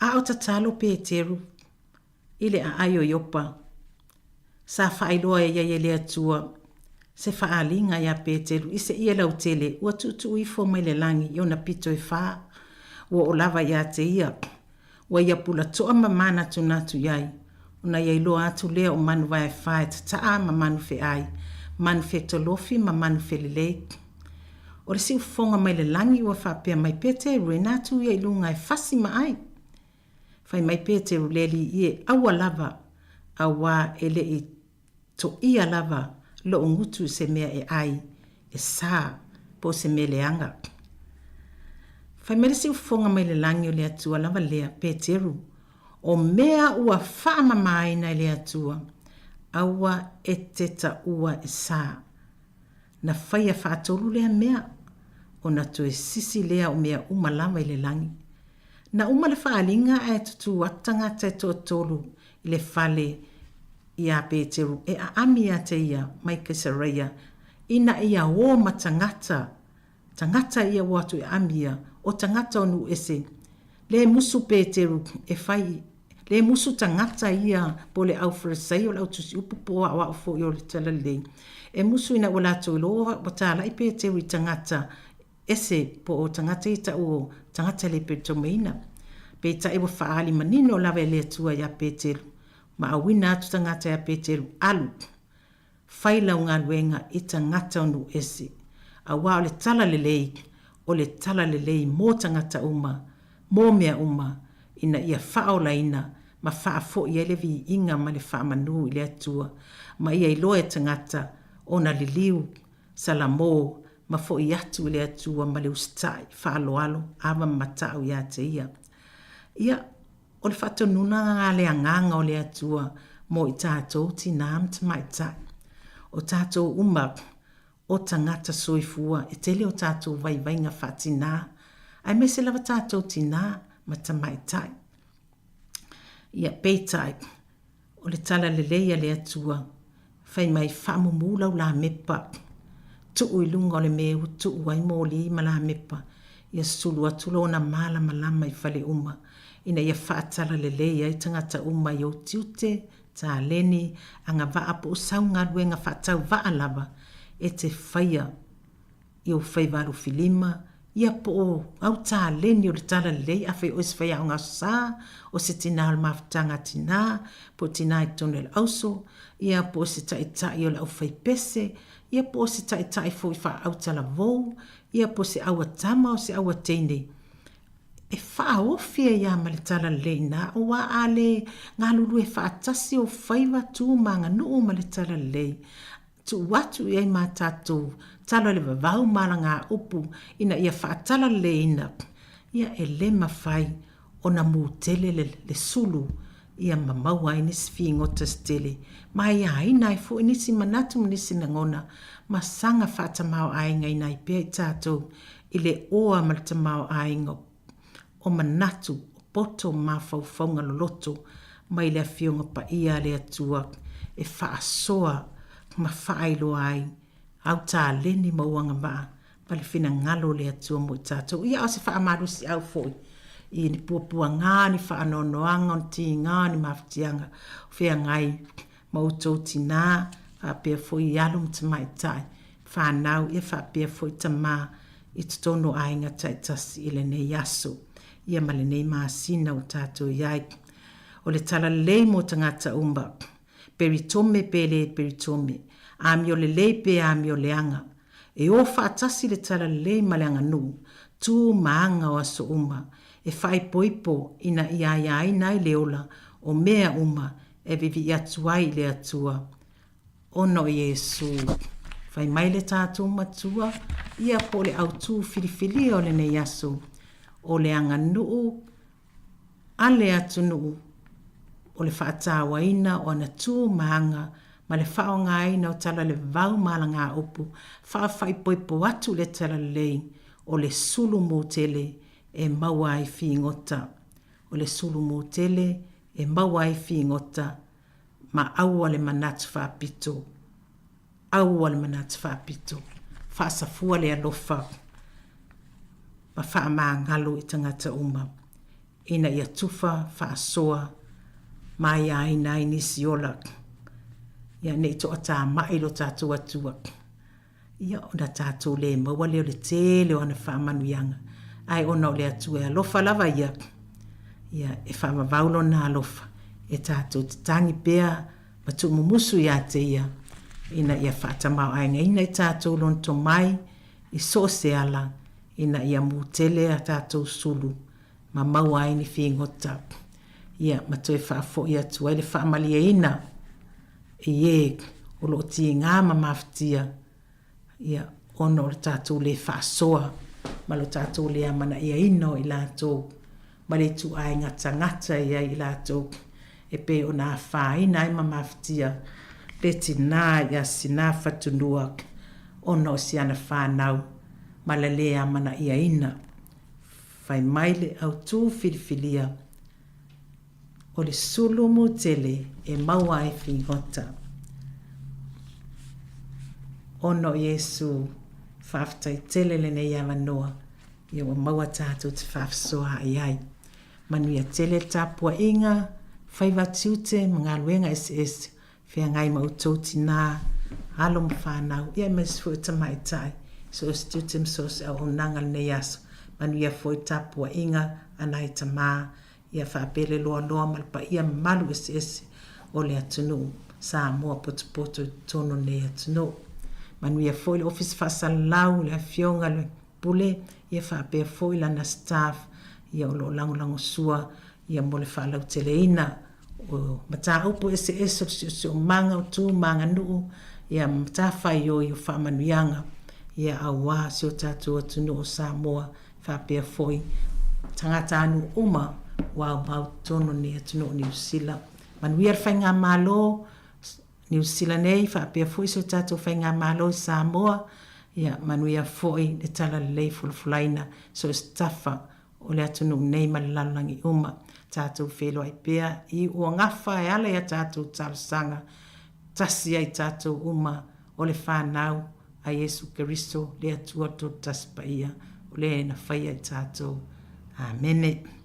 A o tatalo pe telu i le aio yopa. Sa whailoa e iei le atua. Se whaalinga ia pe telu i se ia lau tele. Ua tutu i fo mai le langi i ona pito e wha. Ua o lava ia te ia. Ua ia pula toa mamana tu natu iai. Una iei loa atu lea o manu vai whae taa ma manu fe ai. Manu fe tolofi ma manu fe lelei. O le si ufonga mai le langi ua whapea mai pete rue natu iei lunga e fasi ma ai. Fai mai pete ruleli i e awa lava. Awa ele i to ia lava lo ngutu se mea e ai. E saa po se me leanga. Fai mai le si ufonga mai le langi o le atua lava lea peteru. O mea ua whaama mai na le atua. Awa e teta ua e saa. Na whaia whaatolu lea mea. O na to e sisi lea o mea umalama i le langi. Na uma le whaalinga e tutu watanga te tolu i le whale i a Peteru. E a ami a te ia, mai Kesareia. Ina ia o matangata. Tangata ia watu e amia. O tangata onu ese. Le musu Peteru e whai. Le musu tangata ia po le au fresei o lau tusi upu poa wa ufo i o le tala lei. E musu ina wala to iloa watala i Peteru i tangata. Ese po o tangata i ta o tangata le Petromeina. Pe ta e wa whaali manino lawe le atua ia Peteru. Ma awina atu tangata ia Peteru alu. Whaila unga luenga i tangata onu ese. A wa o le tala le lei. O le tala le lei mo tangata uma. Mo mea uma. Ina ia whaola ina. Ma wha fo i elevi inga ma le wha manu i le atua. Ma ia iloa e tangata. Ona li liu. Salamo. Ma fo i atu le atua ma le ustai. Wha alo alo. Ava matau ia te ia. Ia. O le whato nuna ngā le anganga o le atua. Mo i tātou tina amta mai tai. O tātou umak. O tangata soifua. E tele o tātou vai vainga whatina. Ai me se lava tātou tina. Ma tamai tai. Ia peitai. O le tala le leia le atua. Fai mai whamu mula o la mepa. Tuu i lunga o le meu. Tuu ai mōli ma la mepa. Ia sulu atulo na mala malama i fale uma. Ina ia whaatala le leia i tangata uma i o tiute. Ta leni. Anga vaa po saunga ruenga whaatau vaa lava. E te whaia. I o whaivaru filima. Ia po au tā leni o le tala lei a whai ois whai au ngā sā, o se tina al mawhtanga tina, po tina i tonu le auso, ia po se tai o le au whai pese, ia po se tai fo i wha au tala vou, ia po se aua tama o se aua teine. E wha ofia ia ma le tala lei na, o wa ale ngā lulu e wha atasi o whaiva tū manga nuu ma le tala lei. Tu watu iai mā tātou, talo le vavau mara ngā upu, ina ia whaatala le ina. Ia e le mawhai, o na mūtele le sulu, ia mamaua inisi fi ngota stele. Ma ia haina i fo inisi manatu manisi na ngona, ma sanga whaatamau ainga ina i pia i tātou, i le oa malatamau ainga, o manatu, o poto ma whauwhaunga loloto, ma i le fionga pa ia le atua, e whaasoa, ma whaelo ai, au tā leni mauanga maa, pale whina ngalo le atua mo i tātou. Ia o se whaamarusi au foi. I ni puapua ngā, ni whaanonoanga, ni ti ngā, ni mawhitianga. Whea ngai, mautou tina, whapea foi i alu mtamai tai. Whanau, ia whapea foi tamā, i tutono ainga tai tasi i le nei yaso. Ia male nei maasina o tātou iai. O le tala lei mo tangata umba. Peritome pele peritome. Ami o le leipe ami o le anga. E o whaatasi le tala le maleanga nu. Tu maanga o aso uma. E whai poipo ina ia nai leola. O mea uma e vivi atuai le atua. Ono Yesu. Whai mai le tātou matua. Ia po le au tū filifili o le ne yaso. O le anga nuu. Ale atu nuu. O le whaatawa ina o ana tū maanga. Ma le whao ngā ina o tala le vau mala ngā upu. Whawhai poipo atu le tala lei. O le sulu mō tele e maua ai whi ngota. O le sulu mō tele e maua ai whi ngota. Ma aua le manatu whapito. au le mana te whaapito. Whaasafua le alofa. Ma whaamangalo I tangata uma. Ina ia tufa, whaasoa, mai ai nai nisi ola. Ia nei to ata mai lo tātou atua. Ia ona tātou le maua leo le te leo ana whaamanuianga. Ai ona o le atua e alofa lava ia. Ia e whaamavaulo na alofa. E tātou te tangi pēa ma tu mumusu ia te ia. Ina ia whaatamau ainga. Ina I tātou lon to mai I so se ala. Ina ia mūtele a tātou sulu. Ma mau ai ni whingota. Ia ma toi whaafo ia tua. Ile whaamalia ina. Ie o lo ti ngā ma maftia. Ia ono o tātou le whaasoa. Ma lo tātou le amana ia ino I lātou. Ma le tu ai ngata ia I lātou. E pe o nā whaina I ma maftia. Le tina ia sina whatunua. Ono si ana whanau. Ma le amana ia ina. Whai maile au tū whiriwhiria. O le sulu mo tele e maua e whingota. Ono Yesu whaftai tele le nei awanoa. Ia wa maua tātou te whafsoa ai ai. Manuia tele tāpua inga. Whaiva tiute mga luenga SS. Whia ngai mautou tina. Halo mwhanau. Ia mes fui tamai tai. So stiute msos au unanga le nei aso. Manuia foi tapua inga anai tama ia whaapele loa malpa ia malu SS o le atunu Sāmoa potopoto tono ne atunu. Manuia foi le office whasalau le fionga le pule ia whaapea foi lana staff ia o lo lango sua ia mo le whaalau teleina o mata upo SS o manga o tu manga nuu ia mata whai o whaamanuianga ia awa si o tātou atunu o Sāmoa whapea foi tangata anu uma wau mau tono ni atunu o New Zealand. Manuia whai ngā malo New Zealand nei whapea foi so tātou whai ngā malo I Sāmoa ia manuia foi le tala lei fulfulaina so stafa o le atunu nei malalangi uma tātou whelo ai pea I ua ngafa e ala ia tātou talasanga tasi ai tātou uma o le whanau a Yesu Keristo le atua to taspa ia o le na whaia I tātou. Amene.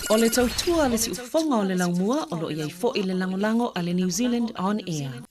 O le tautua le si ufonga o le laumua o lo iai fo i le langolango a le New Zealand On Air.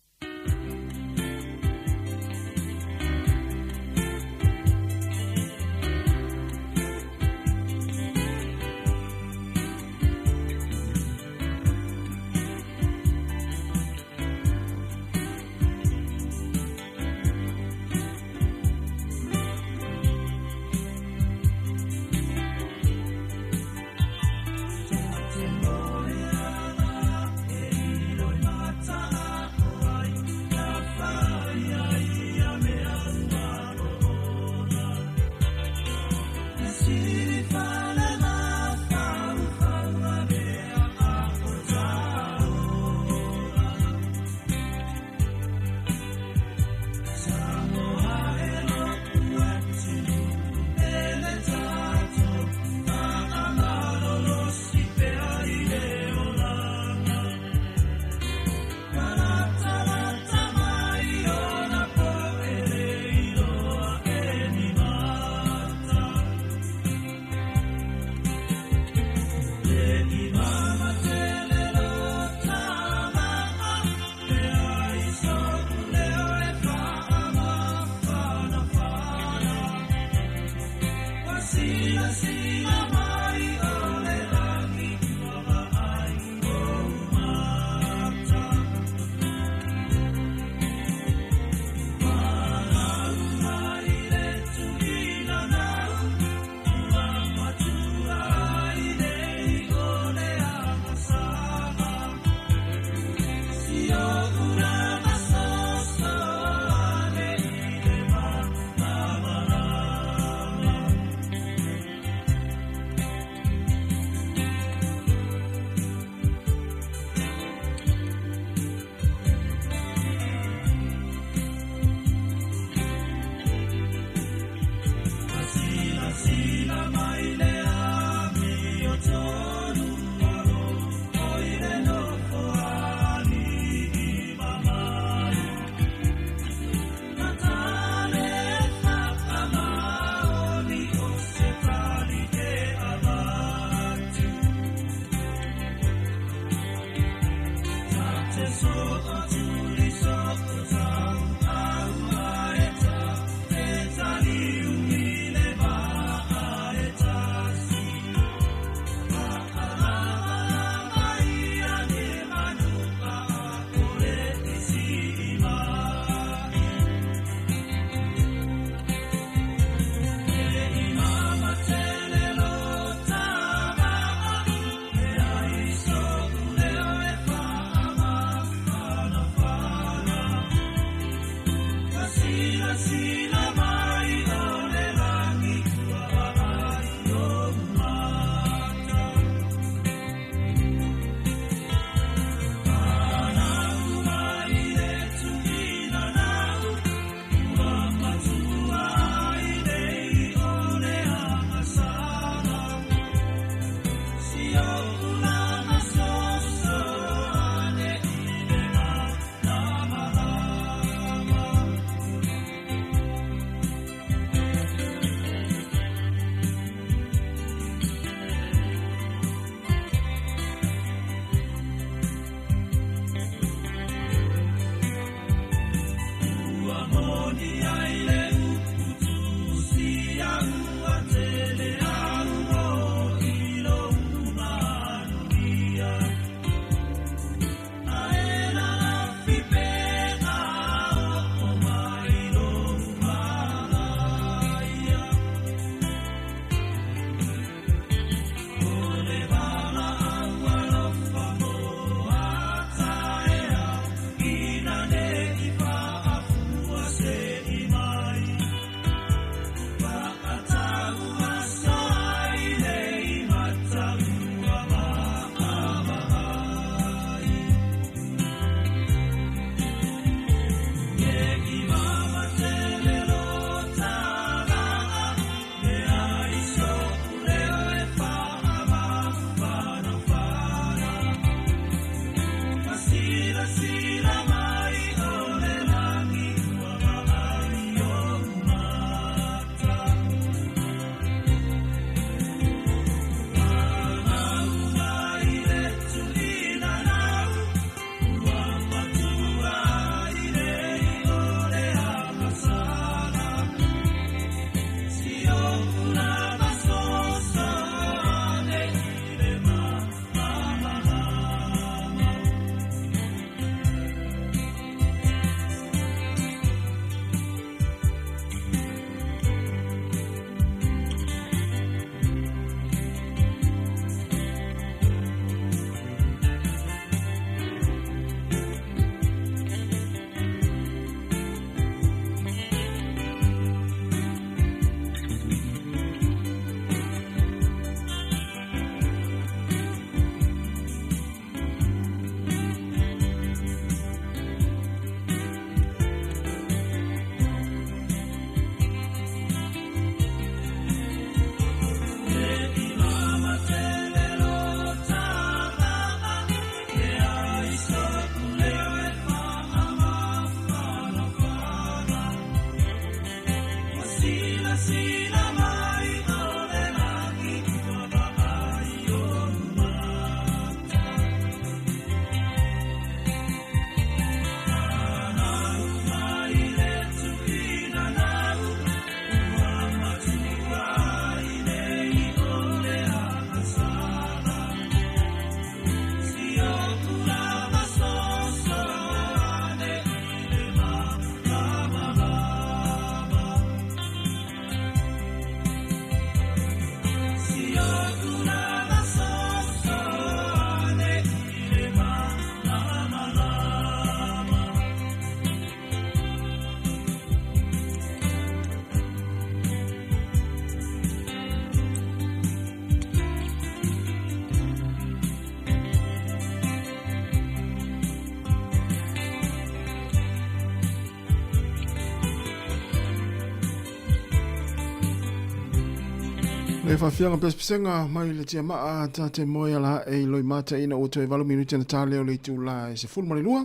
Le whawhianga pespesenga mai le tia maa ta te moia la e loi mata ina o te walu minuti na tā leo le tu la e se fulu mare lua.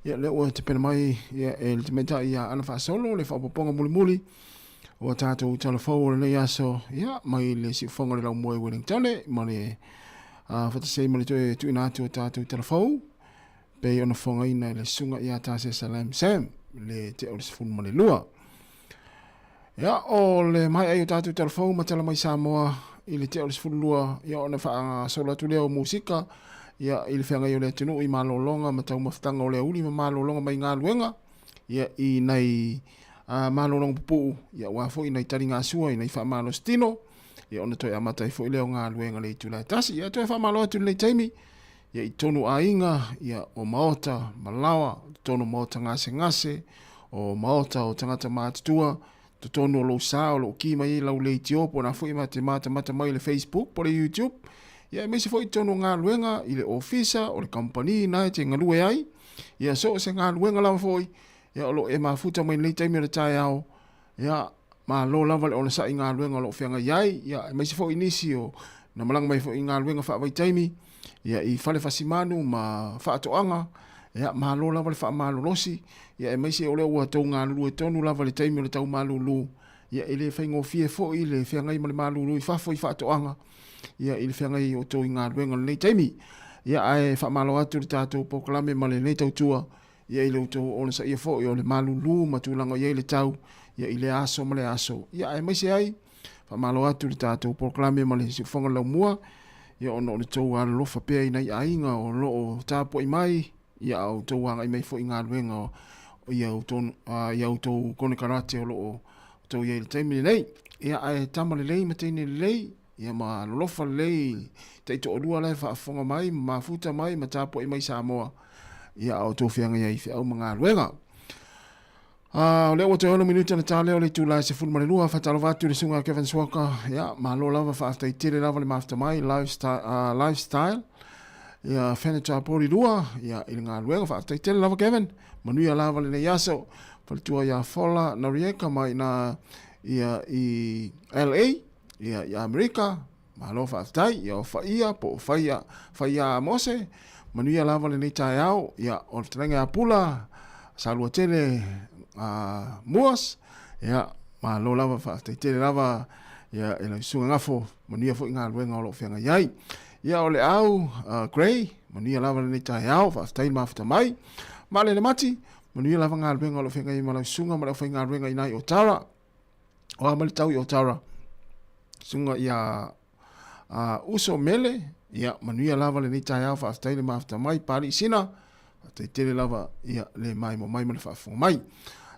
Ia le o te pena mai ia e le te meta ia ana wha solo le whapoponga muli muli. O tātou talafau o le nei aso ia mai le si whonga le lau moe Wellingtone ma le whatasei ma le tue tu ina atu o tātou talafau. Pe ona whonga ina le sunga ia tāse Salam Sam le te o le se fulu mare lua. Ia o le mai ai o tātou telefou ma tala mai Sāmoa i le te o le sifulua ia o na wha sola tu leo musika ia i le whenga i o le tunu i malolonga ma tau mawhitanga o le uli ma malolonga mai ngā luenga ia i nei malolonga pupu ia wafo i nei tari ngā sua i nei wha malo stino ia o na toi amata i fo i leo ngā luenga le tula tasi ia toi wha malo atu le taimi ia i tonu a inga ia o maota malawa tonu maota ngase o maota o tangata mātutua to tonu o lo sa o lo ki mai lau le tiopo na fui mate mata mai le Facebook po le YouTube ia me se foi tonu ngā luenga i le ofisa o le company na te ngalue ai ia so se ngā luenga lau foi ia o lo e mafuta mai le taimi o le tai au ia ma lo lava le o le sa i ngā luenga o lo whianga iai ia me se foi nisi o na malanga mai foi ngā luenga wha vai taimi ia i fale fasimanu ma wha atoanga ia ma lo lava le wha malo losi ia e maise o le ua tau ngā lulu e tonu lava le taimi o le tau malulu ia i le whaingo fie fo i le whiangai ma le malulu i whafo i whaatoanga ia i le whiangai o tau i ngā luenga le taimi ia ai whamalo atu le tātou pokalame ma le nei tau tua ia i le utau o le sa ia fo i o le malulu ma tūlanga ia i le tau ia i le aso ma le aso ia ai maise ai whamalo atu le tātou pokalame ma le sifonga lau mua ia ono le tau ala lofa pia i nei ainga o lo o tāpo i mai ia au tau anga i mai fo i ngā luenga o ia utou kone karate o loo tau ia i le taimi nei ia ai tamale lei ma teine lei ia ma lolofa lei te ito orua lai whaafonga mai ma futa mai ma tāpo i mai Sāmoa ia au tau whianga ia i whiau mga luenga o leo te hono minuta na tā leo le tūlai se fulmare lua whatalo vatu le sunga Kevin Swaka ia ma lo lava whaaftai tire lava le mafta mai lifestyle ia wheneta pori lua ia i ngā luenga whaaftai tire lava Kevin manuia lava le yaso palitua ia fola na rieka mai na ia i LA ia i Amerika malo whaaftai ia o whaia po whaia mose manuia lava le nei tai au ia o tenenga pula salua tele muas ia malo lava whaaftai tele lava ia e la sunga ngafo manuia fo inga luenga o lo whianga iai ia o le au Gray manuia lava le nei tai au whaaftai mafta mai ma le mati manuia lava ngā luenga o lo whenga i malau sunga ma lau whenga luenga i nai o Tara o amali tau i o Tara sunga ia uso mele ia manuia lava le ni tai au whaaftai le mafta mai pari sina te tele lava ia le mai mo mai ma le whaafunga mai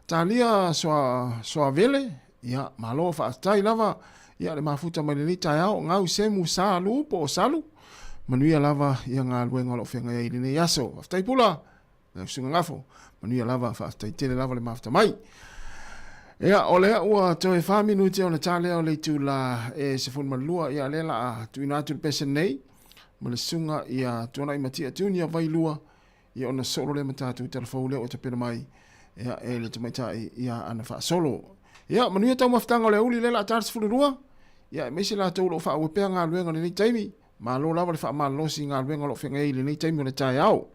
talia soa vele ia malo whaaftai lava ia le mafuta mai le ni tai au ngau semu salu po salu manuia lava ia ngā luenga o lo whenga i le ni yaso whaaftai pula na sunga ngafo manuia lava whaaftai tele lava le mafta mai ia o lea ua toe whaminu o na tālea o le tu la e se fun malua ia lela a tuina atu le pesa nei ma le sunga ia tuana i matia tunia vai lua ia ona solo le matatu telefou lea o te pena mai ia e le tamaitai ia ana wha solo ia manuia tau maftanga o le uli lela a tārs fulu lua ia e meisi la tau lo wha uepea ngā luenga le nei taimi ma lo lava le wha malosi ngā luenga lo whenga i le nei taimi o le tai au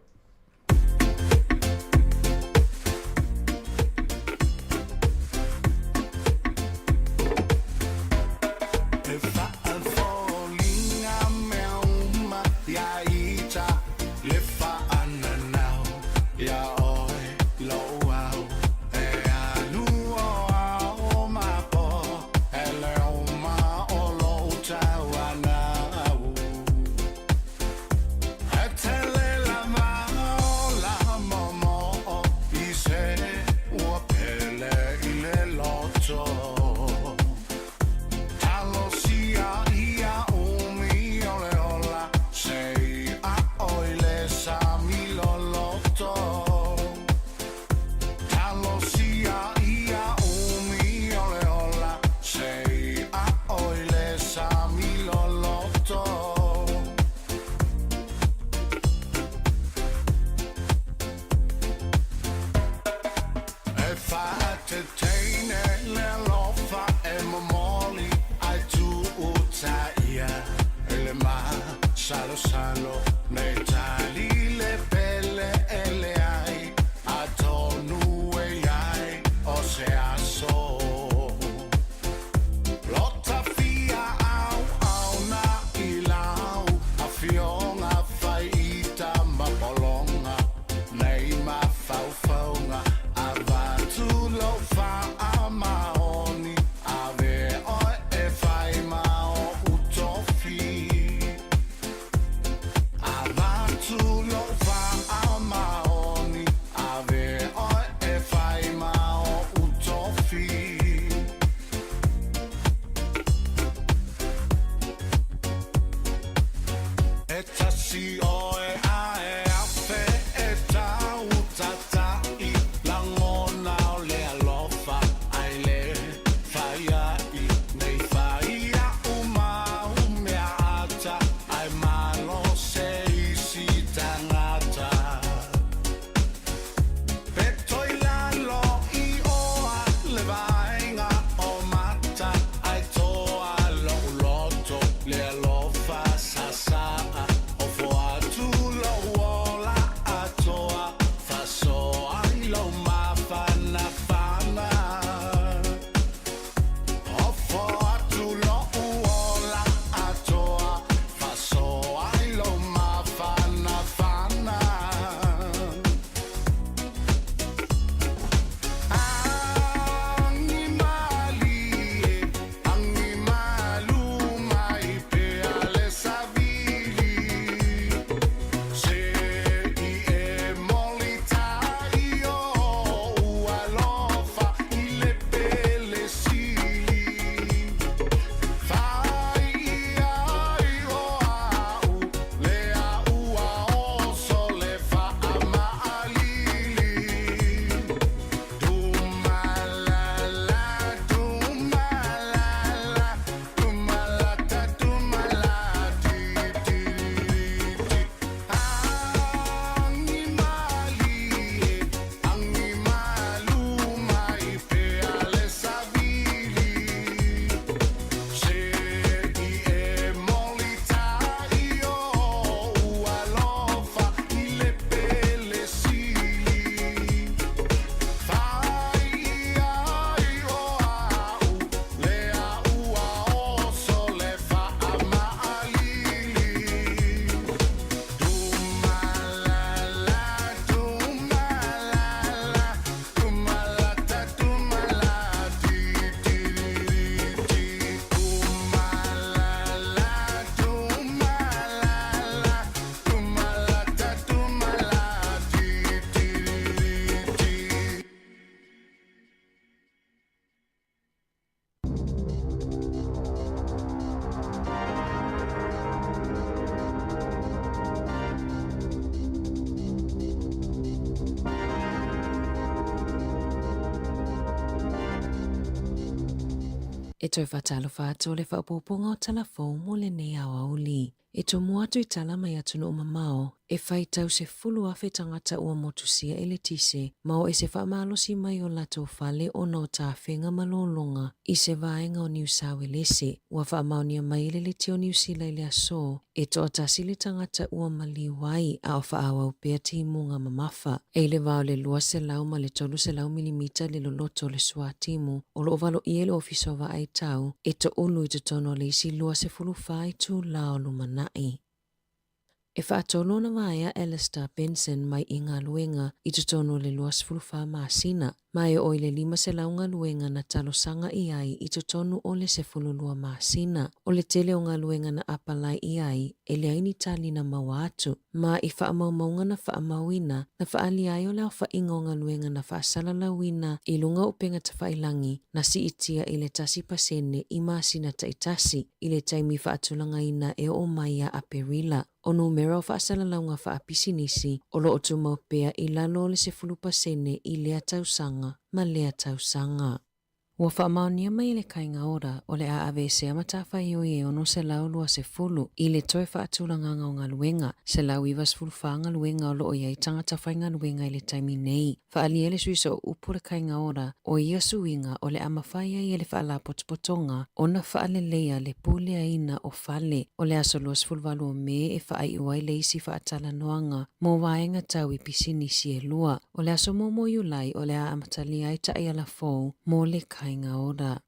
E toi whatalo whātua le whapoponga o talafou mo le nei awa uli. E to muatu I tala mai atu no mamao, e whai tau se fulu afe tangata ua motusia e le tise, mao e se whaamalosi mai o lato whale o no tā whenga malolonga, I se vaenga o New South Wales, ua whaamaunia mai le te o New Zealand le aso, e to atasi le tangata ua maliwai a o whaawa upea ti munga mamafa, e le vao le lua se lau ma le tolu se lau milimita le loloto le sua timu, o lo ovalo I le ofisova ai tau, e to ulu I te tono le isi lua se fulu whai tu lao lumana. E whaatolona vaea Alistair Benson mai I ngā luenga I tutono le luas fulfa maasina, mai o le 5 se launga luenga na talosanga I ai I tutono o le se fululua maasina, o le tele o ngā luenga na apalai I ai, e le aini tali na mawatu, ma I whaamaumaunga na whaamauina, na whaali ai o leo whainga o ngā luenga na whaasalalawina I lunga upenga tawhailangi, na si itia I le tasi pasene I maasina taitasi, I le taimi whaatulanga ina e o maia a perila. O numero whaasalaunga whaapisinisi, o lo o tumaupea I lalo le se fulupasene I lea tausanga, ma lea tausanga. Ua whaamaunia mai le kainga ora o le aave se amatafa I o I ono se lau lua se fulu I le toe whaatulanganga o ngā luenga, se lau iwas fulwhanga luenga o lo o iai tangata whainga luenga I le taimi nei. Whaalia le suiso o upu le kainga ora o ia suinga o le amawhaia I le whaala potopotonga o na whaalelea le pulea ina o whale o le aso luas fulwalu o me e whaai uai le isi whaatala noanga mo waenga tau I pisinisi e lua o le aso momo iulai o le a amatali ai tai ala fou mo le kainga ora.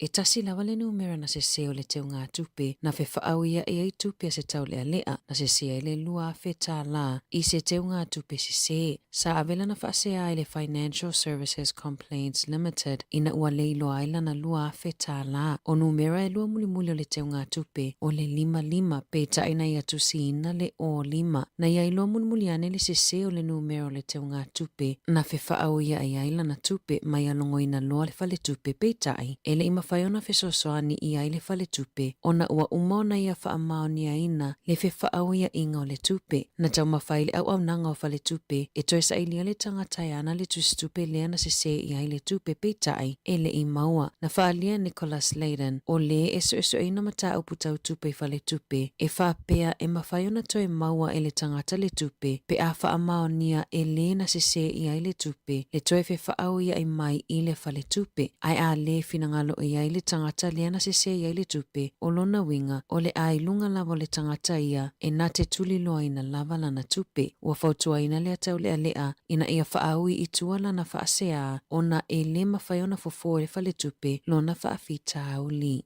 E tasi lawa le numera na se seo le teo ngā tupe na fe whaauia e ai tupe se tau lea lea na se sea le lua fe tā la I se teo ngā tupe se se. Sa avela na whaasea le Financial Services Complaints Limited ina ua leilo aila na lua fe tā la o numera e lua mulimuli o le teo ngā tupe o le 55 pe taina I atu si ina le o 5 na ia I lua mulimuli ane le se seo le numera o le teo ngā tupe na fe whaauia e aila na tupe mai alongo ina loa le whale tupe pe tai e le ima whaiona fesosoani I ai le whale tupe, ona ua umona ia whaamaonia ina le fe whaauia inga o le tupe, na tau mawhaile au nanga o whale tupe, e toi sa ilia le tangatai ana le tustupe lea na se se I ai le tupe peitai, e le I maua, na whaalia Nicholas Layden, o le eso ina mata au putau tupe I whale tupe, e whaapea e mawhaiona toi maua e le tangata le tupe, pe a whaamaonia e le na se se I ai le tupe, le toi fe whaauia I mai I le whale tupe, ai a le finangalo I ai le tangata lea na se se I ai le tupe o lona winga o le ai lunga lava le tangata ia e na te tuli loa ina lava lana tupe ua fautua ina lea tau lea lea ina ia whaaui I tua lana whaasea o na e le mawhaiona fofo le whale tupe lona whaafita auli.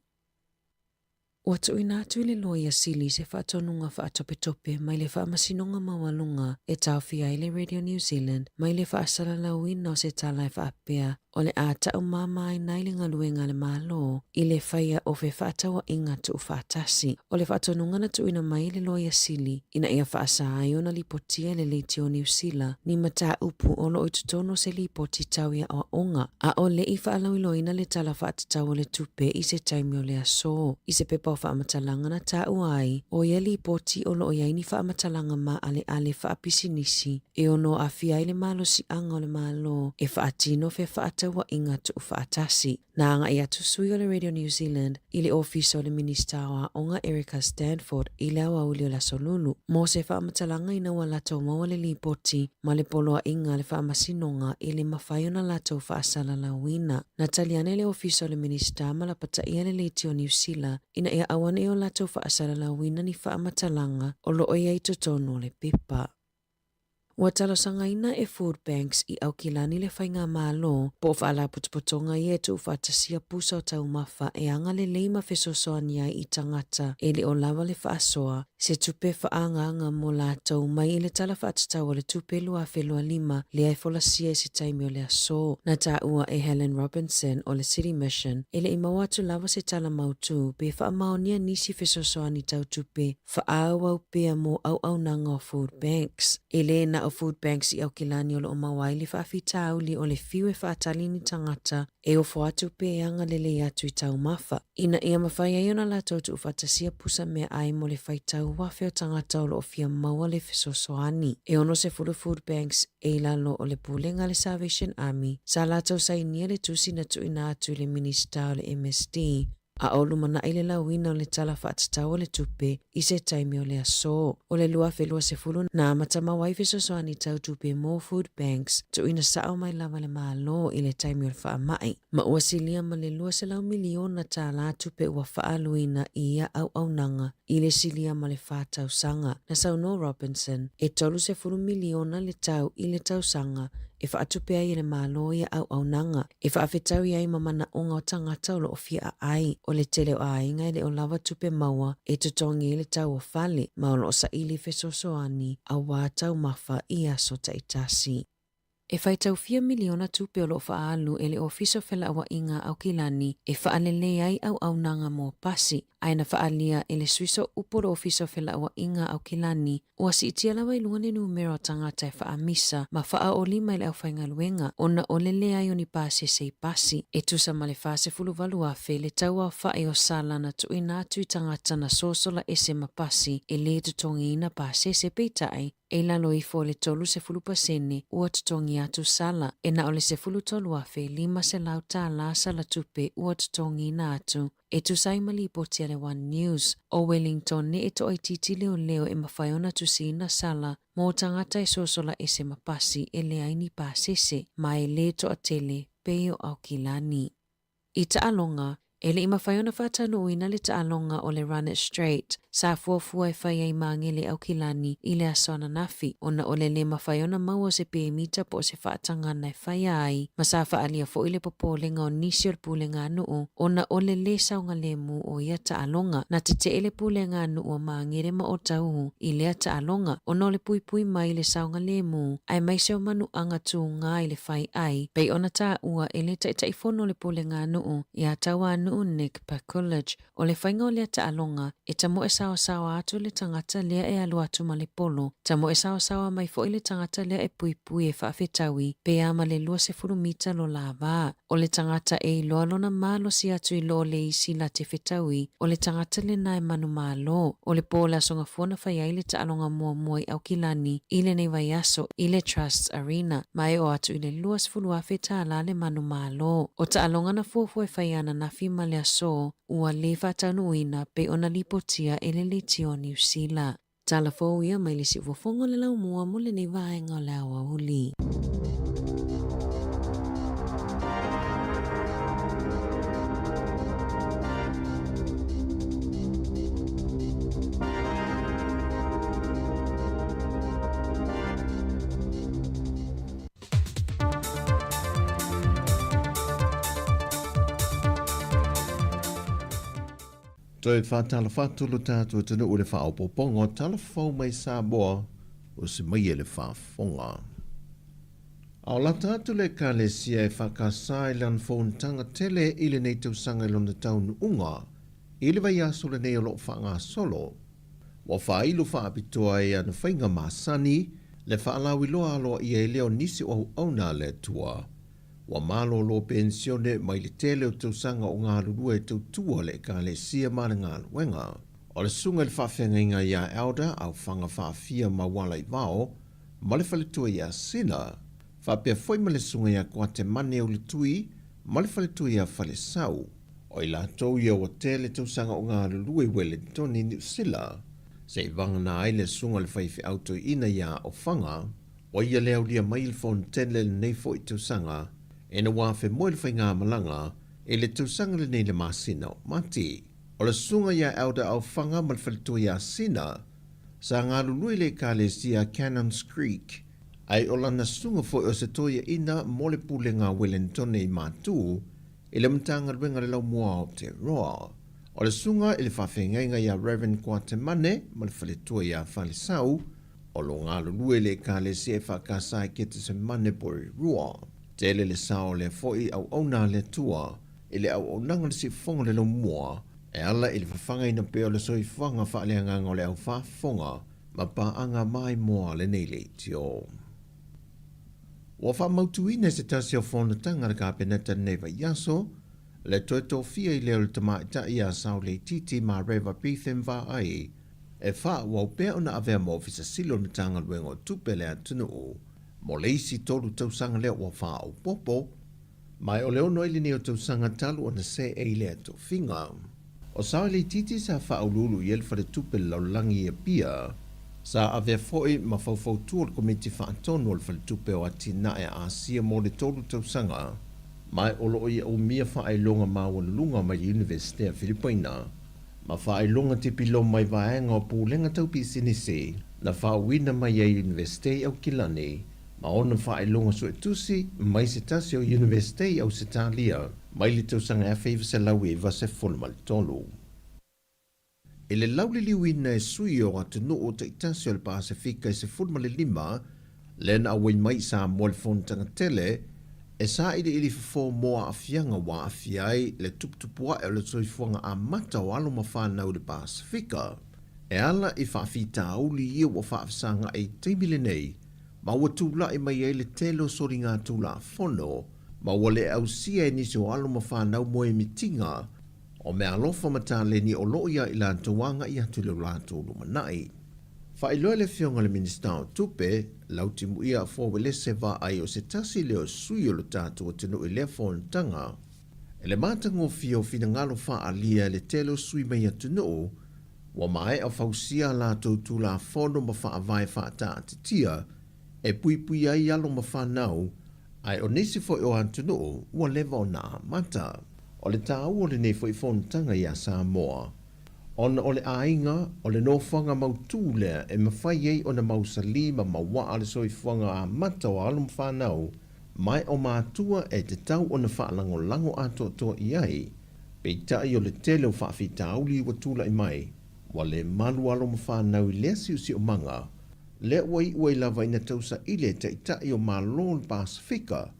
Ua tu ina atu I le loa ia sili se whaatonunga whaatopetope mai le whaamasinonga mawalunga e tauwhia I le Radio New Zealand mai le whaasalalauina o se talai whaapea o le a tau mama I nai le ngaluenga le malo I le whaia o fe whaatawa inga tu whaatasi o le whaatonunga na tu ina mai le loa ia sili ina ia whaasa ai ona lipotia le leiti o New Zealand ni mata upu o lo itutono se lipoti tauia o onga a o le I whaalauiloina le tala whaatatau le tupe I se taimi o le aso I se pepa o whaamatalanga na tau ai o ia lipoti o lo o iaini whaamatalanga ma ale whaapisinisi e ono a fia I le malo si anga o le malo e whaatino fe whaatawa inga tu whaatasi na anga I atu sui o le Radio New Zealand I le office o le minister wa onga Erica Stanford I le awa uli o la solulu mo se whaamatalanga ina wa lato maua le lipoti ma le poloa inga le whaamasinonga I le mawhaiona lato whaasala la wina na taliane le office o le minister ma la pata ia le leiti o New Zealand ina ia awane o lato whaasala la wina ni whaamatalanga o lo o ia I totono le pipa. Ua talosanga ina e food banks I aukilani le whainga malo po whaala putupotonga I e tu whaatasia pusa o tau mawha e anga le leima fesosoania I tangata e le o lava le whaasoa se tupe whaanga mo lātou mai I le tala whaatatau o le tupe lua whelua 5 le ai folasia I se taimi o le aso na tā ua e Helen Robinson o le City Mission e le I mawatu lava se tala mautu pe whaamaonia nisi fesosoani tau tupe whaawau pea mo au nanga o food banks e le na o food banks I au kilani o lo o mawai le whaafitau li o le fiu e whaatalini tangata e o foatu pe anga lele atu I tau mafa. Ina ia mawhai ai ona lato tu whatasia pusa mea ai mo le whaitau wafe o tangata o lo o fia maua le fisosoani. E ono se fulu food banks e lalo o le pulenga le Salvation Army. Sa lato sa inia le tusi na tuina atu le minista o le MSD. A olu mana ile la wina o le tala whaatatau o le tupe I se taimi o le aso. O le lua felua se fulu na matama waife sosoani tau tupe more food banks tu ina sao mai lava le malo I le taimi o le whaamai. Ma ua silia ma le lua se lau miliona ta la tupe ua whaaluina ia au nanga I le silia ma le whaatau sanga. Na Sāmoa Robinson e tolu se fulu miliona le tau I le tau sanga e whaatupea I le malo ia au nanga. E whaafetau ia I mamana onga o tangata o lo o fia ai. O le tele o ainga le o lava tupe maua e tutongi le tau o fale ma o lo sa ili fesosoani a wātau mafa I aso taitasi. E whaitau 4 miliona tupe o lo whaalu e le ofiso whela awa inga au kilani e whaalele ai au nanga mō pasi. Aina whaalia e le suiso uporo ofiso whela awa inga au kilani o asi itia lawa ilunga le numero tangata e whaamisa ma whaa o lima ile au whainga luenga ona o lele ai oni pasi sei pasi. E tusa ma le whaase fulu valu afe le taua whae o sala na tuina atu tangata na sosola ese ma pasi e le tutongi ina pasi se peitai e lalo I fo le tolu se fulu pasene ua tutongi atu sala e na ole se fulu tolu afe lima se lau ta la sala tupe ua tutongi ina atu. E tu saimali poti ale One News o Wellington ne e to ai titi leo e mawhaiona tu sina sala mo tangata e sosola e se mapasi e le aini pasese ma e le to atele peo au kilani. I taalonga e le I mawhaiona whatanu ina le taalonga o le Run It Straight sa fuafua e whai ai mangele au kilani I le asona nafi ona o le mawhaiona maua se pēmita po se whaatangana e whai ai ma sa whaalia fo ile popolenga o nisi o le pulenga nuu ona o le saunga lemu o ia taalonga na te ele pulenga nuu o mangere ma o tau I lea taalonga ona o le pui mai le saunga lemu ai mai se o manu anga tu ngā I le whai ai pei ona ta ua e le taifono le pulenga nuu ia taua nuu Nick College o le whainga o lea taalonga e tamo e sawa atu le tangata lea e alu atu ma le polo tamo e sawa mai fo le tangata lea e pui e whaafetawi pe ama le 2 mita lo lava o le tangata e iloa lona malo si atu ilo le isi la te fetawi o le tangata le nai manu malo o le pola songa fuana whai le taalonga mua au kilani I le nei vai aso I le Trust Arena mai o atu I le 2 afeta la le manu malo o taalonga na fuafua e whai ana na fima le aso ua le whatanuina pe ona lipotia e le tio New Zealand. Tala fōu ia mai le si fofongo le lau mua mo le nei vaenga o le awa uli. Toi whātala whātulu tātua tunu ure whaopopongo talafau mai Sāmoa o se mai ele whaafonga. Ao la tātu le ka le sia e whakasai lan whauntanga tele I le nei tausanga lona taunu unga I le vai aso le nei o lo whaanga solo. Wa whailu whaapitoa e ana whainga masani le whaalawi loa aloa I e leo nisi o auna le tua. Wa malo lo pensione mai le tele o tausanga o ngā rurua e tautua le ka le sia mana ngā luenga. O le sunga le whawhenga inga ia elda au whanga whaafia ma wala I vao, ma le whaletua ia sina, whapea foi ma le sunga ia kuate mane o le tui, ma le whaletua ia whale sau. O I la tau ia o tele tausanga o ngā rurua I Wellington I New Zealand, se I vanga na ai le sunga le whaifi auto ina ia o whanga, o ia leo lia mai le fontele le neifo I tausanga, e na wafe mo le whainga malanga e le tausanga le nei le masina o mati. O le sunga ia elda au whanga ma le whaletua ia sina, sa ngā lului le ka le sia Cannons Creek, ai o lana sunga fo o se toia ina mo le pulenga Wellington I mātū, e le mtanga ruenga le lau mua o te roa. O le sunga e le whawhengainga ia Reverend Kwatemane ma le whaletua ia whale sau, o lo ngā lului le ka le sia whakasai ke te se mane pori rua. Tele le sao le foi au ona le tua, ele au onanga le si fonga le lo mua, e ala ele whawhanga ina peo le soi whanga wha le nganga o le au whafonga, ma paanga mai moa le nei le tio. Wa wha mautuina se tasi o whonatanga le ka peneta neva yaso, le toi tofia I leo le tamaita I a sao le titi ma rewa pithem va ai, e wha wau pea ona avea mo ofisa silo na tanga luengo tupe le atunu o, mo leisi tolu tausanga leo wa wha o popo, mai o leo noi le neo tausanga talu ona se e le ato finga. O sao le titi sa wha ululu I elfa le tupe laulangi e pia, sa avea foi ma fau tuol komiti whaatonu o le fale tupe o atina e a sia mo le tolu tausanga, mai olo I o mia whaelonga mawanulunga mai Universite a Filipaina, ma whaelonga tipi lo mai vaenga o pūlenga taupi sinise, na whaawina mai a Universite au Kilani, ma ona whaelonga suetusi mai se tasi o Universite au Setalia, mai li tausanga a whaiva se lau e vase fulmal tolu. E le lau li liwina e sui o atunu o te itasi o le Pasifika e se fulmal lima, lena awai mai sa mo le fontanga tele, e sa ili fo moa afianga wa afiai le tuptupua e le soifuanga a mata o alo mawhanau le Pasifika. E ala I whaafita auli ia wa whaafisanga e teimile nei, ma ua tūla I mai e le telo sori ngā tūla fono, ma ua le au sia e nisi o alo mawhanau moe mitinga, o me alofa mata le ni o loia I la tuanga I atu le lato lumanai. Whaeloa le fionga le minista o tupe, lauti muia a fōwele se va ai o se tasi leo sui o lo tātu o tenu I lea whōntanga. E le mātango fio fina ngalo wha alia le telo sui mai atunu, wa mai a whausia la tōtu la whono ma wha avai wha ta atitia, e pui ai alo ma whanau, ai o nisi fo o atunu, wa lewa o na mata. O le tāu o le nei fo I whōntanga I a Sāmoa. Ona o le ainga, o le nofanga mautu lea e mawhai ei o na mausali ma mawa le soifuanga a mata o alum whanau, mai o mātua e te tau o na whaalango lango ato toa I ai, pei tai o le tele o whaafita auli wa tula I mai, wa le malu alum whanau I lea siusi o manga, le ua I lava ina tausa ile te tai o malo le Pasifika,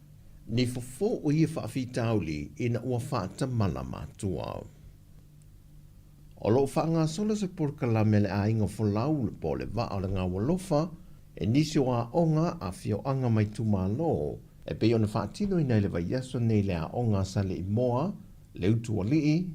ni fofo o ia whaafita auli ina ua whaata mala mātua. O lo whaanga sola se porkala me le a inga folau le po le wa o le ngā walofa, e nisi o a onga a fio anga mai tu malo, e pe ona whaatino I nei le vai yaso nei le a onga sa le I moa, le utu o lii,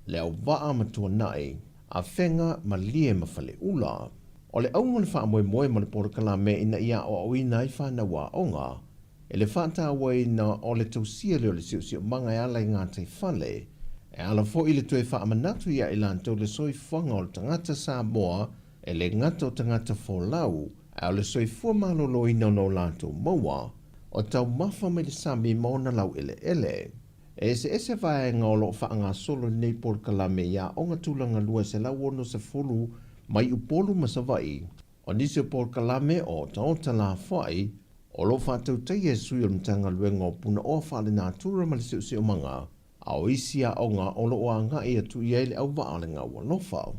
le au waa matua nai, a whenga ma lie ma whale ula. O le aunga le wha moe moe ma le porkala me ina ia o au ina I whana wa onga, e le whata awa ina o le tausia leo le siu manga e ala I ngā te whale, e ala fo I le tue wha amanatu ia I lantou le soifuanga o le tangata Sāmoa e le ngata o tangata Fōlau, e o le soifua malolo ina no lantou maua, o tau mafa me le sami maona lau ele. E se vaenga o lo whaanga solo nei porkalame ia onga tūlanga lua se lau ono se fulu mai upolu masawai, o nisi o porkalame o taota la whai, o lo whatau tei e sui o mtanga luenga o puna o whale nā tūra ma le siusi o manga, a o isi a onga o lo o anga e atu I ele au waalenga ua lofa.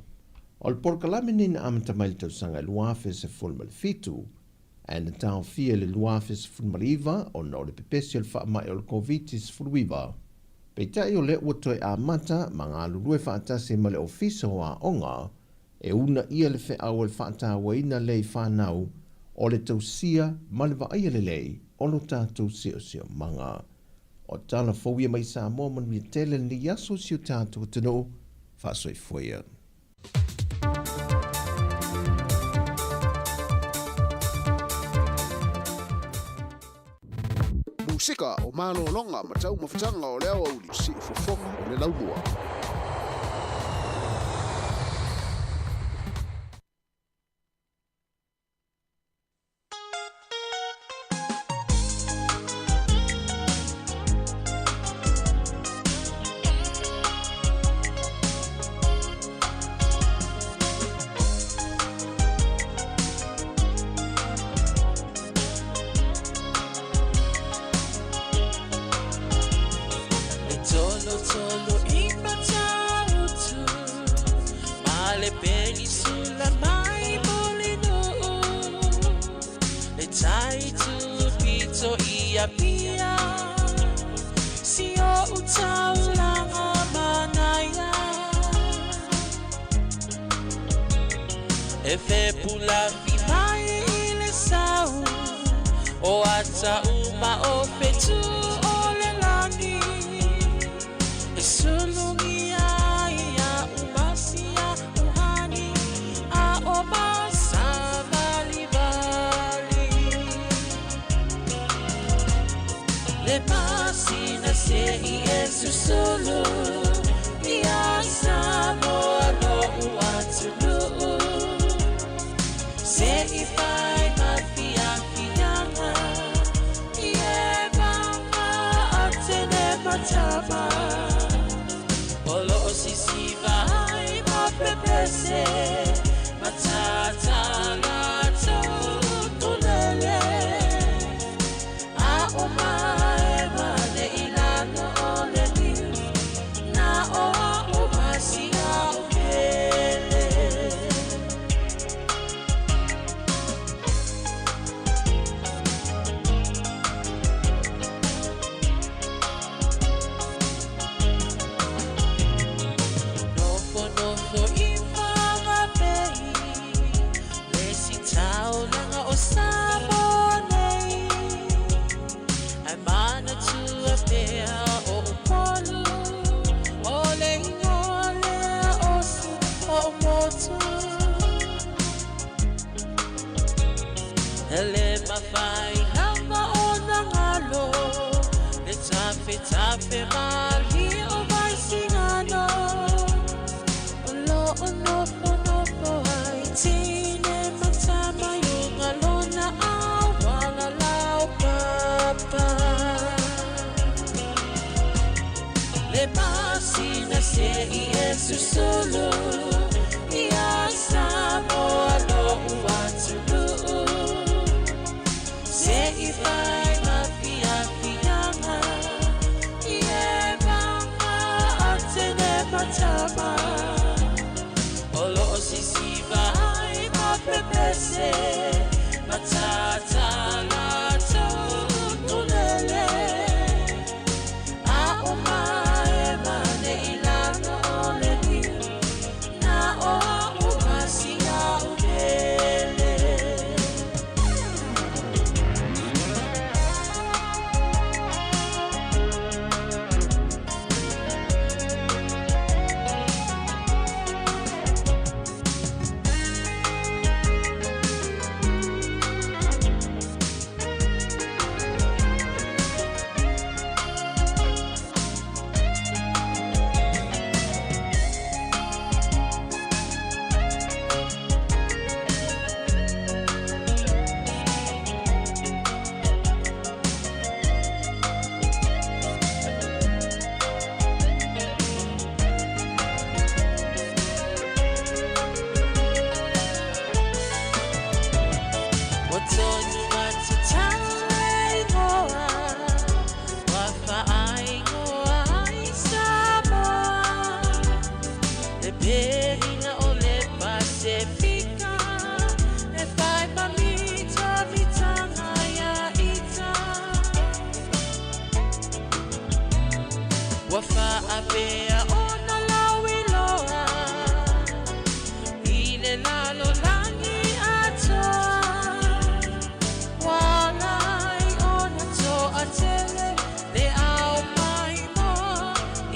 O le porkalame nina amata mai le tausanga luafe se fulma le fitu, e na tau fia le luafe se fulma le iwa o na o le pepesi o le wha mai o le COVID se fulwiwa. Pei tai o le ua toi a mata ma ngā lulue whaatase ma le ofisa o a onga, e una ia le whe au le whaatawa ina lei whanau o le tausia ma le vaia le lei o lo tātou sio manga. O tala fowia mai Sāmoa manu I tele ni yaso si o tātou tano, whaasoi foia. Musika o mano longa matau mawhitanga o leo au li si fofonga o le laumua. E Le fe pula fi mai le sau o ata uma o fetu o le lani e sulungi ia umasia uhani a o masa vali vali le masina se i esu sulu ia Sāmoa no uatulu se i fai mafia kianga ie mama atene matama olo sisi vai mapepese matata lato tulele a omae mane ilano ole niu na oa omasia upele Nofo i whanga pei le si tau langa o Sāmoa nei ai mana tua pea o upolu o le ingoa lea osu o motu ele mawhai hanga o na ngalo le tafe mali o vai singano o nofo ai tine matama yunga lona au wala lau papa le masina se i esu solo ia Sāmoa no uatulu se i fai mafia fianga ie mama atene matama olo sisi vai mapepese matata lato tulele a omae mane ilano ole niu na oa umasia upele Wafa apea ona lawi loa ile lalo langi atoa walai ona to atele le au mai mo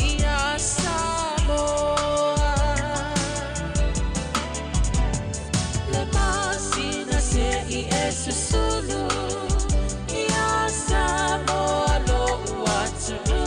ia Sāmoa le masina se i esu sulu ia Sāmoa lo uatulu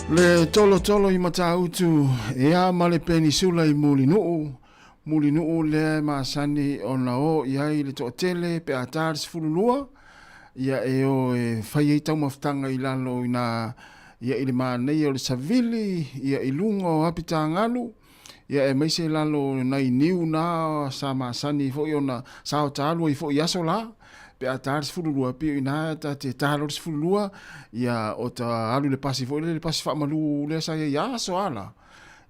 Le tolo i matautu ea male penisula i mulinuu le masani ona o iai le to'atele pe ataris fululua ia e o e whai ei tau maftanga i lalo ina ia i le manei o le savili ia i lunga o apita ngalu ia e meise lalo nai niu na sa masani fo i ona sao talu i fo i aso la pe ataris fululua pe ina ta te talos fululua ia o ta alu le pasi fo le pasi fa malu le sa ia so ala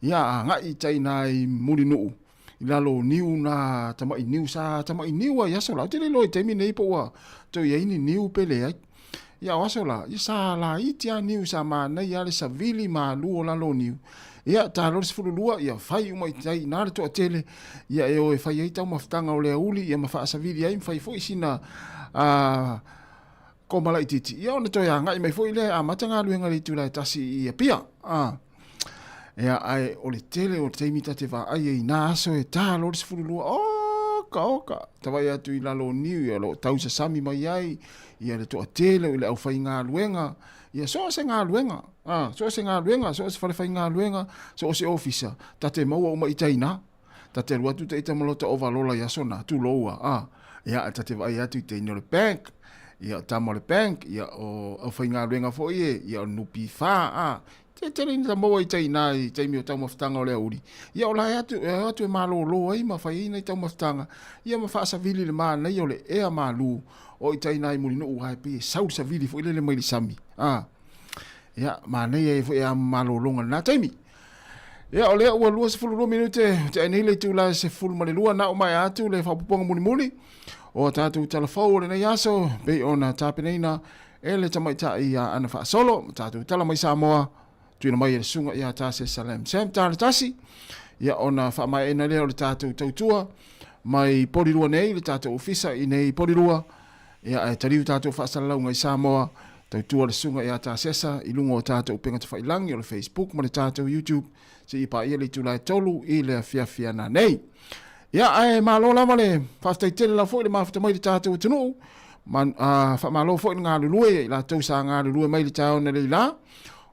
ia ngai taina i mulinuu ilalo niu na tama i niu sa tama i niu ia so la te le loi te mi nei po wa to ia ni niu pele ai ia waso la ia sa la itia niu sa ma na ia le sa vili ma lu la lo niu ia ta lo se fululua ia fai uma tai na le to tele ia e o e fai ai tau maftanga o le uli ia ma fa sa vili ai fai foi sina ko mala ititi ia ona to ia ngai mai foi le a matanga luenga le tula tasi ia pia ia ai o le tele o te imita te va ai e na aso e ta lo se fululua oka tawai atu i lalo niu ia lo tau sa sami mai ai ia le to tele o le au fai ngā luenga ia so se ngā luenga so se ngā luenga so se fai ngā luenga so se ofisa ta te maua o mai taina ta te ruatu te ita malota o valola ia sona tu loua ia ta te vai atu i te ino le bank ia tamo le bank ia o au fai ngā luenga fo ia o nupi fa te rini ta maua i taina i teimi o tau maftanga o le auri ia o lai atu e malo lo ai ma fai ina i tau maftanga ia ma fa sa vili le maa nei o le ea malu o i taina i mulino u hai pe sau sa vili fo ile le mai li sami ia ma nei e fo ea malo longa na teimi ia o lea ua lua se fulu minute te anei le tu la se fulu male lua na o mai atu le whapuponga muli o tātou talafau le nei aso pe ona tāpeneina e le tamaita i ana wha solo tātou tala mai Sāmoa tuina mai e sunga ia tase salam sem tāle tasi ia ona wha mai ena lea o le tātou tautua mai porirua nei le tātou ofisa i nei porirua ia e tariu tātou wha salaunga i Sāmoa tautua le sunga ia tāsesa i lungo o tātou penga te whailangi o le Facebook ma le tātou YouTube se i pa ia le tūlai tolu i le fiafia na nei. Ia ai malo lama le whaftai tele la fo i le mawhata mai le tātou tunu wha malo fo i ngā lulue i la tau sa ngā lulue mai le tāo na le la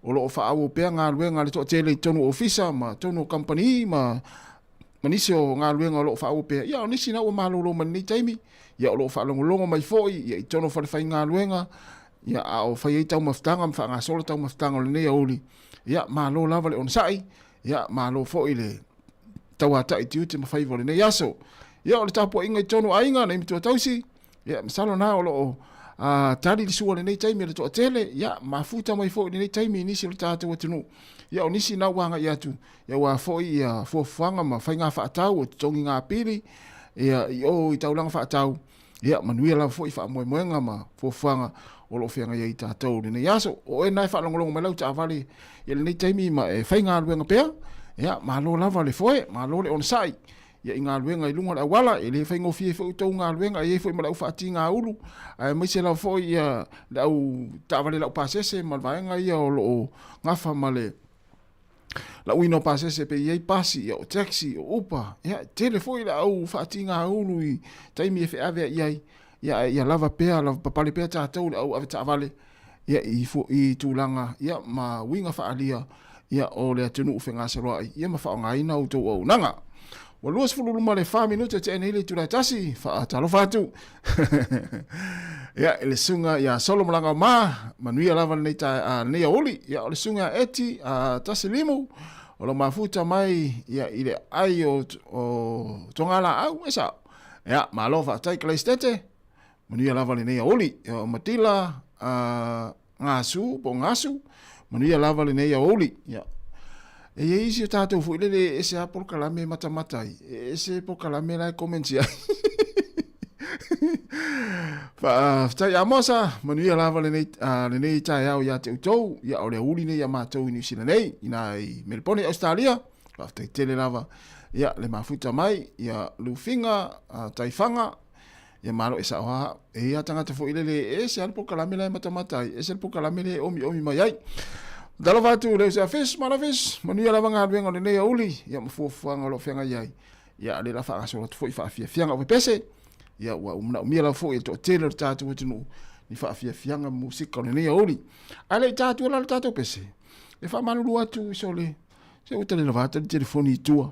o lo wha au pēr ngā lue ngā le toa tele i tonu ofisa ma tonu company ma nisi o ngā lue ngā o lo wha au pēr ia o nisi na ua malo lo mani taimi ia o lo wha longo mai fo ia i tonu whai ngā lue ngā ia a o whai ei tau maftanga ma wha ngā sola tau maftanga o le nei auli ia malo lava le on sai ia malo fo i le tau ata i tiu te mawhai vole nei aso ia o le tapua inga i tonu ainga na imitua tausi ia masalo na o lo tari li sua le nei taimi le toa tele ia mafuta mai fo i nei taimi nisi le tātou atunu ia o nisi na wanga i atu ia wa fo i fuafuanga ma whai ngā whaatau o tongi ngā piri ia i o i taulanga whaatau ia manuia la fo i wha moenga ma fuafuanga o lo whianga i tātou le nei aso o e nai whalongolongo mai lau ta avali ia le nei taimi ma e whai ngā luenga pēr ia malo lava le foe malo le on sai ia ngā luenga i lunga la wala e le whai ngofi e fo ngā luenga e fo i malau whaati ngā ulu ai mai se la fo ia lau ta avali lau pasese malvaenga ia o lo ngafa male la uino pasese pe iei pasi ia o taxi o upa ia telefoi la au whaati ngā ulu i taimi e whi avea iai ia lava pea, lava papale pea tātou le au ave tāwale ia i tūlanga ia ma winga whaalia ia o le atunu uwhi ngā saroai ia ma whao ngā ina o tau au nanga wa luas fululuma le 5 minute te ene ile tūrai tasi wha talo whātu ia le sunga ia solo malanga ma manuia lava nei nei oli ia o le sunga eti tasi limu o lo mafuta mai ia ile ai o tongala au esa ia malo whaatai kalaistete manuia lava le nei oli o matila ngasu po ngasu manuia lava le nei oli ia e isi o tātou fuile le ese a por kalame matamatai ese por kalame lai komensi ai tai amosa manuia lava le nei tai au ia te utou ia o le uli nei ia mātou i New Zealand nei ina i Melbourne Australia tai tele lava ia le mafuta mai ia lufinga taifanga ia malo esa oha e ia tangata fuile le ese a por kalame lai matamatai ese por kalame le omi mai ai dalo vatu le sa fish maravis manuia lava ngā luenga le nei uli ia mafuafuanga lo whianga iai ia le la whaanga sola tufo i whaafianga o pese ia ua umna umia la fo i to tele le tātou atinu ni whaafianga musika le nei uli ale tātou la le tātou pese e whamanulu atu so le se utale na vata le telefoni tua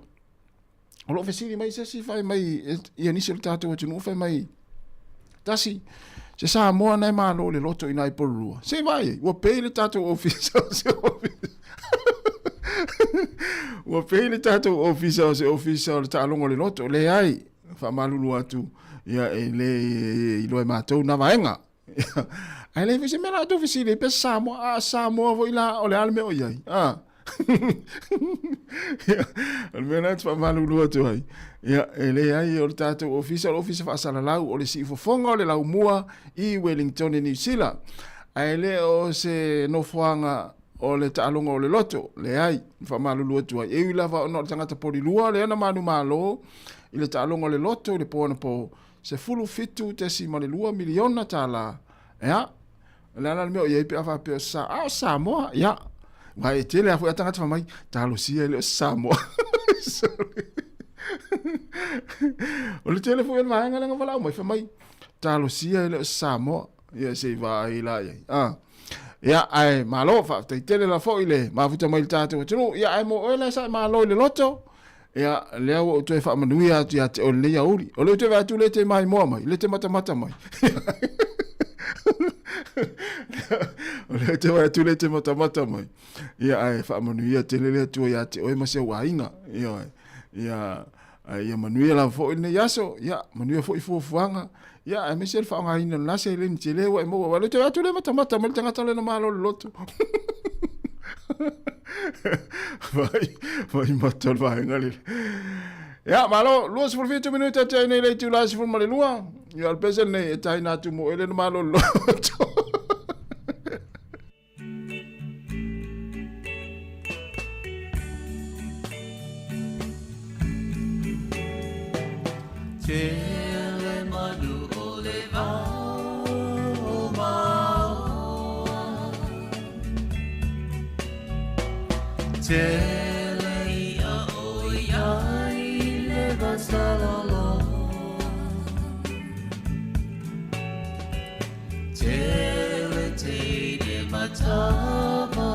o lo fesiri mai se si fai mai ia nisi le tātou atu nuwhai mai tasi se Sāmoa nei malo le loto ina i porua se vai ua pei le tātou ofisa se ofisa ua pei le tātou ofisa se ofisa le tālongo le loto le ai whamalulu atu ia e le i loe mātou na vaenga ai le fisi mena atu fisi le pe Sāmoa vo ila o le alme o iai al mena atu whamalulu atu ai ia e le ai o le tātou ofisa whaasala lau o le si fofonga o le lau mua i Wellington e New Zealand ai le o se nofoanga o le tālonga o le loto le ai whamalulu atu ai e ui lava o no le tangata pori lua le ana manu malo i le tālonga o le loto le pōna po se fulu fitu te si male lua miliona tala ya le ana le meo iei pe afa pe o Sāmoa ya vai te le afu ya tangata whamai talo sia le o Sāmoa o le telefo ia maenga lenga wala mai whamai talo sia le o Sāmoa ia se vai la ia ia ai malo fa te tele la fo ile ma futa mai tātou tunu ia ai mo ele sa malo le loto ia le o te fa manuia tu ia te o le ia uri o le te va tu le te mai mo mai le te mata mai o le te va tu le te mata mai ia ai fa manuia te le tu ia te o ma se wainga ia ia manuia la fo ile yaso ia manuia fo fuanga ia ai me se fa nga ina na se le ni le wa mo wa le te va tu le mata mai tanga tale na malo loto vai matar vai ngali ya malo luas por 20 minutos te nei le tu las for male lua yo al pesen nei tai na tu mo ele malo loto Tele manu oleva Tele ia o iai le vasalala Tele te de matama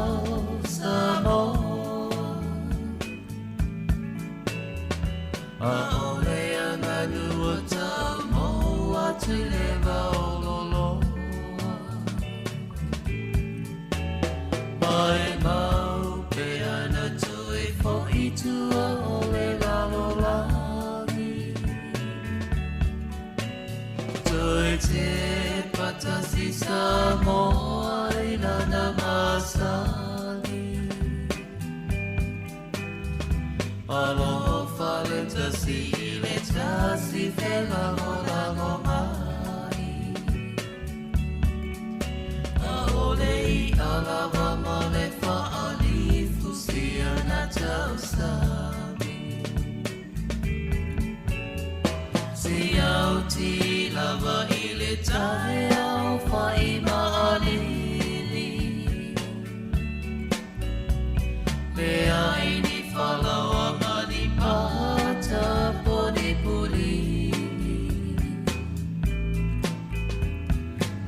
Sāmoa A ole anganu o Sāmoa te leva ololo Mai mau pe ana tui fo i tua o le lalolani Tui te patasi Sāmoa i lana masali Aloha fale tasi i le tasi whela o lalo mai A ole i alawa ma le whaali fusia na tau sami Si au ti lava i le tae au whai maalili Le aini whalawa mani pata poni pulini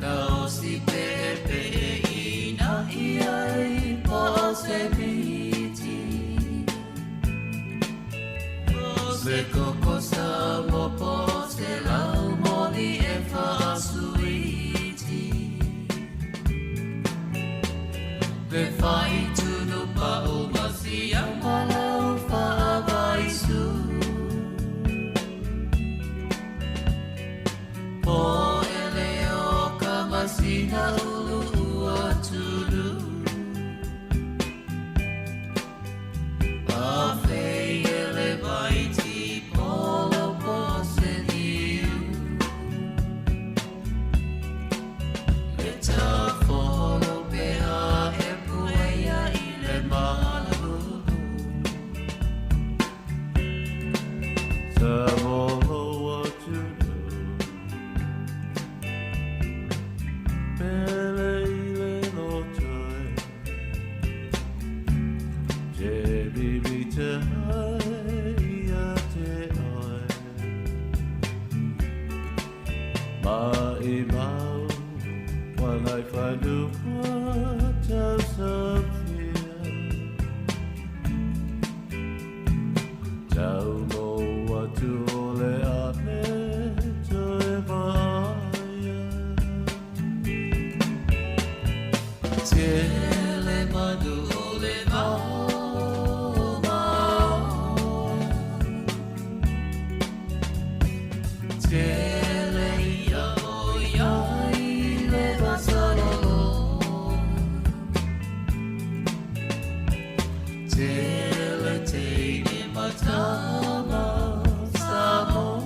Na o si pepe e ina iai pa se piti Se koko sa mopo se lau moni e wha suiti Le whai tunu pa o masi a malau wha avaisu Po ele o ka masina ulu ua tunu A whei ele vaiti polo po se niu Le ta wholo pea e puea i le malu Sāmoa to do Pele i le lotai Te bibi te hai a te ai Ma i mau Wanai whanua tau sapia Tau mo atu o le ane toe vaia. Tele manu o le vauma. Tele ia o iai le vasalolo. Tele teine matama Sāmoa.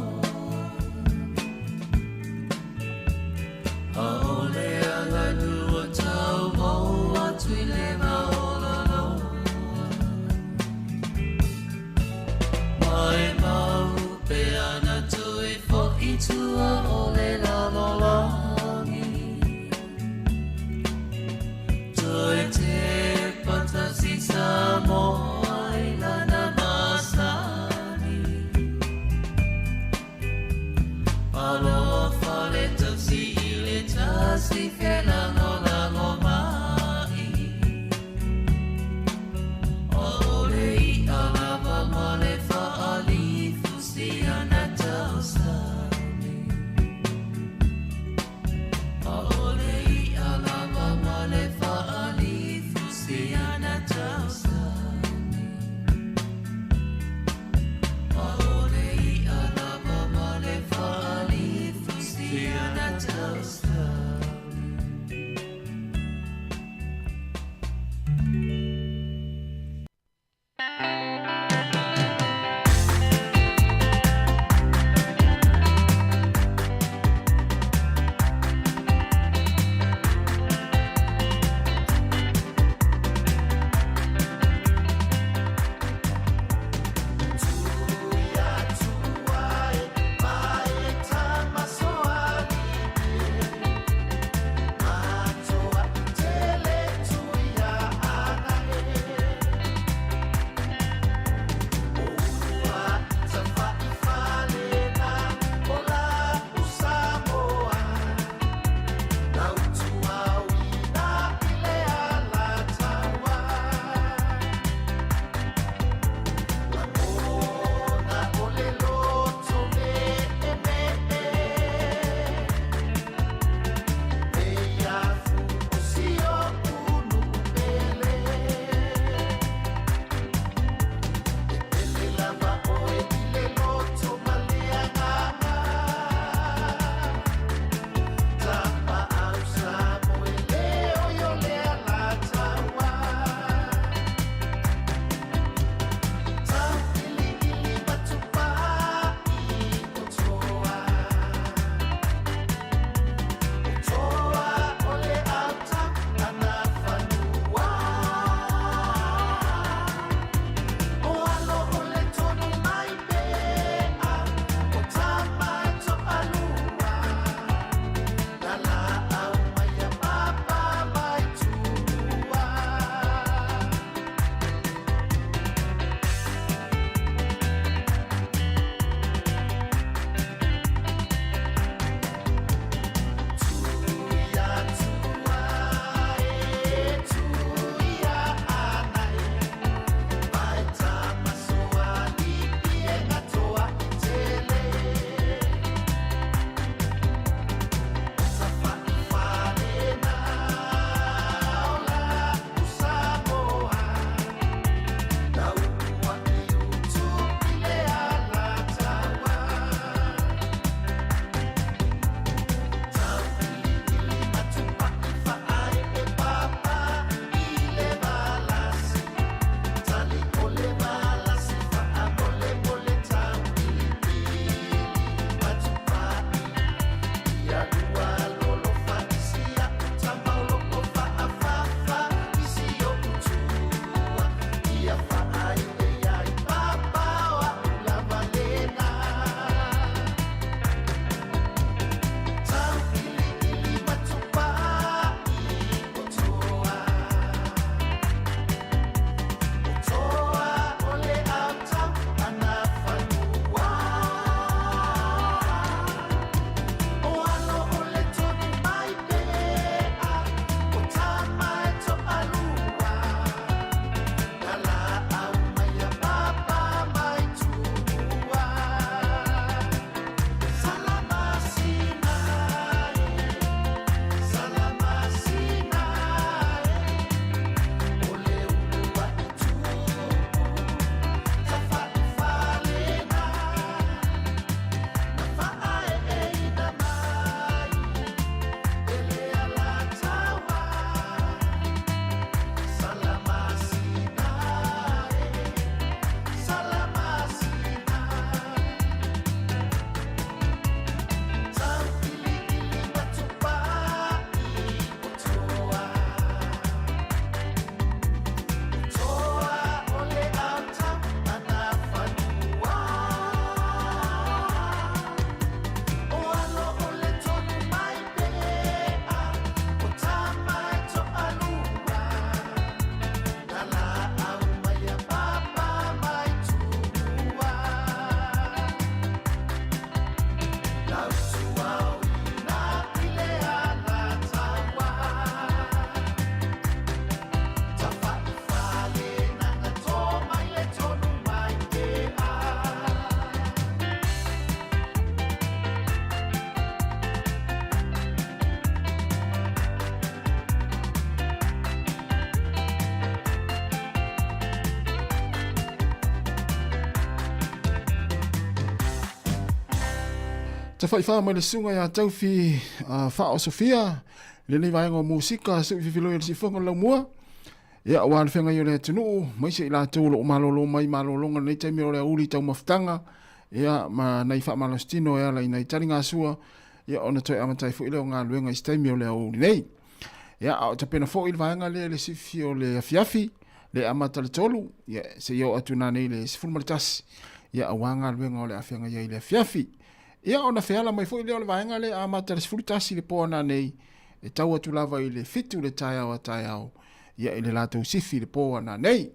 Aole aganu o tau mau atu I le maololo. Mai mau pe ana tui fo I tua o le lalolongi. Tui te patasi Sāmoa I lana masani. Aloha fale tasi I le tasi whenano lango mai. Aole I alava ma le whaalifu si ana tausani. Aole I alava ma le whaalifu si ana tausani. Aole I alava ma le whaalifu si ana tausani. Ta fai wha mai le sunga ia tau fi wha o Sofia, le nei vai ngā musika, su fi filo si whonga lau mua. Ia wāna whenga i o le tunu, mai se i la tau lo malolo mai malolonga nei taimi o le uri tau maftanga. Ia ma nei wha malostino ia lai nei tari ngā sua. Ia ona toi amatai fu i leo ngā luenga i taimi o le uri nei. Ia au ta pena fo i vaenga le sifi o le afiafi, le amata le tolu. Ia se iau atu nā nei le sifuru maritasi. Ia awanga luenga o le afianga ia i le afiafi. Ia ona feala mai fo i leo le vaenga le amata le sifuru tasi le poa nā nei. E tau atu lava i le fitu le tai au. Ia i le lātou sifi le poa nā nei.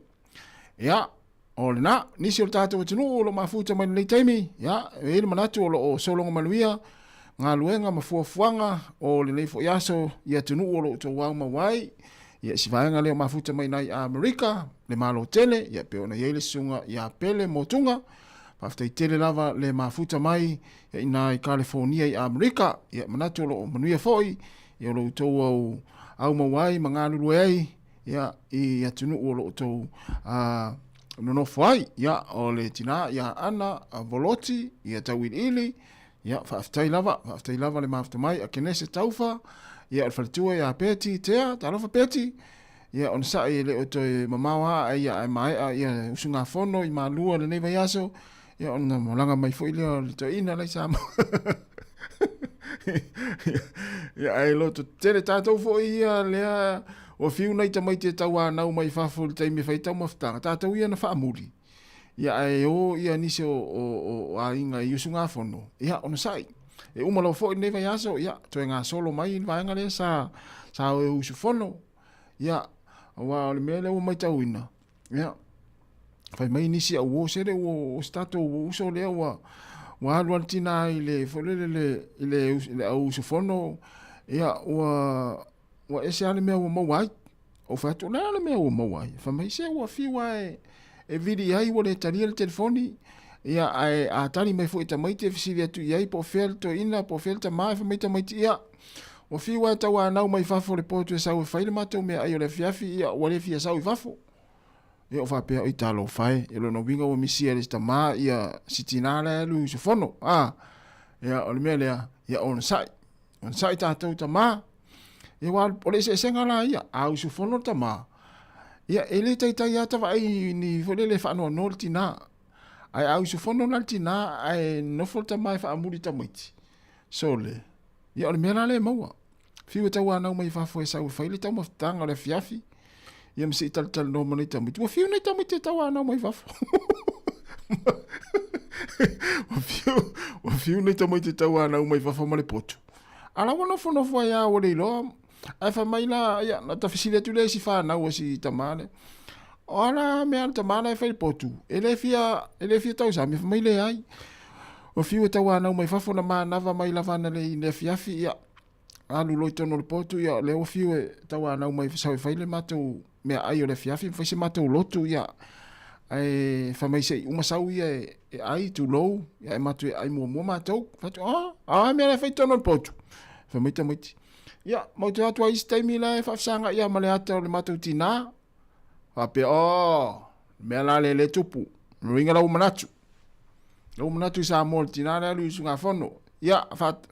Ia, o le nā, nisi o le tātou atinu o lo mafuta mai nei taimi. Ia, e le manatu o lo o solonga manuia. Ngā luenga mafuafuanga o le nei fo iaso i atinu o lo tō wau mawai. Ia si vaenga leo mafuta mai nei a Amerika, le malo tele. Ia pe ona iei le sunga ia pele motunga. Paftai tele lava le mafuta mai ia ina i California i Amerika. Ia manatu o lo manuia foi. Ia lo tō au mawai mga luluei. Ia i atunu o lo tō nonofo ai. Ia o le tina ia ana voloti. Ia tawin ili. Ia whaaftai lava le mafuta mai. A kenese taufa. Ia o whalitua ia peti tea. Talofa peti. Ia on sa i le o tō mamawa. Ia e mai. Ia usunga fono i malua le neiva yaso. Ia on molanga mai fo ili o le tō ina lai Sāmoa. Ia ai loto tere tātou fo ia lea. O fiu nei ta mai te tau anau mai whafo le taimi whai tau maftanga. Tātou ia na whaamuri. Ia ai o ia nisi o a inga i usu ngā whono. Ia ona sai. E umalo fo i newa yaso. Ia toi ngā solo mai i vaenga lea sa o e usu whono. Ia wa le mea leo mai tau ina. Ia whai mai nisi au o sere o stato o uso lea wa aluan tina i le wholele i le au usu whono. Ia wa ese ale mea ua mauai. O whatu na ale mea ua mauai. Whamai se ua whiwa e vidi ai wa le taria le telefoni. Ia a tani mai fo i tamaiti e fisiri atu iai po fel to ina po fel ta mai whamai tamaiti ia. Wa whiwa e tau anau mai whafo le potu e sau e whaile matou mea ai o le fiafi ia wa le fia sau i whafo. Ia o whapea o i talo whae. E lono winga o misia le sta maa ia sitinara e lu iso fono. Ia o le mea lea ia ona sai. Ona sai tātou ta maa. Ia wā, ole se ngala ia, au su fono ta mā. Ia, ele tai ata vai ni folele whanua nol tina. Ai au su fono nal tina, ai nofol ta mai wha amuri ta maiti. Sole. Ia, ole mea le maua. Fiwa tau anau mai whafo e sau whaile tau maftanga le fiafi. Ia mse i tal no manai ta maiti. Wa fiwa nei ta maiti tau anau mai whafo. Wa fiwa nei ta maiti tau anau mai whafo male potu. Ala wana nofo ia o le iloa. Ai fa mai la ia na ta fisile tu le si fa na o si tamale. Ona me al tamale fa il potu. Ele fia tau sa me fa mai le ai. O fiu ta wa na mai fa fona ma na va mai la va na le ne fia ia. Alu lo tono le potu ia le o fiu ta wa na mai fa fa le matu me ai o le fia fa se matu lotu ia. Ai fa mai se uma sau ia ai tu lo ia matu ai mo matu. Fa tu me le fa tono le potu. Fa mai ta mai. Ia, mau te atua isi taimi la e whafsanga ia male ata o le matou tina. Wape, mea la le tupu. Ringa lau manatu. Lau manatu i Sāmoa le tina le alu isu ngā whono. Ia,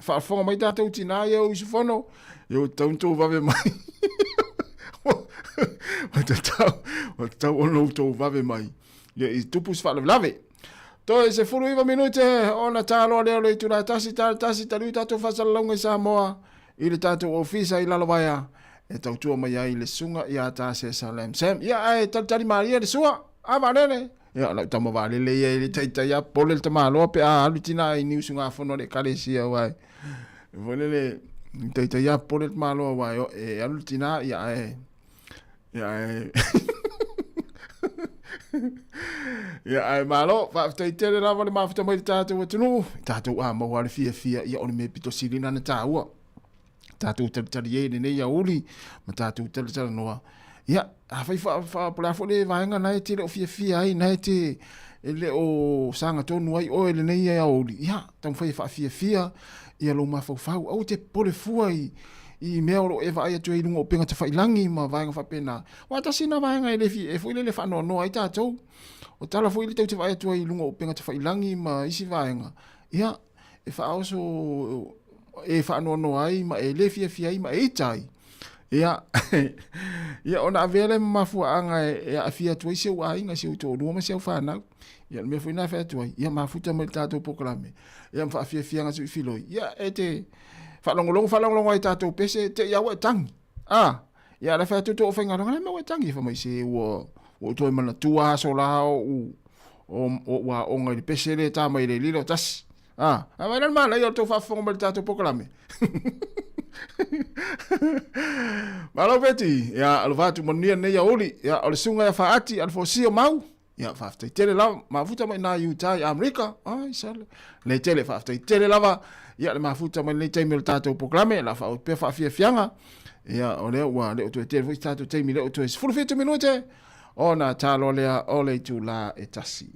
whaafonga mai tātou tina ia o isu whono. Ia o tauntou vave mai. Wa tau ono tau vave mai. Ia, i tupu si whaalave. Toi se furu iwa minute, ona tāloa leo le tūra tasi talui tātou whasalaunga i Sāmoa. I le tātou ofisa i lalawaia, e tautua mai ai le sunga i a tāse Salem Sam. Ia ai talitari maria le sua, a marele. Ia lau tama wālele ia i le taitaia, pole le tamaloa pe a alutina i niusunga whono le kalesia wai. Wālele, taitaia pole le tamaloa wai, e alutina ia ai. Ia ai malo, whaaftaitele rawa le mafuta mai le tātou atunu. Tātou a mawale fia, ia ole me pito sirina na tāua. Tātou talitari e ne nei a uli, ma tātou talitari noa. Ia, hawhai whaapulafo le vaenga nai te le o fia ai, nai te le o sanga tonu ai, o ele nei a uli. Ia, tamu whai fia, ia lo mawhau, au te pole fua i mea oro e vai atu e lunga o penga te whailangi ma vaenga whapena. Wata sina vaenga e fuile le whanua noa ai tātou. O tala fuile tau te vai atu e lunga o penga te whailangi ma isi vaenga. Ia, e whaoso e whaanono ai ma e le fia ai ma e tai. Ia ona avele mafua anga e a fia tuai se wa inga se to do ma se fa na ia me foi na fa tuai ia mafuta me tato proclame ia fa fia nga se filo ia ete fa longo ai tato pese te ia wa tang ia la fa to fa nga longa me wa tang fa mai se o to mana tua so la o wa o ngai pese le ta mai le lilo tas ma na mala ia to fa fo me tato proclame Malo beti ya alvatu monia ne ya oli ya ole sunga ya faati al fosio mau ya fafte tele la mafuta mai na Utah Amerika isale le tele fafte tele lava ya le mafuta mai le tele tato proclame la fa pe fa fia fianga ya ole wa le to tele vo tato tele le to es full 20 minute ona talo le ole tu la etasi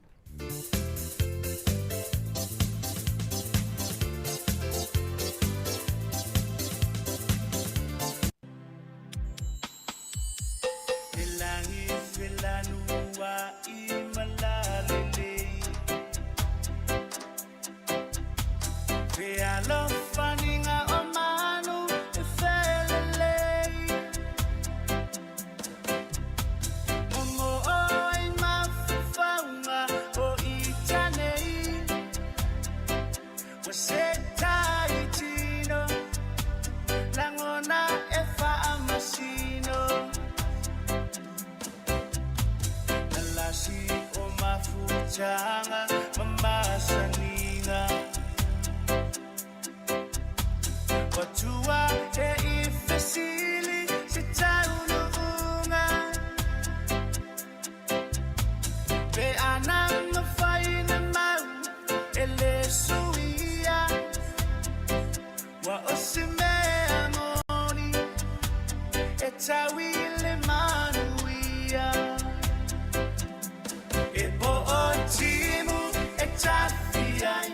Jangan memasaninga Watua e ifesili sitaununga Be anang mafaina mau ele suia Wa osime amoni etawile manuia Timu etafiai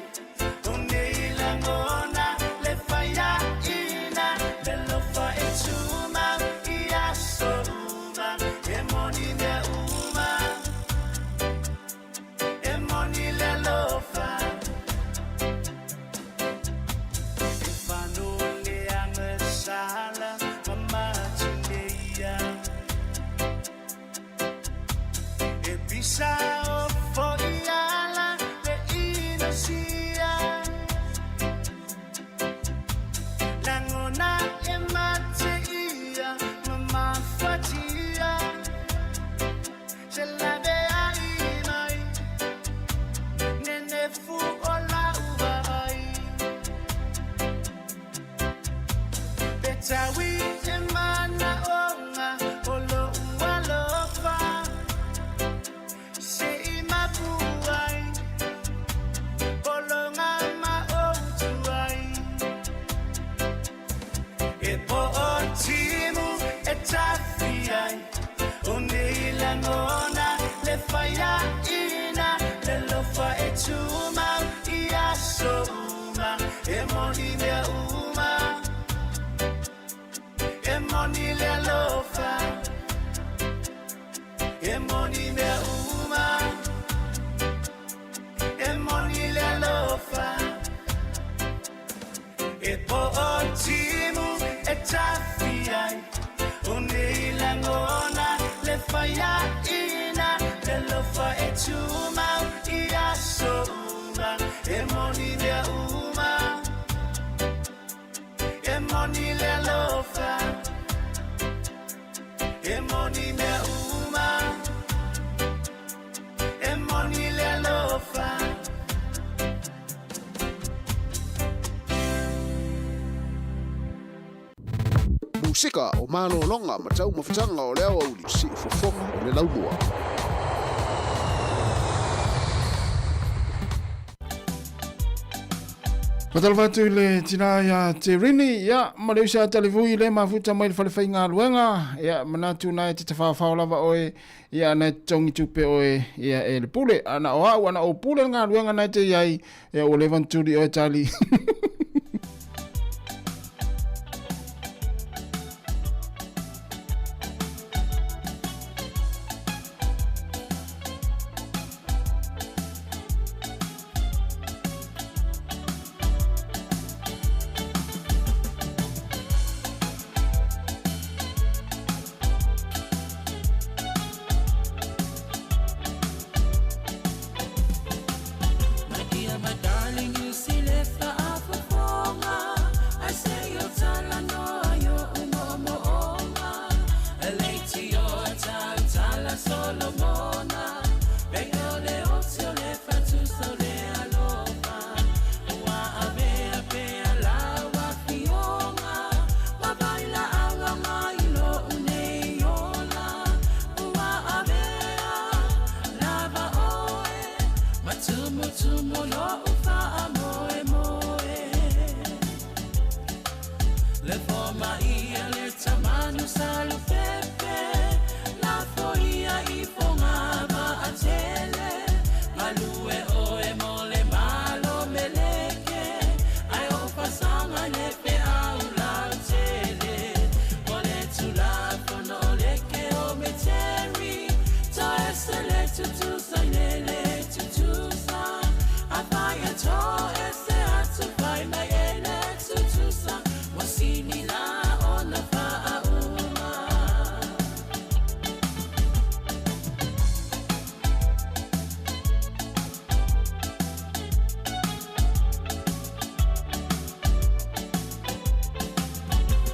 Unila ngona le faya ina Le lofa etuma ia souma Emoni le uma Emoni le lofa Efano le angesala Mama chindeia Ebisa Fire ina le lofa etuma ia souma emoni le uma emoni le lofa emoni le uma emoni le lofa e po otimu etafiai unila ngona le fire ina Lofa etuma ia souma emoni le uma emoni le lofa emoni le uma emoni le lofa Musika o mano longa matau mafutanga o leo au si fofonga o le laumua Patalvatu le tina ya te rini ya maleusa talivui le mafuta mai le falefai ngā luenga ya manatu nai te tawhawhau lava oe ya nai tongi tupe oe ya e le pule ana o au ana o pule ngā luenga nai te iai ya o le vanturi oe tali Le forma ia le tamanu salu pepe La foia I pongava a tele Malue oe mole malo meleke Ai o pasanga le pe au la tele Ole tula pono leke o meteri To esele tutusa nele tutusa Afaya to ese atu pai mai ele tutusa Wasini la ona faa uma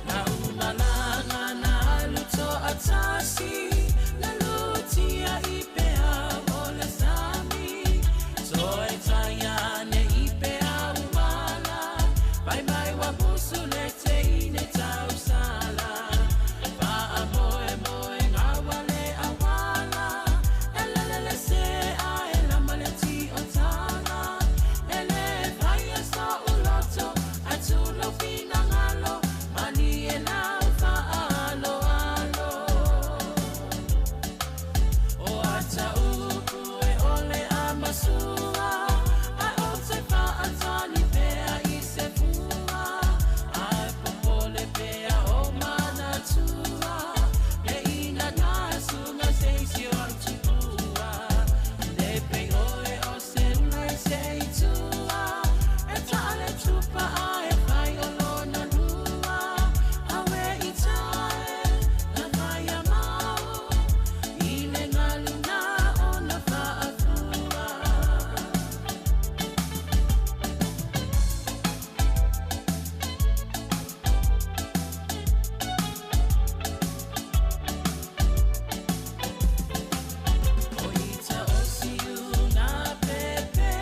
Na umalanga na luto atasi Na lutia ipea ole sami Soe tayane ipea umala Bye bye wabusu lete ine tausala Ba amoe moe ngawale awala Elelele se a elamaleti otala Ele vaya so uloto atulo pinangalo Mani elaufa alo alo O ata uku e ole amasua Ai o te fa atani pea I se fua Ai popole pea o manatua Le ina nasunga se si o tupua Le pe oe o se unai se itua E tale tupa ai fai o lona lua Awe I tae na vai amau Ile ngaluna o na faafua Oita osiu na pepe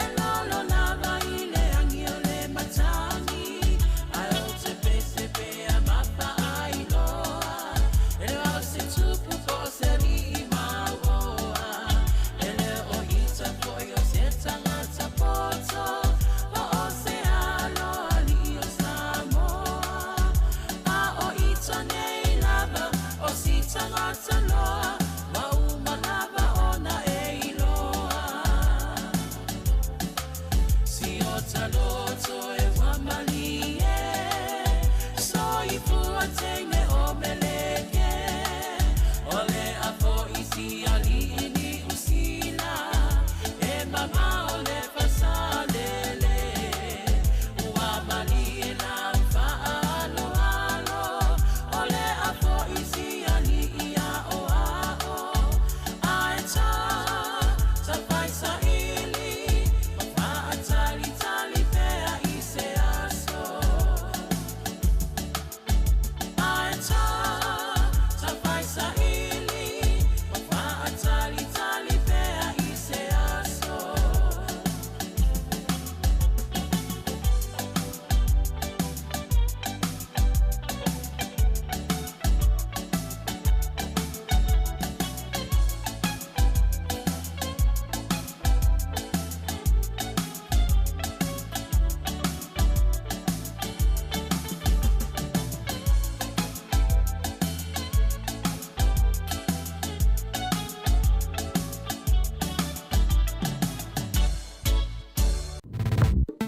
E lolo lava ile angi o le matangi Ai o te pese pea mapa ai loa E leo se tupu po se li I mauoa E leo o ita poi o se tangata poto O o se aloa li o Sāmoa A o ita nei lava o si tangata loa Ma uma lava ona e iloa Si o taloto e wamalie So I fua teine o meleke Ole a po isi ali ini usila E mama ole fasalele Ua malie na ufa alo alo Ole a po isi ali ia o ao Ae ta pai sa ili Papa atali tali pea I se aso Ae ta pai sa ili Papa atali tali pea I se aso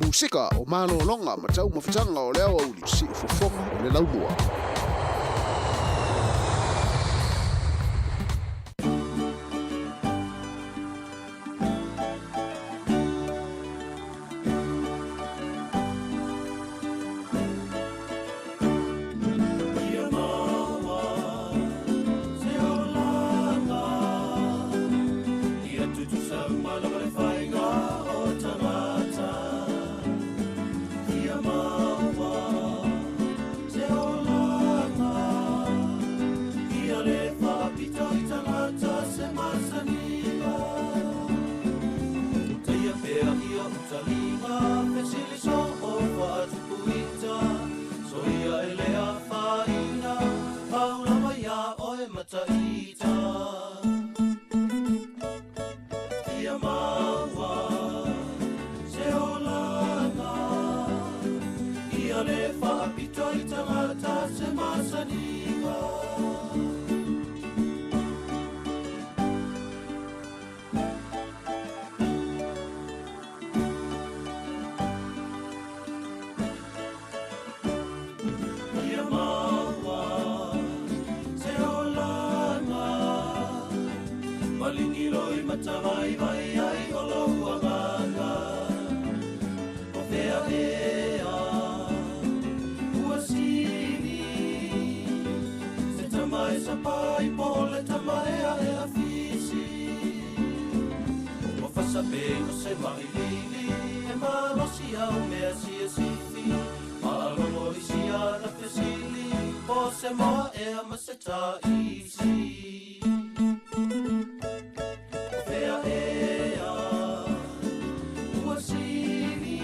Musika o malolonga ma tau mawhitanga o leo au li si ufofonga o le laumua. Ia maua, te ola le whaapito I tangata se masaninga. Ia maua, se olanga, walingiro I matawai vai ai o loa nganga. O fea ea, ua siri, se tamai sa pai pole tamai a ea fisi. O fasa pego se mai lili, e malosi au mea sia sifi. Maalongo isi ana fesili, po se moa ea ma se ta isi. O fea ea, ua siri,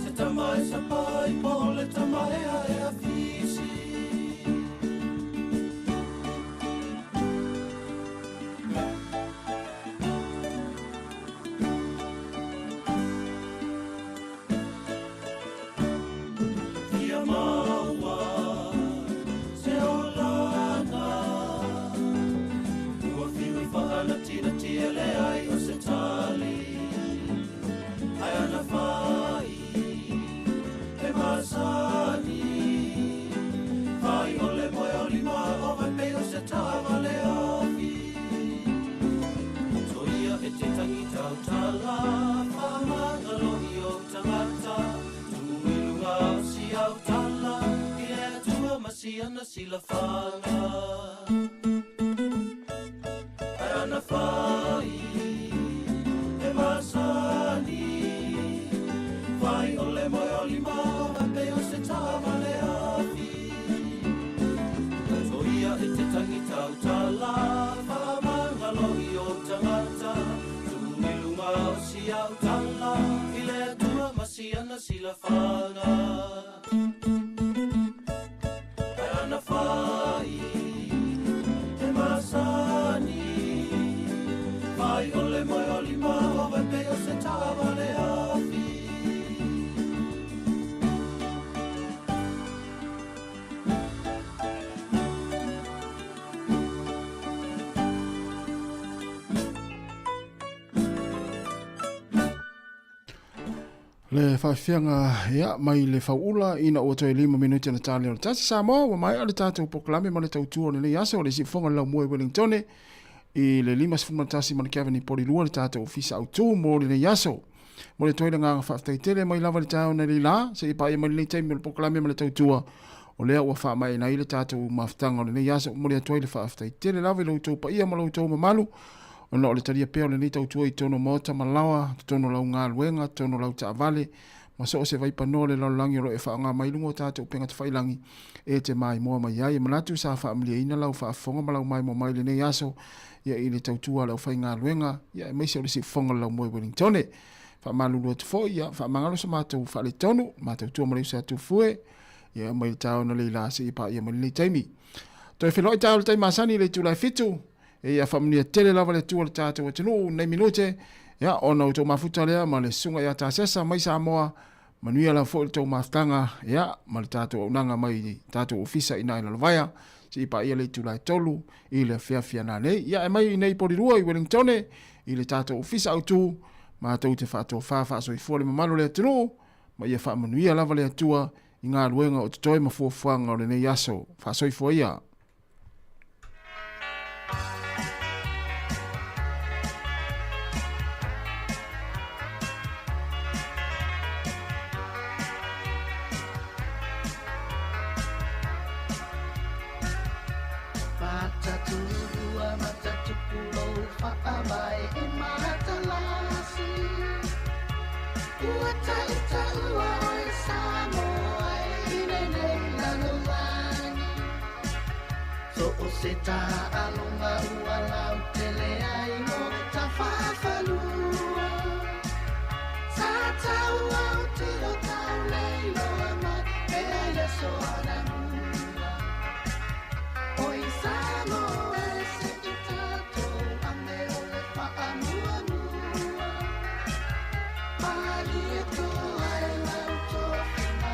se tamai sa pai pole tamai a ea fisi. Ia maua, se olana, ua whiui whahana tina tia le ai o se tali. Ai ana whai, e masani, whai o le moe o lima o mai pei o se tawa le awi. So ia e te tangi tau tala, whamanga lohi o tangata, tuilunga o si au tala, I e atua masi ana sila whanga. Ai ana whai, e masani, whai o le moe o lima o mai pei o se tawa le awi. So ia e te tangi tau tala, whamanga lohi o tangata, tuilunga o si au tala, I le atua masi ana sila whanga. Ai ana whai, e masani, whai o le moe o lima o mai pei o se tawa le awi. Le whawhianga ia mai le whauula ina o toi 5 minuti na tāle o le tasi Sāmoa wa mai ale tātou poklame ma le tautua le aso o le sifonga lau mua I Wellington I le 5 tasi ma le kiawa ni porirua le tātou ofisa au tū mo le aso mo le toile ngā whawhtaitere mai lava le tāo na le la se I paia mai le taimi le poklame ma le tautua o lea ua wha mai na I le tātou maftanga o le aso mo le toile whawhtaitere lava I lau tau paia ma lau tau mamalu ona o le taria pea o le nei tautua I tono mota malawa, tono lau ngā luenga, tono lau ta vale, ma so o se vai panoa le lau langi o lo e wha ngā mailungo tātou penga te whailangi e te mai moa mai ai, e manatu sa wha amlia ina lau wha fonga ma lau mai mo mai le nei aso, ia I le tautua lau whai ngā luenga, ia e meise o le si fonga lau moe Wellington, wha malulu atu fo, ia wha mangalo sa mātou wha le tonu, mātou tua mareu sa atu fue, ia mai le tau na le la se I pa ia mai le taimi. Toi whenoi tau le taimi masani le tūlai fitu, e ia whamania tele lava le tua le tātou e tenu, nei minute, ia ona o tau mafuta lea, ma le sunga ia tāsesa, mai Sāmoa, manuia la fo le tau maftanga, ia, ma le tātou aunanga mai tātou ofisa I nai lalawaya, si ipa ia le tūlai tolu, I le whiawhia nā nei, ia e mai nei porirua I Wellington, I le tātou ofisa au tū, ma tau te whātou whāwha so I fuale mamalo le tenu, ma ia whamanuia lava le tua, I ngā luenga o te toi mafuafuanga o le nei aso, whāsoi fua ia. Se ta alonga ua lau tele ai mo ta whawhanua. Sa tau au tiro tau leilo ama e aia so ana mua. Oi Sāmoa e se I tātou ame o le whaamua mua. Pari e tō ai lau tō whina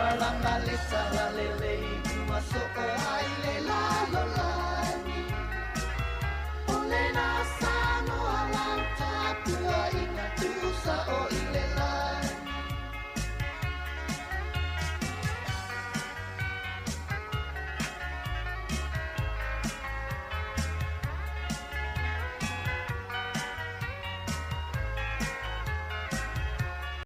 Malanga le sala le le, ua so o ai le la lo la.